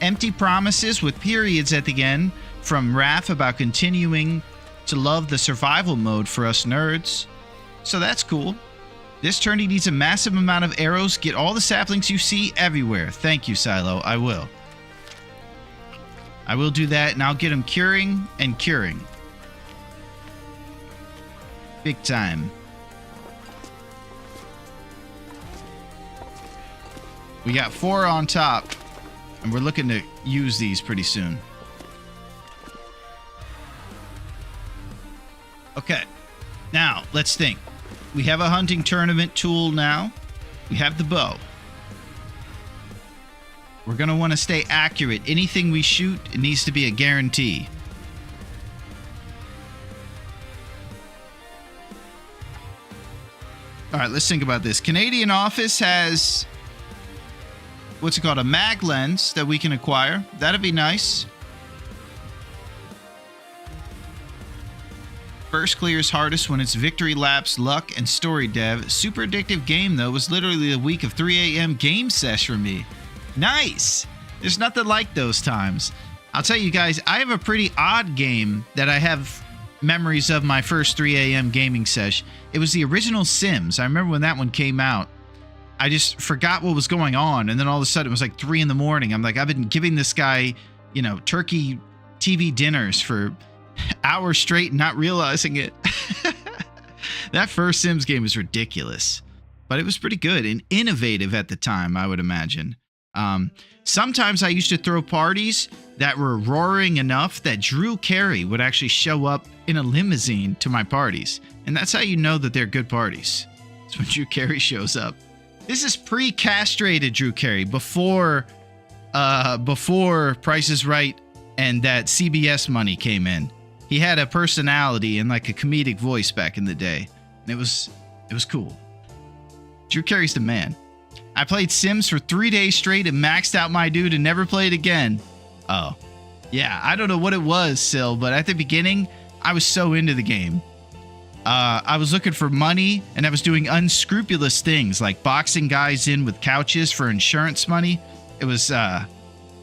empty promises with periods at the end from Raph about continuing to love the survival mode for us nerds. So that's cool. This tourney needs a massive amount of arrows. Get all the saplings you see everywhere. Thank you, Silo. I will. I will do that, and I'll get them curing and curing. Big time. We got 4 on top, and we're looking to use these pretty soon. Okay. Now, let's think. We have a hunting tournament tool now. We have the bow. We're going to want to stay accurate. Anything we shoot, it needs to be a guarantee. All right, let's think about this. Canadian Office has, what's it called, a mag lens that we can acquire. That'd be nice. First clears hardest when it's victory laps, luck, and story dev. Super addictive game, though. It was literally a week of 3 a.m. game sesh for me. Nice. There's nothing like those times. I'll tell you guys, I have a pretty odd game that I have memories of my first 3 a.m. gaming sesh. It was the original Sims. I remember when that one came out. I just forgot what was going on, and then all of a sudden it was like 3 in the morning. I'm like, I've been giving this guy, you know, turkey TV dinners for hours straight and not realizing it. That first Sims game was ridiculous, but it was pretty good and innovative at the time, I would imagine. Sometimes I used to throw parties that were roaring enough that Drew Carey would actually show up in a limousine to my parties. And that's how you know that they're good parties. It's when Drew Carey shows up. This is pre-castrated Drew Carey, before Price is Right and that CBS money came in. He had a personality and like a comedic voice back in the day. And it was cool. Drew Carey's the man. I played Sims for 3 days straight and maxed out my dude and never played again. Oh. Yeah, I don't know what it was, Sil, but at the beginning, I was so into the game. I was looking for money, and I was doing unscrupulous things like boxing guys in with couches for insurance money. It was,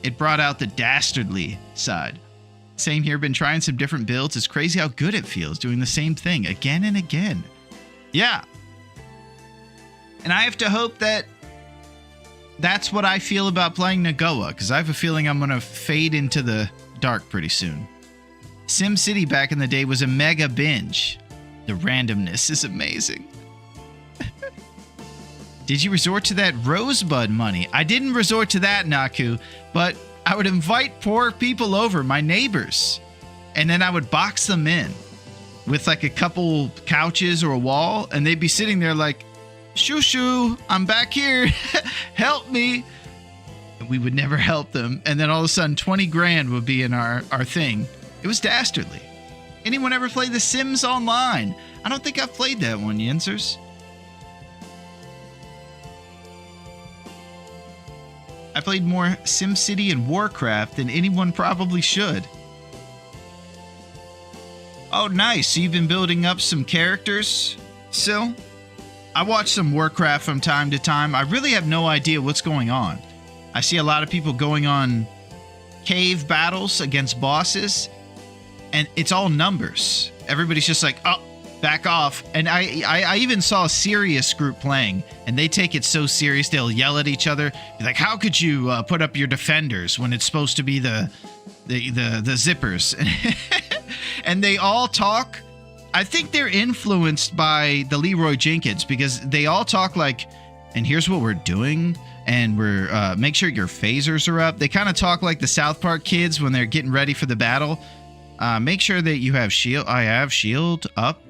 it brought out the dastardly side. Same here, been trying some different builds. It's crazy how good it feels doing the same thing again and again. Yeah. And I have to hope that that's what I feel about playing Nagoa, because I have a feeling I'm going to fade into the dark pretty soon. SimCity back in the day was a mega binge. The randomness is amazing. Did you resort to that rosebud money? I didn't resort to that, Naku, but I would invite poor people over, my neighbors, and then I would box them in with like a couple couches or a wall, and they'd be sitting there like, shoo, I'm back here. Help me. And we would never help them. And then all of a sudden, 20 grand would be in our thing. It was dastardly. Anyone ever play The Sims Online? I don't think I've played that one, Yensers. I played more SimCity and Warcraft than anyone probably should. Oh, nice. So you've been building up some characters, Sil? I watch some Warcraft from time to time. I really have no idea what's going on. I see a lot of people going on cave battles against bosses, and it's all numbers. Everybody's just like, oh, back off. And I even saw a serious group playing, and they take it so serious they'll yell at each other. Be like, how could you put up your defenders when it's supposed to be the zippers? And they all talk. I think they're influenced by the Leroy Jenkins, because they all talk like, and here's what we're doing, and we're make sure your phasers are up. They kind of talk like the South Park kids when they're getting ready for the battle. Make sure that you have shield. I have shield up.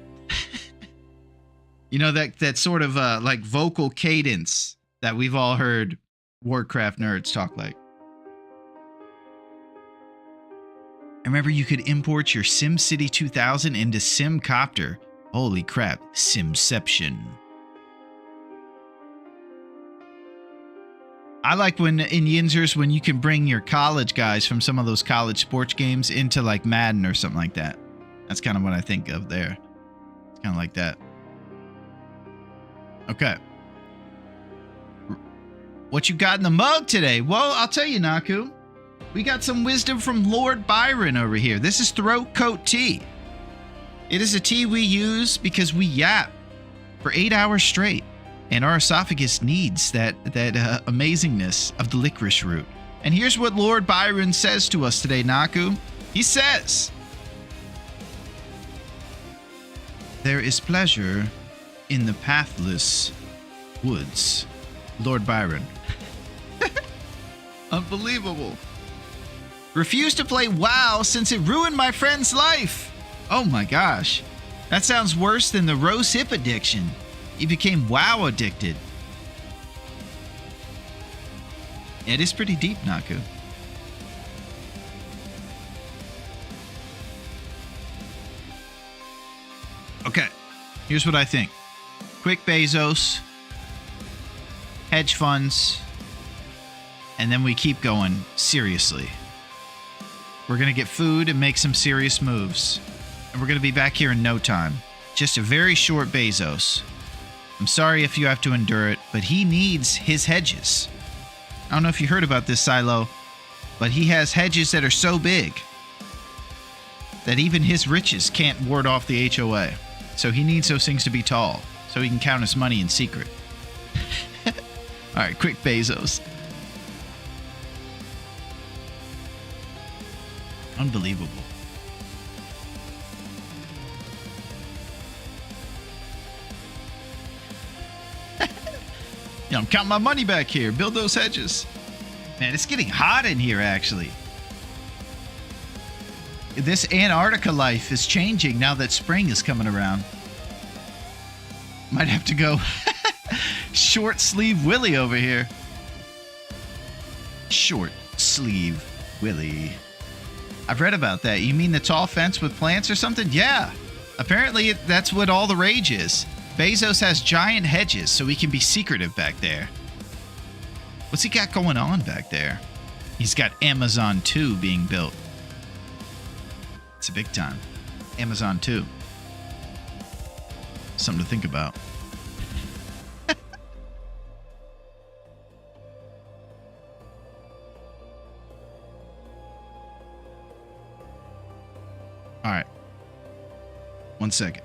You know, that sort of like vocal cadence that we've all heard Warcraft nerds talk like. I remember you could import your SimCity 2000 into SimCopter. Holy crap, Simception. I like when in Yinzers when you can bring your college guys from some of those college sports games into like Madden or something like that. That's kind of what I think of there. It's kind of like that. Okay. What you got in the mug today? Well, I'll tell you, Naku. We got some wisdom from Lord Byron over here. This is throat coat tea. It is a tea we use because we yap for 8 hours straight, and our esophagus needs that amazingness of the licorice root. And here's what Lord Byron says to us today, Naku. He says, there is pleasure in the pathless woods. Lord Byron. Unbelievable. Refuse to play WoW since it ruined my friend's life. Oh my gosh. That sounds worse than the rose hip addiction. He became WoW addicted. It is pretty deep, Naku. Okay, here's what I think. Quick Bezos, hedge funds, and then we keep going seriously. We're going to get food and make some serious moves. And we're going to be back here in no time. Just a very short Bezos. I'm sorry if you have to endure it, but he needs his hedges. I don't know if you heard about this, Silo, but he has hedges that are so big that even his riches can't ward off the HOA. So he needs those things to be tall so he can count his money in secret. All right, quick Bezos. Unbelievable. Yeah, I'm counting my money back here. Build those hedges. Man, it's getting hot in here, actually. This Antarctica life is changing now that spring is coming around. Might have to go short sleeve Willie over here. Short sleeve Willie. I've read about that. You mean the tall fence with plants or something? Yeah. Apparently that's what all the rage is. Bezos has giant hedges so he can be secretive back there. What's he got going on back there? He's got Amazon 2 being built. It's a big time. Amazon 2. Something to think about. All right. 1 second.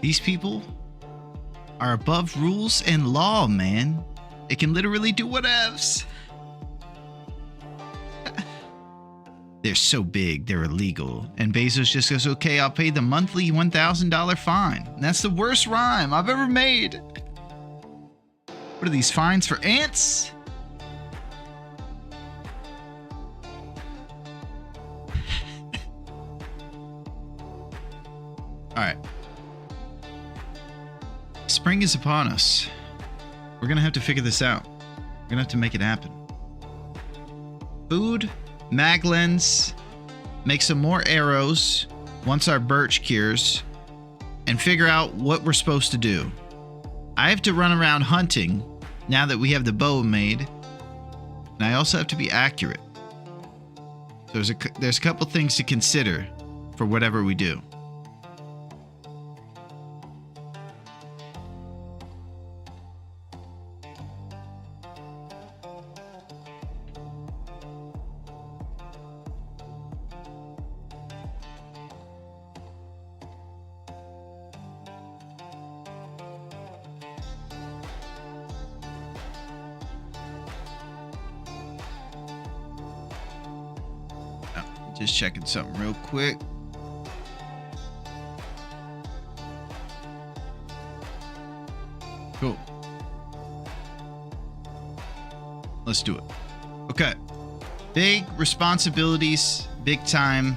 These people are above rules and law, man. They can literally do whatevs. They're so big, they're illegal. And Bezos just goes, okay, I'll pay the monthly $1,000 fine. And that's the worst rhyme I've ever made. What are these fines for ants? All right. Spring is upon us. We're gonna have to figure this out. We're gonna have to make it happen. Food, mag lens, make some more arrows once our birch cures, and figure out what we're supposed to do. I have to run around hunting now that we have the bow made, and I also have to be accurate. So there's a couple things to consider for whatever we do. Just checking something real quick. Cool. Let's do it. Okay. Big responsibilities, big time,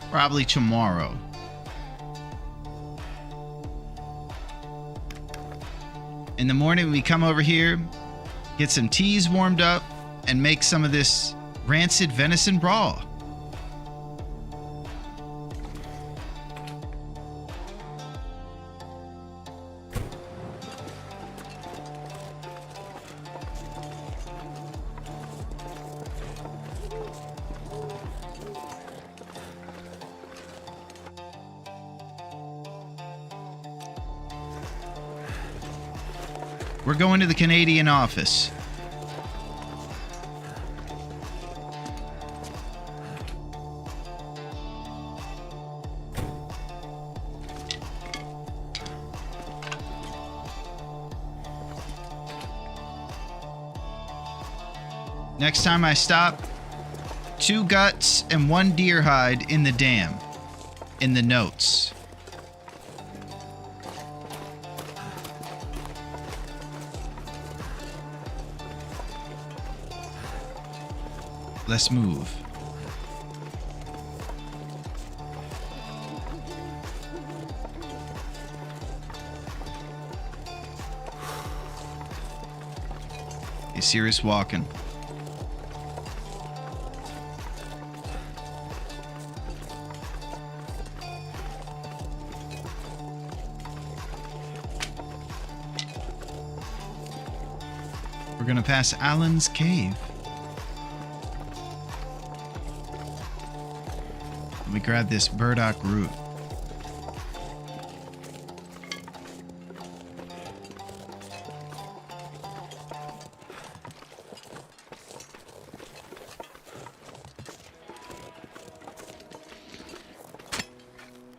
probably tomorrow. In the morning, we come over here, get some teas warmed up, and make some of this rancid venison raw. We're going to the Canadian office. Next time I stop, 2 guts and 1 deer hide in the dam. In the notes. Let's move. Hey, serious walking. We're gonna pass Allen's cave. Let me grab this burdock root.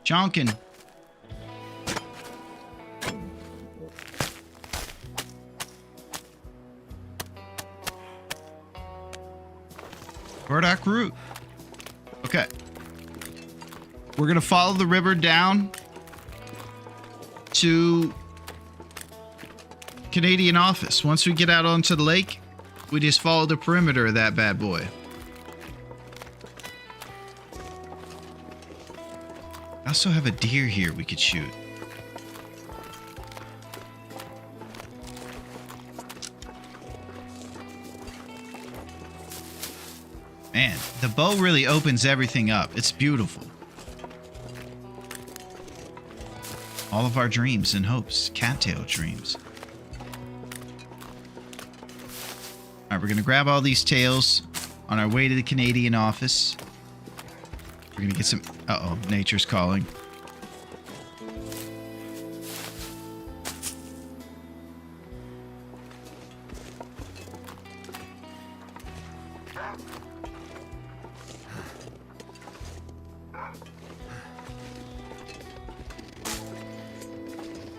Jonkin. Burdock root. Okay. We're going to follow the river down to Canadian office. Once we get out onto the lake, we just follow the perimeter of that bad boy. I also have a deer here we could shoot. Man, the bow really opens everything up. It's beautiful. All of our dreams and hopes. Cattail dreams. Alright, we're going to grab all these tails on our way to the Canadian office. We're going to get some... Uh-oh, nature's calling.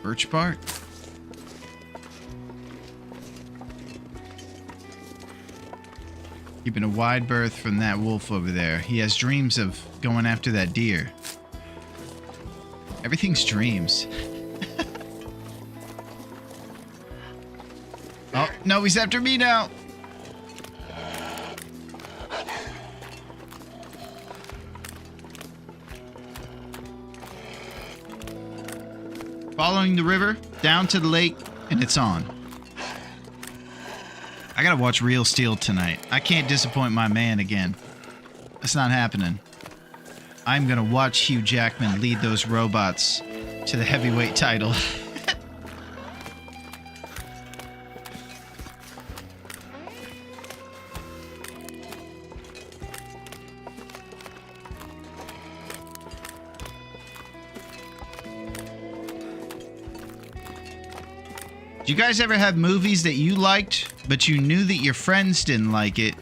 Birch bark. Keeping a wide berth from that wolf over there. He has dreams of going after that deer. Everything's dreams. Oh, no, he's after me now. Following the river, down to the lake, and it's on. I gotta watch Real Steel tonight. I can't disappoint my man again. That's not happening. I'm gonna watch Hugh Jackman lead those robots to the heavyweight title. Do you guys ever have movies that you liked, but you knew that your friends didn't like it?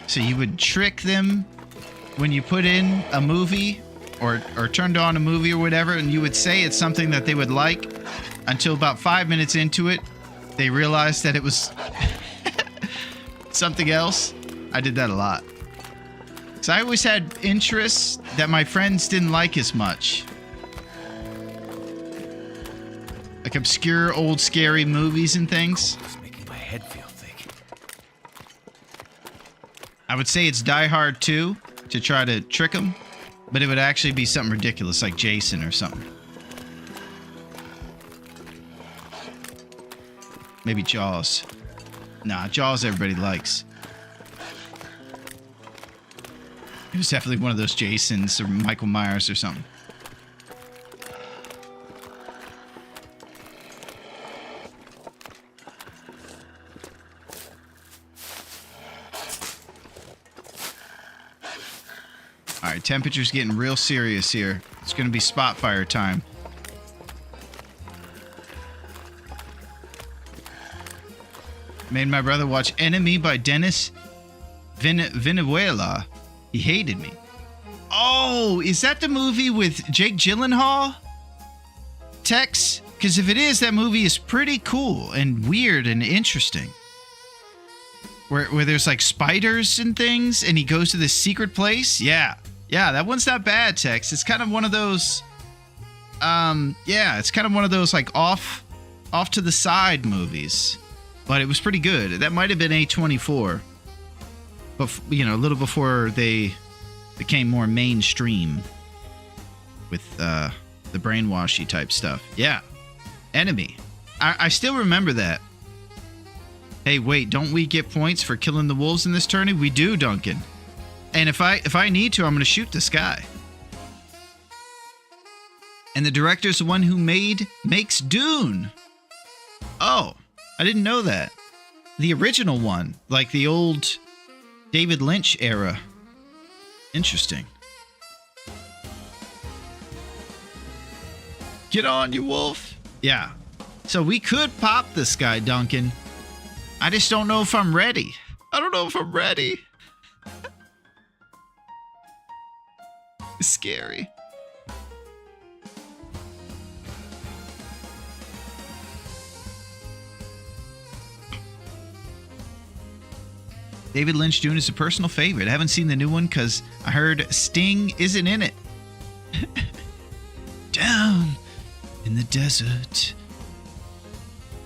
So you would trick them when you put in a movie or turned on a movie or whatever, and you would say it's something that they would like until about 5 minutes into it, they realized that it was something else. I did that a lot. So I always had interests that my friends didn't like as much. Like obscure old scary movies and things. It's making my head feel thick. I would say it's Die Hard 2 to try to trick him, but it would actually be something ridiculous like Jason or something. Maybe Jaws. Nah, Jaws everybody likes. It was definitely one of those Jasons or Michael Myers or something. Alright, temperature's getting real serious here. It's gonna be spot fire time. Made my brother watch Enemy by Dennis Vinuela. He hated me. Oh, is that the movie with Jake Gyllenhaal? Tex? Because if it is, that movie is pretty cool and weird and interesting. Where there's like spiders and things, and he goes to this secret place. Yeah, that one's not bad, Tex. It's kind of one of those. It's kind of one of those like off to the side movies. But it was pretty good. That might have been A24. But, you know, a little before they became more mainstream with the brainwashy type stuff. Yeah. Enemy. I still remember that. Hey, wait, don't we get points for killing the wolves in this tourney? We do, Duncan. And if I need to, I'm going to shoot this guy. And the director's the one who makes Dune. Oh. I didn't know that. The original one, like the old David Lynch era. Interesting. Get on, you wolf. Yeah. So we could pop this guy, Duncan. I just don't know if I'm ready. I don't know if I'm ready. It's scary. David Lynch Dune is a personal favorite. I haven't seen the new one because I heard Sting isn't in it. Down in the desert,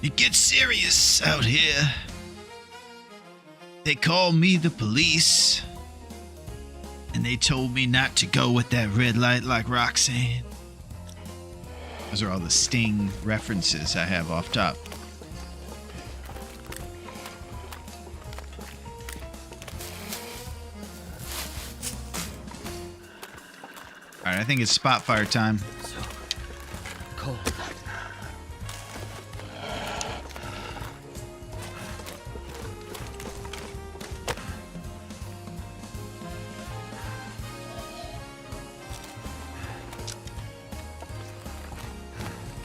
it gets serious out here. They call me the police, and they told me not to go with that red light like Roxanne. Those are all the Sting references I have off top. Alright, I think it's spot fire time. So cold.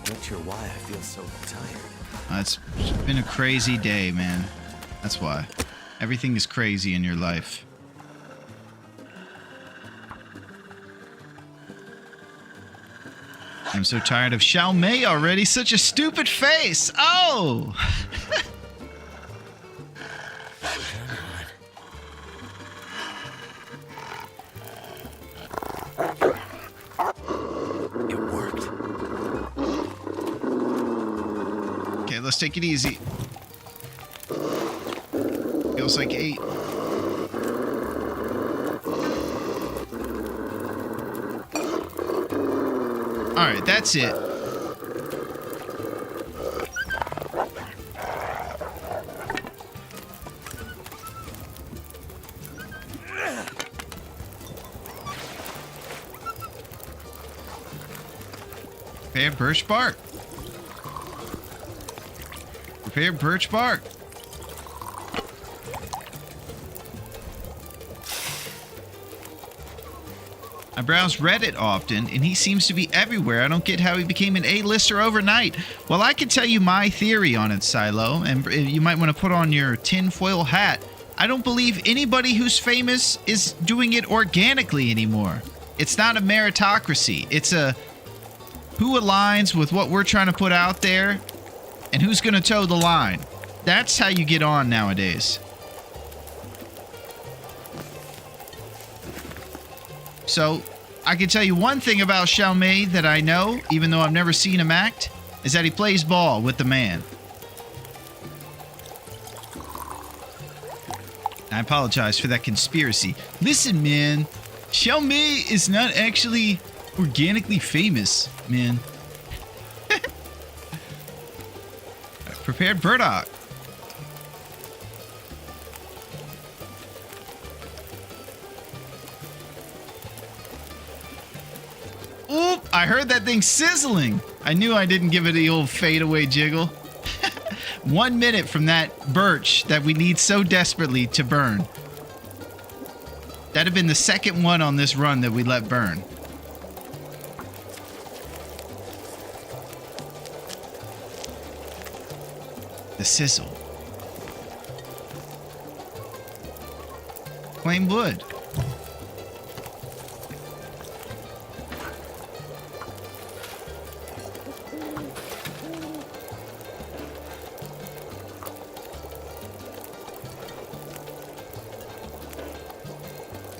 Not sure why I feel so tired. It's been a crazy day, man. That's why. Everything is crazy in your life. I'm so tired of Xiao Mei already. Such a stupid face. Oh! It worked. Okay, let's take it easy. Feels like 8. Alright, that's it. Prepare birch bark. Prepare birch bark. I browse Reddit often, and he seems to be everywhere. I don't get how he became an A-lister overnight. Well, I can tell you my theory on it, Silo, and you might want to put on your tinfoil hat. I don't believe anybody who's famous is doing it organically anymore. It's not a meritocracy. It's a who aligns with what we're trying to put out there and who's going to toe the line. That's how you get on nowadays. So, I can tell you one thing about Xiao Mei that I know, even though I've never seen him act, is that he plays ball with the man. I apologize for that conspiracy. Listen, man. Xiaomei is not actually organically famous, man. Prepared burdock. Oop, I heard that thing sizzling. I knew I didn't give it the old fadeaway jiggle. 1 minute from that birch that we need so desperately to burn. That'd have been the second one on this run that we let burn. The sizzle. Claim wood.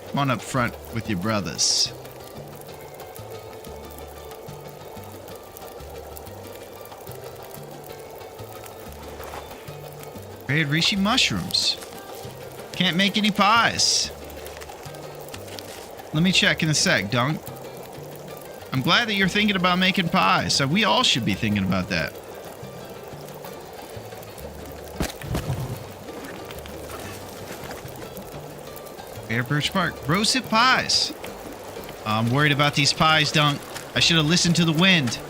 Come on up front with your brothers. Red reishi mushrooms. Can't make any pies. Let me check in a sec, Dunk. I'm glad that you're thinking about making pies. So we all should be thinking about that. Bear Birch Park. Roasted pies. I'm worried about these pies, Dunk. I should have listened to the wind.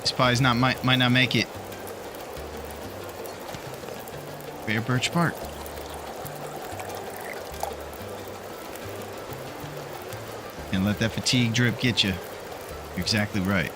These pies might not make it. Bear Birch Park. And let that fatigue drip get you. You're exactly right.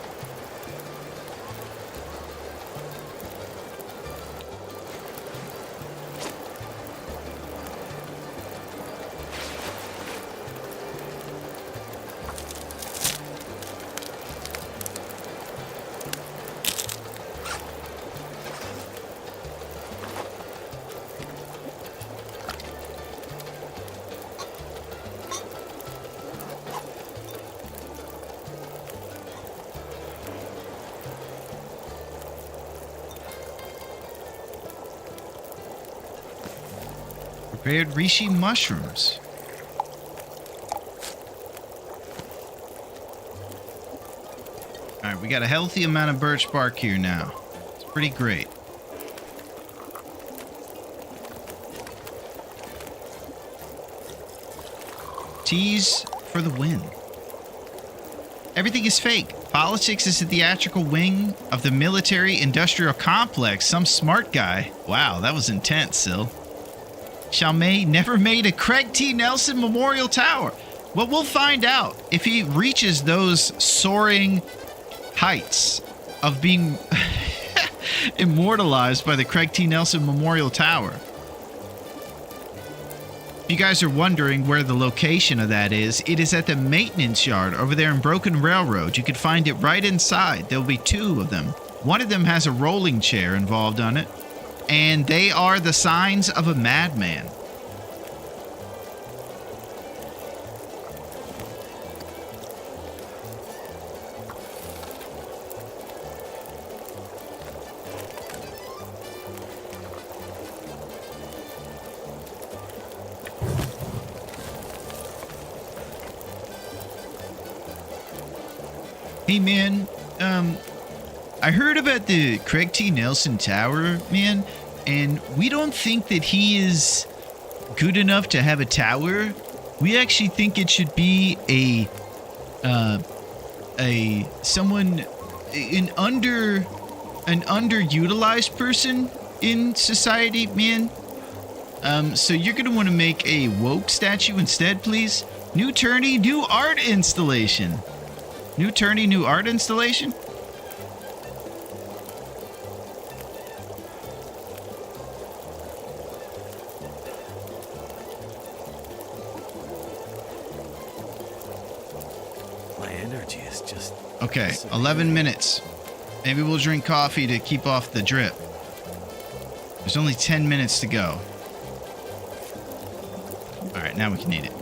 Prepared reishi mushrooms. Alright, we got a healthy amount of birch bark here now. It's pretty great. Tease for the win. Everything is fake. Politics is the theatrical wing of the military-industrial complex. Some smart guy. Wow, that was intense, Sil. Xiaomei never made a Craig T. Nelson Memorial Tower. Well, we'll find out if he reaches those soaring heights of being immortalized by the Craig T. Nelson Memorial Tower. If you guys are wondering where the location of that is, it is at the maintenance yard over there in Broken Railroad. You can find it right inside. There'll be two of them. One of them has a rolling chair involved on it. And they are the signs of a madman. Hey, man, I heard about the Craig T. Nelson Tower, man, and we don't think that he is good enough to have a tower. We actually think it should be an underutilized person in society, man. So you're gonna want to make a woke statue instead, please. New tourney, new art installation. New tourney, new art installation. My energy is just... Okay, 11 minutes. Maybe we'll drink coffee to keep off the drip. There's only 10 minutes to go. Alright, now we can eat it.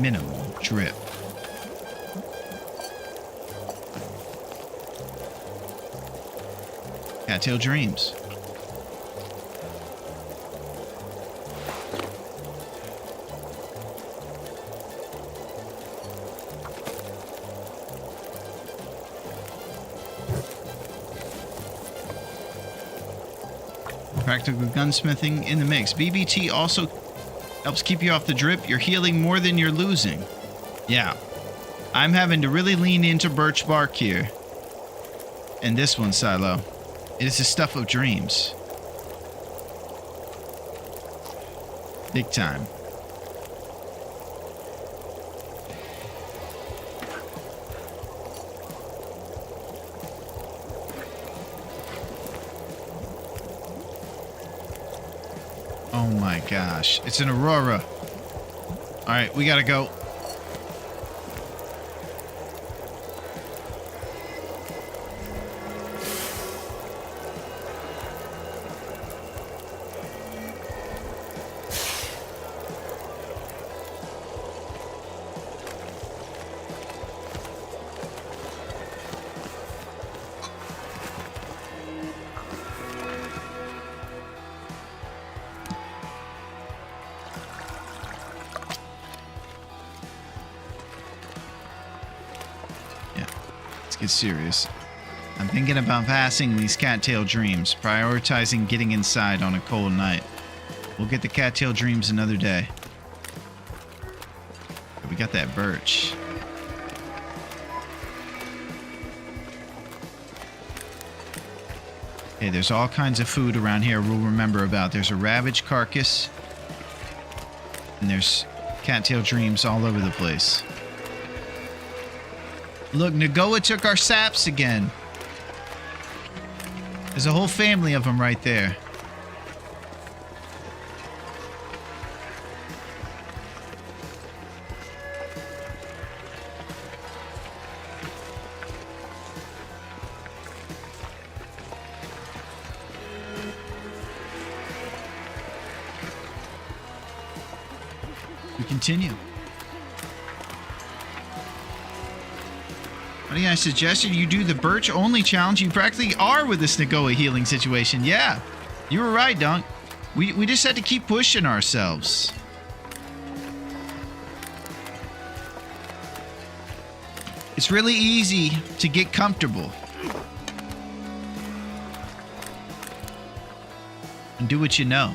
Minimal drip. Cattail Dreams. Practical gunsmithing in the mix. BBT also helps keep you off the drip. You're healing more than you're losing. Yeah. I'm having to really lean into birch bark here. And this one, Silo. It is the stuff of dreams. Big time. Oh my gosh. It's an Aurora. Alright, we gotta go. Get serious. I'm thinking about passing these cattail dreams, prioritizing getting inside on a cold night. We'll get the cattail dreams another day. We got that birch. Hey, there's all kinds of food around here we'll remember about. There's a ravaged carcass, and there's cattail dreams all over the place. Look, Nagoa took our saps again. There's a whole family of them right there. We continue. I suggested you do the birch only challenge. You practically are with this Nagoa healing situation. Yeah, you were right, Dunk. We just had to keep pushing ourselves. It's really easy to get comfortable and do what you know.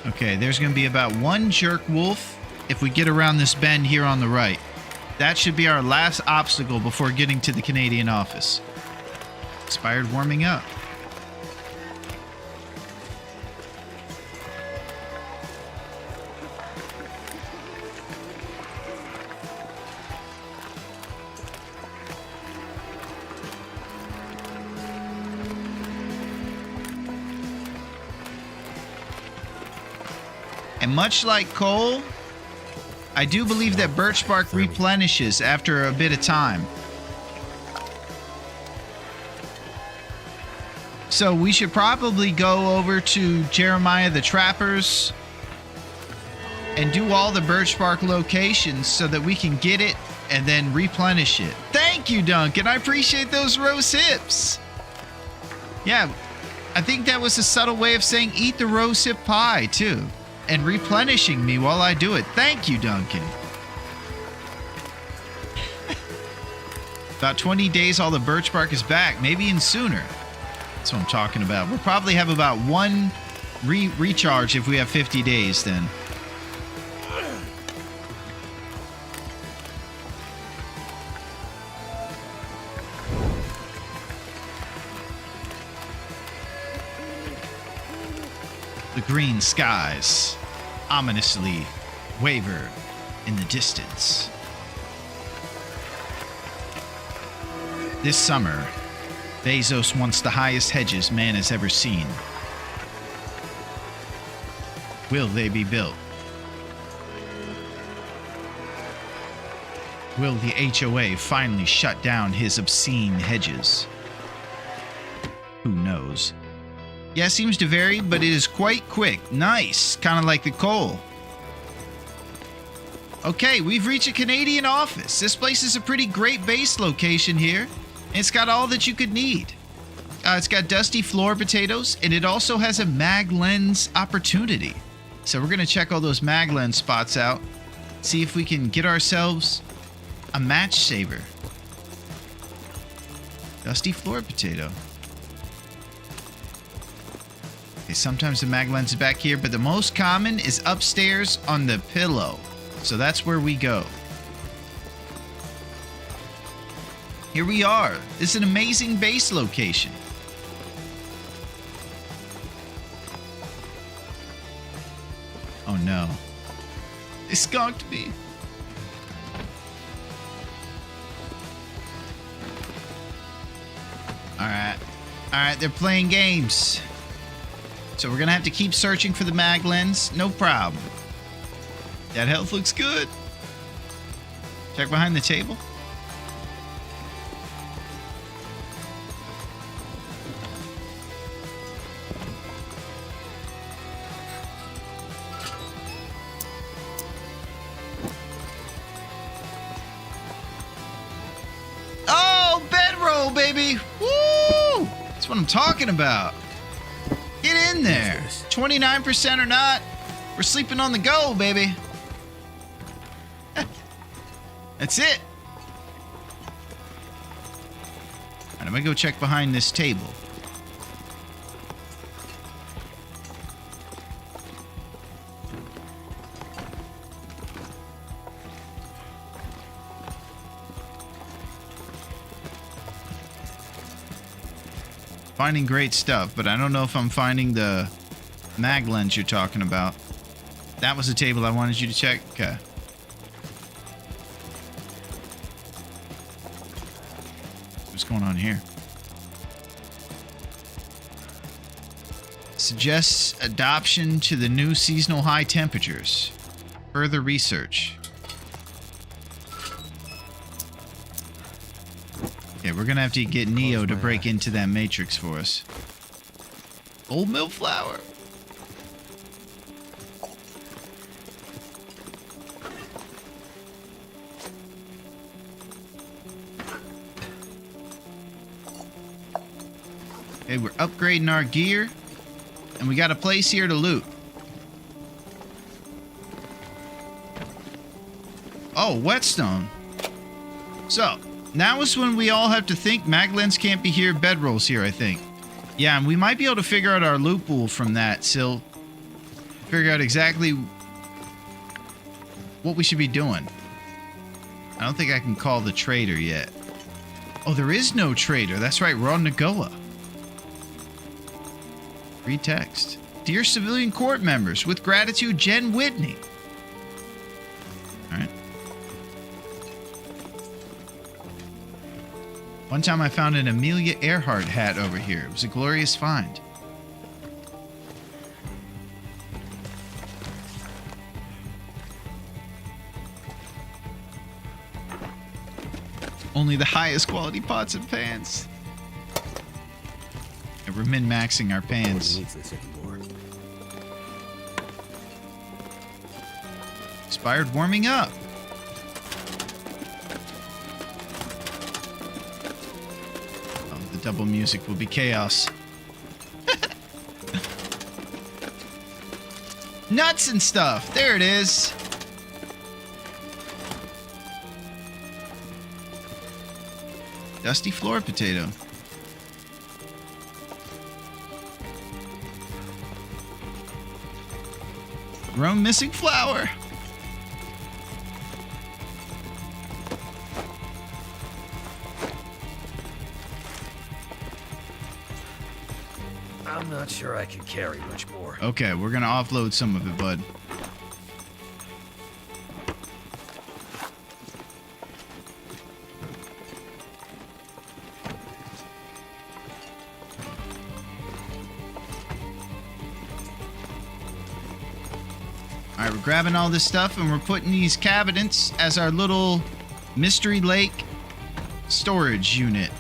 Okay, there's going to be about one jerk wolf if we get around this bend here on the right. That should be our last obstacle before getting to the Canadian office. Expired warming up. And much like coal, I do believe that birch bark replenishes after a bit of time. So we should probably go over to Jeremiah the Trapper's and do all the birch bark locations so that we can get it and then replenish it. Thank you, Duncan. I appreciate those rose hips. Yeah, I think that was a subtle way of saying eat the rose hip pie, too. And replenishing me while I do it. Thank you, Duncan. About 20 days, all the birch bark is back. Maybe even sooner. That's what I'm talking about. We'll probably have about one recharge if we have 50 days then. The green skies ominously waver in the distance. This summer, Bezos wants the highest hedges man has ever seen. Will they be built? Will the HOA finally shut down his obscene hedges? Who knows? Yeah, it seems to vary, but it is quite quick. Nice. Kind of like the coal. Okay, we've reached a Canadian office. This place is a pretty great base location here. And it's got all that you could need. It's got dusty floor potatoes, and it also has a mag lens opportunity. So we're going to check all those mag lens spots out. See if we can get ourselves a match saver. Dusty floor potato. Okay, sometimes the mag lens is back here, but the most common is upstairs on the pillow. So that's where we go. Here we are. This is an amazing base location. Oh no. They skunked me. Alright, they're playing games. So we're gonna have to keep searching for the mag lens. No problem. That health looks good. Check behind the table. Oh, bedroll, baby. Woo! That's what I'm talking about. Get in there. 29% or not, we're sleeping on the go, baby. That's it. All right, I'm gonna go check behind this table. Finding great stuff, but I don't know if I'm finding the mag lens you're talking about. That was the table I wanted you to check. Okay. What's going on here? Suggests adoption to the new seasonal high temperatures. Further research. Okay, we're gonna have to get Neo to break into that matrix for us. Old mill flour. Okay, we're upgrading our gear, and we got a place here to loot. Oh, whetstone. So, now is when we all have to think Maglens can't be here, bedrolls here, I think. Yeah, and we might be able to figure out our loot pool from that, Sil. Figure out exactly what we should be doing. I don't think I can call the trader yet. Oh, there is no trader. That's right, we're on Nagoa. Read text. Dear civilian court members, with gratitude, Jen Whitney. Alright. One time I found an Amelia Earhart hat over here. It was a glorious find. Only the highest quality pots and pans. And we're min-maxing our pans. Nobody needs this anymore. Inspired warming up. Oh, the double music will be chaos. Nuts and stuff. There it is. Dusty floor potato. Grown missing flour. I'm not sure I can carry much more. Okay, we're gonna offload some of it, bud. Alright, we're grabbing all this stuff and we're putting these cabinets as our little Mystery Lake storage unit.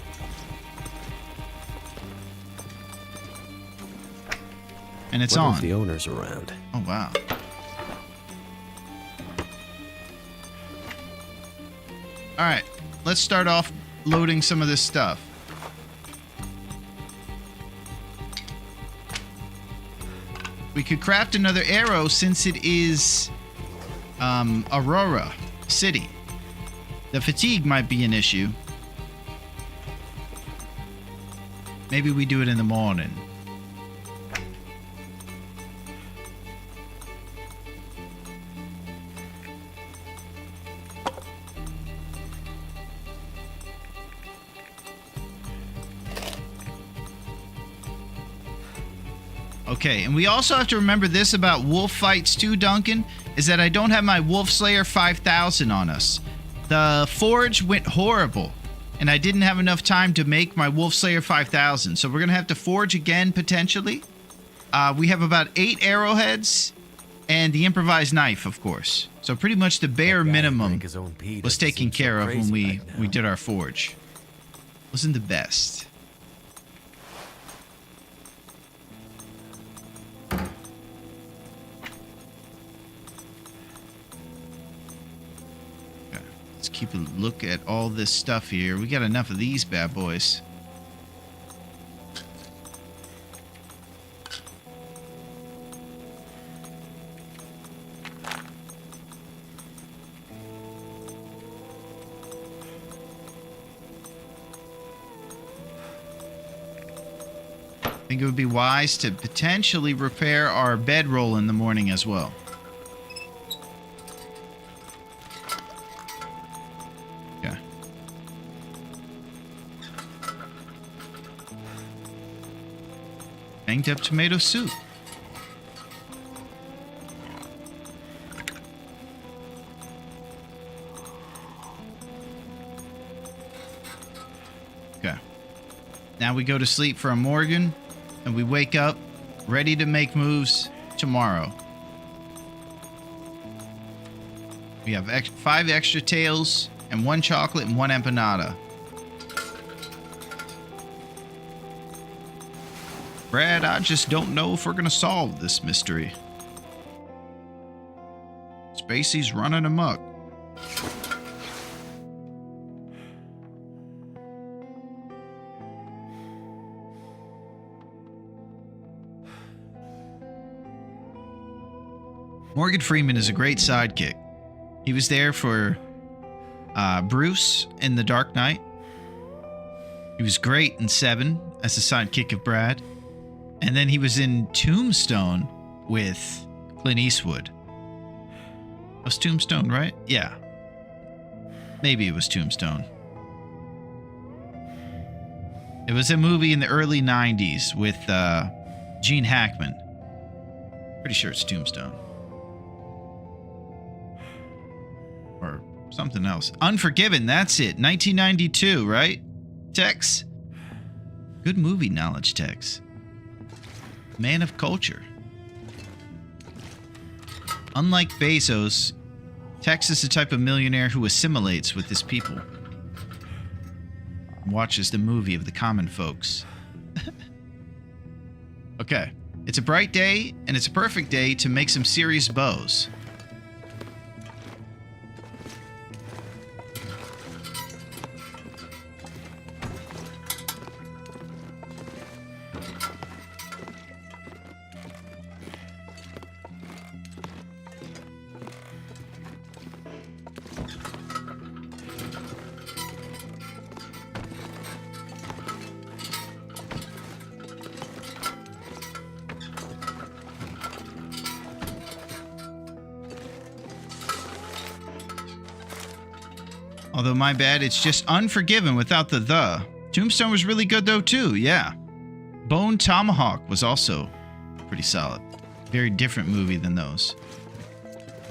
And it's Wonder on. if the owner's around. Oh, wow. All right, let's start off loading some of this stuff. We could craft another arrow since it is Aurora City. The fatigue might be an issue. Maybe we do it in the morning. Okay, and we also have to remember this about wolf fights too, Duncan, is that I don't have my Wolf Slayer 5000 on us. The forge went horrible, and I didn't have enough time to make my Wolf Slayer 5000, so we're going to have to forge again, potentially. We have about 8 arrowheads, and the improvised knife, of course. So pretty much the bare minimum was taken care of when we did our forge. Wasn't the best. Let's keep a look at all this stuff here. We got enough of these bad boys. I think it would be wise to potentially repair our bedroll in the morning as well. Banged up tomato soup. Okay. Now we go to sleep for a Morgan, and we wake up ready to make moves tomorrow. We have 5 extra tails and 1 chocolate and 1 empanada. Brad, I just don't know if we're gonna solve this mystery. Spacey's running amok. Morgan Freeman is a great sidekick. He was there for Bruce in The Dark Knight. He was great in Seven as the sidekick of Brad. And then he was in Tombstone with Clint Eastwood. It was Tombstone, right? Yeah. Maybe it was Tombstone. It was a movie in the early 90s with Gene Hackman. Pretty sure it's Tombstone. Or something else. Unforgiven, that's it. 1992, right? Tex? Good movie knowledge, Tex. Man of culture. Unlike Bezos, Tex is the type of millionaire who assimilates with his people. Watches the movie of the common folks. Okay. It's a bright day, and it's a perfect day to make some serious bows. Although, my bad, it's just Unforgiven without the. Tombstone was really good, though, too, yeah. Bone Tomahawk was also pretty solid. Very different movie than those.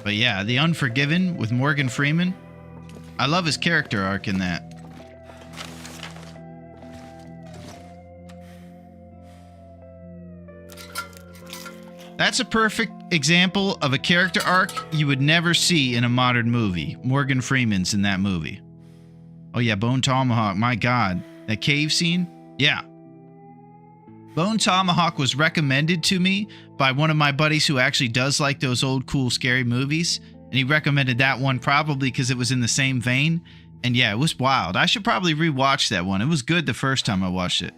But yeah, The Unforgiven with Morgan Freeman. I love his character arc in that. That's a perfect example of a character arc you would never see in a modern movie. Morgan Freeman's in that movie. Oh yeah, Bone Tomahawk. My God. That cave scene? Yeah. Bone Tomahawk was recommended to me by one of my buddies who actually does like those old cool scary movies. And he recommended that one probably because it was in the same vein. And yeah, it was wild. I should probably rewatch that one. It was good the first time I watched it.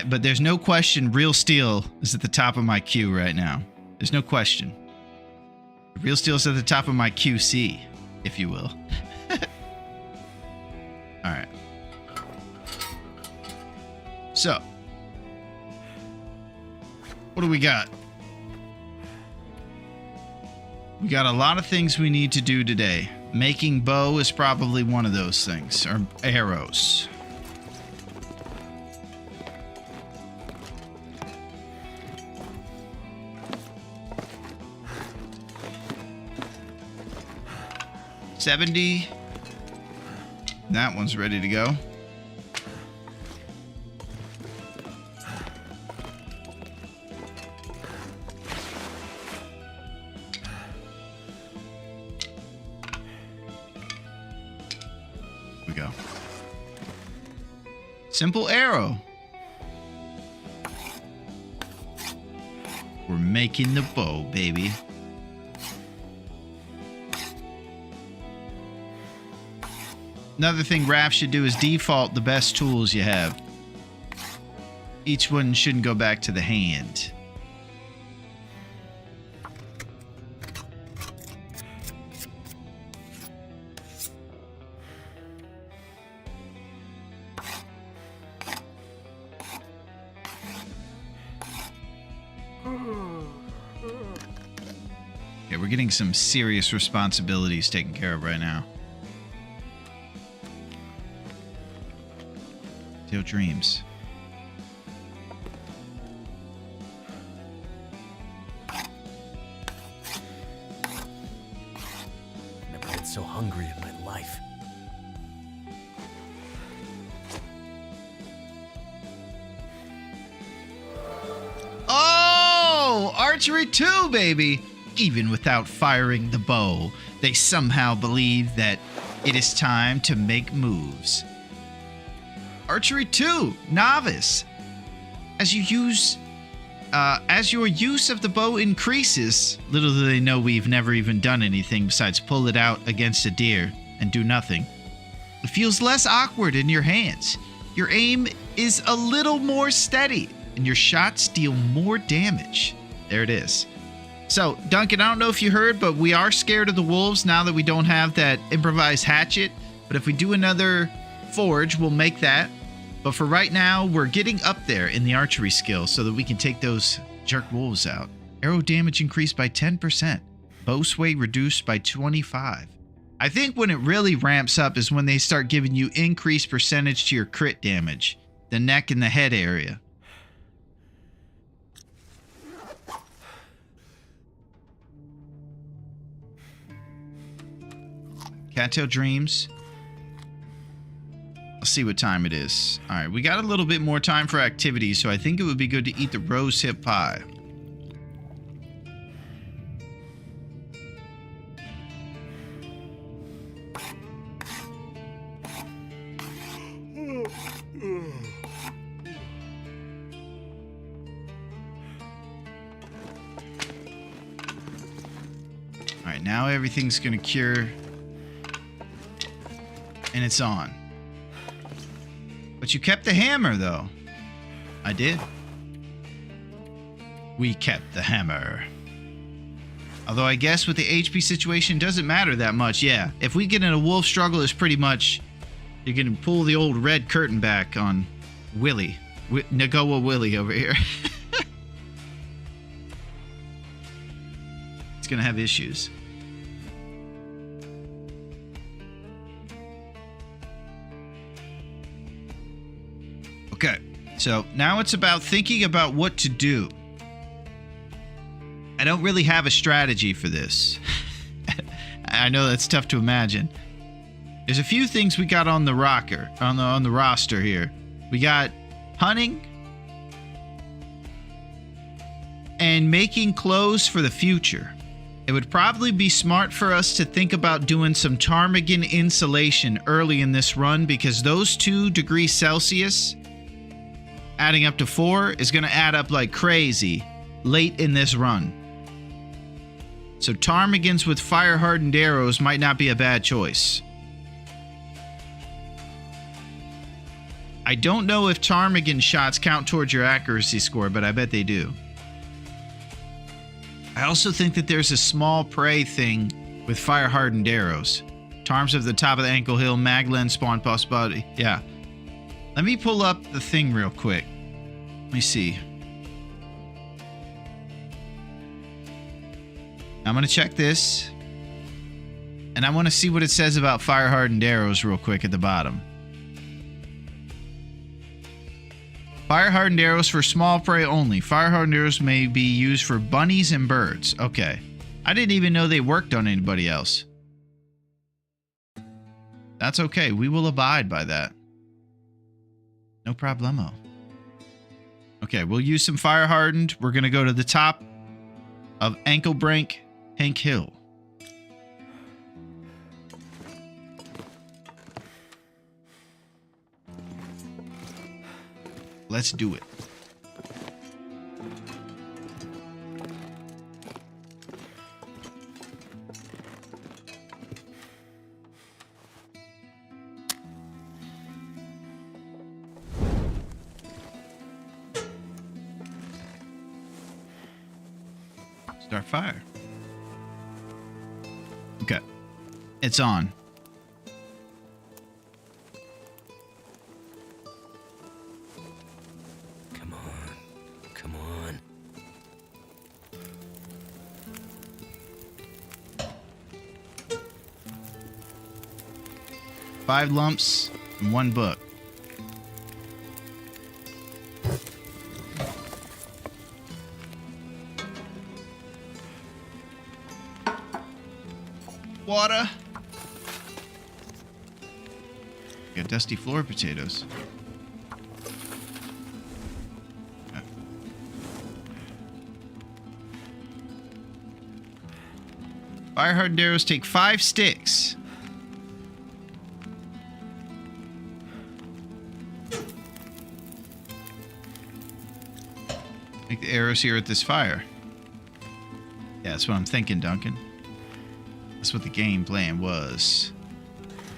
But there's no question Real Steel is at the top of my queue right now. There's no question. Real Steel is at the top of my QC, if you will. All right. So, what do we got? We got a lot of things we need to do today. Making bow is probably one of those things, or arrows. $70. That one's ready to go. Here we go. Simple arrow. We're making the bow, baby. Another thing Raph should do is default the best tools you have. Each one shouldn't go back to the hand. Okay, we're getting some serious responsibilities taken care of right now. Dreams. Never been so hungry in my life. Oh, archery too, baby. Even without firing the bow, they somehow believe that it is time to make moves. Archery 2, Novice. As your use of the bow increases, little do they know we've never even done anything besides pull it out against a deer and do nothing. It feels less awkward in your hands. Your aim is a little more steady, and your shots deal more damage. There it is. So, Duncan, I don't know if you heard, but we are scared of the wolves now that we don't have that improvised hatchet. But if we do another forge, we'll make that. But for right now, we're getting up there in the archery skill so that we can take those jerk wolves out. Arrow damage increased by 10%. Bow sway reduced by 25. I think when it really ramps up is when they start giving you increased percentage to your crit damage. The neck and the head area. Cattail Dreams. Let's see what time it is. All right, we got a little bit more time for activities, so I think it would be good to eat the rose hip pie. All right, now everything's gonna cure, and it's on. But you kept the hammer, though. I did. We kept the hammer. Although I guess with the HP situation, doesn't matter that much. Yeah, if we get in a wolf struggle, it's pretty much you're gonna pull the old red curtain back on Willie, Nagoa Willie over here. It's gonna have issues. Okay, so now it's about thinking about what to do. I don't really have a strategy for this. I know that's tough to imagine. There's a few things we got on the roster here. We got hunting and making clothes for the future. It would probably be smart for us to think about doing some ptarmigan insulation early in this run, because those 2 degrees Celsius adding up to 4 is going to add up like crazy late in this run. So ptarmigans with fire-hardened arrows might not be a bad choice. I don't know if ptarmigan shots count towards your accuracy score, but I bet they do. I also think that there's a small prey thing with fire-hardened arrows. Tarms of the top of the ankle hill, maglen, spawn possibility. Yeah. Let me pull up the thing real quick. Let me see. I'm going to check this. And I want to see what it says about fire-hardened arrows real quick at the bottom. Fire-hardened arrows for small prey only. Fire-hardened arrows may be used for bunnies and birds. Okay. I didn't even know they worked on anybody else. That's okay. We will abide by that. No problemo. Okay, we'll use some fire-hardened. We're going to go to the top of Ankle Brink, Hank Hill. Let's do it. Start fire. Okay. It's on. Come on. Come on. Five lumps and 1 book. Water. Got dusty floor potatoes. Okay. Fire-hardened arrows take 5 sticks. Make the arrows here at this fire. Yeah, that's what I'm thinking, Duncan. That's what the game plan was.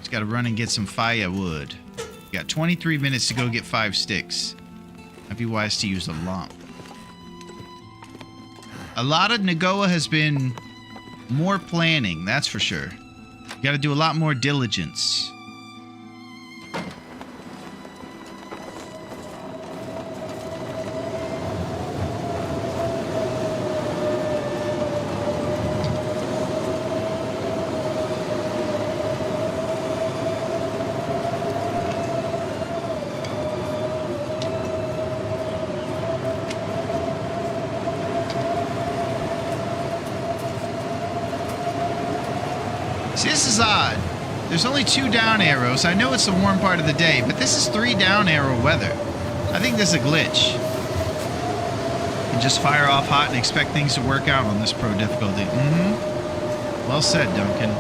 Just gotta run and get some firewood. You got 23 minutes to go get 5 sticks. Might be wise to use a lump. A lot of Nagoa has been more planning, that's for sure. You gotta do a lot more diligence. See, this is odd. There's only 2 down arrows. I know it's the warm part of the day, but this is 3 down arrow weather. I think this is a glitch. You can just fire off hot and expect things to work out on this pro difficulty. Well said, Duncan.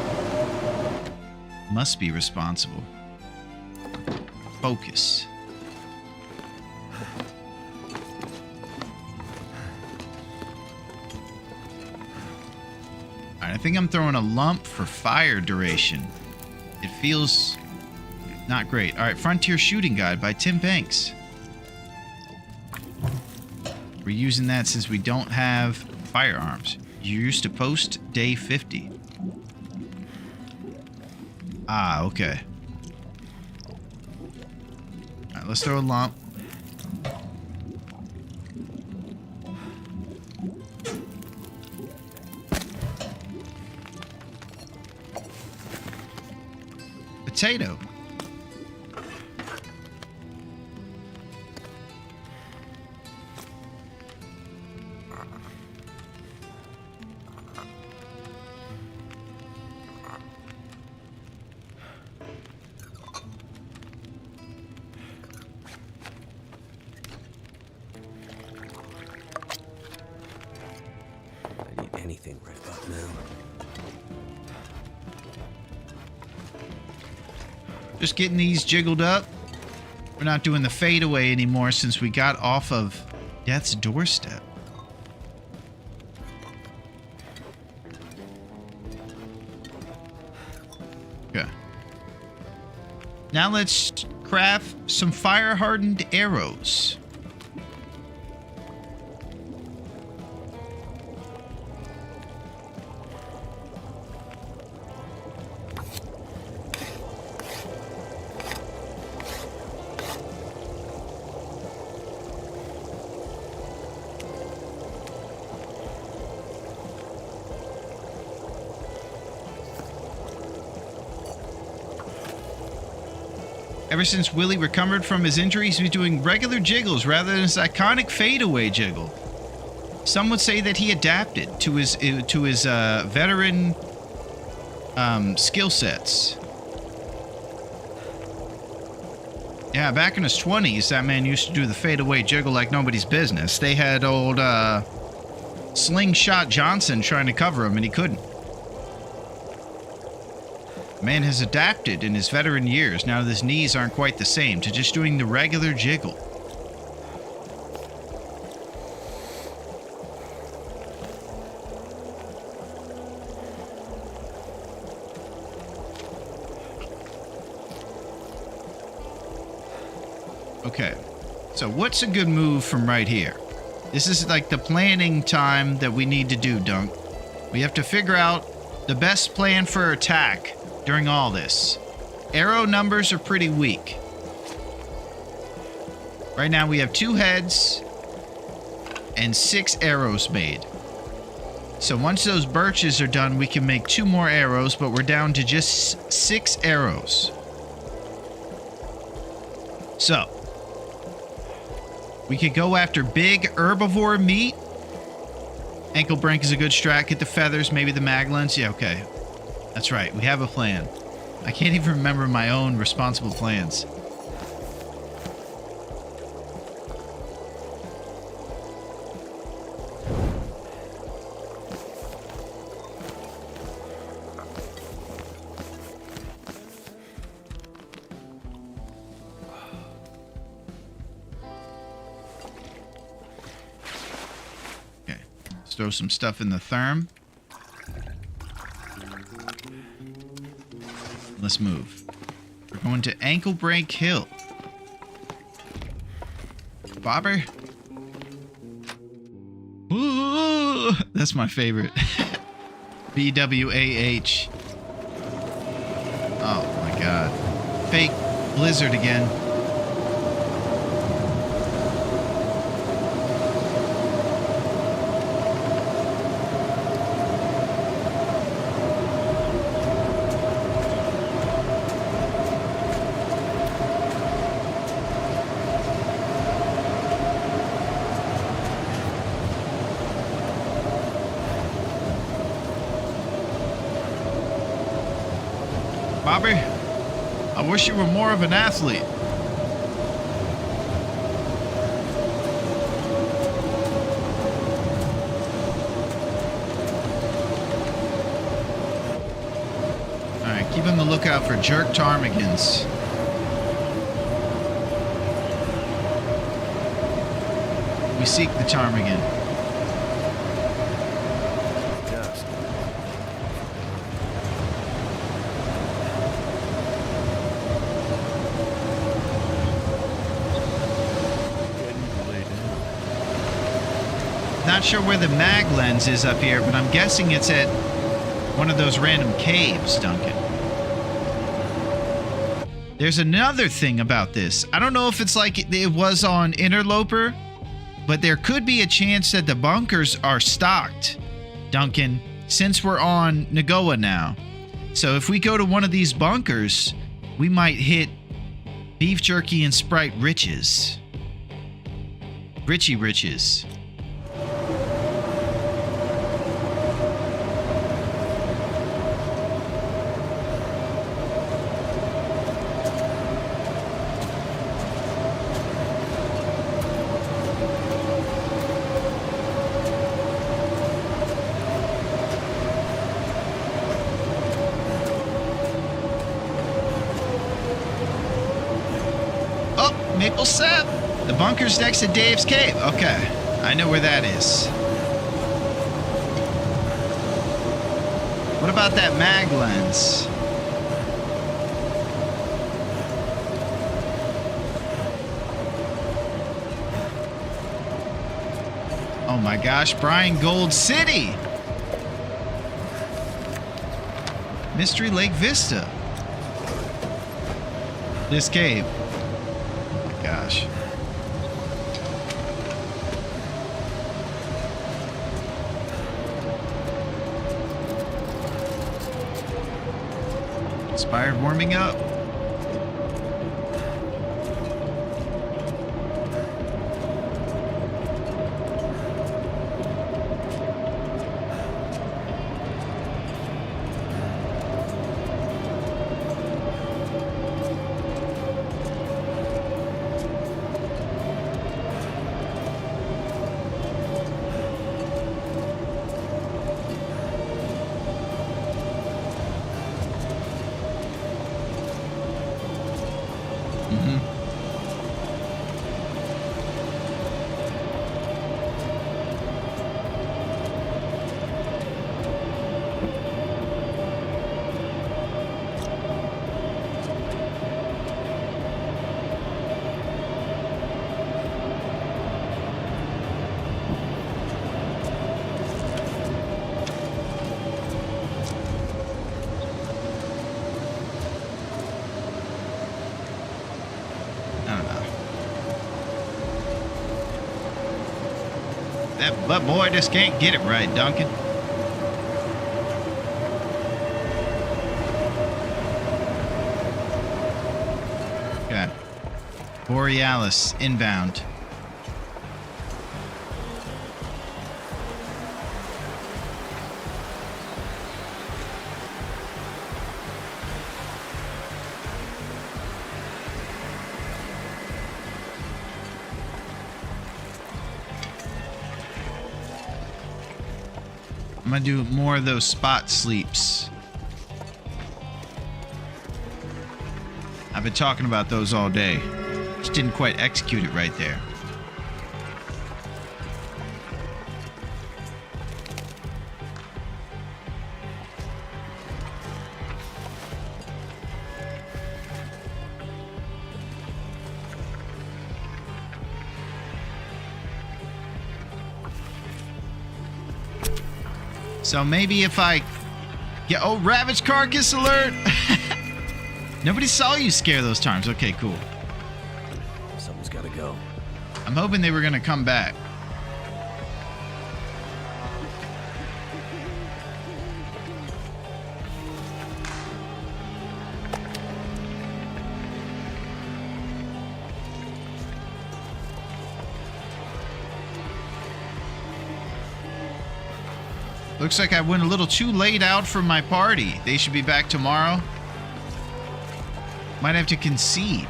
Must be responsible. Focus. I think I'm throwing a lump for fire duration. It feels not great. All right, Frontier Shooting Guide by Tim Banks. We're using that since we don't have firearms. You're used to post day 50. Ah, okay. All right, let's throw a lump. Potato. I need anything. anything right about now. Just getting these jiggled up. We're not doing the fadeaway anymore since we got off of death's doorstep. Okay. Now let's craft some fire-hardened arrows. Ever since Willie recovered from his injuries, he's doing regular jiggles rather than his iconic fadeaway jiggle. Some would say that he adapted to his veteran skill sets. Yeah, back in his 20s, that man used to do the fadeaway jiggle like nobody's business. They had old Slingshot Johnson trying to cover him, and he couldn't. Man has adapted in his veteran years, now that his knees aren't quite the same, to just doing the regular jiggle. Okay, so what's a good move from right here? This is like the planning time that we need to do, Dunk. We have to figure out the best plan for attack during all this. Arrow numbers are pretty weak. Right now we have 2 heads and 6 arrows made. So once those birches are done, we can make 2 more arrows, but we're down to just 6 arrows. So we could go after big herbivore meat. Ankle brink is a good strat. Get the feathers, maybe the maglins. Yeah, okay. That's right, we have a plan. I can't even remember my own responsible plans. Okay, let's throw some stuff in the therm. Let's move. We're going to Ankle Break Hill. Bobber? Ooh, that's my favorite. BWAH. Oh my god. Fake blizzard again. Bobby, I wish you were more of an athlete. Alright, keep on the lookout for jerk ptarmigans. We seek the ptarmigan. Dust. Not sure where the mag lens is up here, but I'm guessing it's at one of those random caves, Duncan. There's another thing about this. I don't know if it's like it was on Interloper, but there could be a chance that the bunkers are stocked, Duncan, since we're on Nagoa now. So if we go to one of these bunkers, we might hit beef jerky and Sprite riches. Richie riches. maple sap? The bunker's next to Dave's cave. Okay, I know where that is. What about that mag lens? Oh my gosh, Brian Gold City! Mystery Lake Vista. This cave. Gosh. Inspired warming up. But boy, just can't get it right, Duncan. Okay. Borealis inbound. I'm gonna do more of those spot sleeps. I've been talking about those all day. Just didn't quite execute it right there. So maybe if I get... Oh, Ravage Carcass alert! Nobody saw you scare those times. Okay, cool. Someone's gotta go. I'm hoping they were gonna come back. Looks like I went a little too late out from my party. They should be back tomorrow. Might have to concede.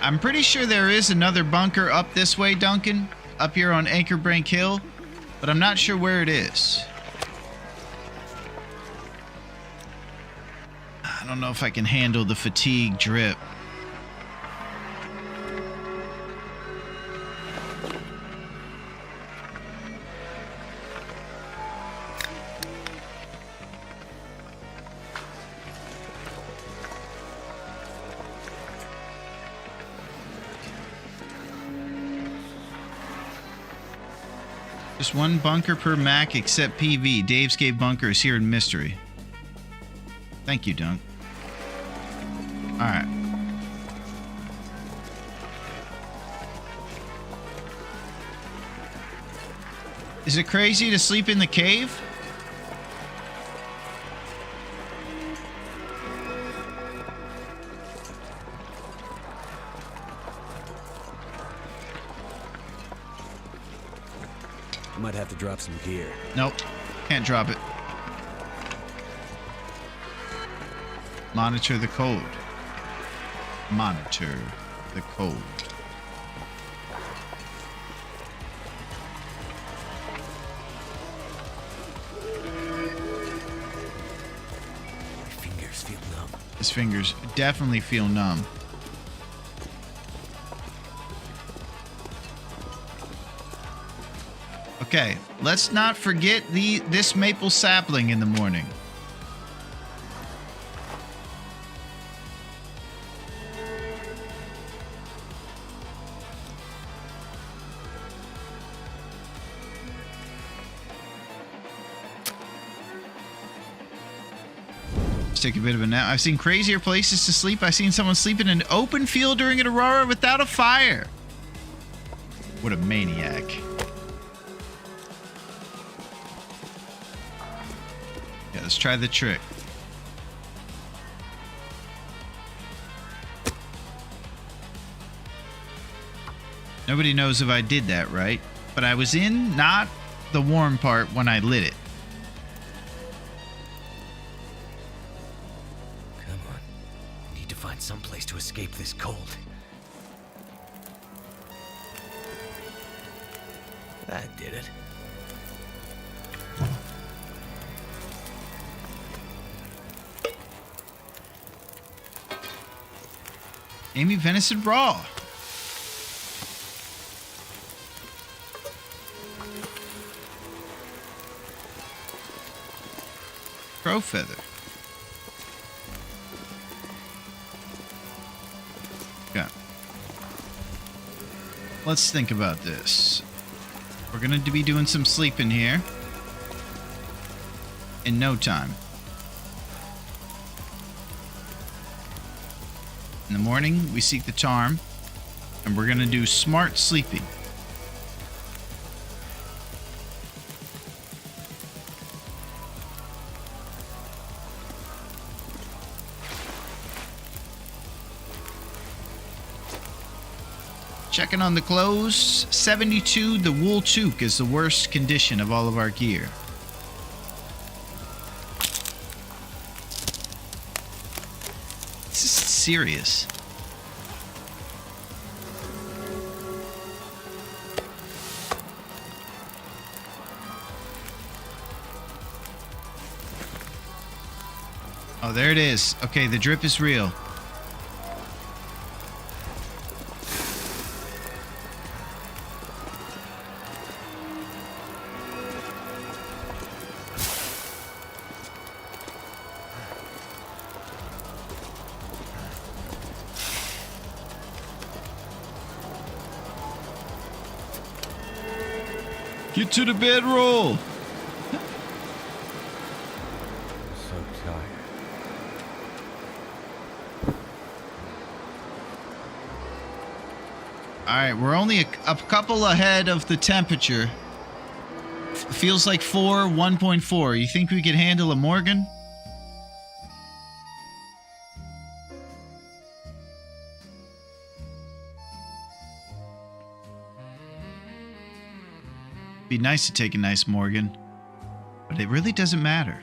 I'm pretty sure there is another bunker up this way, Duncan. Up here on Anchorbrink Hill. But I'm not sure where it is. I don't know if I can handle the fatigue drip. Just one bunker per Mac except PV. Dave's Cave Bunker is here in Mystery. Thank you, Dunk. Alright. Is it crazy to sleep in the cave? Might have to drop some gear. Nope. Can't drop it. Monitor the code. Monitor the code. His fingers definitely feel numb. Okay, let's not forget this maple sapling in the morning. Take a bit of a nap. I've seen crazier places to sleep. I've seen someone sleep in an open field during an aurora without a fire. What a maniac. Yeah, let's try the trick. Nobody knows if I did that right, but I was in not the warm part when I lit it. Someplace to escape this cold. That did it. Amy venison raw. Crow feather. Let's think about this. We're going to be doing some sleeping here in no time. In the morning, we seek the charm, and we're going to do smart sleeping. Checking on the clothes, 72, the wool toque is the worst condition of all of our gear. This is serious. Oh, there it is. Okay, the drip is real. Get to the bedroll. So tired. All right, we're only a couple ahead of the temperature. Feels like 1.4. You think we could handle a Morgan? Be nice to take a nice Morgan, but it really doesn't matter.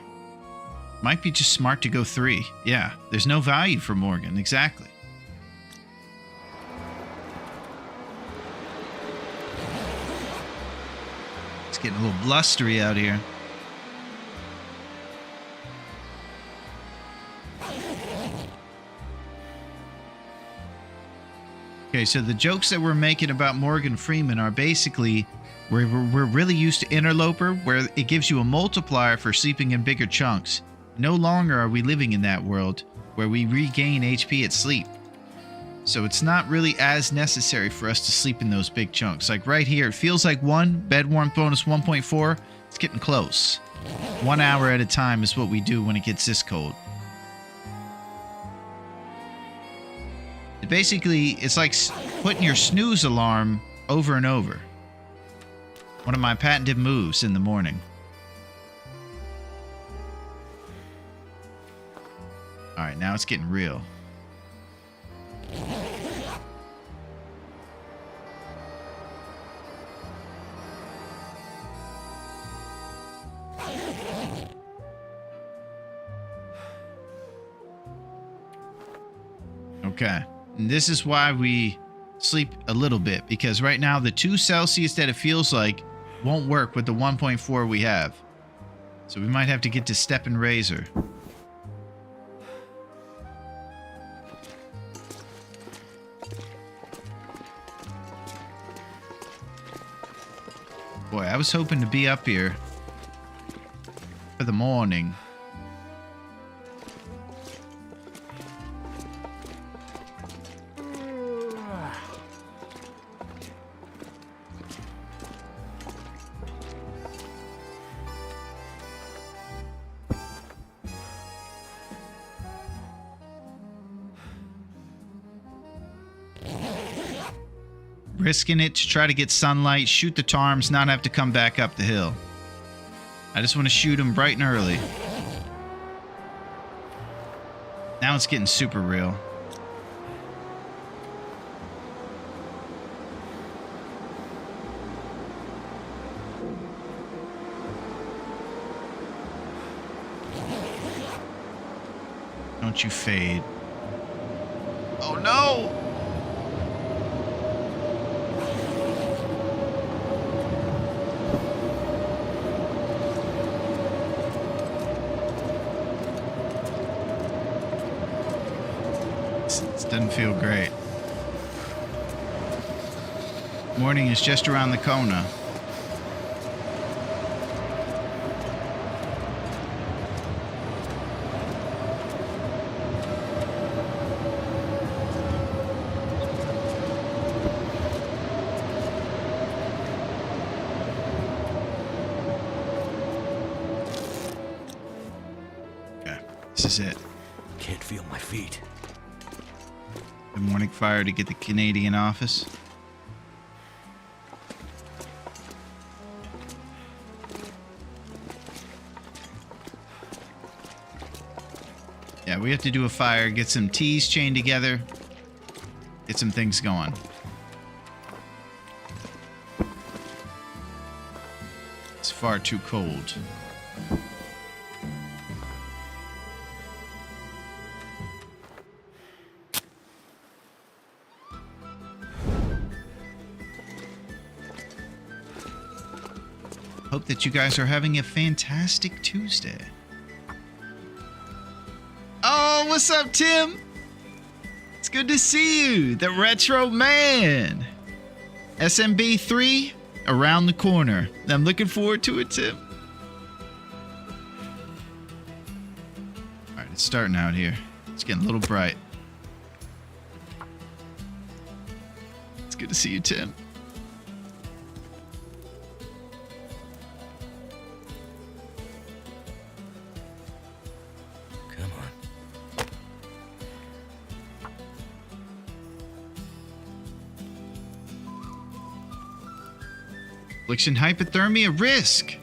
Might be just smart to go 3. Yeah, there's no value for Morgan, exactly. It's getting a little blustery out here. Okay, so the jokes that we're making about Morgan Freeman are basically we're really used to Interloper, where it gives you a multiplier for sleeping in bigger chunks. No longer are we living in that world where we regain HP at sleep. So it's not really as necessary for us to sleep in those big chunks. Like right here, it feels like 1, bed warmth bonus 1.4. It's getting close. 1 hour at a time is what we do when it gets this cold. Basically, it's like putting your snooze alarm over and over. One of my patented moves in the morning. All right, now it's getting real. Okay. And this is why we sleep a little bit, because right now the 2 Celsius that it feels like won't work with the 1.4 we have. So we might have to get to Step and Razor. Boy, I was hoping to be up here for the morning. Risking it to try to get sunlight, shoot the tarms, not have to come back up the hill. I just want to shoot them bright and early. Now it's getting super real. Don't you fade. Oh no! This doesn't feel great. Morning is just around the corner. Okay, this is it. Can't feel my feet. The morning fire to get the Canadian office. Yeah, we have to do a fire, get some teas chained together, get some things going. It's far too cold. Hope that you guys are having a fantastic Tuesday. Oh, what's up, Tim? It's good to see you, the retro man. SMB 3 around the corner. I'm looking forward to it, Tim. All right, it's starting out here. It's getting a little bright. It's good to see you, Tim. Come on. Affliction hypothermia risk.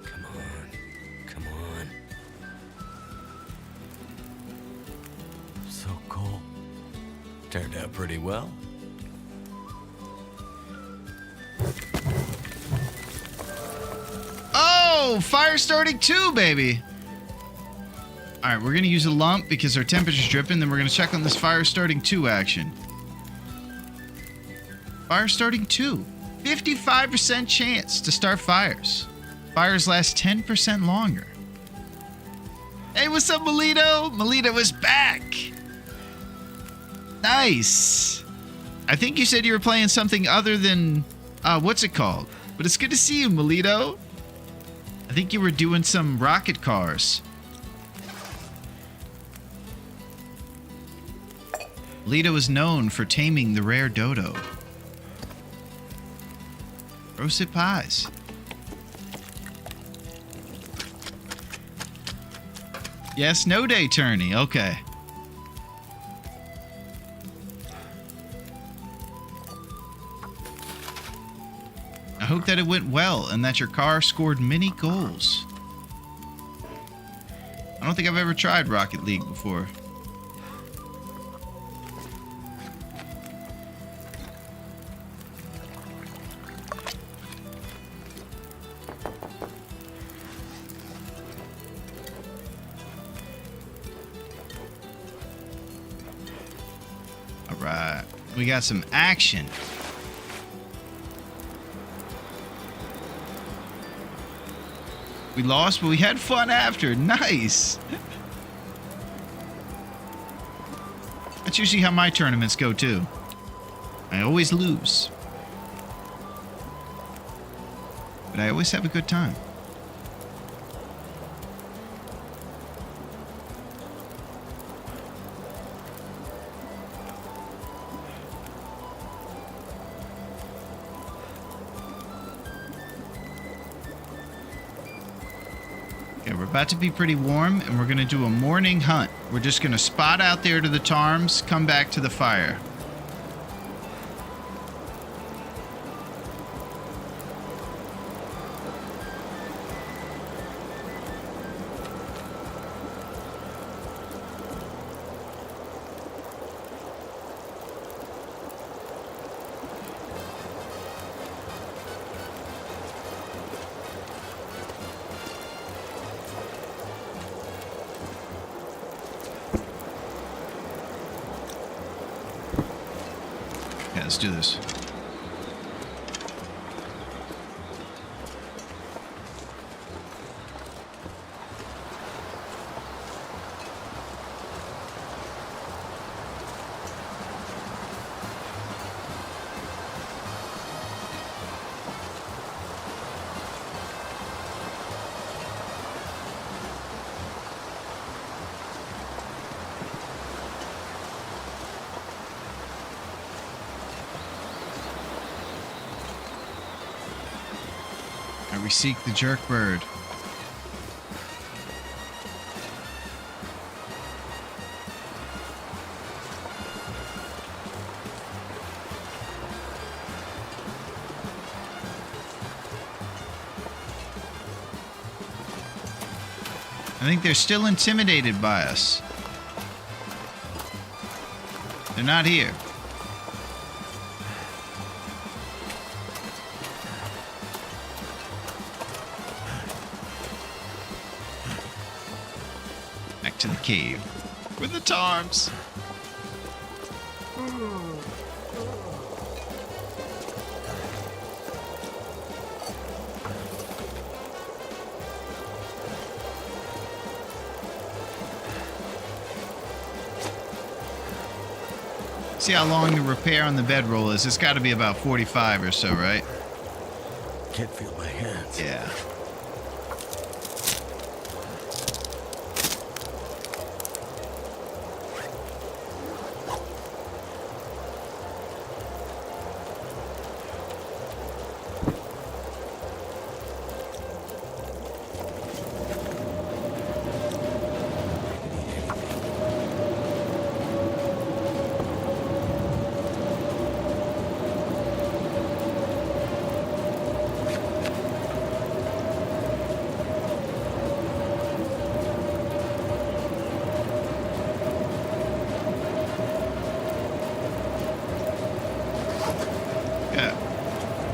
Come on. Come on. So cold. Turned out pretty well. Oh, fire starting too, baby. All right, we're going to use a lump because our temperature's dripping. Then we're going to check on this fire starting 2 action. Fire starting 2. 55% chance to start fires. Fires last 10% longer. Hey, what's up, Melito? Melito is back. Nice. I think you said you were playing something other than, what's it called? But it's good to see you, Melito. I think you were doing some rocket cars. Melito is known for taming the rare dodo. Roasted pies. Yes, no day tourney. Okay. I hope that it went well and that your car scored many goals. I don't think I've ever tried Rocket League before. Alright, we got some action. We lost, but we had fun after. Nice. That's usually how my tournaments go too. I always lose. but I always have a good time. Okay, we're about to be pretty warm, and we're going to do a morning hunt. We're just going to spot out there to the tarms, come back to the fire. Yeah, let's do this. We seek the jerk bird. I think they're still intimidated by us. They're not here. To the cave with the tarms. See how long the repair on the bedroll is. It's got to be about 45 or so, right? Can't feel my hands. Yeah.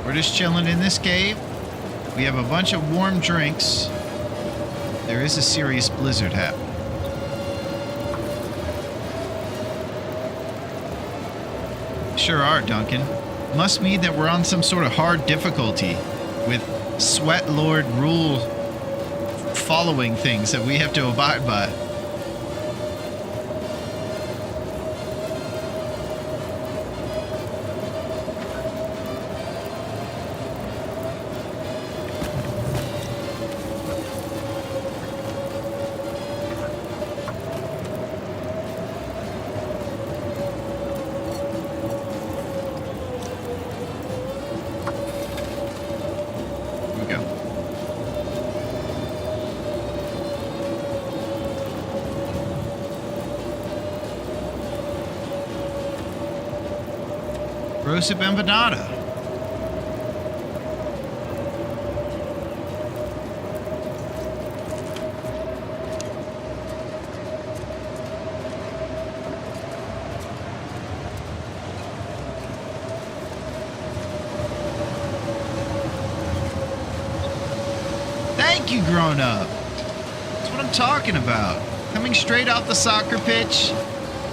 We're just chilling in this cave. We have a bunch of warm drinks. There is a serious blizzard happening. Sure are, Duncan. Must mean that we're on some sort of hard difficulty with Sweat Lord rule following things that we have to abide by. Rosa Empanada. Thank you, grown up. That's what I'm talking about. Coming straight off the soccer pitch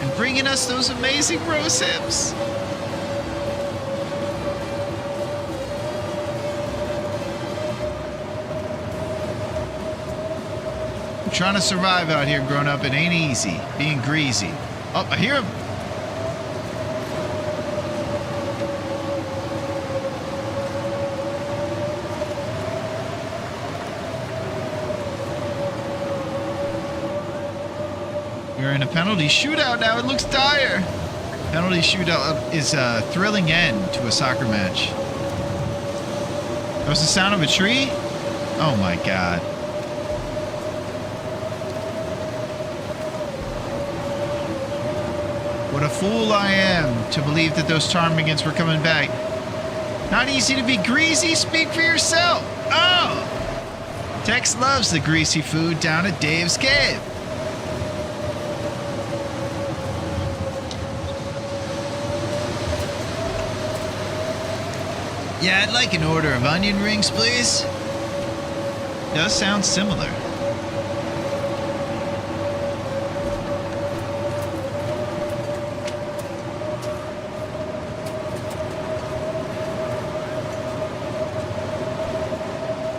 and bringing us those amazing rose hips. Trying to survive out here, grown up. It ain't easy. Being greasy. Oh, I hear him. We're in a penalty shootout now. It looks dire. Penalty shootout is a thrilling end to a soccer match. That was the sound of a tree? Oh my god. What a fool I am to believe that those ptarmigans were coming back. Not easy to be greasy. Speak for yourself. Oh! Tex loves the greasy food down at Dave's Cave. Yeah, I'd like an order of onion rings, please. Does sound similar.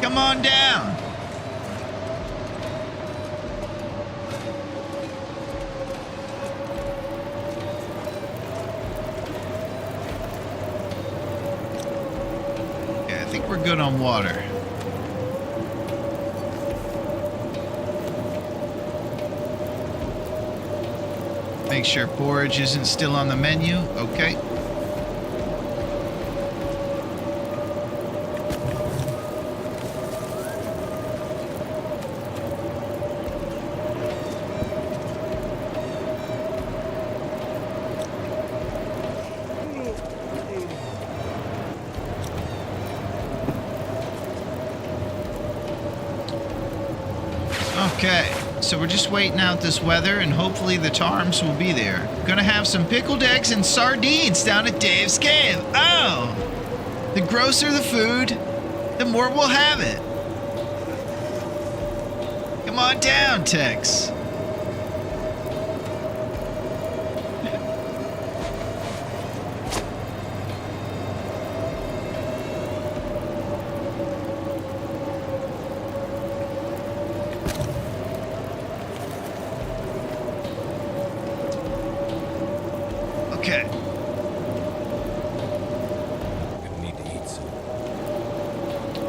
Come on down. Yeah, I think we're good on water. Make sure porridge isn't still on the menu. Okay. Okay, so we're just waiting out this weather and hopefully the tarms will be there. Gonna have some pickled eggs and sardines down at Dave's Cave. Oh! The grosser the food, the more we'll have it. Come on down, Tex. Okay. Gonna need to eat some.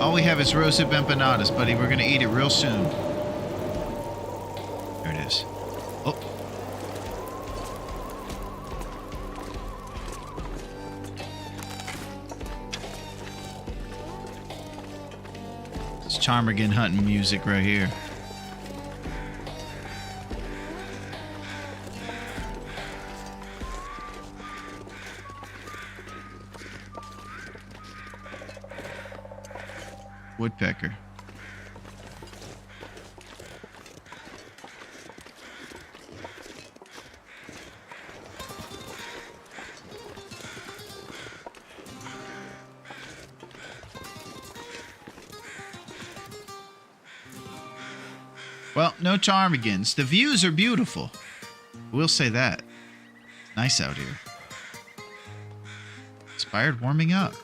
All we have is roasted empanadas, buddy. We're gonna eat it real soon. There it is. Oh. It's ptarmigan hunting music right here. Woodpecker. Well, no ptarmigans. The views are beautiful. We'll say that. Nice out here. Inspired warming up.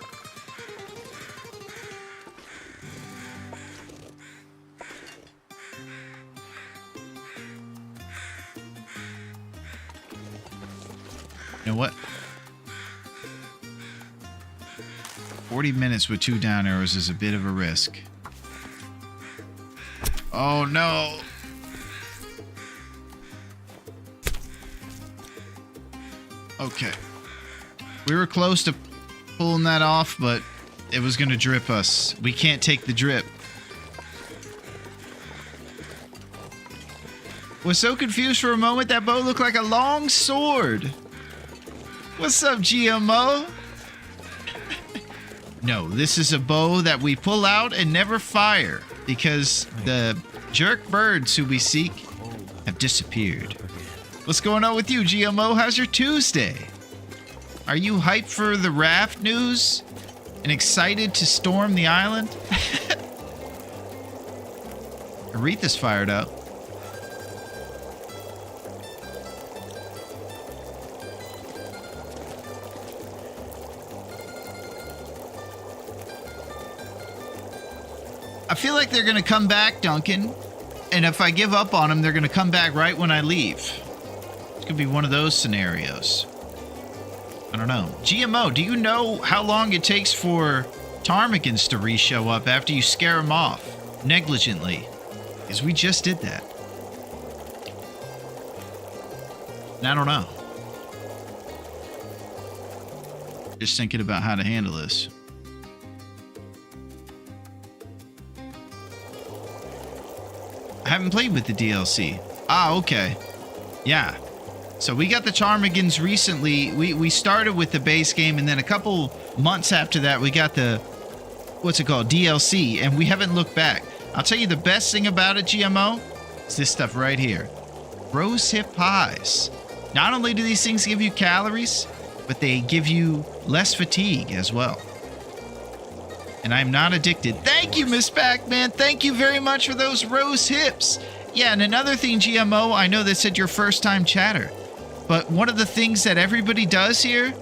You know what? 40 minutes with 2 down arrows is a bit of a risk. Oh no! Okay. We were close to pulling that off, but it was gonna drip us. We can't take the drip. Was so confused for a moment that bow looked like a long sword. What's up, GMO? No, this is a bow that we pull out and never fire because the jerk birds who we seek have disappeared. What's going on with you, GMO? How's your Tuesday? Are you hyped for the raft news and excited to storm the island? Aretha's fired up. I feel like they're going to come back, Duncan. And if I give up on them, they're going to come back right when I leave. It's going to be one of those scenarios. I don't know. GMO, do you know how long it takes for ptarmigans to re-show up after you scare them off negligently? Because we just did that. And I don't know. Just thinking about how to handle this. I haven't played with the DLC. Ah, okay. Yeah. So we got the Ptarmigans recently. We started with the base game, and then a couple months after that, we got the, what's it called, DLC, and we haven't looked back. I'll tell you the best thing about it, GMO, is this stuff right here. Rose hip pies. Not only do these things give you calories, but they give you less fatigue as well. And I'm not addicted. Thank you, Miss Pac-Man. Thank you very much for those rose hips. Yeah, and another thing, GMO, I know that said your first time chatter. But one of the things that everybody does here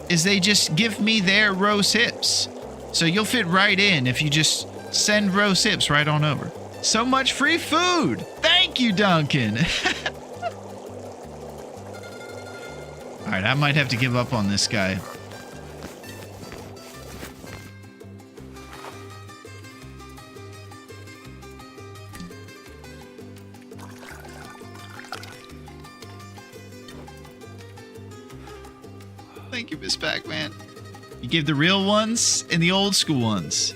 is they just give me their rose hips. So you'll fit right in if you just send rose hips right on over. So much free food. Thank you, Duncan. All right, I might have to give up on this guy. Thank you, Miss Pac-Man. You give the real ones and the old school ones.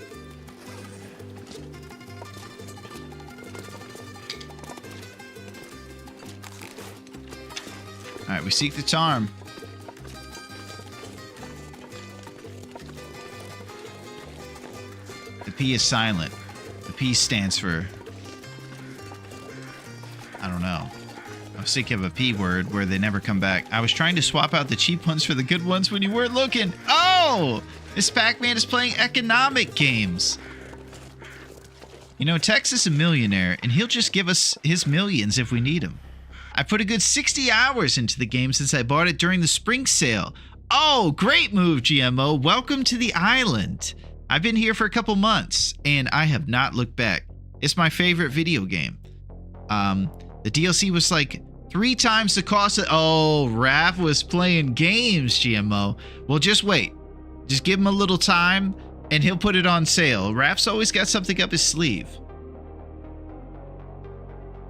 All right, we seek the charm. The P is silent. The P stands for... I don't know. I was thinking of a P word where they never come back. I was trying to swap out the cheap ones for the good ones when you weren't looking. Oh! This Pac-Man is playing economic games. You know, Tex is a millionaire, and he'll just give us his millions if we need them. I put a good 60 hours into the game since I bought it during the spring sale. Oh, great move, GMO. Welcome to the island. I've been here for a couple months, and I have not looked back. It's my favorite video game. The DLC was like 3 times the cost of... Oh, Raph was playing games, GMO. Well, just wait. Just give him a little time, and he'll put it on sale. Raph's always got something up his sleeve.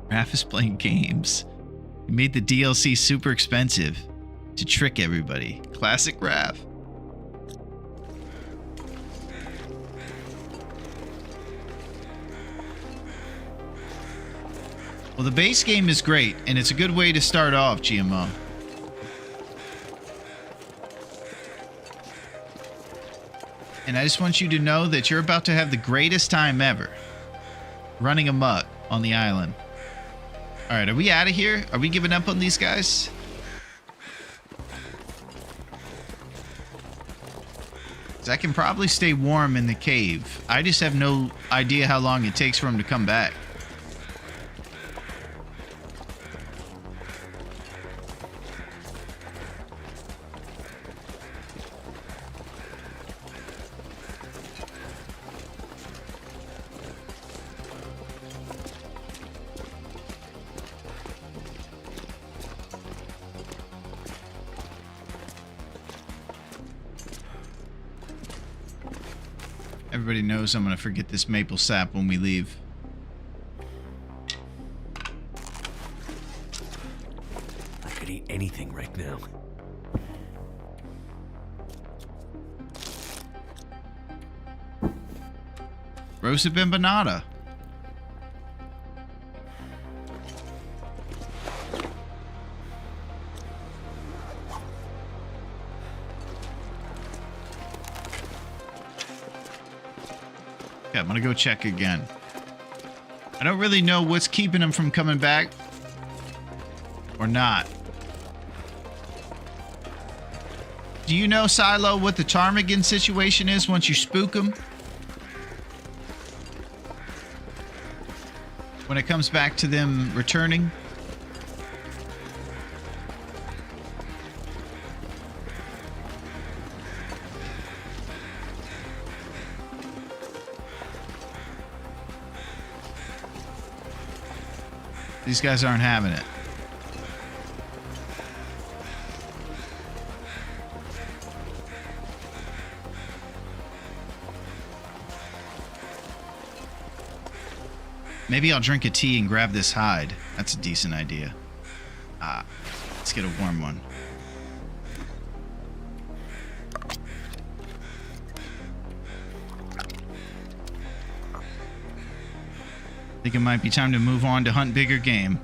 Raph is playing games. He made the DLC super expensive to trick everybody. Classic Raph. Well, the base game is great, and it's a good way to start off, GMO. And I just want you to know that you're about to have the greatest time ever running amok on the island. All right, are we out of here? Are we giving up on these guys? 'Cause I can probably stay warm in the cave. I just have no idea how long it takes for them to come back. Everybody knows I'm going to forget this maple sap when we leave. I could eat anything right now. Roasted empanada. Okay, I'm gonna go check again. I don't really know what's keeping him from coming back. Or not. Do you know, Silo, what the Ptarmigan situation is once you spook him? When it comes back to them returning? These guys aren't having it. Maybe I'll drink a tea and grab this hide. That's a decent idea. Let's get a warm one. I think it might be time to move on to hunt bigger game.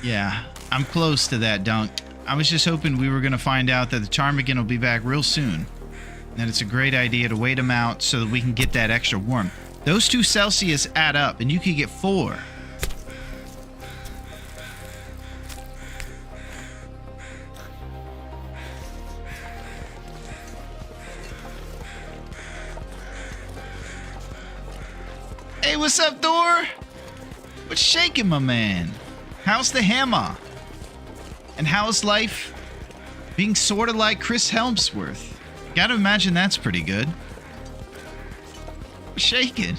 Yeah, I'm close to that, Dunk. I was just hoping we were going to find out that the ptarmigan will be back real soon. And it's a great idea to wait them out so that we can get that extra warmth. Those 2 Celsius add up, and you could get 4. Hey, what's up, Thor? What's shaking, my man? How's the hammer? And how's life being sort of like Chris Helmsworth? Gotta imagine that's pretty good. What's shaking?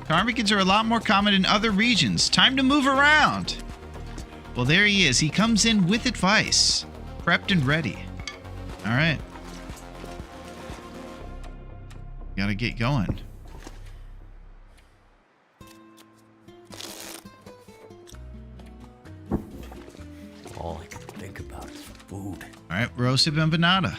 Ptarmigans are a lot more common in other regions. Time to move around. Well, there he is. He comes in with advice. Prepped and ready. All right. Gotta get going. All I can think about is food. All right, roasted empanada.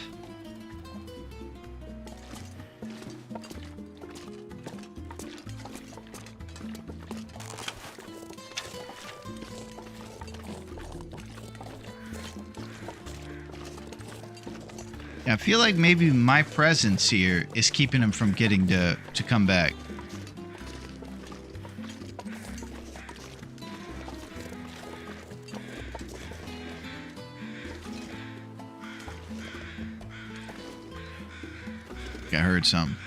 Yeah, I feel like maybe my presence here is keeping him from getting to come back. I heard something.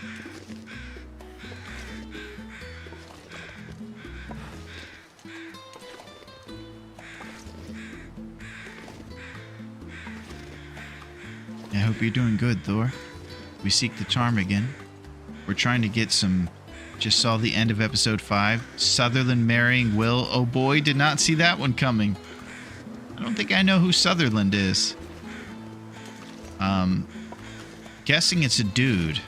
I hope you're doing good, Thor. We seek the ptarmigan. We're trying to get some... Just saw the end of episode 5. Sutherland marrying Will. Oh boy, did not see that one coming. I don't think I know who Sutherland is. Guessing it's a dude.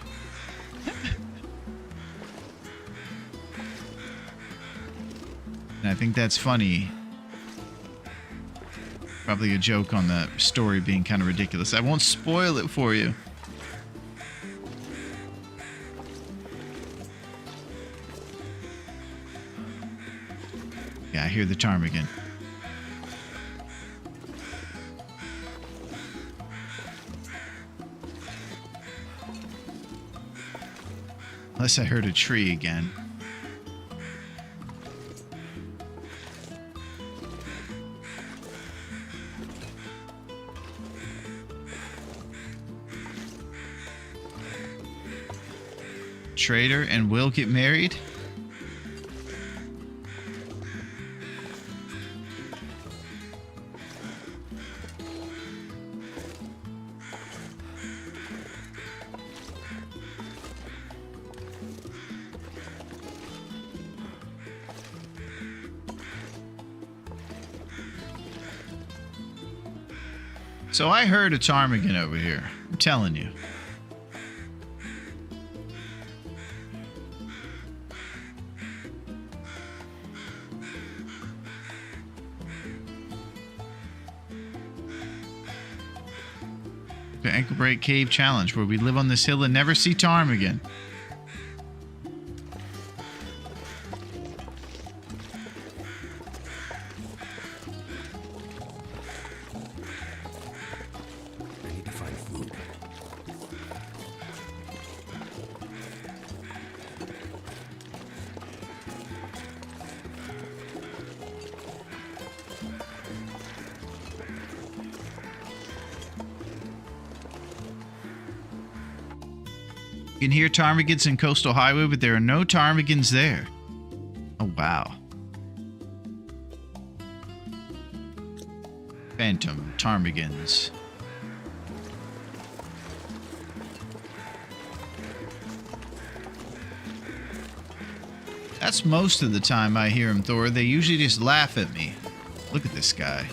And I think that's funny. Probably a joke on the story being kind of ridiculous. I won't spoil it for you. Yeah, I hear the ptarmigan. Unless I heard a tree again. Trader and Will get married? So I heard a ptarmigan over here. I'm telling you. The Ankle Break Cave Challenge, where we live on this hill and never see ptarmigan. I need to find food. You can hear ptarmigans in Coastal Highway, but there are no ptarmigans there. Oh, wow. Phantom ptarmigans. That's most of the time I hear them, Thor. They usually just laugh at me. Look at this guy.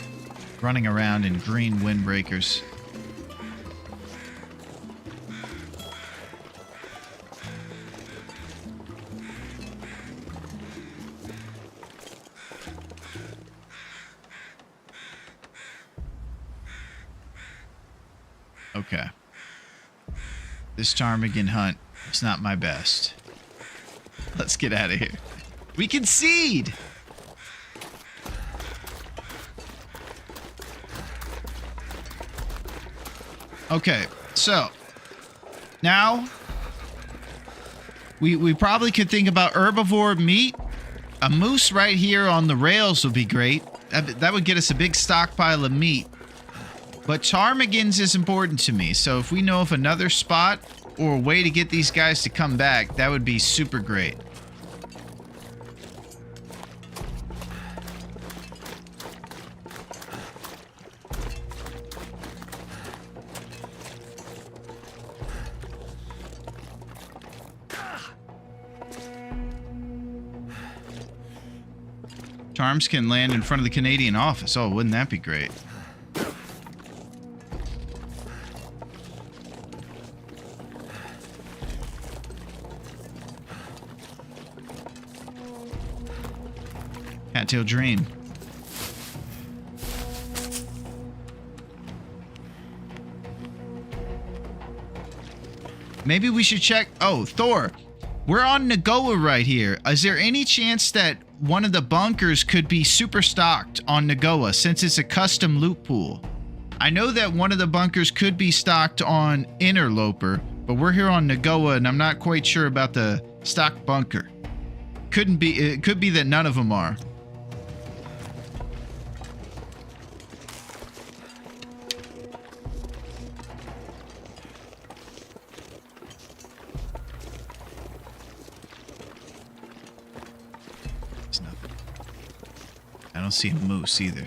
Running around in green windbreakers. Okay. This ptarmigan hunt is not my best. Let's get out of here. We concede! Okay, so now we probably could think about herbivore meat. A moose right here on the rails would be great. That would get us a big stockpile of meat. But ptarmigans is important to me, so if we know of another spot or a way to get these guys to come back, that would be super great. Charms can land in front of the Canadian office. Oh, wouldn't that be great? Cattail Dream. Maybe we should check. Oh, Thor. We're on Nagoa right here. Is there any chance that one of the bunkers could be super stocked on Nagoa since it's a custom loot pool? I know that one of the bunkers could be stocked on Interloper, but we're here on Nagoa and I'm not quite sure about the stock bunker. It could be that none of them are. I don't see a moose either.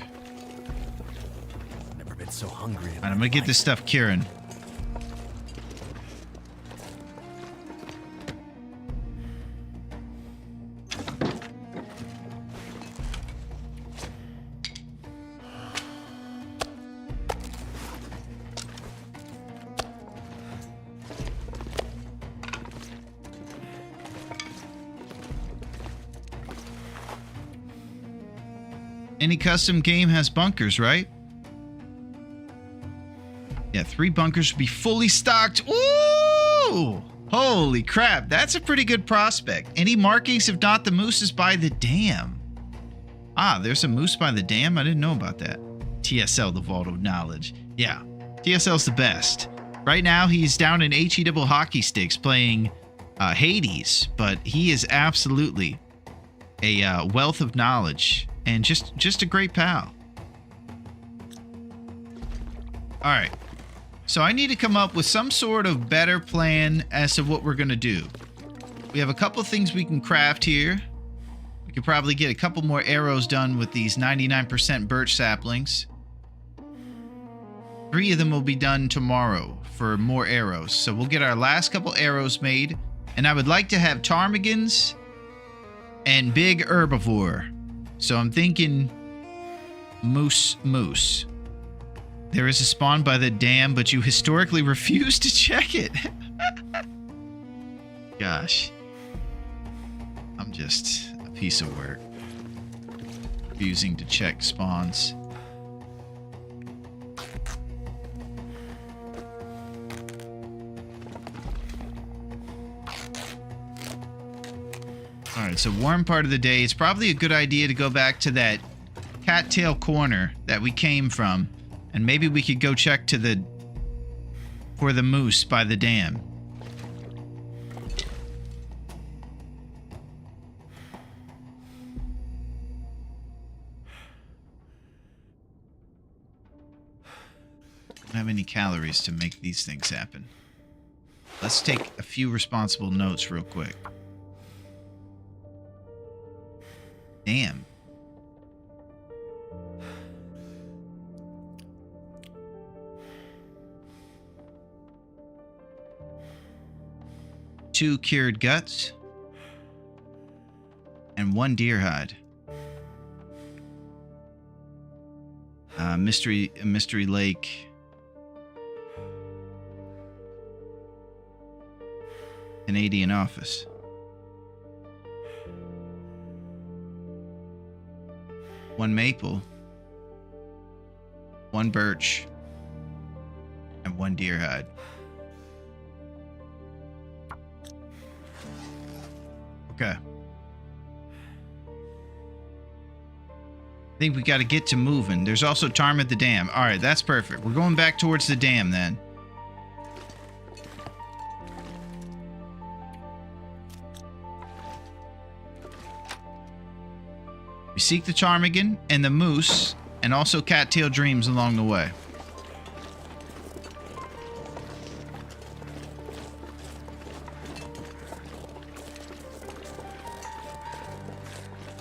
Never been so hungry. Alright, I'm gonna get this stuff curing. Any custom game has bunkers, right? Yeah, 3 bunkers would be fully stocked. Ooh! Holy crap, that's a pretty good prospect. Any markings if not the moose is by the dam? Ah, there's a moose by the dam? I didn't know about that. TSL, the Vault of Knowledge. Yeah, TSL's the best. Right now, he's down in HE double hockey sticks playing Hades, but he is absolutely a wealth of knowledge. And just a great pal. All right. So I need to come up with some sort of better plan as to what we're going to do. We have a couple things we can craft here. We could probably get a couple more arrows done with these 99% birch saplings. 3 of them will be done tomorrow for more arrows. So we'll get our last couple arrows made. And I would like to have ptarmigans and big herbivore. So I'm thinking moose. There is a spawn by the dam, but you historically refuse to check it. Gosh. I'm just a piece of work. Refusing to check spawns. Alright, so warm part of the day. It's probably a good idea to go back to that cattail corner that we came from. And maybe we could go check for the moose by the dam. Don't have any calories to make these things happen. Let's take a few responsible notes real quick. Damn. Two cured guts and 1 deer hide. Mystery Lake. Canadian office. 1 maple, 1 birch, and 1 deer hide. Okay. I think we got to get to moving. There's also Tarm at the dam. All right, that's perfect. We're going back towards the dam then. We seek the ptarmigan and the moose, and also cattail dreams along the way.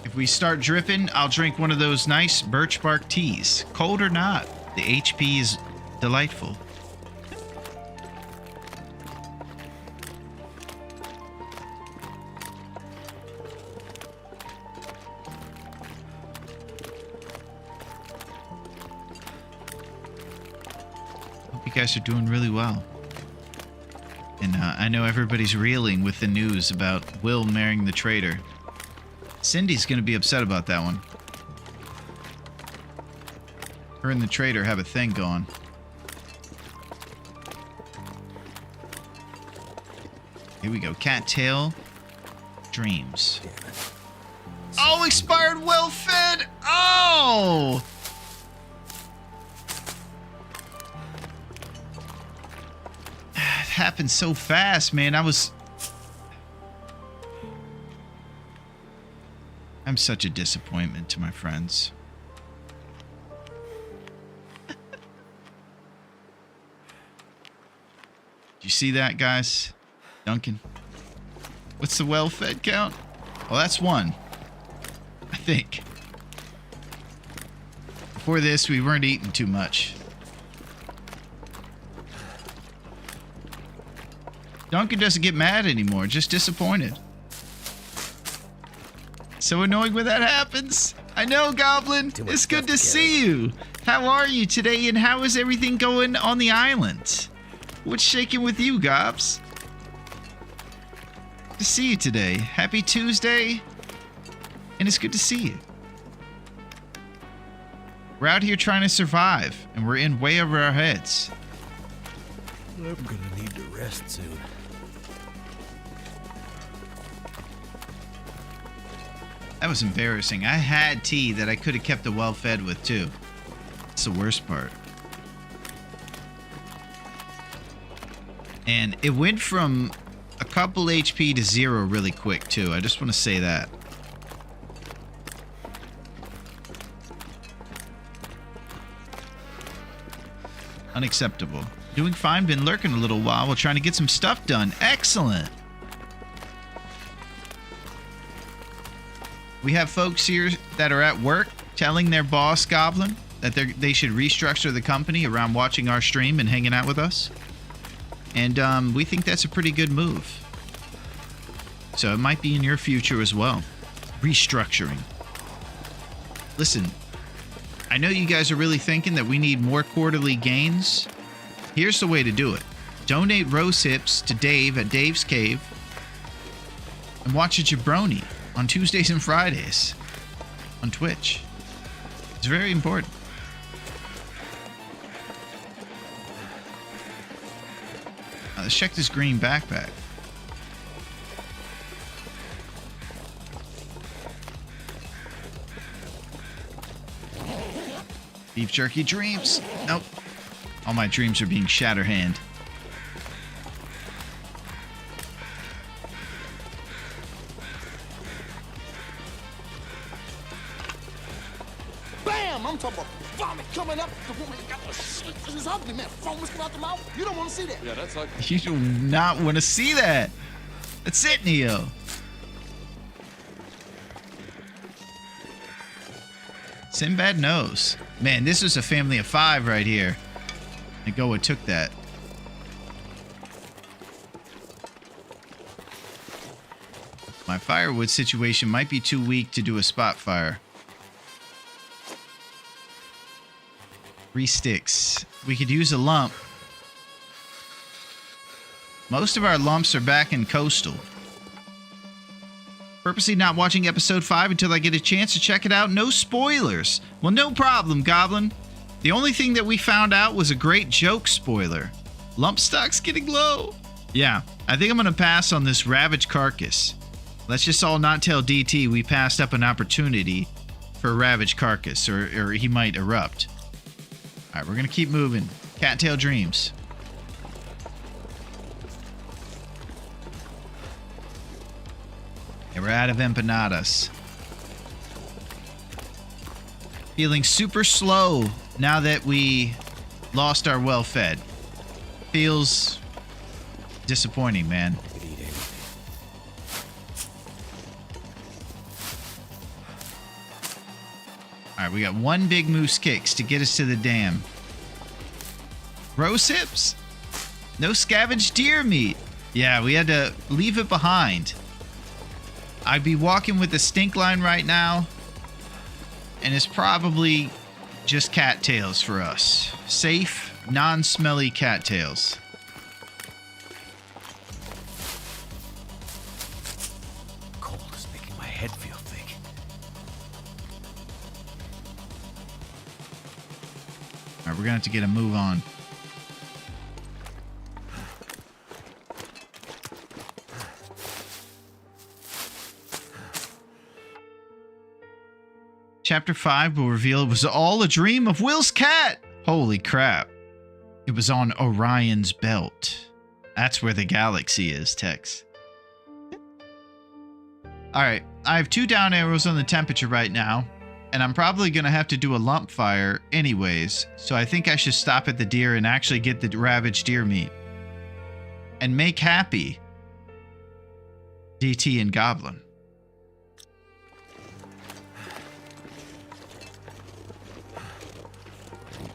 If we start dripping, I'll drink one of those nice birch bark teas. Cold or not, the HP is delightful. Hope you guys are doing really well. And I know everybody's reeling with the news about Will marrying the traitor. Cindy's gonna be upset about that one. Her and the traitor have a thing going. Here we go. Cattail dreams. Oh, expired well fed. Oh! It happened so fast, man. I'm such a disappointment to my friends. Did you see that, guys? Duncan? What's the well-fed count? Well, that's 1. I think. Before this, we weren't eating too much. Duncan doesn't get mad anymore, just disappointed. So annoying when that happens. I know, Goblin. It's good to see you. How are you today, and how is everything going on the island? What's shaking with you, Gobs? Good to see you today. Happy Tuesday. And it's good to see you. We're out here trying to survive, and we're in way over our heads. I'm gonna need to rest soon. That was embarrassing. I had tea that I could have kept the well-fed with, too. That's the worst part. And it went from a couple HP to 0 really quick, too. I just want to say that. Unacceptable. Doing fine. Been lurking a little while while trying to get some stuff done. Excellent. We have folks here that are at work telling their boss, Goblin, that they should restructure the company around watching our stream and hanging out with us. And we think that's a pretty good move. So it might be in your future as well. Restructuring. Listen, I know you guys are really thinking that we need more quarterly gains. Here's the way to do it. Donate rose hips to Dave at Dave's Cave. And watch a jabroni on Tuesdays and Fridays on Twitch. It's very important. Let's check this green backpack. Beef jerky dreams. Nope. All my dreams are being shatterhand. Bam! I'm talking about vomit coming up. The woman got the shit. This is ugly, man. Foam is coming out the mouth. You don't want to see that. Yeah, that's like. You do not want to see that. That's it, Neo. Sinbad knows. Man, this was a family of 5 right here. Nagoa took that. My firewood situation might be too weak to do a spot fire. 3 sticks. We could use a lump. Most of our lumps are back in coastal. Purposely not watching episode 5 until I get a chance to check it out. No spoilers. Well, no problem, Goblin. The only thing that we found out was a great joke spoiler. Lump stock's getting low. Yeah, I think I'm going to pass on this ravaged carcass. Let's just all not tell DT we passed up an opportunity for a ravaged carcass, or he might erupt. All right, we're going to keep moving. Cattail dreams. And we're out of empanadas. Feeling super slow now that we lost our well-fed. Feels disappointing, man. Alright, we got one big moose kicks to get us to the dam. Rose hips? No scavenged deer meat. Yeah, we had to leave it behind. I'd be walking with a stink line right now, and it's probably just cattails for us. Safe, non-smelly cattails. Cold is making my head feel thick. Alright, we're gonna have to get a move on. Chapter 5 will reveal it was all a dream of Will's cat. Holy crap. It was on Orion's belt. That's where the galaxy is, Tex. Alright, I have 2 down arrows on the temperature right now, and I'm probably going to have to do a lump fire anyways, so I think I should stop at the deer and actually get the ravaged deer meat. And make happy DT and Goblin.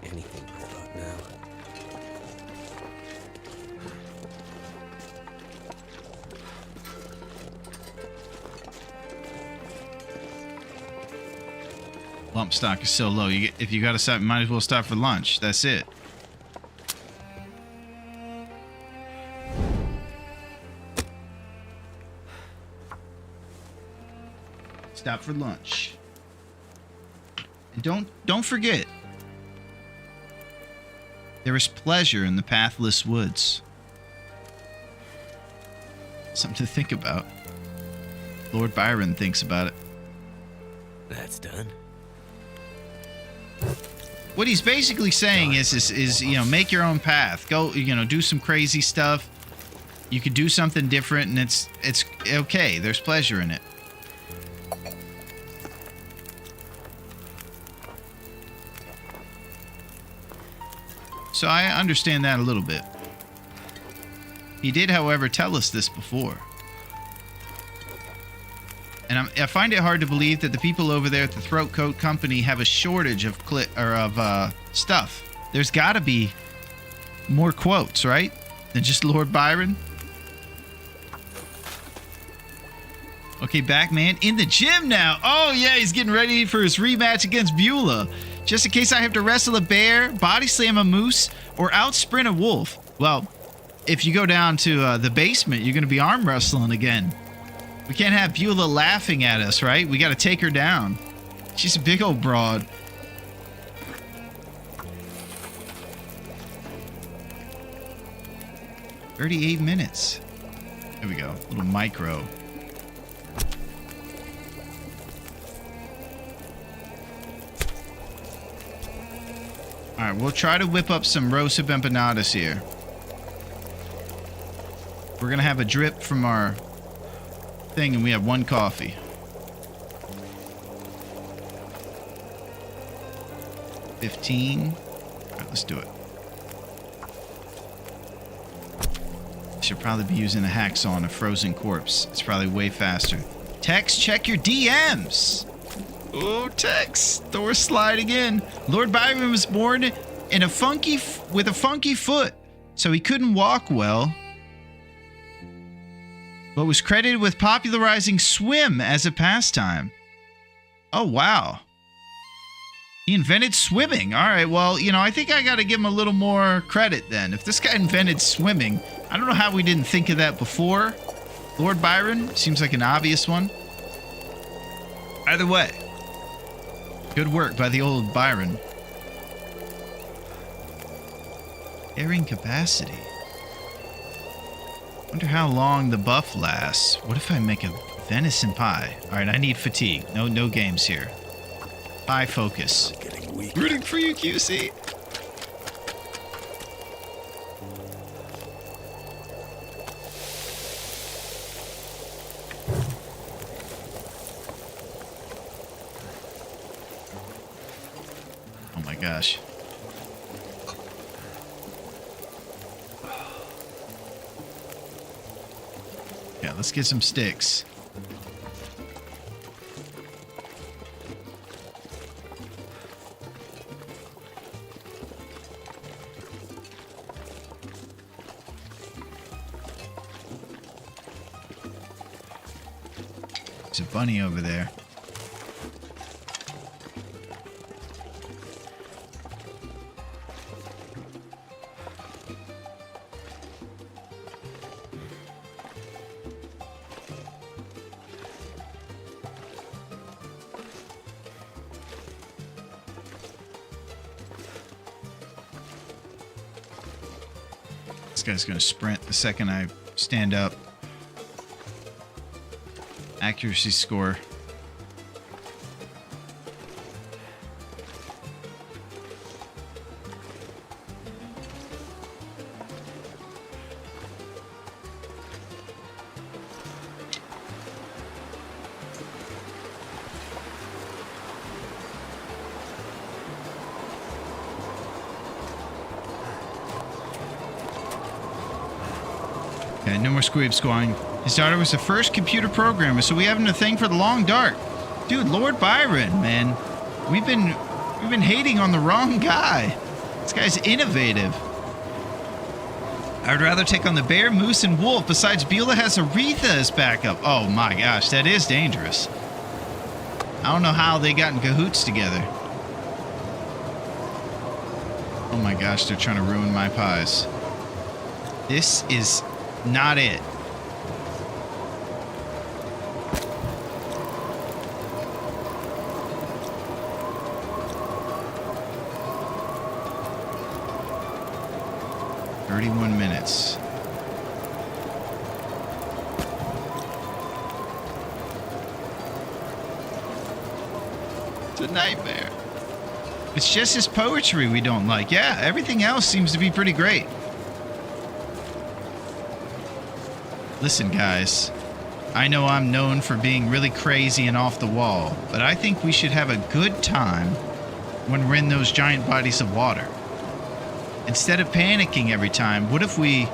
Anything right about now. Lump stock is so low. If you got to stop, you might as well stop for lunch. That's it. Stop for lunch. And don't forget, there is pleasure in the pathless woods. Something to think about. Lord Byron thinks about it. That's done. What he's basically saying is you know, make your own path. Go, you know, do some crazy stuff. You could do something different, and it's okay. There's pleasure in it. So I understand that a little bit. He did, however, tell us this before. And I find it hard to believe that the people over there at the Throat Coat Company have a shortage of stuff. There's got to be more quotes, right? Than just Lord Byron. Okay, Backman in the gym now. Oh, yeah, he's getting ready for his rematch against Beulah. Just in case I have to wrestle a bear, body slam a moose, or out sprint a wolf. Well, if you go down to the basement, you're going to be arm wrestling again. We can't have Beulah laughing at us, right? We got to take her down. She's a big old broad. "38 minutes. There we go. Little micro. All right, we'll try to whip up some roasted empanadas here. We're going to have a drip from our thing, and we have 1 coffee. 15. All right, let's do it. Should probably be using a hacksaw on a frozen corpse. It's probably way faster. Tex, check your DMs. Oh, Tex, Thor sliding in. Lord Byron was born with a funky foot, so he couldn't walk well, but was credited with popularizing swim as a pastime. Oh, wow. He invented swimming. All right, well, you know, I think I got to give him a little more credit then. If this guy invented swimming, I don't know how we didn't think of that before. Lord Byron seems like an obvious one. Either way, good work by the old Byron. Carrying capacity. Wonder how long the buff lasts. What if I make a venison pie? Alright, I need fatigue. No games here. Pie focus. Getting weak. Rooting for you, QC. Oh my gosh. Yeah, let's get some sticks. There's a bunny over there. This guy's gonna sprint the second I stand up. Accuracy score. Okay, no more squeebs going. His daughter was the first computer programmer, so we haven't a thing for the long dark. Dude, Lord Byron, man. We've been hating on the wrong guy. This guy's innovative. I would rather take on the bear, moose, and wolf. Besides, Beulah has Aretha as backup. Oh my gosh, that is dangerous. I don't know how they got in cahoots together. Oh my gosh, they're trying to ruin my pies. This is not it. Minutes. It's a nightmare. It's just his poetry we don't like. Yeah, everything else seems to be pretty great. Listen, guys. I know I'm known for being really crazy and off the wall, but I think we should have a good time when we're in those giant bodies of water. Instead of panicking every time, what if we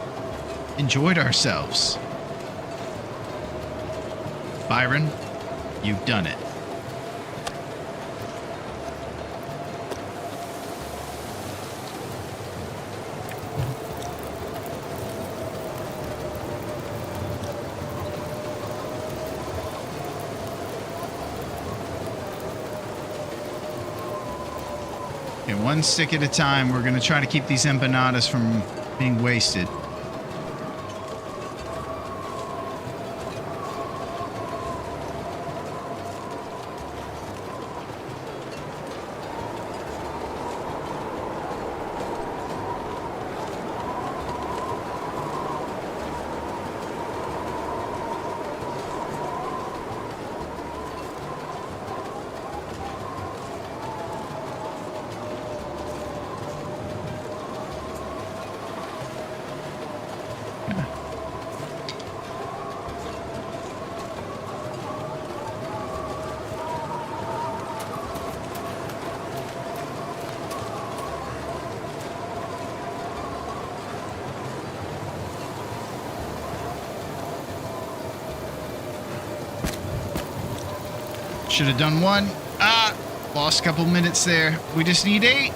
enjoyed ourselves? Byron, you've done it. Okay, one stick at a time. We're going to try to keep these empanadas from being wasted. Should have done one. Lost a couple minutes there. We just need 8.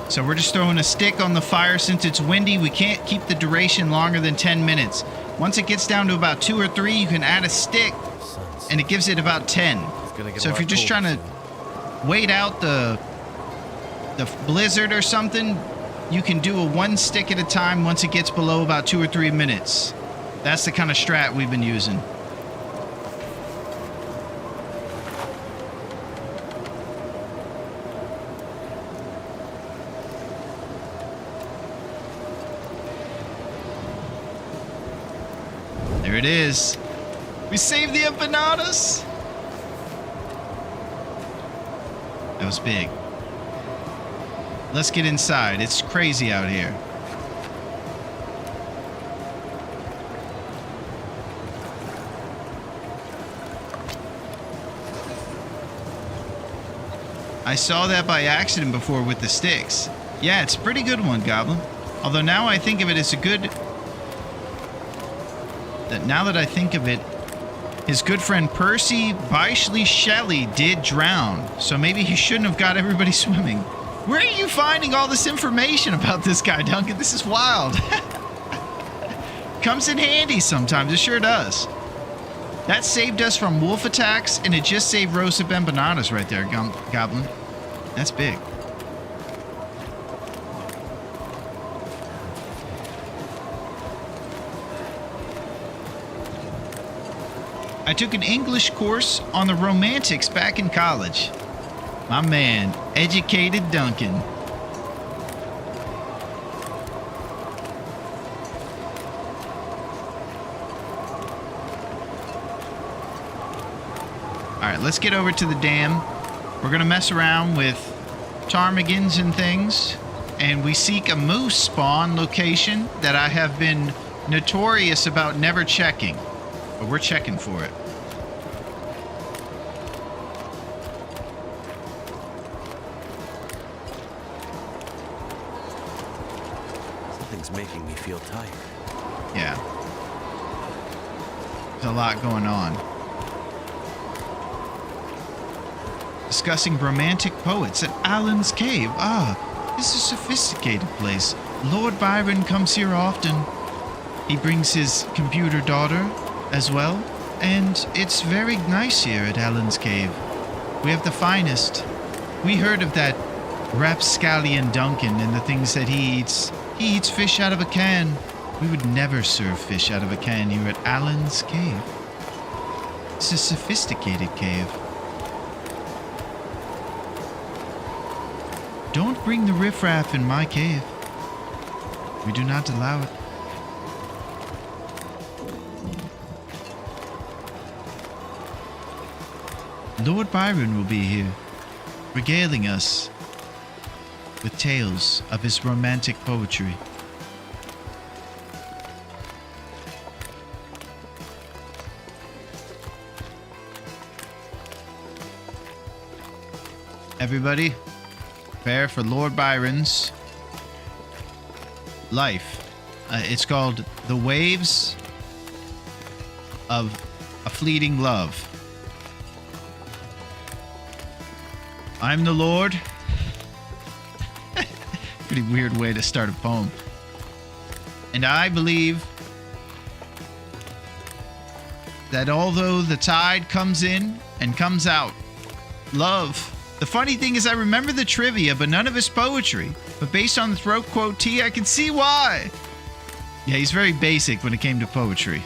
So we're just throwing a stick on the fire since it's windy. We can't keep the duration longer than 10 minutes. Once it gets down to about 2 or 3, you can add a stick, and it gives it about 10. So if you're just trying to wait out the blizzard or something, you can do a 1 stick at a time once it gets below about 2 or 3 minutes. That's the kind of strat we've been using. Here it is. We saved the empanadas. That was big. Let's get inside. It's crazy out here. I saw that by accident before with the sticks. Yeah, it's a pretty good one, Goblin. Although now I think of it as a good... Now that I think of it, his good friend Percy Bysshe Shelley did drown. So maybe he shouldn't have got everybody swimming. Where are you finding all this information about this guy, Duncan? This is wild. Comes in handy sometimes. It sure does. That saved us from wolf attacks, and it just saved roasted empanadas right there, Goblin. That's big. I took an English course on the Romantics back in college. My man, educated Duncan. Alright, let's get over to the dam. We're going to mess around with ptarmigans and things. And we seek a moose spawn location that I have been notorious about never checking. But we're checking for it. Something's making me feel tired. Yeah. There's a lot going on. Discussing romantic poets at Allen's Cave. Ah, this is a sophisticated place. Lord Byron comes here often. He brings his computer daughter as well, and it's very nice here at Allen's Cave. We have the finest. We heard of that rapscallion Duncan and the things that he eats. He eats fish out of a can. We would never serve fish out of a can here at Allen's Cave. It's a sophisticated cave. Don't bring the riffraff in my cave. We do not allow it. Lord Byron will be here, regaling us with tales of his romantic poetry. Everybody, prepare for Lord Byron's life. It's called The Waves of a Fleeting Love. I'm the Lord. Pretty weird way to start a poem. And I believe that although the tide comes in and comes out, love. The funny thing is I remember the trivia, but none of his poetry. But based on the throat quote T, I can see why. Yeah, he's very basic when it came to poetry.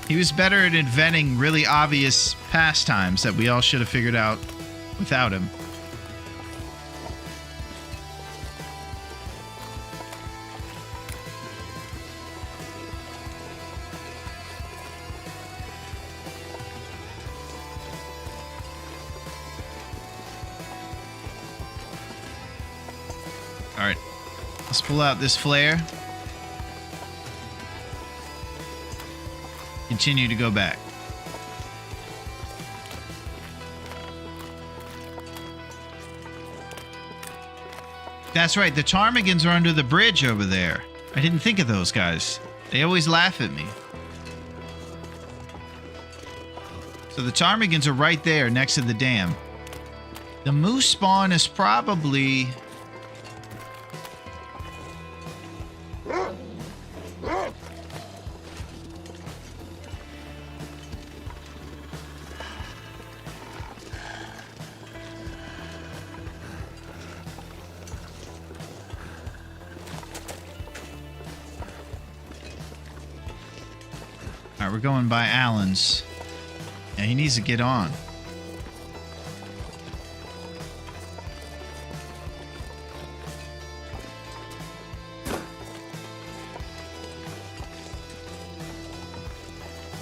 He was better at inventing really obvious pastimes that we all should have figured out without him. Alright, let's pull out this flare. Continue to go back. That's right, the ptarmigans are under the bridge over there. I didn't think of those guys. They always laugh at me. So the ptarmigans are right there next to the dam. The moose spawn is probably... Alright, we're going by Allen's. Yeah, he needs to get on.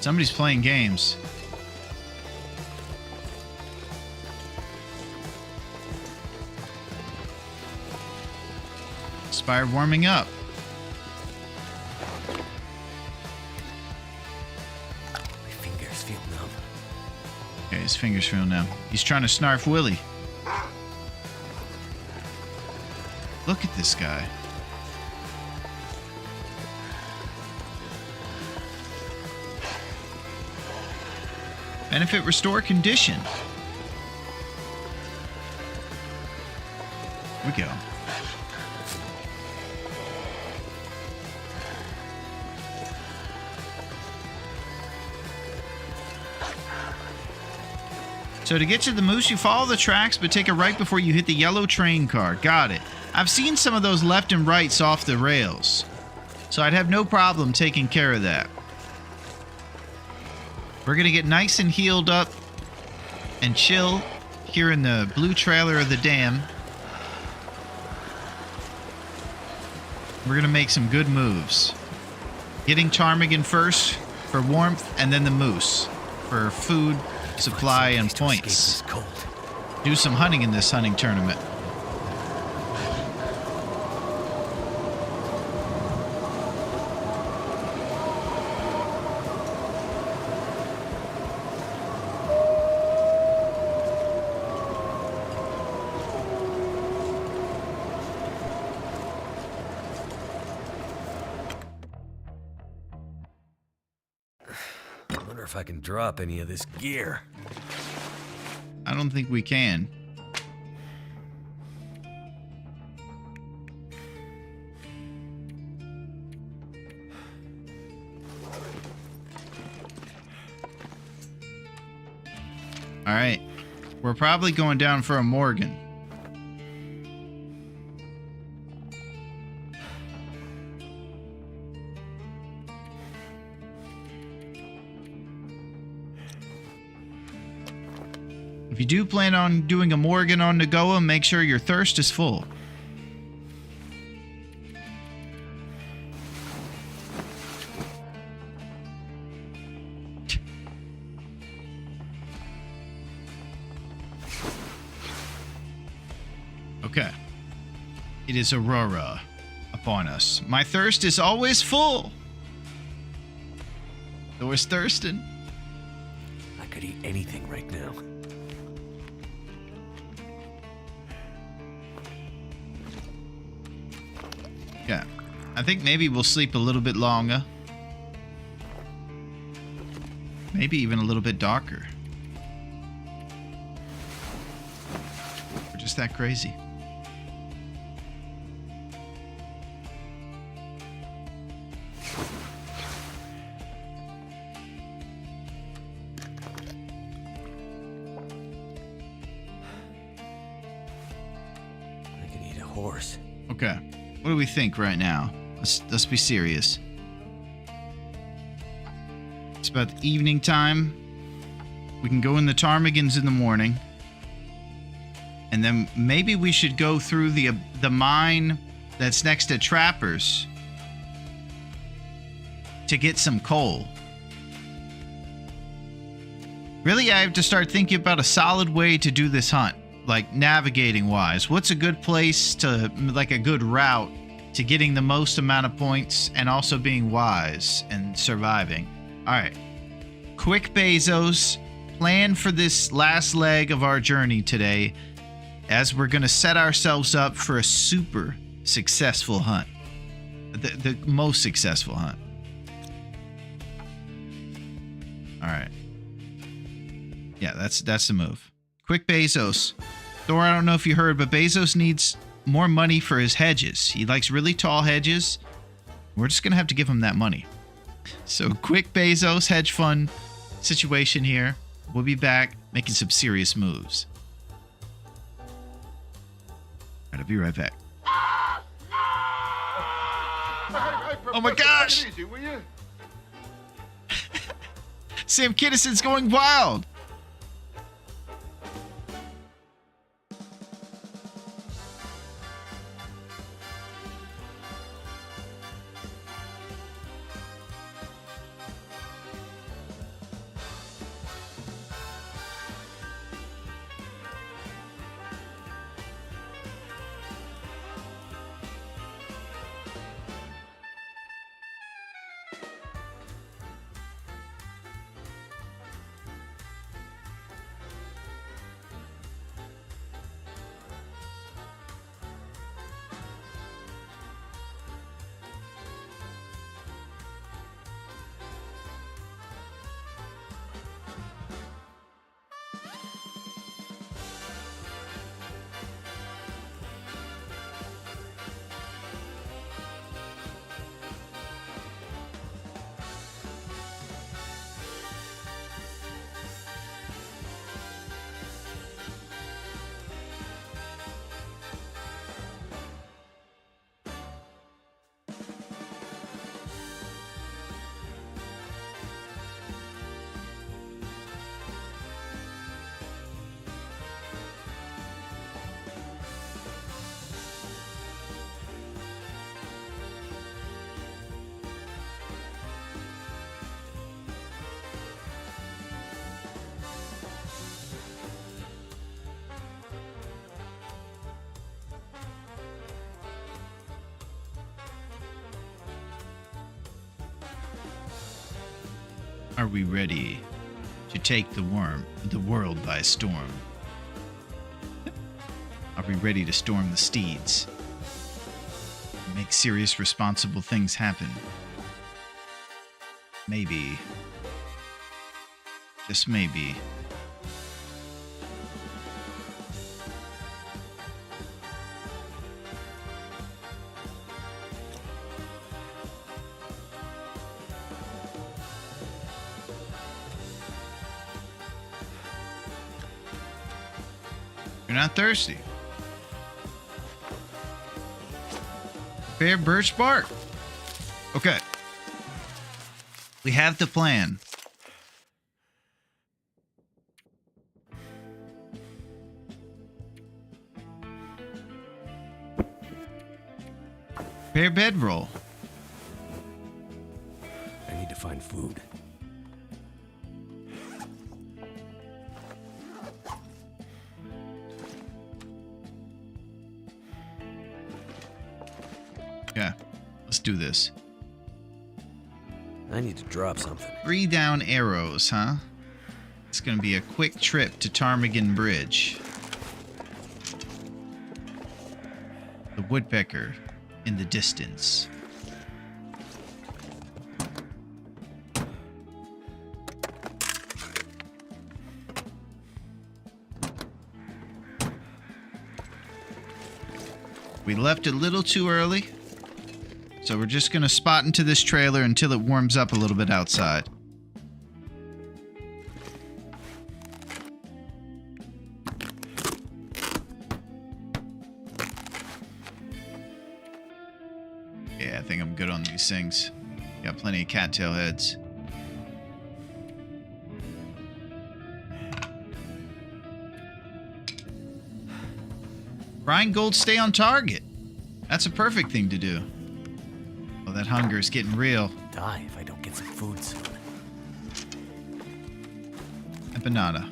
Somebody's playing games. Spire warming up. My fingers feel numb. Okay, his fingers feel numb. He's trying to snarf Willie. Look at this guy. Benefit restore condition. Here we go. So to get to the moose, you follow the tracks, but take a right before you hit the yellow train car. Got it. I've seen some of those left and rights off the rails, so I'd have no problem taking care of that. We're going to get nice and healed up and chill here in the blue trailer of the dam. We're going to make some good moves. Getting Ptarmigan first for warmth, and then the moose for food, supply, and points. Do some hunting in this hunting tournament. I wonder if I can drop any of this gear. I don't think we can. All right. We're probably going down for a Morgan. If you do plan on doing a Morgan on Nagoa, make sure your thirst is full. Okay. It is Aurora upon us. My thirst is always full. Thor's thirsting. I could eat anything right now. Yeah. I think maybe we'll sleep a little bit longer. Maybe even a little bit darker. We're just that crazy. I could eat a horse. Okay. What do we think right now? Let's be serious. It's about the evening time. We can go in the ptarmigans in the morning. And then maybe we should go through the mine that's next to Trapper's to get some coal. Really, I have to start thinking about a solid way to do this hunt. Like navigating wise, what's a good place to, like a good route to getting the most amount of points and also being wise and surviving? All right, quick Bezos plan for this last leg of our journey today, as we're going to set ourselves up for a super successful hunt, the most successful hunt. All right, yeah, that's the move. Quick Bezos. Thor, I don't know if you heard, but Bezos needs more money for his hedges. He likes really tall hedges. We're just going to have to give him that money. So quick Bezos hedge fund situation here. We'll be back making some serious moves. All right, I'll be right back. Oh my gosh! Easy, will you? Sam Kinnison's going wild! Are we ready to take the world by storm? Are we ready to storm the steeds? Make serious, responsible things happen? Maybe. Just maybe. You're not thirsty. Fair birch bark. Okay. We have the plan. Fair bedroll. I need to find food. Yeah, let's do this. I need to drop something. 3 down arrows, huh? It's gonna be a quick trip to Ptarmigan Bridge. The woodpecker in the distance. We left a little too early. So we're just going to spot into this trailer until it warms up a little bit outside. Yeah, I think I'm good on these things. Got plenty of cattail heads. Brian Gold, stay on target. That's a perfect thing to do. Oh, that hunger is getting real. Die if I don't get some food soon. Empanada.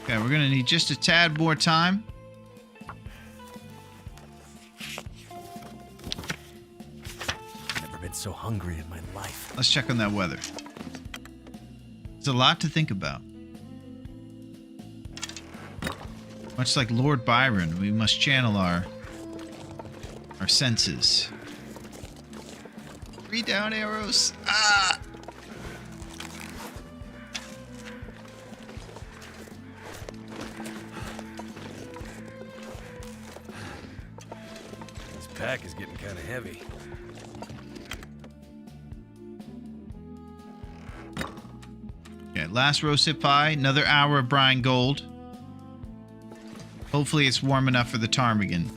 Okay, we're gonna need just a tad more time. Never been so hungry in my life. Let's check on that weather. There's a lot to think about. Much like Lord Byron, we must channel our senses. 3 down arrows. Ah! This pack is getting kind of heavy. Okay, last roasted pie. Another hour of brine gold. Hopefully it's warm enough for the ptarmigan.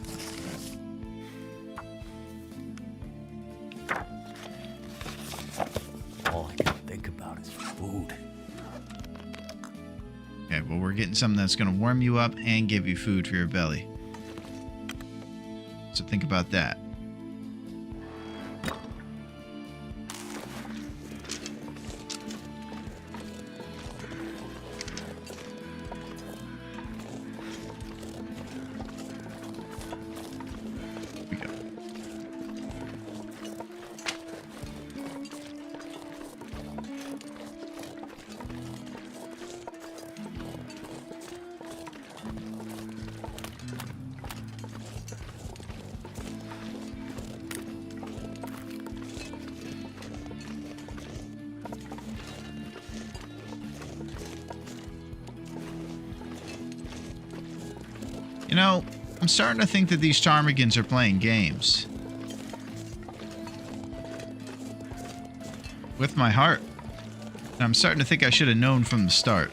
All I can think about is food. Okay, well, we're getting something that's going to warm you up and give you food for your belly. So think about that. Here we go. You know, I'm starting to think that these ptarmigans are playing games. With my heart. And I'm starting to think I should have known from the start.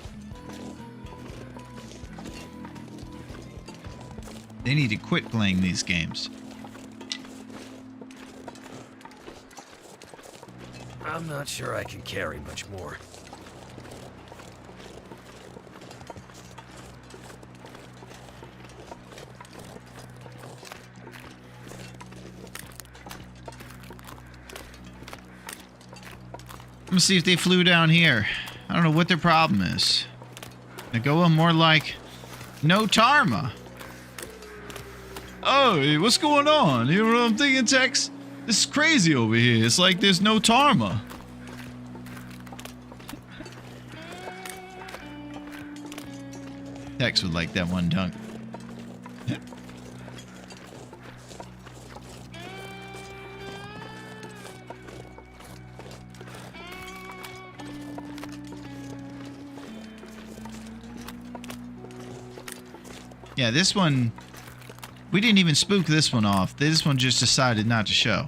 They need to quit playing these games. I'm not sure I can carry much more. Let me see if they flew down here. I don't know what their problem is. Nagoa more like no Tarma. Oh, hey, what's going on? You know what I'm thinking, Tex? This is crazy over here. It's like there's no Tarma. Tex would like that one dunk. Yeah, this one, we didn't even spook this one off. This one just decided not to show.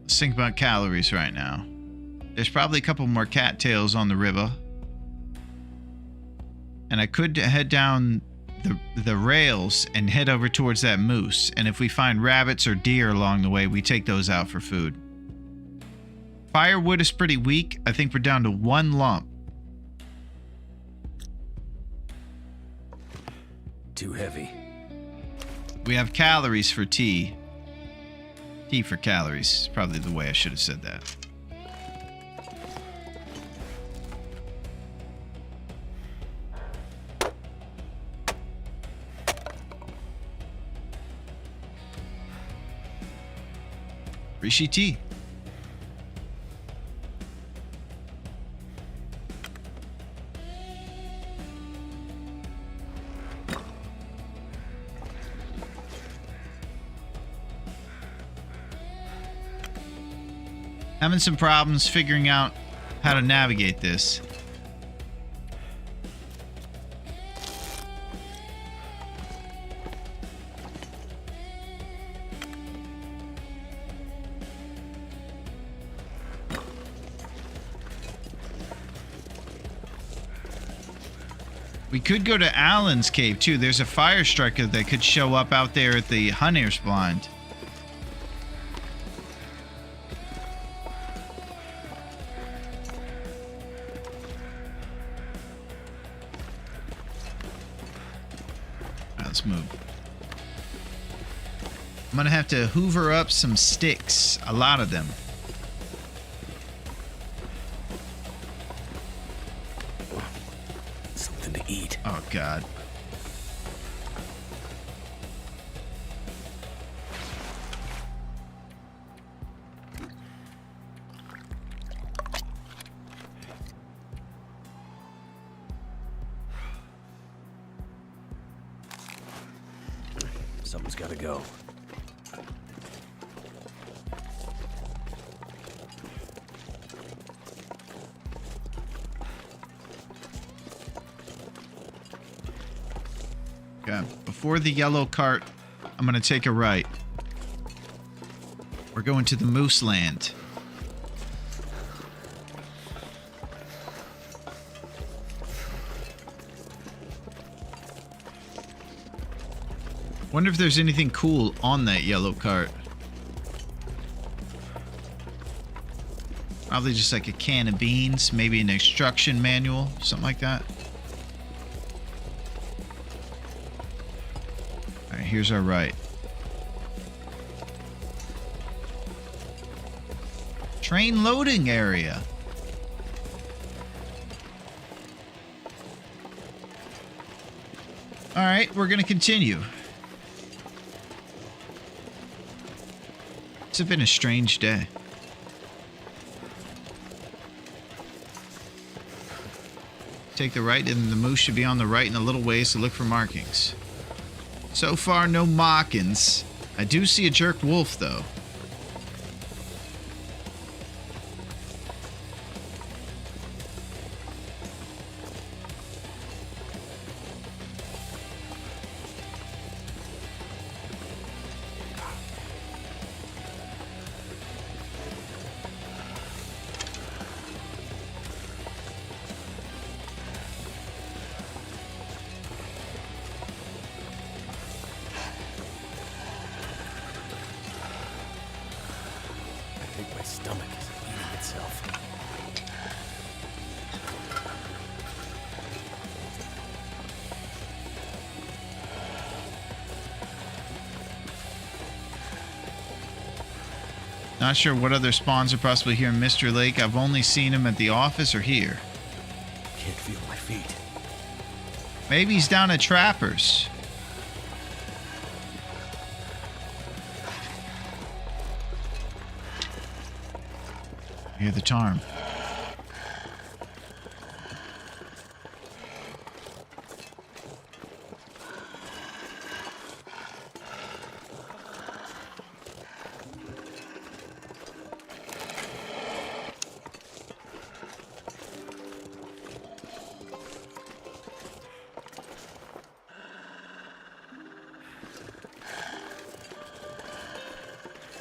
Let's think about calories right now. There's probably a couple more cattails on the river. And I could head down the rails and head over towards that moose. And if we find rabbits or deer along the way, we take those out for food. Firewood is pretty weak. I think we're down to 1 lump. Too heavy. We have calories for tea. Tea for calories is probably the way I should have said that. Rishi tea. Having some problems figuring out how to navigate this. We could go to Alan's cave too. There's a fire striker that could show up out there at the Hunter's Blind. Let's move. I'm gonna have to hoover up some sticks, a lot of them. Something to eat. Oh God. Something's gotta go. Okay, before the yellow cart, I'm gonna take a right. We're going to the Moose Land. Wonder if there's anything cool on that yellow cart. Probably just like a can of beans, maybe an instruction manual, something like that. All right, here's our right. Train loading area. All right, we're gonna continue. It's been a strange day. Take the right, and the moose should be on the right in a little ways to look for markings. So far, no markings. I do see a jerk wolf, though. Not sure what other spawns are possibly here in Mr. Lake. I've only seen him at the office or here. Can't feel my feet. Maybe he's down at Trapper's. I hear the tarm.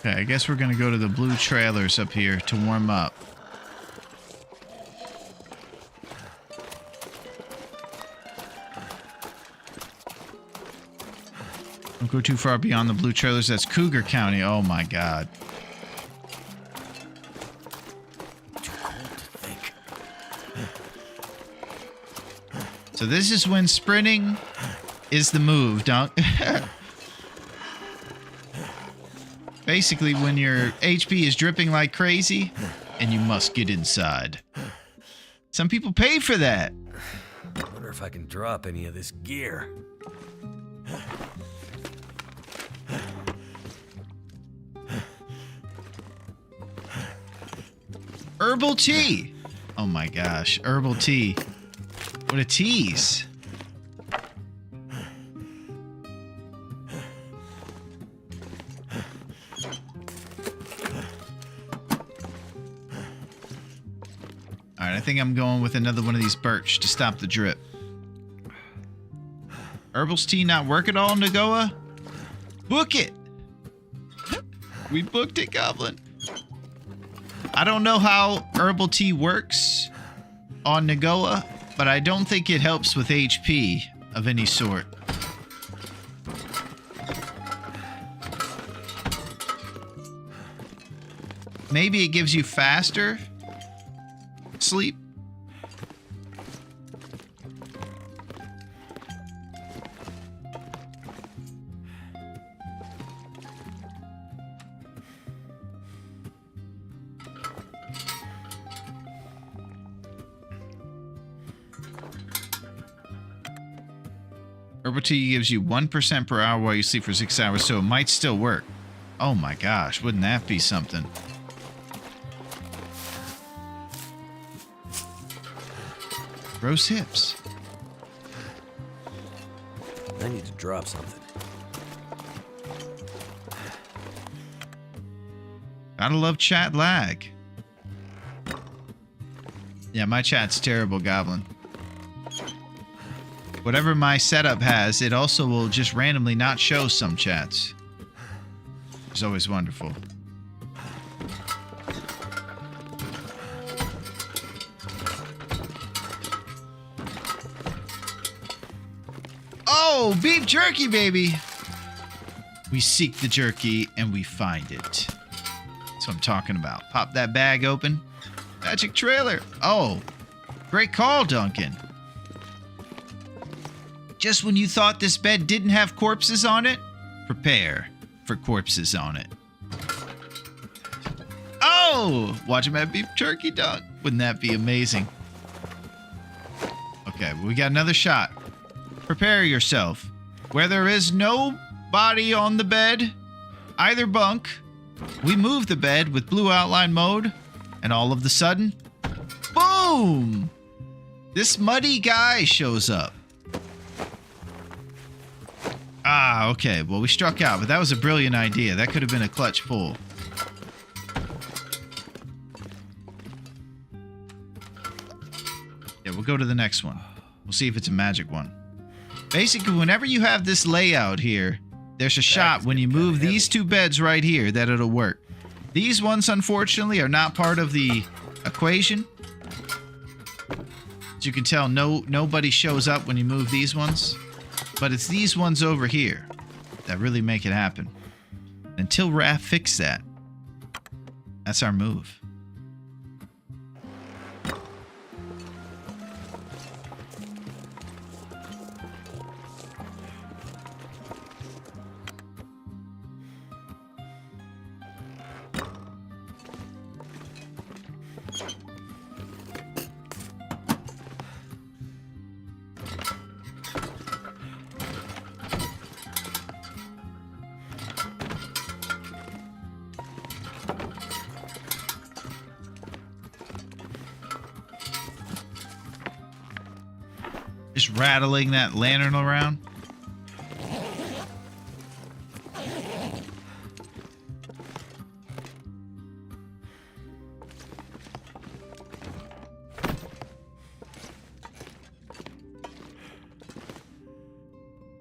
Okay, I guess we're gonna go to the blue trailers up here to warm up. Don't go too far beyond the blue trailers. That's Cougar County. Oh my god. Too cold to think. So this is when sprinting is the move, Dunk. Basically, when your HP is dripping like crazy, and you must get inside. Some people pay for that. I wonder if I can drop any of this gear. Herbal tea. Oh my gosh, herbal tea. What a tease. Alright, I think I'm going with another one of these birch to stop the drip. Herbal's tea not work at all, Nagoa? Book it! We booked it, Goblin. I don't know how herbal tea works on Nagoa, but I don't think it helps with HP of any sort. Maybe it gives you faster sleep. Herbal tea gives you 1% per hour while you sleep for 6 hours, so it might still work. Oh my gosh, wouldn't that be something? Gross hips. I need to drop something. Gotta love chat lag. Yeah, my chat's terrible, Goblin. Whatever my setup has, it also will just randomly not show some chats. It's always wonderful. Oh, beef jerky, baby! We seek the jerky and we find it. That's what I'm talking about. Pop that bag open. Magic trailer. Oh, great call, Duncan. Just when you thought this bed didn't have corpses on it, prepare for corpses on it. Oh! Watch him have beef jerky, Dunk. Wouldn't that be amazing? Okay, well, we got another shot. Prepare yourself. Where there is no body on the bed, either bunk, we move the bed with blue outline mode, and all of the sudden, boom! This muddy guy shows up. Ah, okay. Well, we struck out, but that was a brilliant idea. That could have been a clutch pull. Yeah, we'll go to the next one. We'll see if it's a magic one. Basically, whenever you have this layout here, there's a shot when you move these two beds right here that it'll work. These ones, unfortunately, are not part of the equation. As you can tell, nobody shows up when you move these ones. But it's these ones over here that really make it happen. Until Raph fixes that, that's our move. Just rattling that lantern around.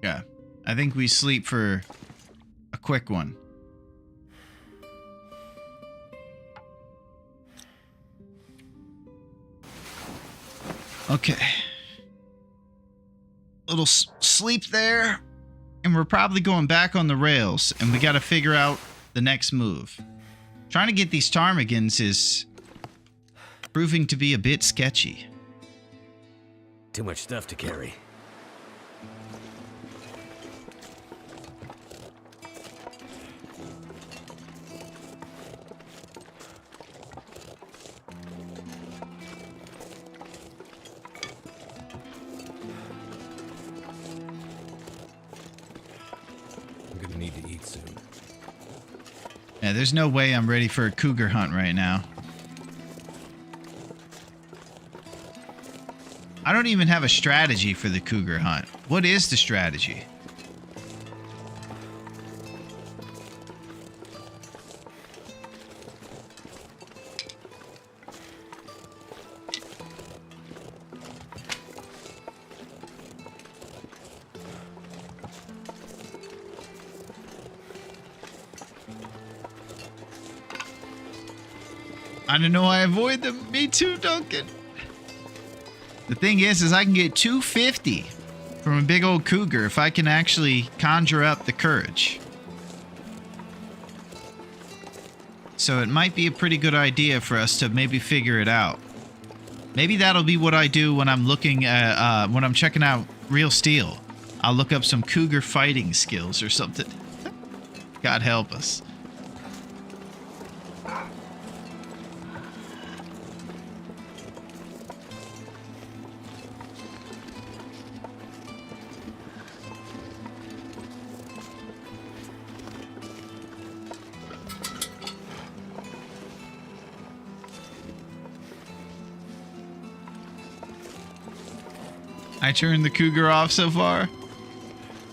Yeah. I think we sleep for a quick one. Okay. Little sleep there. And we're probably going back on the rails. And we got to figure out the next move. Trying to get these ptarmigans is proving to be a bit sketchy. Too much stuff to carry. Yeah, there's no way I'm ready for a cougar hunt right now. I don't even have a strategy for the cougar hunt. What is the strategy? I don't know. I avoid them. Me too, Duncan. The thing is I can get 250 from a big old cougar if I can actually conjure up the courage. So it might be a pretty good idea for us to maybe figure it out. Maybe that'll be what I do when I'm looking at, when I'm checking out Real Steel. I'll look up some cougar fighting skills or something. God help us. I turned the cougar off so far.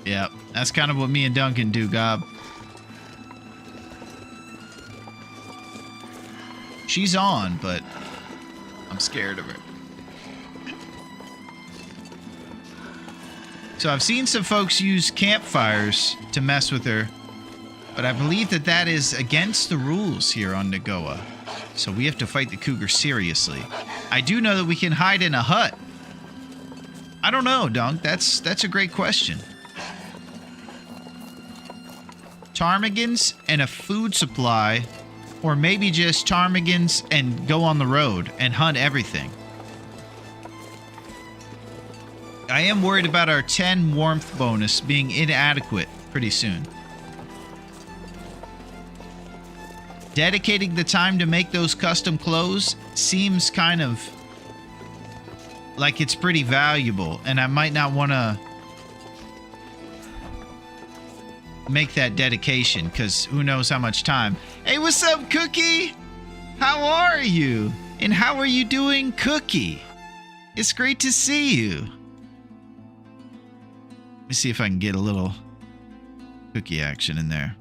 Yep, that's kind of what me and Duncan do, Gob. She's on, but I'm scared of her. So I've seen some folks use campfires to mess with her, but I believe that that is against the rules here on Nagoa. So we have to fight the cougar seriously. I do know that we can hide in a hut. I don't know, Dunk. That's a great question. Ptarmigans and a food supply, or maybe just ptarmigans and go on the road and hunt everything. I am worried about our 10 warmth bonus being inadequate pretty soon. Dedicating the time to make those custom clothes seems kind of like it's pretty valuable, and I might not want to make that dedication because who knows how much time. Hey, what's up, Cookie? How are you? And how are you doing, Cookie? It's great to see you. Let me see if I can get a little Cookie action in there.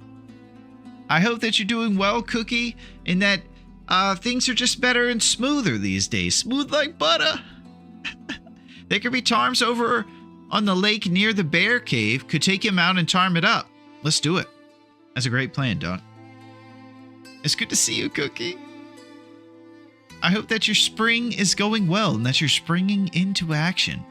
I hope that you're doing well, Cookie, and that things are just better and smoother these days. Smooth like butter. There could be tarms over on the lake near the bear cave. Could take him out and tarm it up. Let's do it. That's a great plan, Doc. It's good to see you, Cookie. I hope that your spring is going well and that you're springing into action.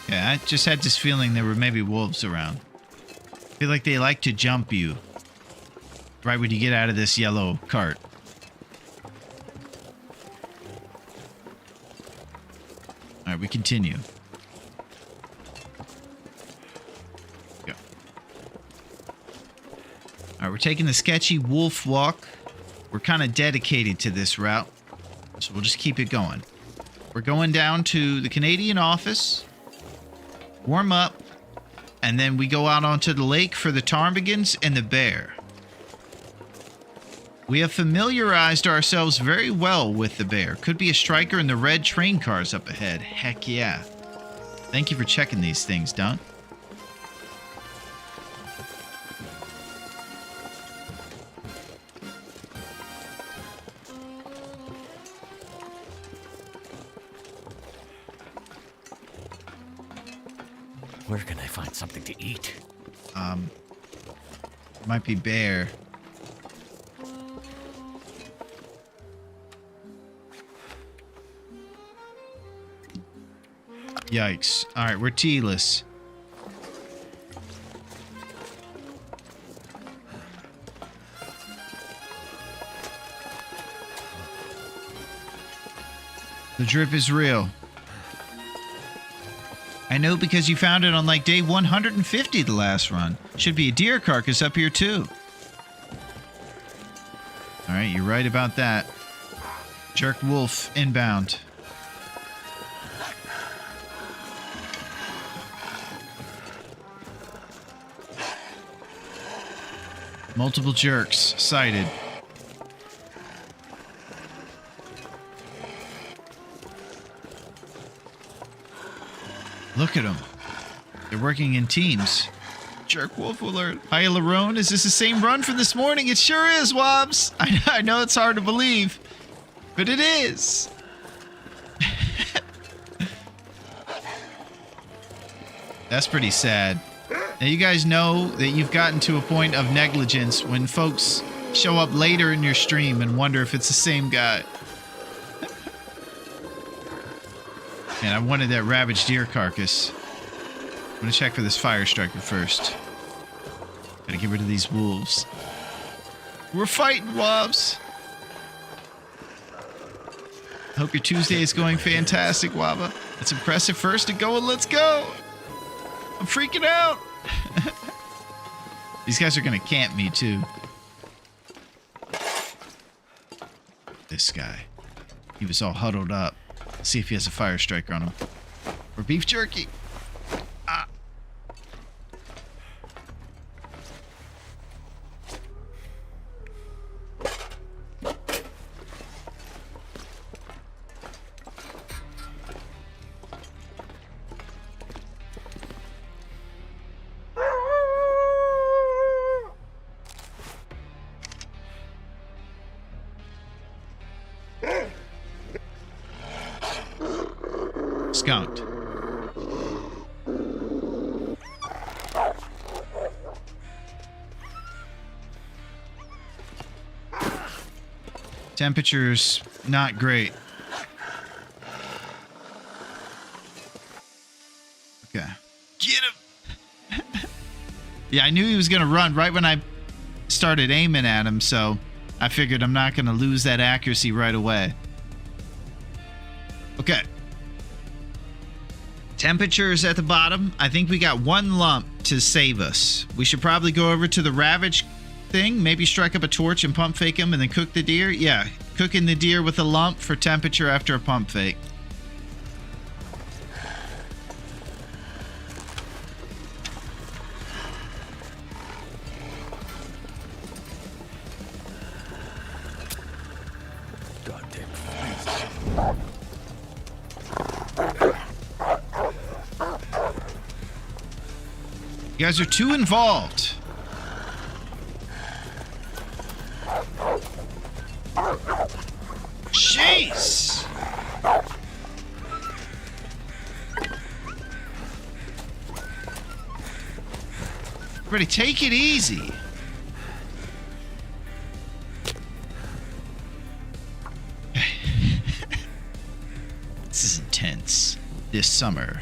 Yeah, I just had this feeling there were maybe wolves around. I feel like they like to jump you right when you get out of this yellow cart. Alright, we continue. All right, we're taking the sketchy wolf walk. We're kind of dedicated to this route, so we'll just keep it going. We're going down to the Canadian office, warm up, and then we go out onto the lake for the ptarmigans and the bear. We have familiarized ourselves very well with the bear. Could be a striker in the red train cars up ahead. Heck yeah. Thank you for checking these things, Dunk. Where can I find something to eat? Might be bear. Yikes. Alright, we're T-less. The drip is real. I know because you found it on like day 150 the last run. Should be a deer carcass up here too. Alright, you're right about that. Jerk wolf inbound. Multiple jerks sighted. Look at them. They're working in teams. Jerk wolf alert. Hi, Larone. Is this the same run from this morning? It sure is, Wobbs. I know it's hard to believe, but it is. That's pretty sad. Now, you guys know that you've gotten to a point of negligence when folks show up later in your stream and wonder if it's the same guy. Man, I wanted that ravaged deer carcass. I'm gonna check for this fire striker first. Gotta get rid of these wolves. We're fighting, Wobbs. I hope your Tuesday is going fantastic, Wabba. That's impressive. First to go, and let's go. I'm freaking out. These guys are gonna camp me too. This guy. He was all huddled up. Let's see if he has a fire striker on him. Or beef jerky. Ah. Skunked. Temperature's not great. Okay. Get him! Yeah, I knew he was gonna run right when I started aiming at him, so I figured I'm not gonna lose that accuracy right away. Okay. Temperatures at the bottom. I think we got one lump to save us. We should probably go over to the ravage thing. Maybe strike up a torch and pump fake him and then cook the deer. Yeah, cooking the deer with a lump for temperature after a pump fake. You guys are too involved. Jeez. Everybody take it easy. This is intense. This summer,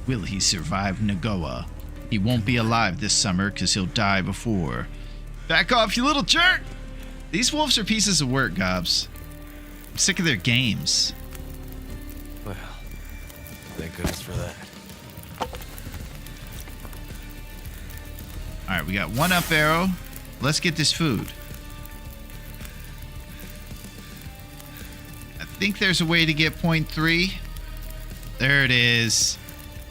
will he survive Nagoa? He won't be alive this summer because he'll die before. Back off, you little jerk! These wolves are pieces of work, Gobs. I'm sick of their games. Well, thank goodness for that. Alright, we got one up arrow. Let's get this food. I think there's a way to get point 3. There it is.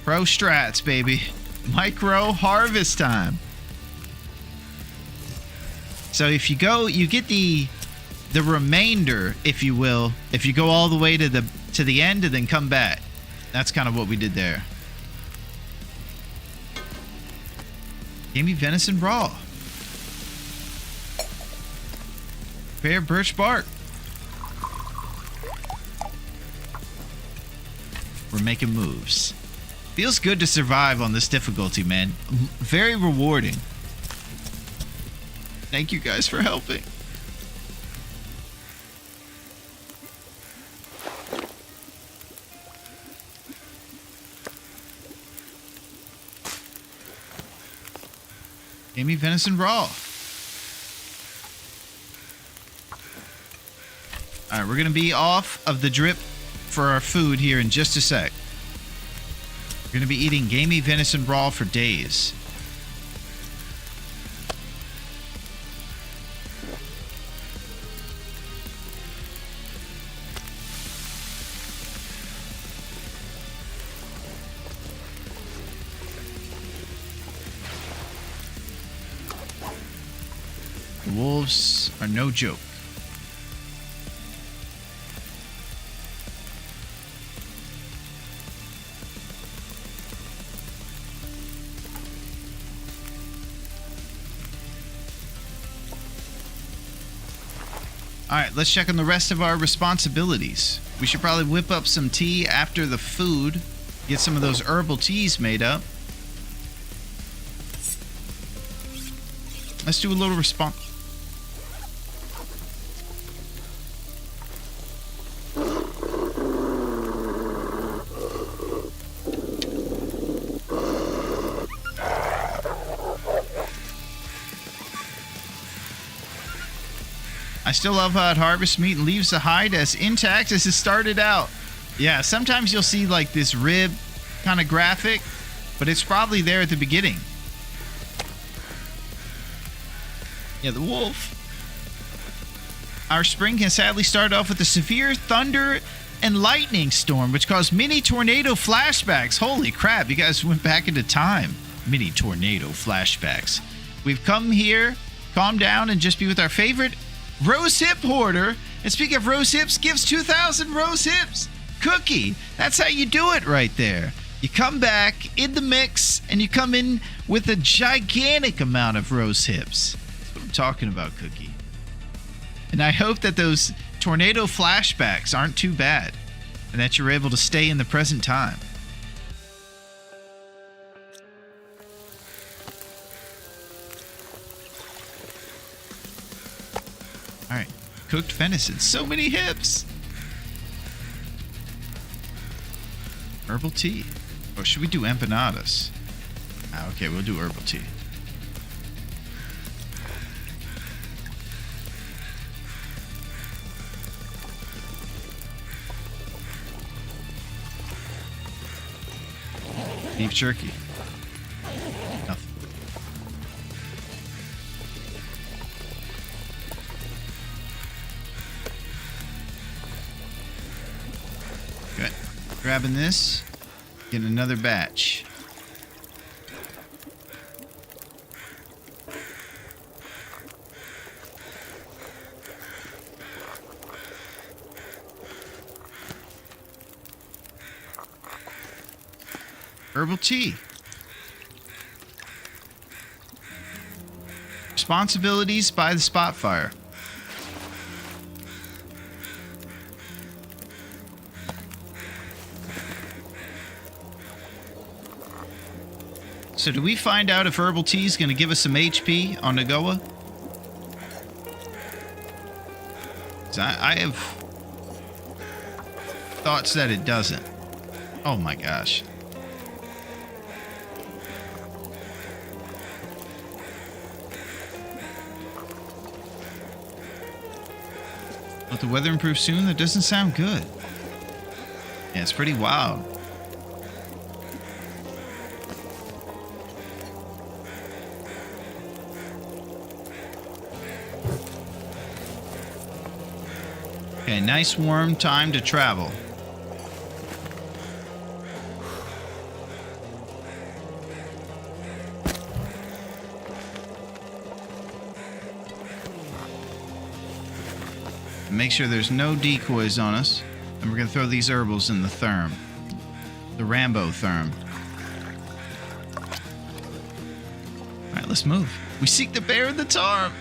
Pro strats, baby. Micro harvest time. So if you go, you get the remainder, if you will, if you go all the way to the end and then come back. That's kind of what we did there. Gamey venison raw. Fair birch bark. We're making moves. Feels good to survive on this difficulty, man. Very rewarding. Thank you guys for helping. Gamey venison raw. All right, we're gonna be off of the drip for our food here in just a sec. We're gonna be eating gamey venison raw for days. The wolves are no joke. Alright, let's check on the rest of our responsibilities. We should probably whip up some tea after the food. Get some of those herbal teas made up. Let's do a little response. I still love how it harvests meat and leaves the hide as intact as it started out. Yeah, sometimes you'll see like this rib kind of graphic, but it's probably there at the beginning. Yeah, the wolf. Our spring can sadly start off with a severe thunder and lightning storm, which caused mini tornado flashbacks. Holy crap, you guys went back into time. Mini tornado flashbacks. We've come here, calm down, and just be with our favorite rose hip hoarder. And speaking of rose hips, gives 2,000 rose hips. Cookie. That's how you do it right there. You come back in the mix, and you come in with a gigantic amount of rose hips. That's what I'm talking about, Cookie. And I hope that those tornado flashbacks aren't too bad, and that you're able to stay in the present time. Alright, cooked venison. So many hips! Herbal tea. Or should we do empanadas? Okay, we'll do herbal tea. Beef jerky. Nothing. Good. Grabbing this. Get another batch. Herbal tea. Responsibilities by the spot fire. So do we find out if herbal tea is going to give us some HP on Nagoa? 'Cause I have thoughts that it doesn't. Oh my gosh. Let the weather improve soon? That doesn't sound good. Yeah, it's pretty wild. Okay, nice warm time to travel. Make sure there's no decoys on us. And we're going to throw these herbals in the therm. The Rambo therm. Alright, let's move. We seek the bear in the tarp.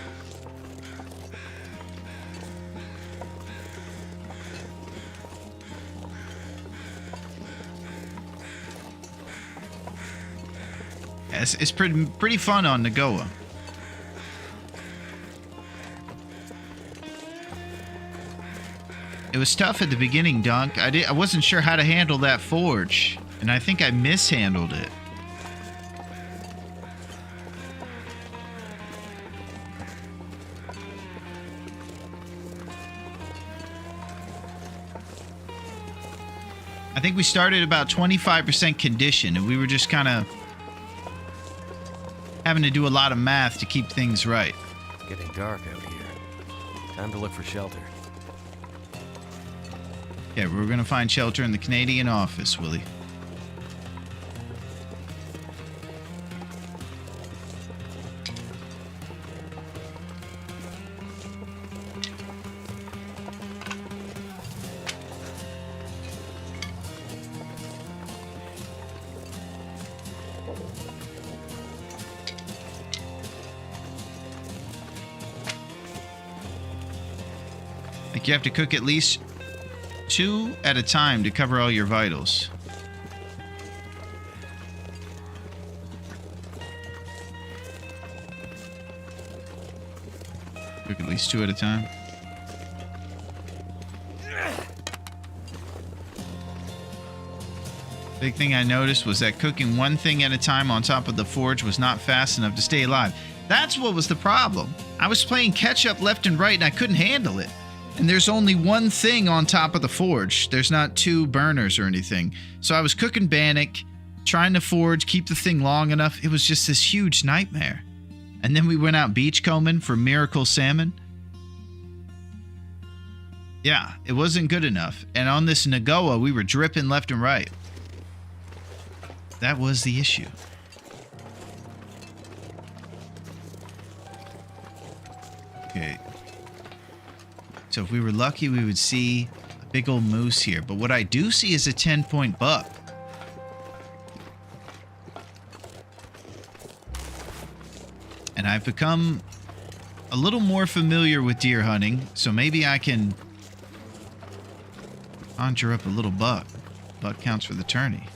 Yeah, it's pretty fun on Nagoa. It was tough at the beginning, Dunk. I wasn't sure how to handle that forge, and I think I mishandled it. I think we started about 25% condition, and we were just kind of having to do a lot of math to keep things right. Getting dark out here. Time to look for shelter. Yeah, we're going to find shelter in the Canadian office, Willie. Like you have to cook at least 2 at a time to cover all your vitals. Cook at least 2 at a time. Big thing I noticed was that cooking one thing at a time on top of the forge was not fast enough to stay alive. That's what was the problem. I was playing catch up left and right and I couldn't handle it. And there's only one thing on top of the forge. There's not 2 burners or anything. So I was cooking bannock, trying to forge, keep the thing long enough. It was just this huge nightmare. And then we went out beachcombing for miracle salmon. Yeah, it wasn't good enough. And on this Nagoa, we were dripping left and right. That was the issue. Okay. So if we were lucky, we would see a big old moose here. But what I do see is a 10-point buck. And I've become a little more familiar with deer hunting, so maybe I can conjure up a little buck. Buck counts for the tourney.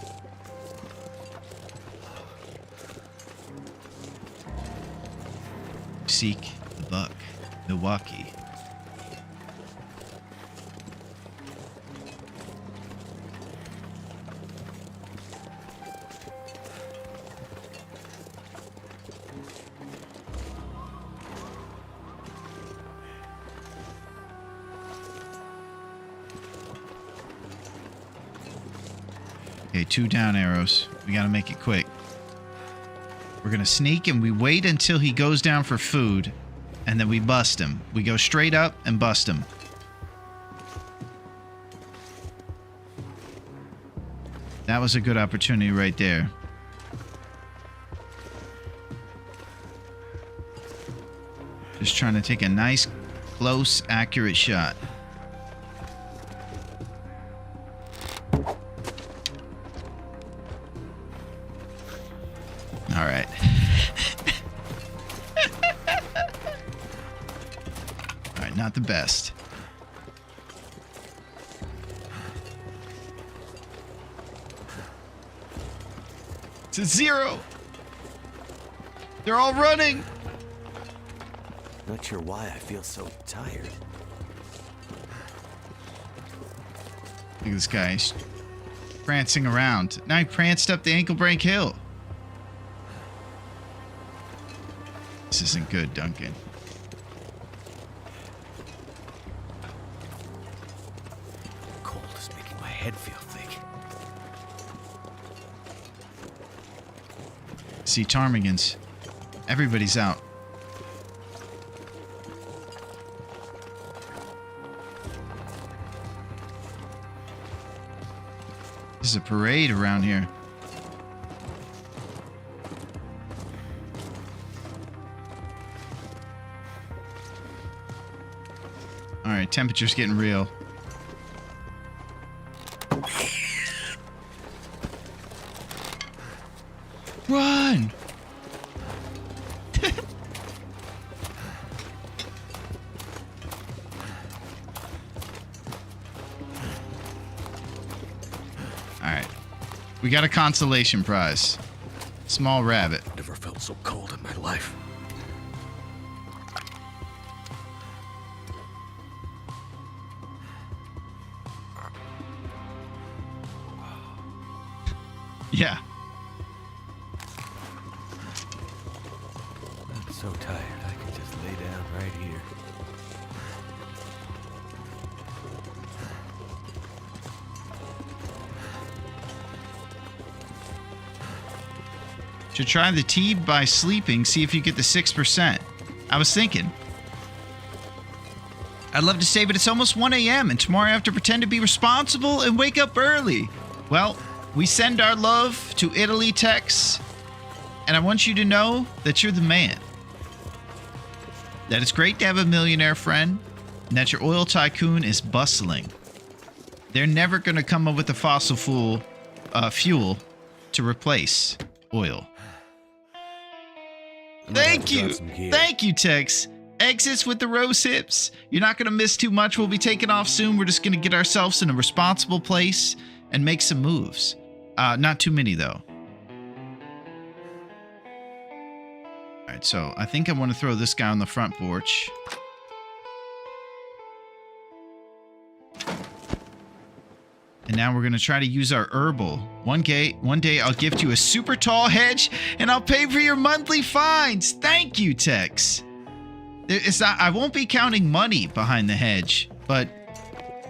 Seek the buck, Milwaukee. Okay, 2 down arrows. We gotta make it quick. We're gonna sneak and we wait until he goes down for food, and then we bust him. We go straight up and bust him. That was a good opportunity right there. Just trying to take a nice, close, accurate shot. All right. All right, not the best. It's a 0. They're all running. Not sure why I feel so tired. Look at this guy. He's prancing around. Now he pranced up the ankle break hill. This isn't good, Duncan. Cold is making my head feel thick. See, ptarmigans. Everybody's out. is a parade around here. Alright, temperature's getting real. Run! Alright. We got a consolation prize. Small rabbit. Never felt so cold in my life. Yeah. I'm so tired, I can just lay down right here. Should try the tea by sleeping, see if you get the 6%. I was thinking. I'd love to say, but it's almost 1 a.m. and tomorrow I have to pretend to be responsible and wake up early. Well, we send our love to Italy, Tex, and I want you to know that you're the man. That it's great to have a millionaire friend, and that your oil tycoon is bustling. They're never going to come up with a fossil fuel to replace oil. Thank you. Thank you, Tex. Exits with the rose hips. You're not going to miss too much. We'll be taking off soon. We're just going to get ourselves in a responsible place and make some moves. Not too many, though. Alright, so I think I want to throw this guy on the front porch. And now we're going to try to use our herbal. One day I'll gift you a super tall hedge, and I'll pay for your monthly fines. Thank you, Tex. I won't be counting money behind the hedge, but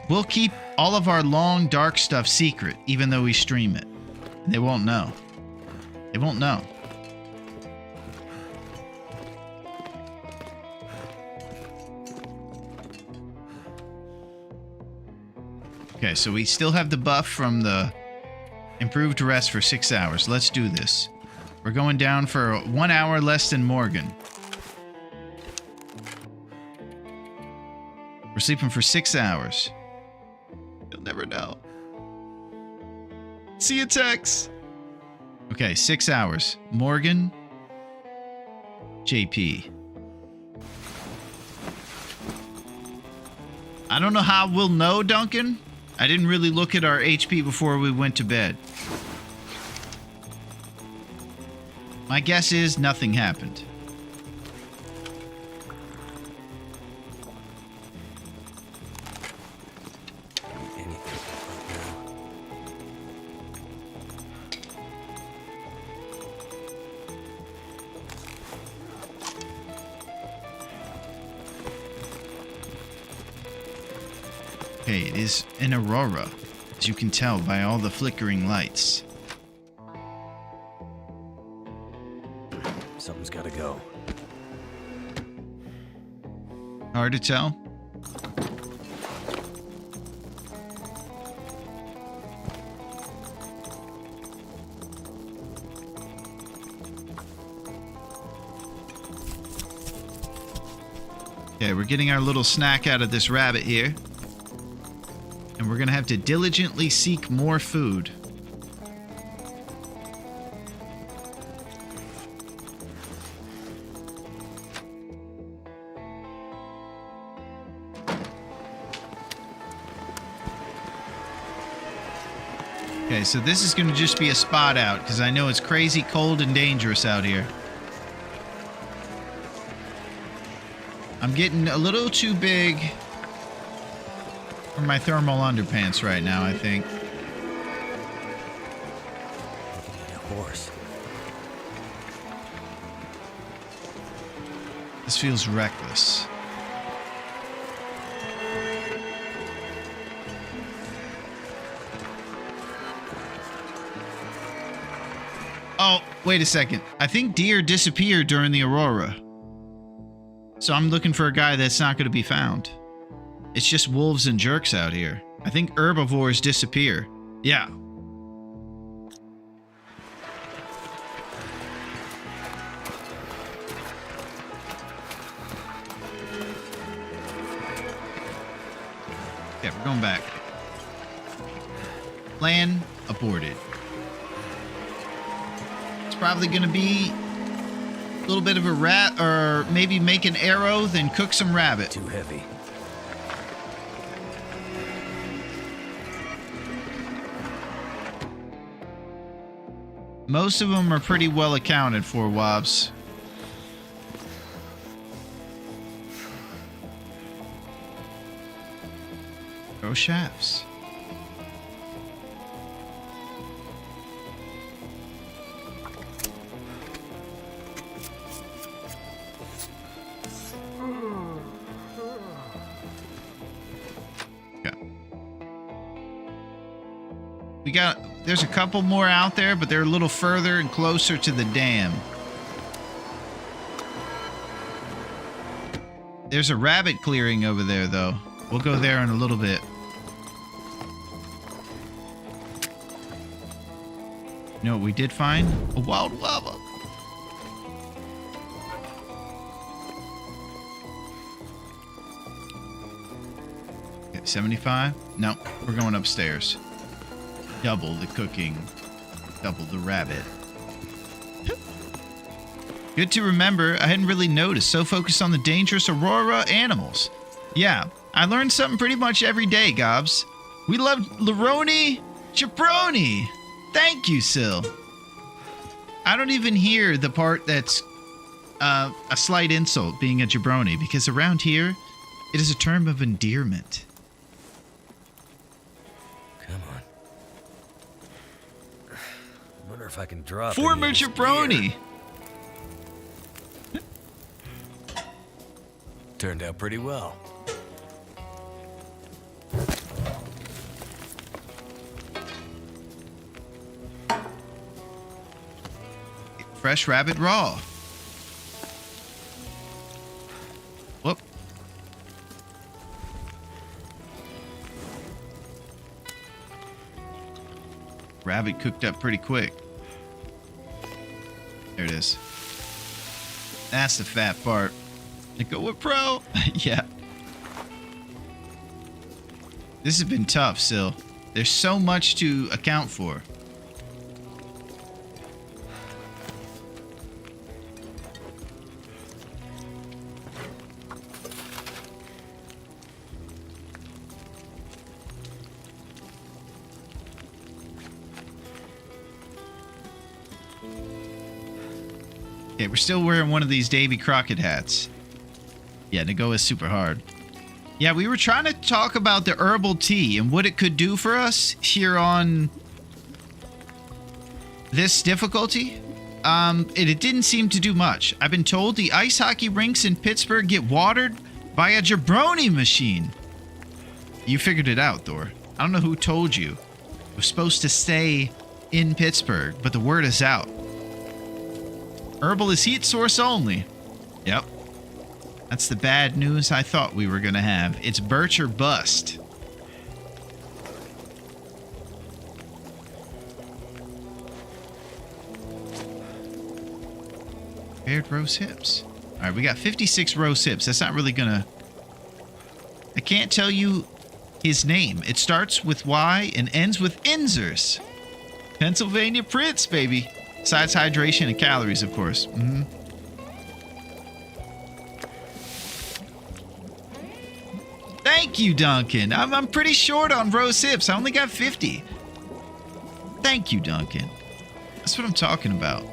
we'll keep all of our long, dark stuff secret, even though we stream it. They won't know. They won't know. Okay, so we still have the buff from the improved rest for 6 hours. Let's do this. We're going down for 1 hour less than Morgan. We're sleeping for 6 hours. You'll never know. See you, Tex. Okay, 6 hours. Morgan. JP. I don't know how we'll know, Duncan. I didn't really look at our HP before we went to bed. My guess is nothing happened. Okay, it is an aurora, as you can tell by all the flickering lights. Something's gotta go. Hard to tell. Okay, we're getting our little snack out of this rabbit here. And we're gonna have to diligently seek more food. Okay, so this is gonna just be a spot out, because I know it's crazy cold and dangerous out here. I'm getting a little too big for my thermal underpants right now, I think. A horse. This feels reckless. Oh, wait a second. I think deer disappeared during the aurora. So I'm looking for a guy that's not going to be found. It's just wolves and jerks out here. I think herbivores disappear. Yeah. We're going back. Plan aborted. It's probably going to be a little bit of a rat, or maybe make an arrow, then cook some rabbit. Too heavy. Most of them are pretty well accounted for, Wobbs. Throw shafts. There's a couple more out there, but they're a little further and closer to the dam. There's a rabbit clearing over there, though. We'll go there in a little bit. You know what we did find? A wild lava. Okay, 75? No, we're going upstairs. Double the cooking, double the rabbit. Good to remember, I hadn't really noticed, so focused on the dangerous Aurora animals. Yeah, I learned something pretty much every day, Gobs. We love Larone Jabroni. Thank you, Sil. I don't even hear the part that's a slight insult, being a jabroni, because around here, it is a term of endearment. If I can drop Former jabroni. Turned out pretty well. Fresh rabbit raw. Whoop. Rabbit cooked up pretty quick. There it is. That's the fat part. And go with pro. Yeah. This has been tough, Sil. There's so much to account for. Okay, we're still wearing one of these Davy Crockett hats. Yeah, to go is super hard. Yeah, we were trying to talk about the herbal tea and what it could do for us here on this difficulty. It didn't seem to do much. I've been told the ice hockey rinks in Pittsburgh get watered by a jabroni machine. You figured it out, Thor. I don't know who told you. We're supposed to stay in Pittsburgh, but the word is out. Herbal is heat source only. Yep. That's the bad news I thought we were going to have. It's birch or bust. Paired roast hips. All right, we got 56 roast hips. That's not really going to... I can't tell you his name. It starts with Y and ends with Inzers. Pennsylvania Prince, baby. Besides hydration and calories, of course. Mm-hmm. Thank you, Duncan. I'm pretty short on roast hips. I only got 50. Thank you, Duncan. That's what I'm talking about.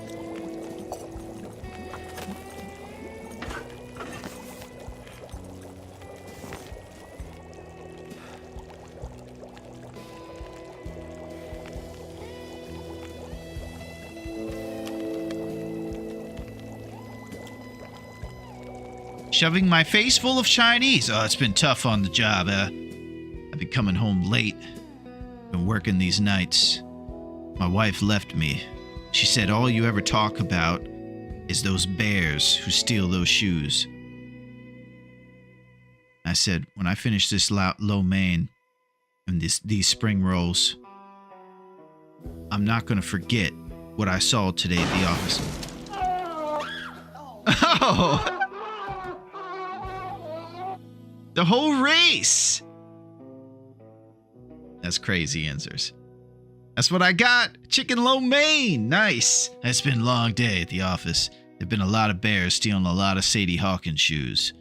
Shoving my face full of Chinese. Oh, it's been tough on the job. I've been coming home late. Been working these nights. My wife left me. She said all you ever talk about is those bears who steal those shoes. I said, when I finish this lo mein and these spring rolls, I'm not going to forget what I saw today at the office. Oh! The whole race! That's crazy, Enzers. That's what I got. Chicken lo mein. Nice. It's been a long day at the office. There've been a lot of bears stealing a lot of Sadie Hawkins shoes.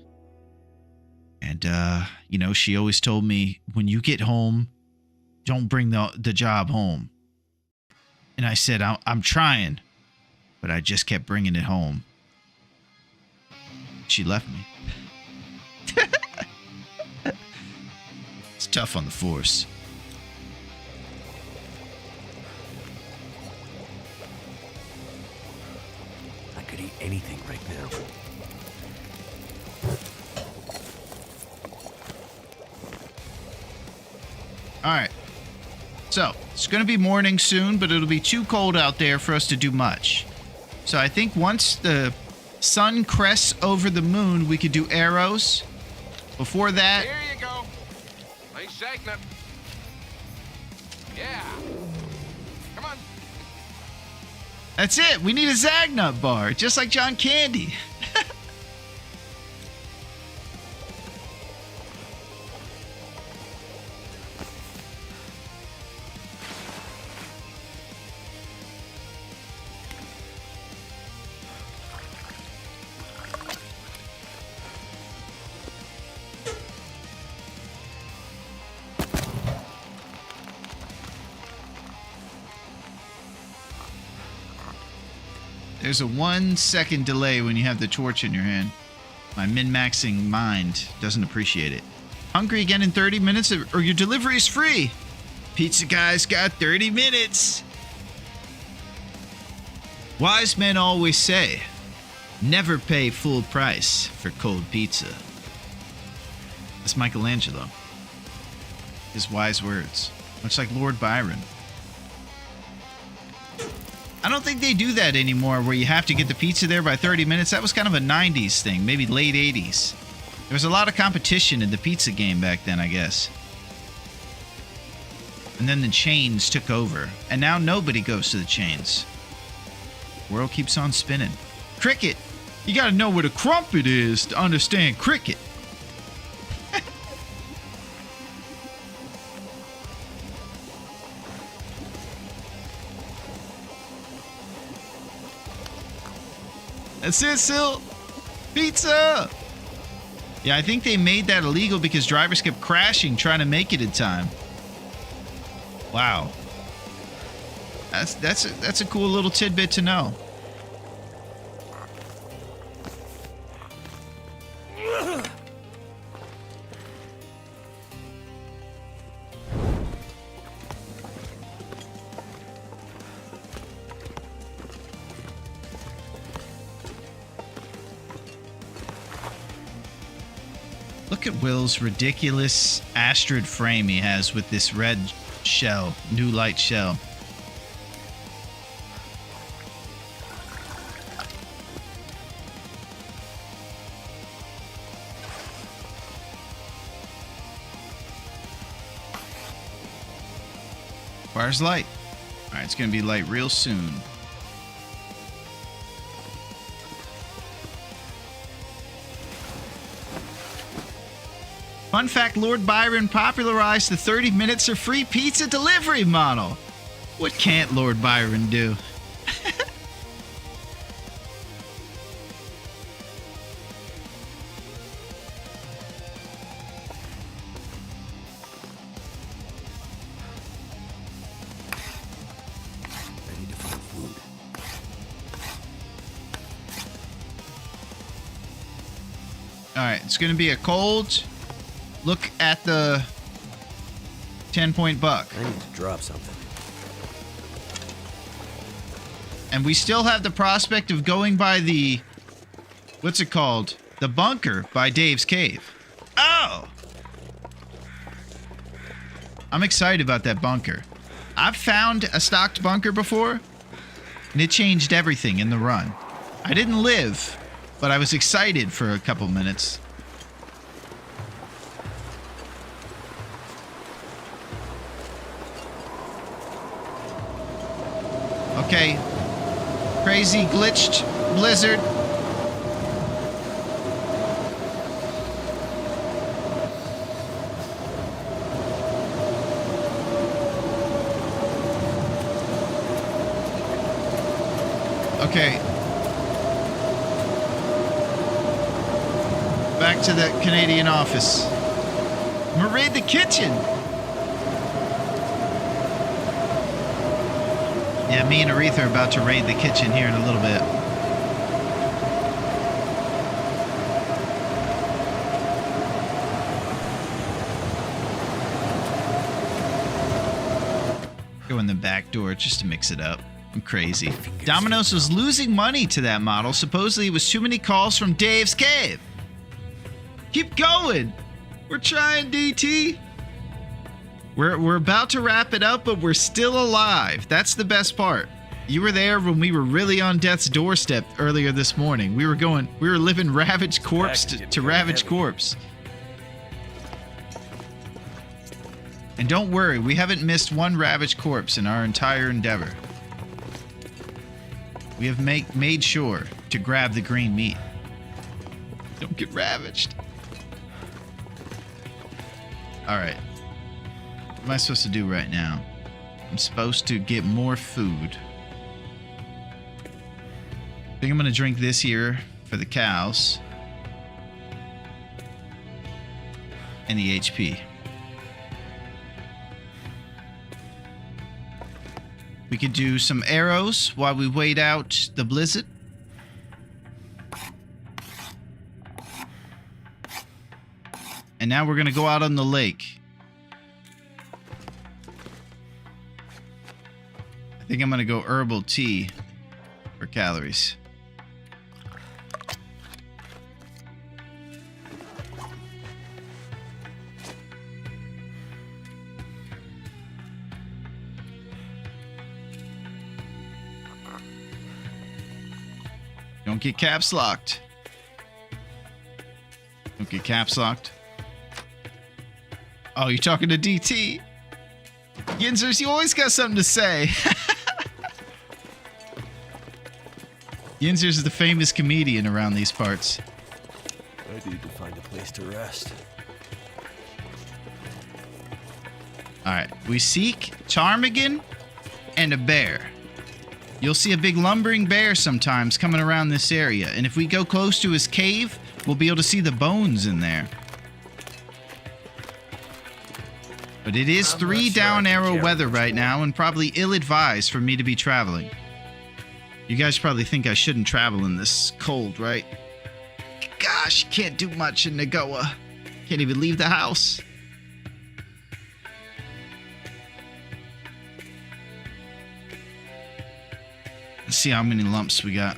And, she always told me, when you get home, don't bring the job home. And I said, I'm trying. But I just kept bringing it home. She left me. It's tough on the force. I could eat anything right now. Alright. So, it's going to be morning soon, but it'll be too cold out there for us to do much. So I think once the sun crests over the moon, we could do arrows. Before that... Here you go. Nice shaking it. Yeah. Come on. That's it. We need a Zagnut bar, just like John Candy. There's a 1 second delay when you have the torch in your hand. My min-maxing mind doesn't appreciate it. Hungry again in 30 minutes or your delivery is free. Pizza guy's got 30 minutes. Wise men always say, never pay full price for cold pizza. That's Michelangelo. His wise words. Much like Lord Byron. I don't think they do that anymore where you have to get the pizza there by 30 minutes. That was kind of a 90s thing, maybe late 80s. There was a lot of competition in the pizza game back then, I guess. And then the chains took over. And now nobody goes to the chains. World keeps on spinning. Cricket! You gotta know what a crumpet is to understand cricket. That's it, Sil. Pizza! Yeah, I think they made that illegal because drivers kept crashing trying to make it in time. Wow. That's a cool little tidbit to know. Look at Will's ridiculous Astrid frame he has with this red shell, new light shell. Requires light. Alright, it's gonna be light real soon. Fun fact, Lord Byron popularized the 30 minutes of free pizza delivery model. What can't Lord Byron do? I need to find food. Alright, it's gonna be a cold look at the 10-point buck. I need to drop something. And we still have the prospect of going by the... what's it called? The bunker by Dave's Cave. Oh! I'm excited about that bunker. I've found a stocked bunker before, and it changed everything in the run. I didn't live, but I was excited for a couple minutes. Okay. Crazy glitched blizzard. Okay. Back to the Canadian office. I'm gonna raid the kitchen. Yeah, me and Aretha are about to raid the kitchen here in a little bit. Go in the back door just to mix it up. I'm crazy. Domino's was losing money to that model. Supposedly it was too many calls from Dave's cave. Keep going. We're trying, DT. We're about to wrap it up, but we're still alive. That's the best part. You were there when we were really on death's doorstep earlier this morning. We were living ravaged corpse to ravaged corpse. And don't worry, we haven't missed one ravaged corpse in our entire endeavor. We have made sure to grab the green meat. Don't get ravaged. Alright. What am I supposed to do right now? I'm supposed to get more food. I think I'm gonna drink this here for the cows. And the HP. We could do some arrows while we wait out the blizzard. And now we're gonna go out on the lake. I think I'm gonna go herbal tea for calories. Don't get caps locked. Don't get caps locked. Oh, you're talking to DT? Yinzers, you always got something to say. Yinzers is the famous comedian around these parts. I need to find a place to rest. Alright, we seek ptarmigan and a bear. You'll see a big lumbering bear sometimes coming around this area, and if we go close to his cave, we'll be able to see the bones in there. But it is 3 down arrow weather right now, and probably ill-advised for me to be traveling. You guys probably think I shouldn't travel in this cold, right? Gosh, can't do much in Nagoa. Can't even leave the house. Let's see how many lumps we got.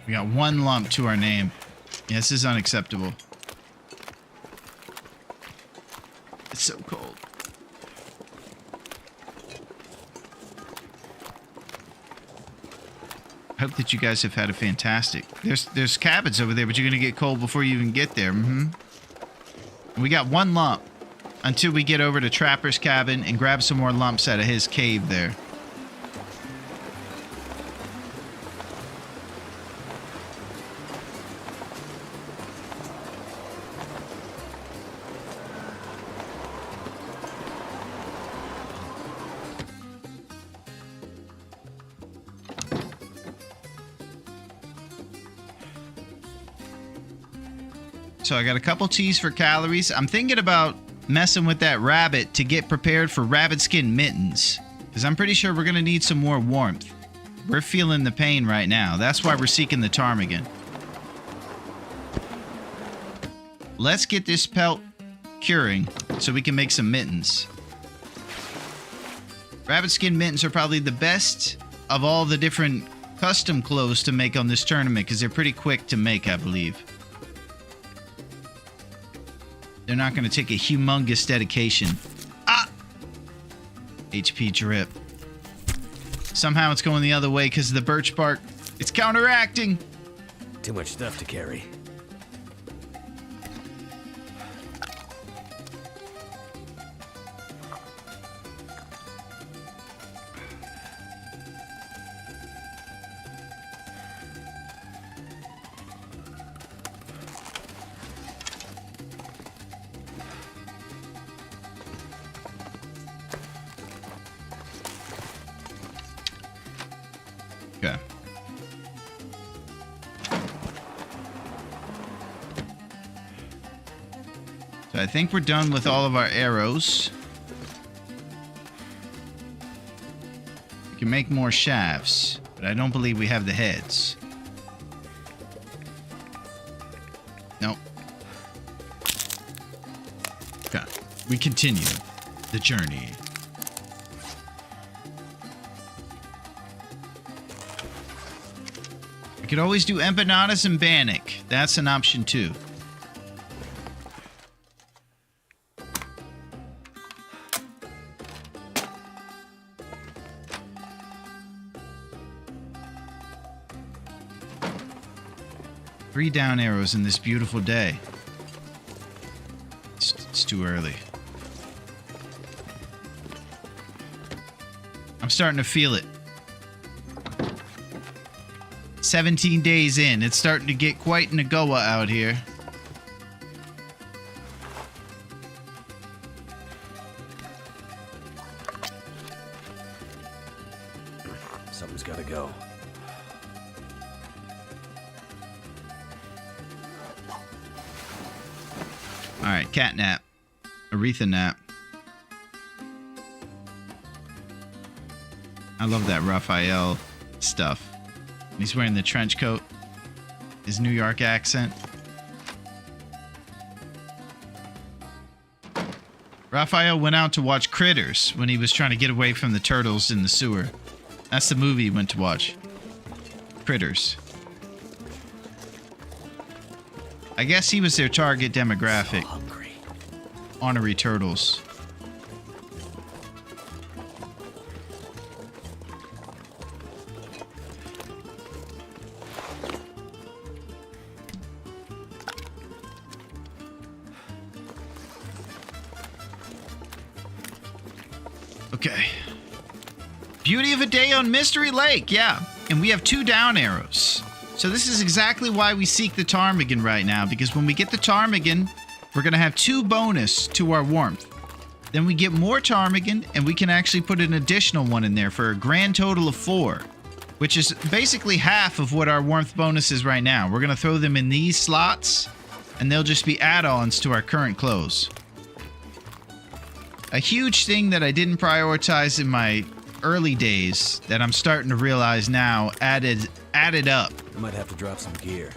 We got 1 lump to our name. Yeah, this is unacceptable. It's so cold. I hope that you guys have had a fantastic... There's cabins over there, but you're going to get cold before you even get there. We got 1 lump until we get over to Trapper's cabin and grab some more lumps out of his cave there. So I got a couple teas for calories. I'm thinking about messing with that rabbit to get prepared for rabbit skin mittens. Because I'm pretty sure we're going to need some more warmth. We're feeling the pain right now. That's why we're seeking the ptarmigan. Let's get this pelt curing so we can make some mittens. Rabbit skin mittens are probably the best of all the different custom clothes to make on this tournament because they're pretty quick to make, I believe. They're not going to take a humongous dedication. Ah! HP drip. Somehow it's going the other way because of the birch bark. It's counteracting. Too much stuff to carry. Okay. So I think we're done with all of our arrows. We can make more shafts, but I don't believe we have the heads. Nope. Okay. We continue the journey. We could always do empanadas and bannock. That's an option too. Three down arrows in this beautiful day. It's too early. I'm starting to feel it. 17 days in, it's starting to get quite Nagoa out here. Something's gotta go. Alright, cat nap. Aretha nap. I love that Raphael stuff. He's wearing the trench coat. His New York accent. Raphael went out to watch Critters when he was trying to get away from the turtles in the sewer. That's the movie he went to watch. Critters. I guess he was their target demographic. Ornery turtles. Okay. Beauty of a day on Mystery Lake, yeah. And we have 2 down arrows. So this is exactly why we seek the ptarmigan right now, because when we get the ptarmigan, we're going to have 2 bonus to our warmth. Then we get more ptarmigan, and we can actually put an additional one in there for a grand total of 4, which is basically half of what our warmth bonus is right now. We're going to throw them in these slots, and they'll just be add-ons to our current clothes. A huge thing that I didn't prioritize in my early days that I'm starting to realize now added up. We might have to drop some gear.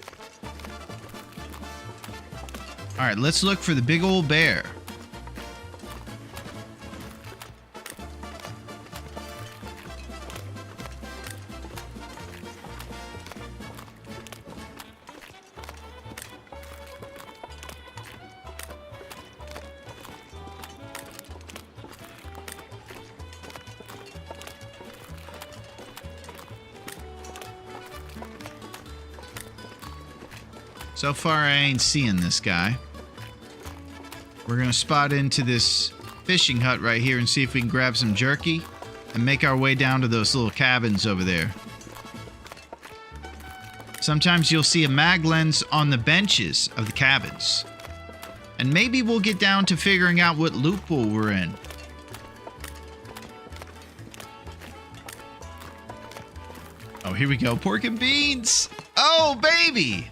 All right, let's look for the big old bear. So far, I ain't seeing this guy. We're gonna spot into this fishing hut right here and see if we can grab some jerky and make our way down to those little cabins over there. Sometimes you'll see a mag lens on the benches of the cabins. And maybe we'll get down to figuring out what loophole we're in. Oh, here we go. Pork and beans. Oh, baby.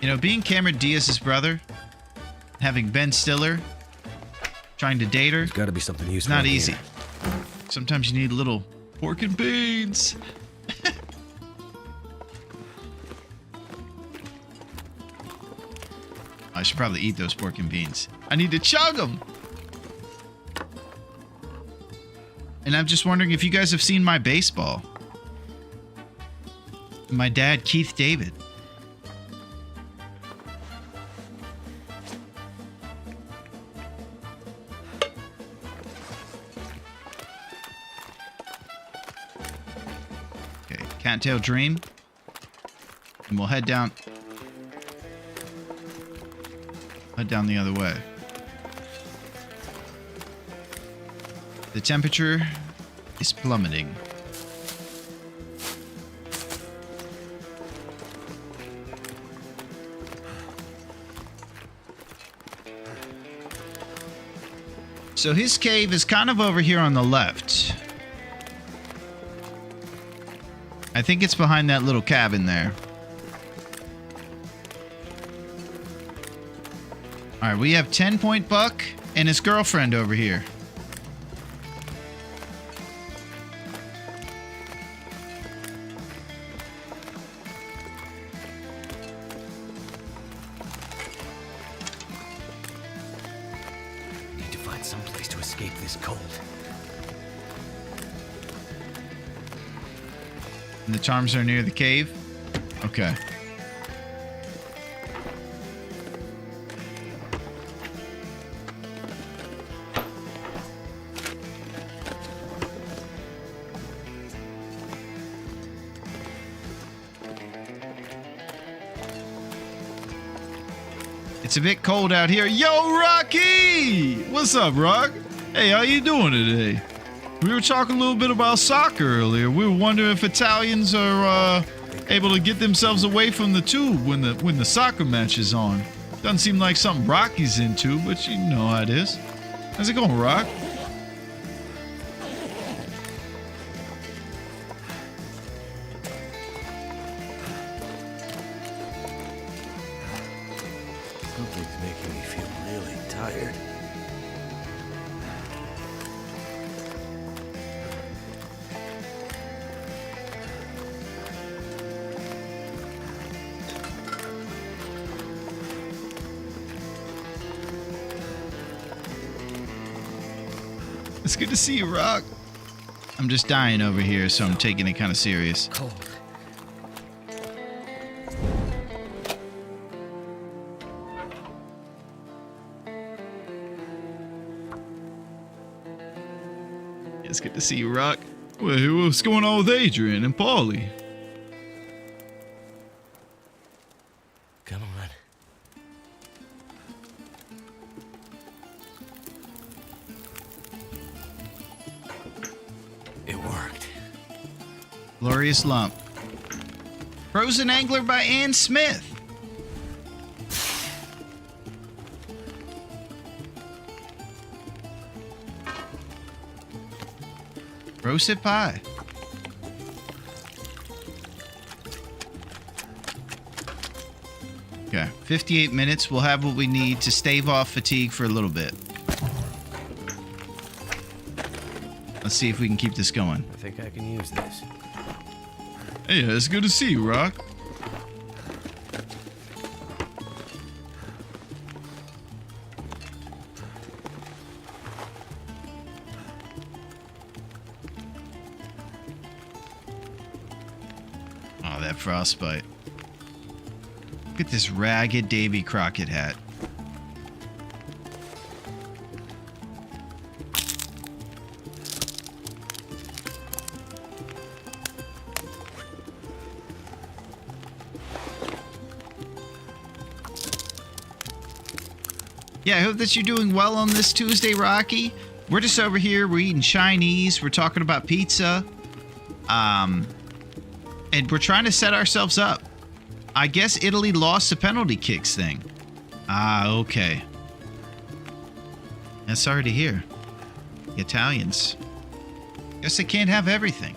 You know, being Cameron Diaz's brother, having Ben Stiller, trying to date her, There's gotta be something it's useful. not in easy. here. Sometimes you need a little pork and beans. I should probably eat those pork and beans. I need to chug them. And I'm just wondering if you guys have seen my baseball. My dad, Keith David. Okay, Cattail Dream. And we'll head down. Head down the other way. The temperature is plummeting. So his cave is kind of over here on the left. I think it's behind that little cabin there. All right, we have 10-point Buck and his girlfriend over here. Need to find some place to escape this cold. And the charms are near the cave? Okay. It's a bit cold out here. Yo, Rocky! What's up, Rock? Hey, how you doing today? We were talking a little bit about soccer earlier. We were wondering if Italians are able to get themselves away from the tube when the soccer match is on. Doesn't seem like something Rocky's into, but you know how it is. How's it going, Rock? Something's making me feel really tired. It's good to see you, Rock. I'm just dying over here, so I'm taking it kind of serious. Cold. It's good to see you, Rock. Well, what's going on with Adrian and Paulie? Come on. It worked. Glorious Lump. Frozen Angler by Ann Smith. Roasted pie. Okay, 58 minutes. We'll have what we need to stave off fatigue for a little bit. Let's see if we can keep this going. I think I can use this. Hey, it's good to see you, Rock. Oh, that frostbite. Look at this ragged Davy Crockett hat. Yeah, I hope that you're doing well on this Tuesday, Rocky. We're just over here. We're eating Chinese. We're talking about pizza. And we're trying to set ourselves up. I guess Italy lost the penalty kicks thing. Ah, okay. That's sorry to hear. The Italians. Guess they can't have everything.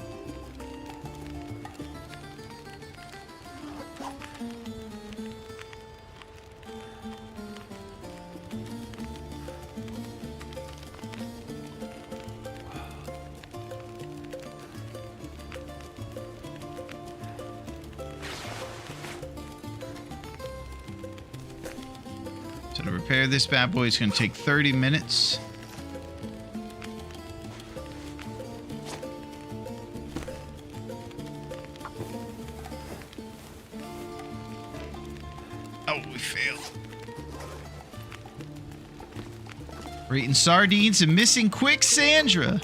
So to repair this bad boy, it's going to take 30 minutes. Oh, we failed. We're eating sardines and missing Quick Sandra.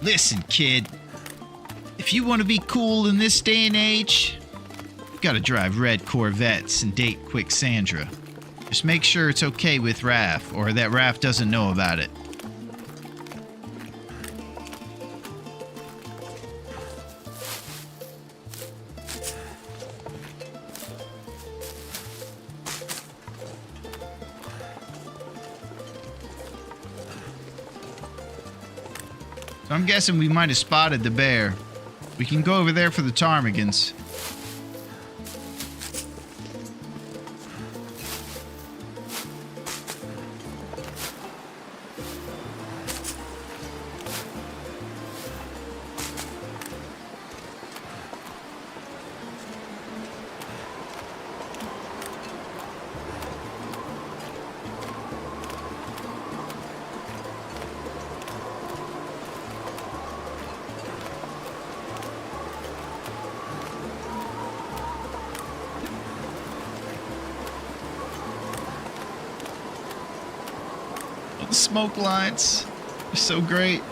Listen, kid. If you want to be cool in this day and age, gotta drive red Corvettes and date Quick Sandra. Just make sure it's okay with Raph, or that Raph doesn't know about it. So I'm guessing we might have spotted the bear. We can go over there for the ptarmigans. The smoke lines are so great.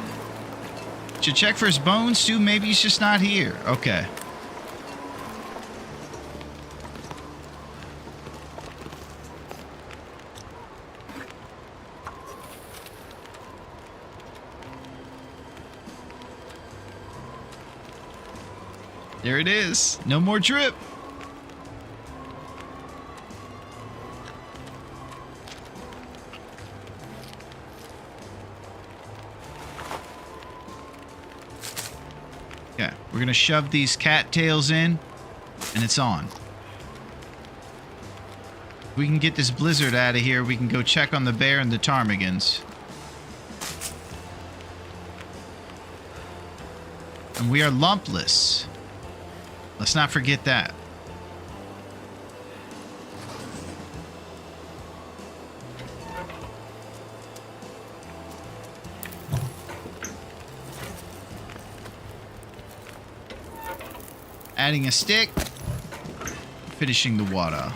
Should check for his bones too. Maybe he's just not here. Okay. There it is. No more drip. Okay, we're gonna shove these cattails in, and it's on. If we can get this blizzard out of here, we can go check on the bear and the ptarmigans. And we are lumpless. Let's not forget that. Adding a stick, finishing the water.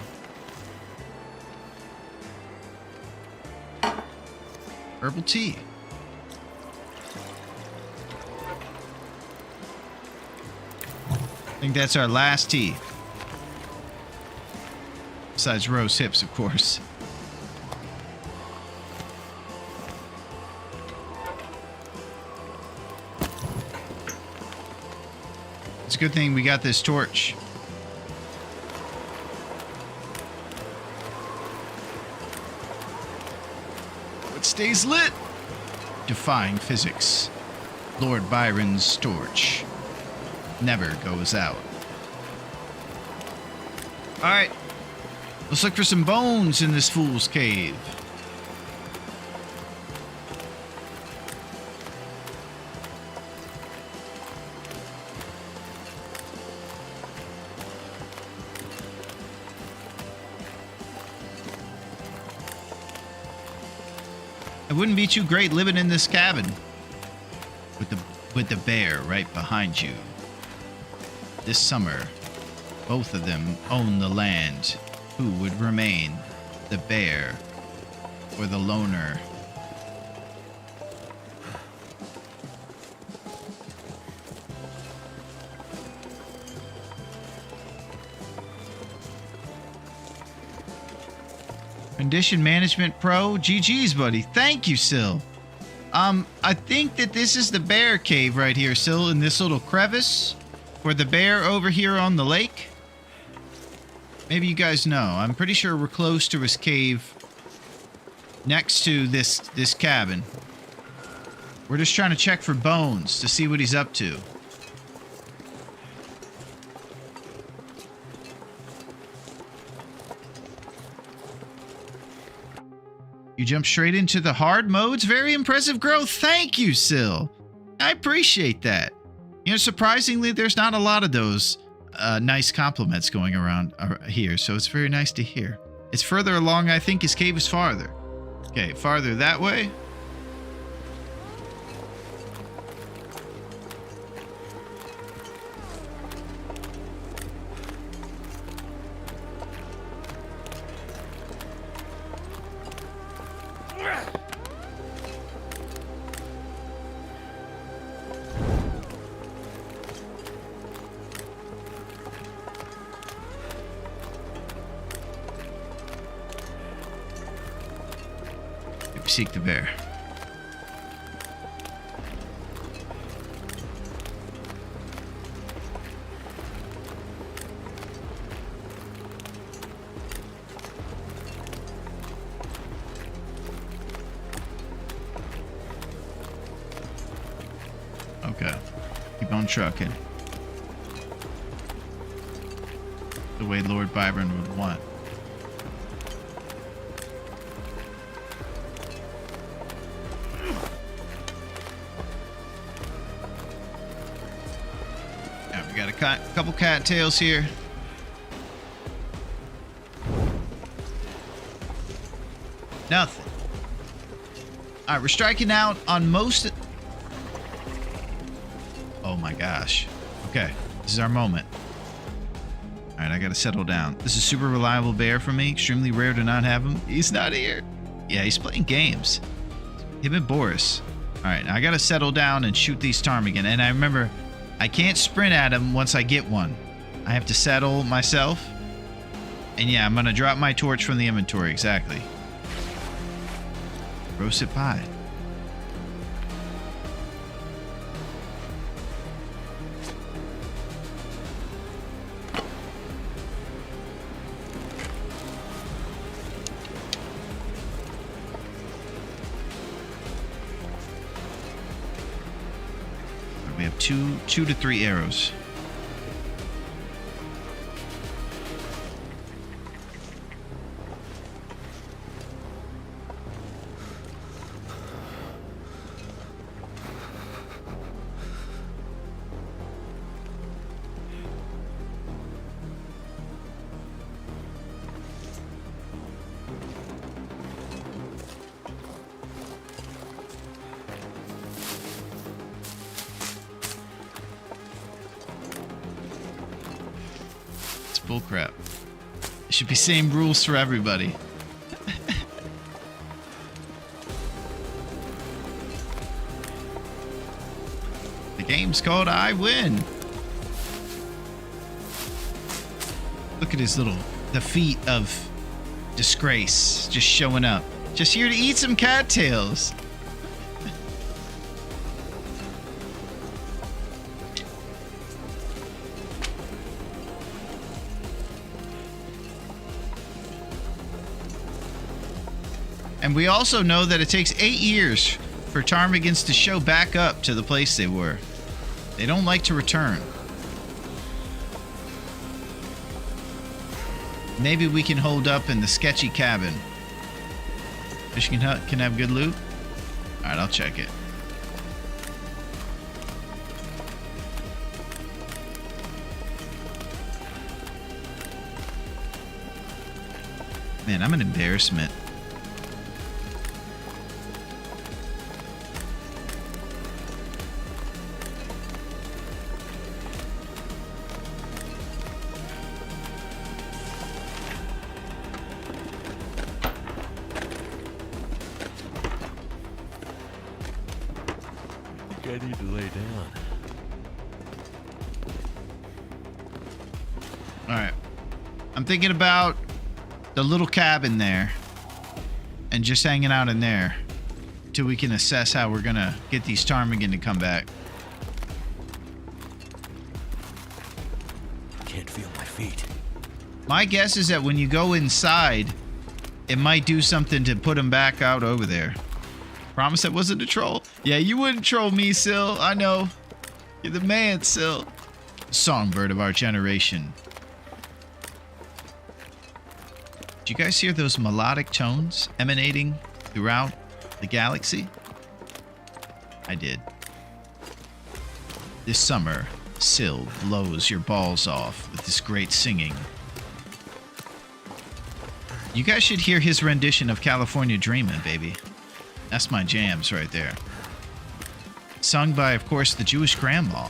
Herbal tea. I think that's our last tea. Besides rose hips, of course. It's a good thing we got this torch. What stays lit? Defying physics. Lord Byron's torch never goes out. Alright. Let's look for some bones in this fool's cave. It wouldn't be too great living in this cabin with the bear right behind you. This summer, both of them own the land. Who would remain, the bear or the loner? Condition Management Pro, GG's, buddy. Thank you, Sil. I think that this is the bear cave right here, Sil, in this little crevice. Or the bear over here on the lake. Maybe you guys know. I'm pretty sure we're close to his cave next to this cabin. We're just trying to check for bones to see what he's up to. You jump straight into the hard modes. Very impressive growth. Thank you, Sil. I appreciate that. You know, surprisingly, there's not a lot of those nice compliments going around here, so it's very nice to hear. It's further along, I think his cave is farther. Okay, farther that way. Seek the bear. Okay. Keep on trucking. The way Lord Byron would want. Yeah, we got a couple cattails here. Nothing. All right, we're striking out on most. Oh my gosh. Okay, this is our moment. All right, I gotta settle down. This is super reliable bear for me. Extremely rare to not have him. He's not here. Yeah, he's playing games. Him and Boris. All right, now I gotta settle down and shoot these ptarmigan. And I remember, I can't sprint at him once I get one. I have to settle myself. And yeah, I'm gonna drop my torch from the inventory. Exactly. Roasted pie. We have two to three arrows. Bullcrap. It should be same rules for everybody. The game's called I Win. Look at his little defeat of disgrace just showing up. Just here to eat some cattails. And we also know that it takes 8 years for ptarmigans to show back up to the place they were. They don't like to return. Maybe we can hold up in the sketchy cabin. Fishing hut can have good loot? Alright, I'll check it. Man, I'm an embarrassment. I need to lay down. Alright. I'm thinking about the little cabin there. And just hanging out in there. Till we can assess how we're gonna get these ptarmigan to come back. Can't feel my feet. My guess is that when you go inside, it might do something to put them back out over there. Promise that wasn't a troll. Yeah, you wouldn't troll me, Syl. I know. You're the man, Syl. Songbird of our generation. Do you guys hear those melodic tones emanating throughout the galaxy? I did. This summer, Syl blows your balls off with this great singing. You guys should hear his rendition of California Dreamin', baby. That's my jams right there. Sung by, of course, the Jewish grandma.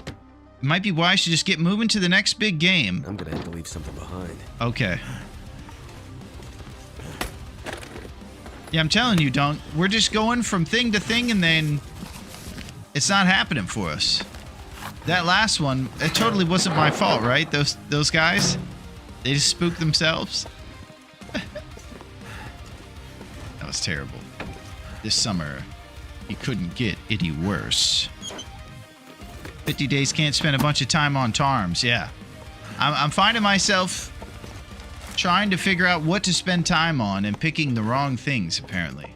It might be wise to just get moving to the next big game. I'm gonna have to leave something behind. Okay. Yeah, I'm telling you, Dunk. We're just going from thing to thing, and then it's not happening for us. That last one, it totally wasn't my fault, right? Those guys, they just spooked themselves. That was terrible. This summer, you couldn't get any worse. 50 days can't spend a bunch of time on Tarms. Yeah, I'm finding myself trying to figure out what to spend time on and picking the wrong things, apparently.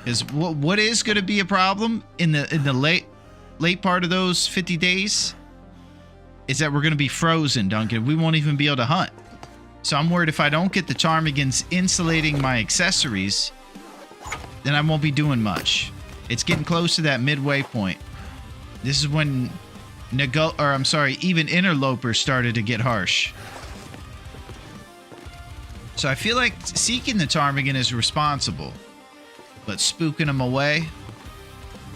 Is what is going to be a problem in the late part of those 50 days is that we're going to be frozen, Duncan. We won't even be able to hunt. So I'm worried if I don't get the ptarmigans insulating my accessories, then I won't be doing much. It's getting close to that midway point. This is when even interlopers started to get harsh. So I feel like seeking the ptarmigan is responsible, but spooking them away,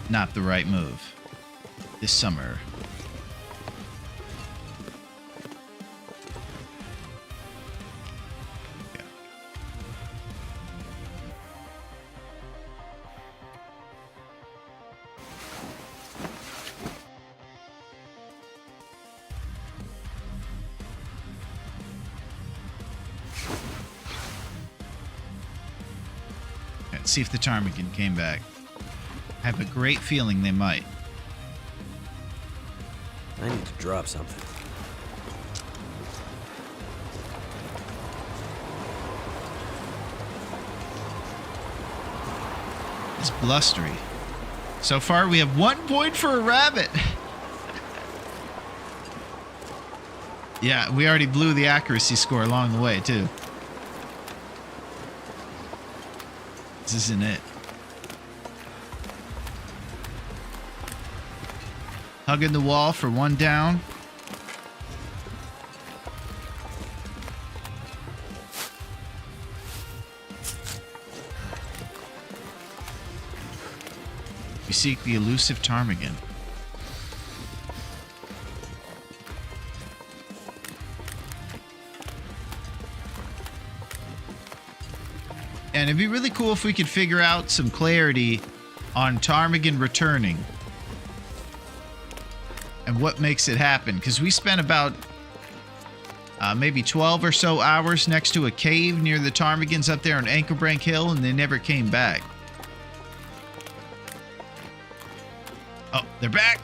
not the right move. This summer. Yeah. Let's see if the ptarmigan came back. I have a great feeling they might. I need to drop something. It's blustery. So far, we have 1 point for a rabbit. Yeah, we already blew the accuracy score along the way, too. This isn't it. Hugging the wall for 1 down. We seek the elusive ptarmigan. And it'd be really cool if we could figure out some clarity on ptarmigan returning. And what makes it happen. Because we spent about maybe 12 or so hours next to a cave near the ptarmigans up there on Anchorbrank Hill, and they never came back. Oh, they're back.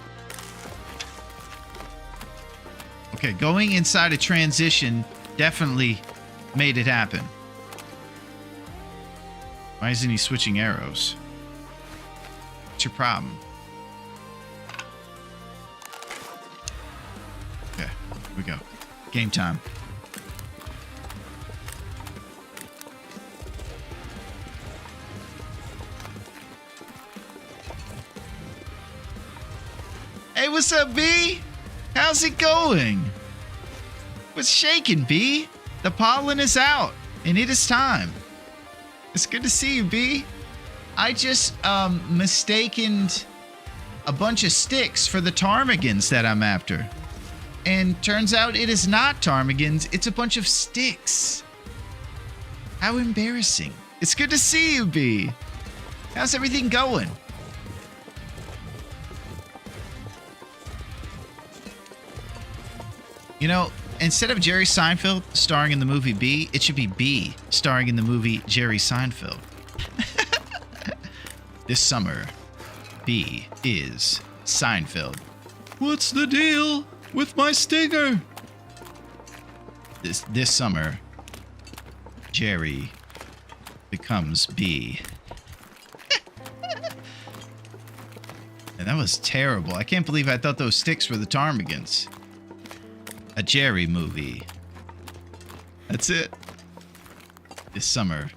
Okay, going inside a transition definitely made it happen. Why isn't he switching arrows? What's your problem? Okay, here we go. Game time. Hey, what's up, B? How's it going? What's shaking, B? The pollen is out, and it is time. It's good to see you, B. I just mistaken a bunch of sticks for the ptarmigans that I'm after. And turns out it is not ptarmigans, it's a bunch of sticks. How embarrassing. It's good to see you, B. How's everything going? You know, instead of Jerry Seinfeld starring in the movie B, it should be B starring in the movie Jerry Seinfeld. This summer, B is Seinfeld. What's the deal with my stinger? This summer, Jerry becomes B. And that was terrible. I can't believe I thought those sticks were the ptarmigans. A Jerry movie. That's it. This summer.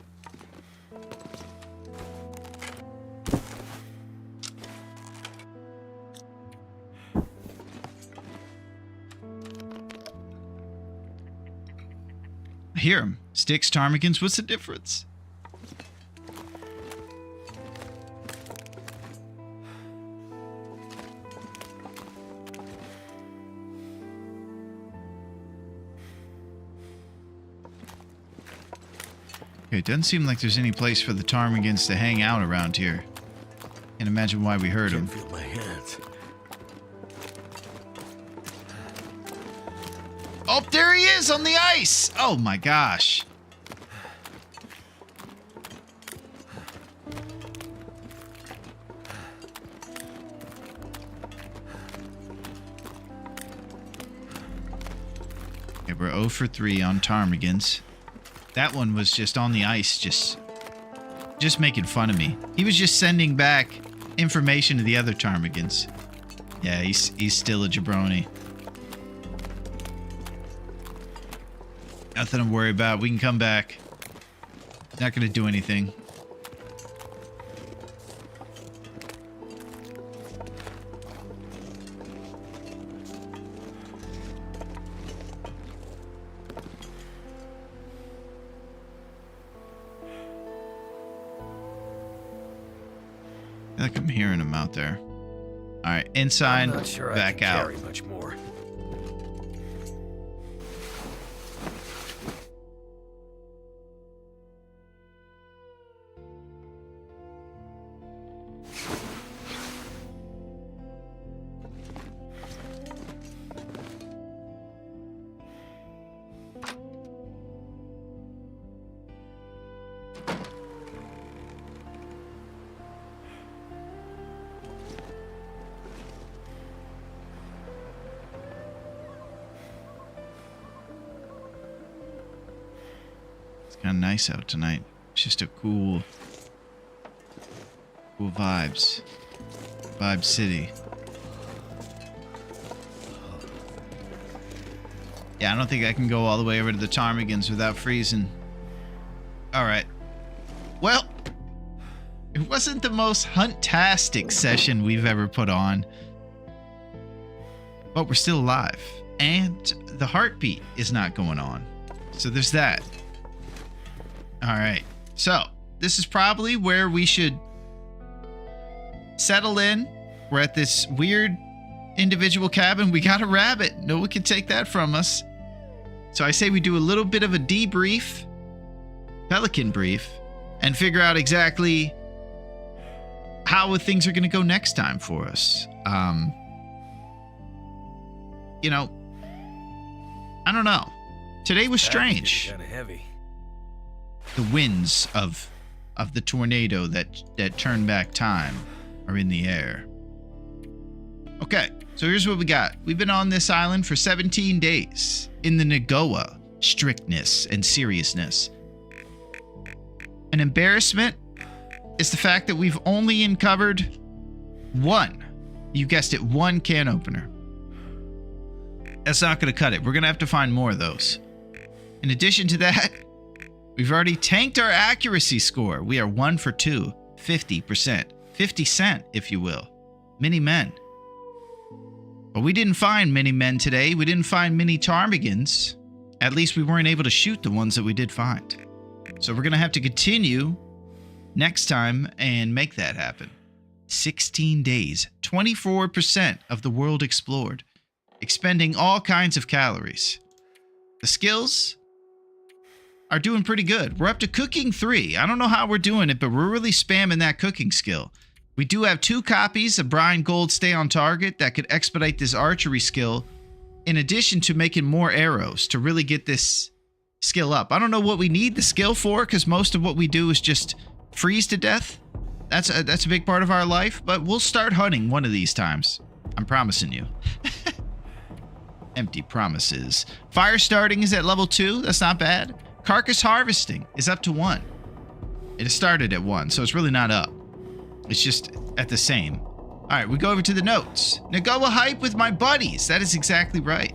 I hear him. Sticks, ptarmigans, what's the difference? Okay, it doesn't seem like there's any place for the ptarmigans to hang out around here. Can't imagine why we heard them. Can't feel my hands. Oh, there he is on the ice! Oh my gosh. Okay, we're 0 for 3 on ptarmigans. That one was just on the ice, just just making fun of me. He was just sending back information to the other ptarmigans. Yeah, he's still a jabroni. Nothing to worry about. We can come back. Not gonna do anything. I feel like I'm hearing him out there. All right, inside, I'm not sure back I can out. carry much more. Kind of nice out tonight. It's just a cool vibes. Vibe City. Yeah, I don't think I can go all the way over to the ptarmigans without freezing. Alright. Well, it wasn't the most hunt-tastic session we've ever put on. But we're still alive. And the heartbeat is not going on. So there's that. Alright, so this is probably where we should settle in. We're at this weird individual cabin. We got a rabbit. No one can take that from us. So I say we do a little bit of a debrief, pelican brief, and figure out exactly how things are going to go next time for us. You know, I don't know. Today was strange. Kind of heavy. The winds of the tornado that turned back time are in the air. Okay, so here's what we got. We've been on this island for 17 days in the Nagoa strictness and seriousness. An embarrassment is the fact that we've only uncovered one, you guessed it, one can opener. That's not going to cut it. We're going to have to find more of those. In addition to that, we've already tanked our accuracy score. We are 1 for 2, 50%. 50 cent, if you will. Mini men. But we didn't find many men today. We didn't find many ptarmigans. At least we weren't able to shoot the ones that we did find. So we're going to have to continue next time and make that happen. 16 days. 24% of the world explored. Expending all kinds of calories. The skills are doing pretty good. We're up to cooking 3. I don't know how we're doing it, but we're really spamming that cooking skill. We do have 2 copies of Brian Gold Stay on Target that could expedite this archery skill, in addition to making more arrows to really get this skill up. I don't know what we need the skill for, because most of what we do is just freeze to death. That's a big part of our life, but we'll start hunting one of these times. I'm promising you. Empty promises. Fire starting is at level 2. That's not bad. Carcass harvesting is up to 1. It started at 1, so it's really not up. It's just at the same. All right, we go over to the notes. Nagoa hype with my buddies. That is exactly right.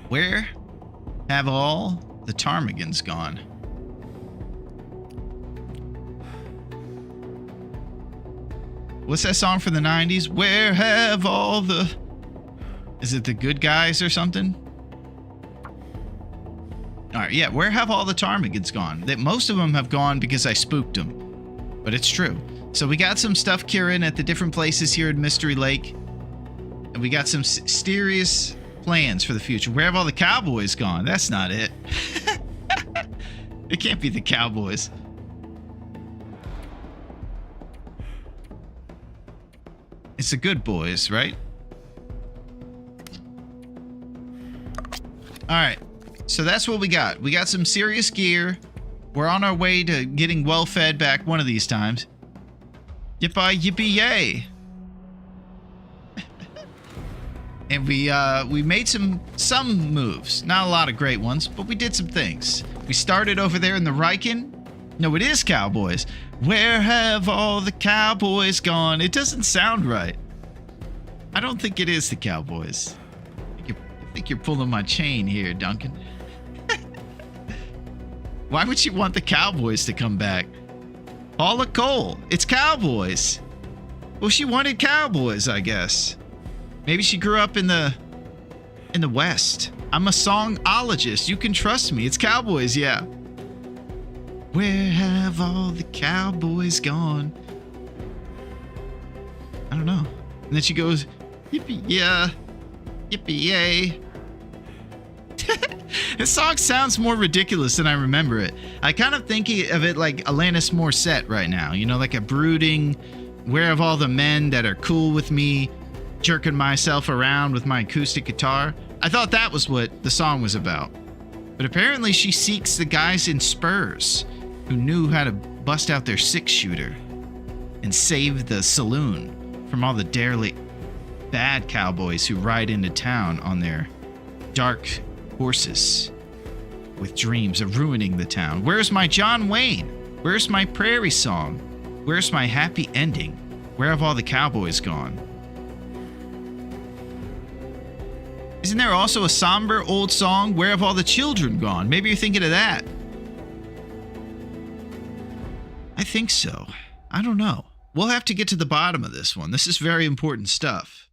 Where have all the ptarmigans gone? What's that song from the 90s? Where have all the... Is it the good guys or something? All right, yeah, where have all the ptarmigans gone? That most of them have gone because I spooked them. But it's true. So we got some stuff curing at the different places here in Mystery Lake. And we got some serious plans for the future. Where have all the cowboys gone? That's not it. It can't be the cowboys. It's the good boys, right? All right. So that's what we got. We got some serious gear. We're on our way to getting well fed back one of these times. Yippee yippee yay. And we made some moves. Not a lot of great ones, but we did some things. We started over there in the Riken. No, it is Cowboys. Where have all the Cowboys gone? It doesn't sound right. I don't think it is the Cowboys. I think you're pulling my chain here, Duncan. Why would you want the Cowboys to come back? Paula Cole. It's Cowboys. Well, she wanted Cowboys, I guess. Maybe she grew up in the West. I'm a songologist. You can trust me. It's Cowboys, yeah. Where have all the Cowboys gone? I don't know. And then she goes, yippee, yeah. Yippee, yay. This song sounds more ridiculous than I remember it. I kind of think of it like Alanis Morissette right now. You know, like a brooding, where have all the men that are cool with me, jerking myself around with my acoustic guitar. I thought that was what the song was about. But apparently she seeks the guys in Spurs who knew how to bust out their 6-shooter and save the saloon from all the derelict bad cowboys who ride into town on their dark horses with dreams of ruining the town. Where's my John Wayne? Where's my prairie song? Where's my happy ending? Where have all the cowboys gone? Isn't there also a somber old song, Where Have All the Children Gone? Maybe you're thinking of that. I think so. I don't know. We'll have to get to the bottom of this one. This is very important stuff.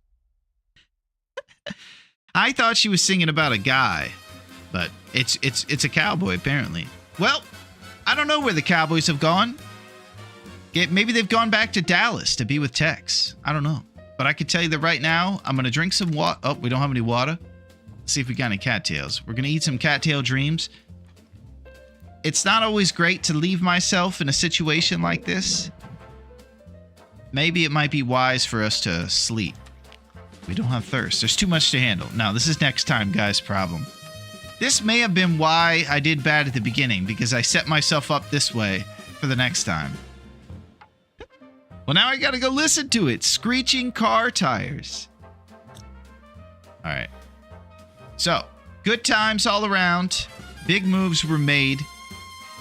I thought she was singing about a guy, but it's a cowboy apparently. Well, I don't know where the Cowboys have gone. Maybe they've gone back to Dallas to be with Tex. I don't know. But I can tell you that right now, I'm going to drink some water. Oh, we don't have any water. Let's see if we got any cattails. We're going to eat some cattail dreams. It's not always great to leave myself in a situation like this. Maybe it might be wise for us to sleep. We don't have thirst. There's too much to handle. Now, this is next time, guys' problem. This may have been why I did bad at the beginning, because I set myself up this way for the next time. Well, now I gotta go listen to it. Screeching car tires. All right. So, good times all around. Big moves were made.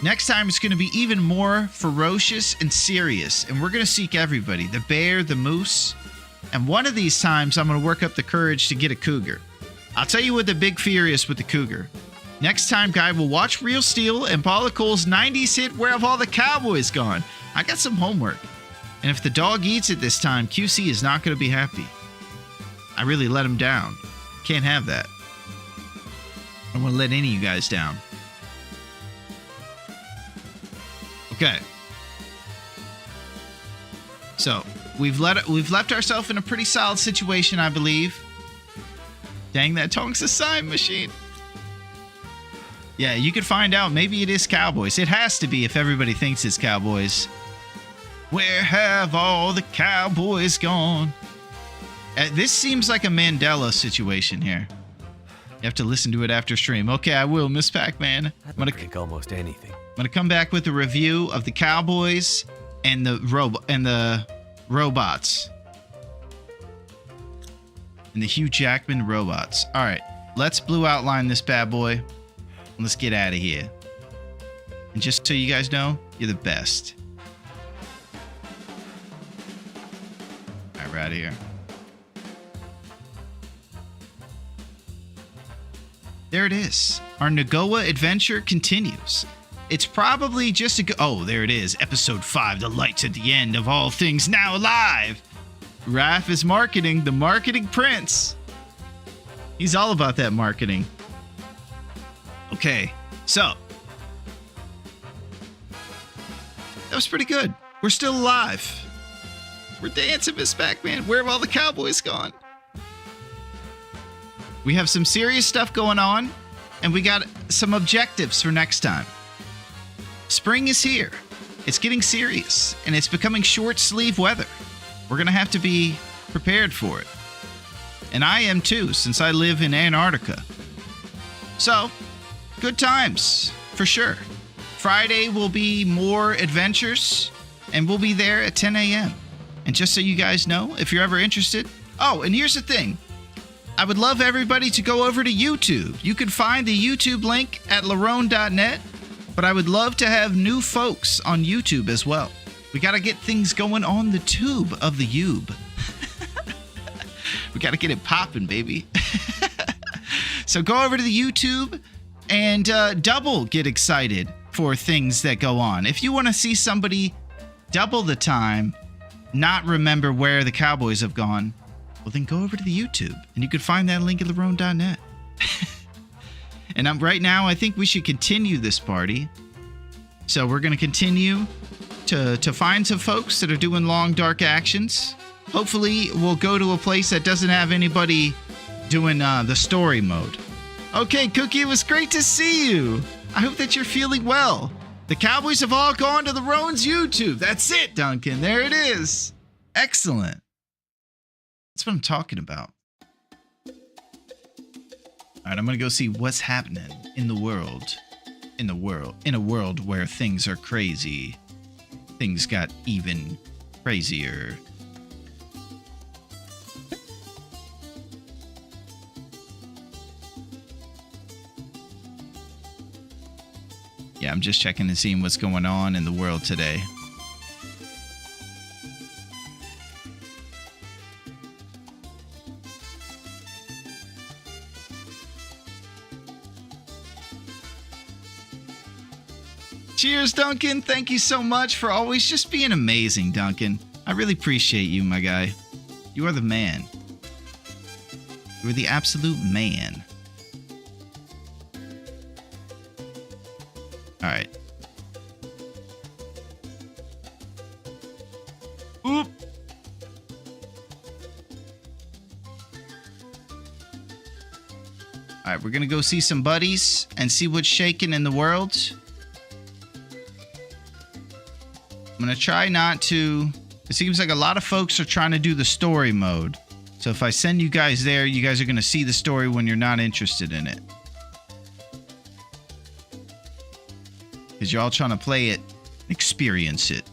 Next time it's going to be even more ferocious and serious. And we're going to seek everybody. The bear, the moose. And one of these times I'm going to work up the courage to get a cougar. I'll tell you what the big fear is with the cougar. Next time, guy, we'll watch Real Steel and Paula Cole's 90s hit, Where Have All the Cowboys Gone? I got some homework. And if the dog eats it this time, QC is not going to be happy. I really let him down. Can't have that. I don't want to let any of you guys down. Okay. So, we've left ourselves in a pretty solid situation, I believe. Dang, that Tonks a sign machine. Yeah, you could find out. Maybe it is Cowboys. It has to be if everybody thinks it's Cowboys. Where have all the Cowboys gone? This seems like a Mandela situation here. You have to listen to it after stream. Okay, I will, Miss Pac-Man. I don't think almost anything. I'm gonna come back with a review of the Cowboys and the robots. And the Hugh Jackman robots. All right, let's blue outline this bad boy. Let's get out of here. And just so you guys know, you're the best. All right, we're out of here. There it is. Our Nagoa adventure continues. It's probably just a oh, there it is. Episode 5, the lights at the end of all things now alive. Raph is marketing, the marketing prince. He's all about that marketing. Okay, so. That was pretty good. We're still alive. We're dancing, Miss Pac-Man. Where have all the Cowboys gone? We have some serious stuff going on, and we got some objectives for next time. Spring is here. It's getting serious, and it's becoming short sleeve weather. We're going to have to be prepared for it. And I am too, since I live in Antarctica. So, good times, for sure. Friday will be more adventures, and we'll be there at 10 a.m. And just so you guys know, if you're ever interested... Oh, and here's the thing. I would love everybody to go over to YouTube. You can find the YouTube link at larone.net, but I would love to have new folks on YouTube as well. We got to get things going on the tube of the Ube. We got to get it popping, baby. So go over to the YouTube and double get excited for things that go on. If you want to see somebody double the time, not remember where the Cowboys have gone, well, then go over to the YouTube, and you can find that link at larone.net. And right now, I think we should continue this party. So we're going to continue to find some folks that are doing long, dark actions. Hopefully, we'll go to a place that doesn't have anybody doing the story mode. Okay, Cookie, it was great to see you. I hope that you're feeling well. The Cowboys have all gone to the Rone's YouTube. That's it, Duncan. There it is. Excellent. That's what I'm talking about. All right, I'm going to go see what's happening in the world. In a world where things are crazy. Things got even crazier. Yeah, I'm just checking and seeing what's going on in the world today. Cheers, Duncan. Thank you so much for always just being amazing, Duncan. I really appreciate you, my guy. You are the man. You are the absolute man. All right. Oop. All right, we're going to go see some buddies and see what's shaking in the world. I'm going to try not to... It seems like a lot of folks are trying to do the story mode. So if I send you guys there, you guys are going to see the story when you're not interested in it. Because you're all trying to play it, experience it.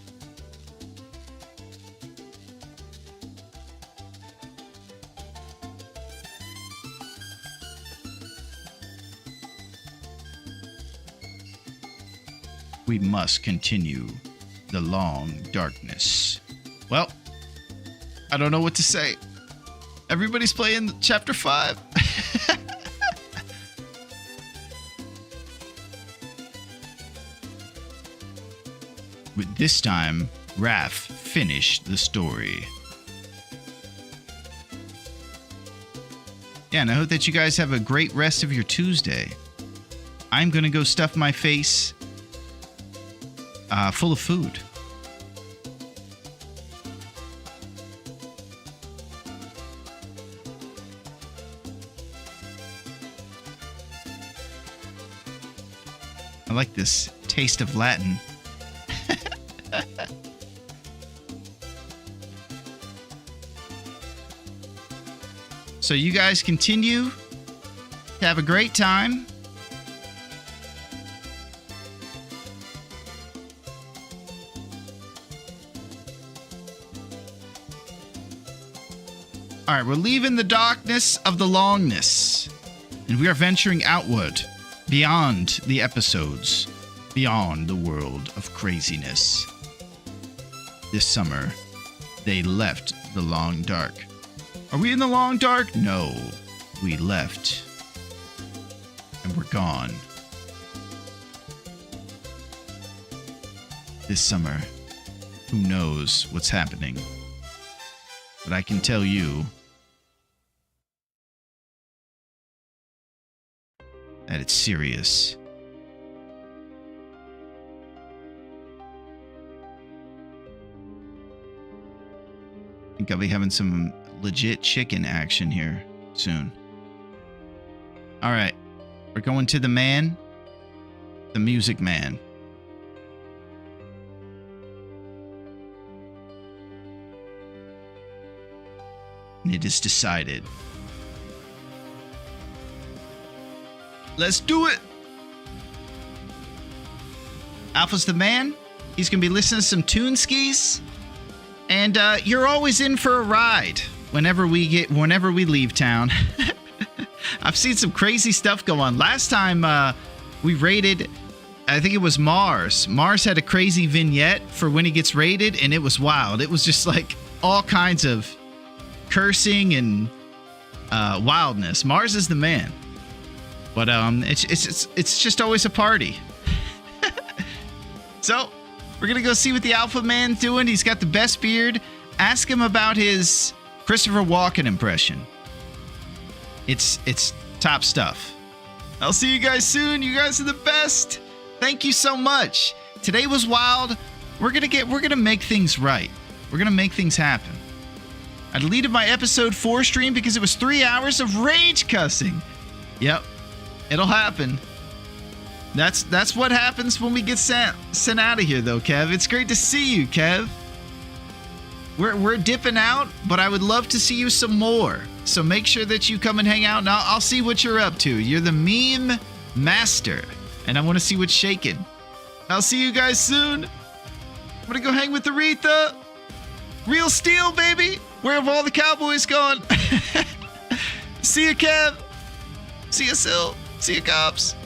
We must continue the long darkness. Well, I don't know what to say. Everybody's playing chapter 5. With this time, Raph finished the story. Yeah, and I hope that you guys have a great rest of your Tuesday. I'm gonna go stuff my face full of food. I like this taste of Latin. So you guys continue to have a great time. All right, we're leaving the darkness of the longness, and we are venturing outward, beyond the episodes, beyond the world of craziness. This summer, they left the long dark. Are we in the long dark? No, we left, and we're gone. This summer, who knows what's happening? But I can tell you that it's serious. I think I'll be having some legit chicken action here soon. All right, we're going to the man, the music man. And it is decided. Let's do it. Alpha's the man. He's going to be listening to some tune skis. And you're always in for a ride whenever we leave town. I've seen some crazy stuff go on. Last time we raided, I think it was Mars. Mars had a crazy vignette for when he gets raided, and it was wild. It was just like all kinds of cursing and wildness. Mars is the man. But it's just always a party. So we're gonna go see what the Alpha Man's doing. He's got the best beard. Ask him about his Christopher Walken impression. It's top stuff. I'll see you guys soon. You guys are the best. Thank you so much. Today was wild. We're gonna make things right. We're gonna make things happen. I deleted my episode 4 stream because it was 3 hours of rage cussing. Yep, it'll happen. That's what happens when we get sent out of here, though, Kev. It's great to see you, Kev. We're dipping out, but I would love to see you some more. So make sure that you come and hang out, and I'll see what you're up to. You're the meme master, and I want to see what's shaking. I'll see you guys soon. I'm gonna go hang with Aretha. Real steel, baby. Where have all the cowboys gone? See you, Kev. See you, Sil. See you, cops.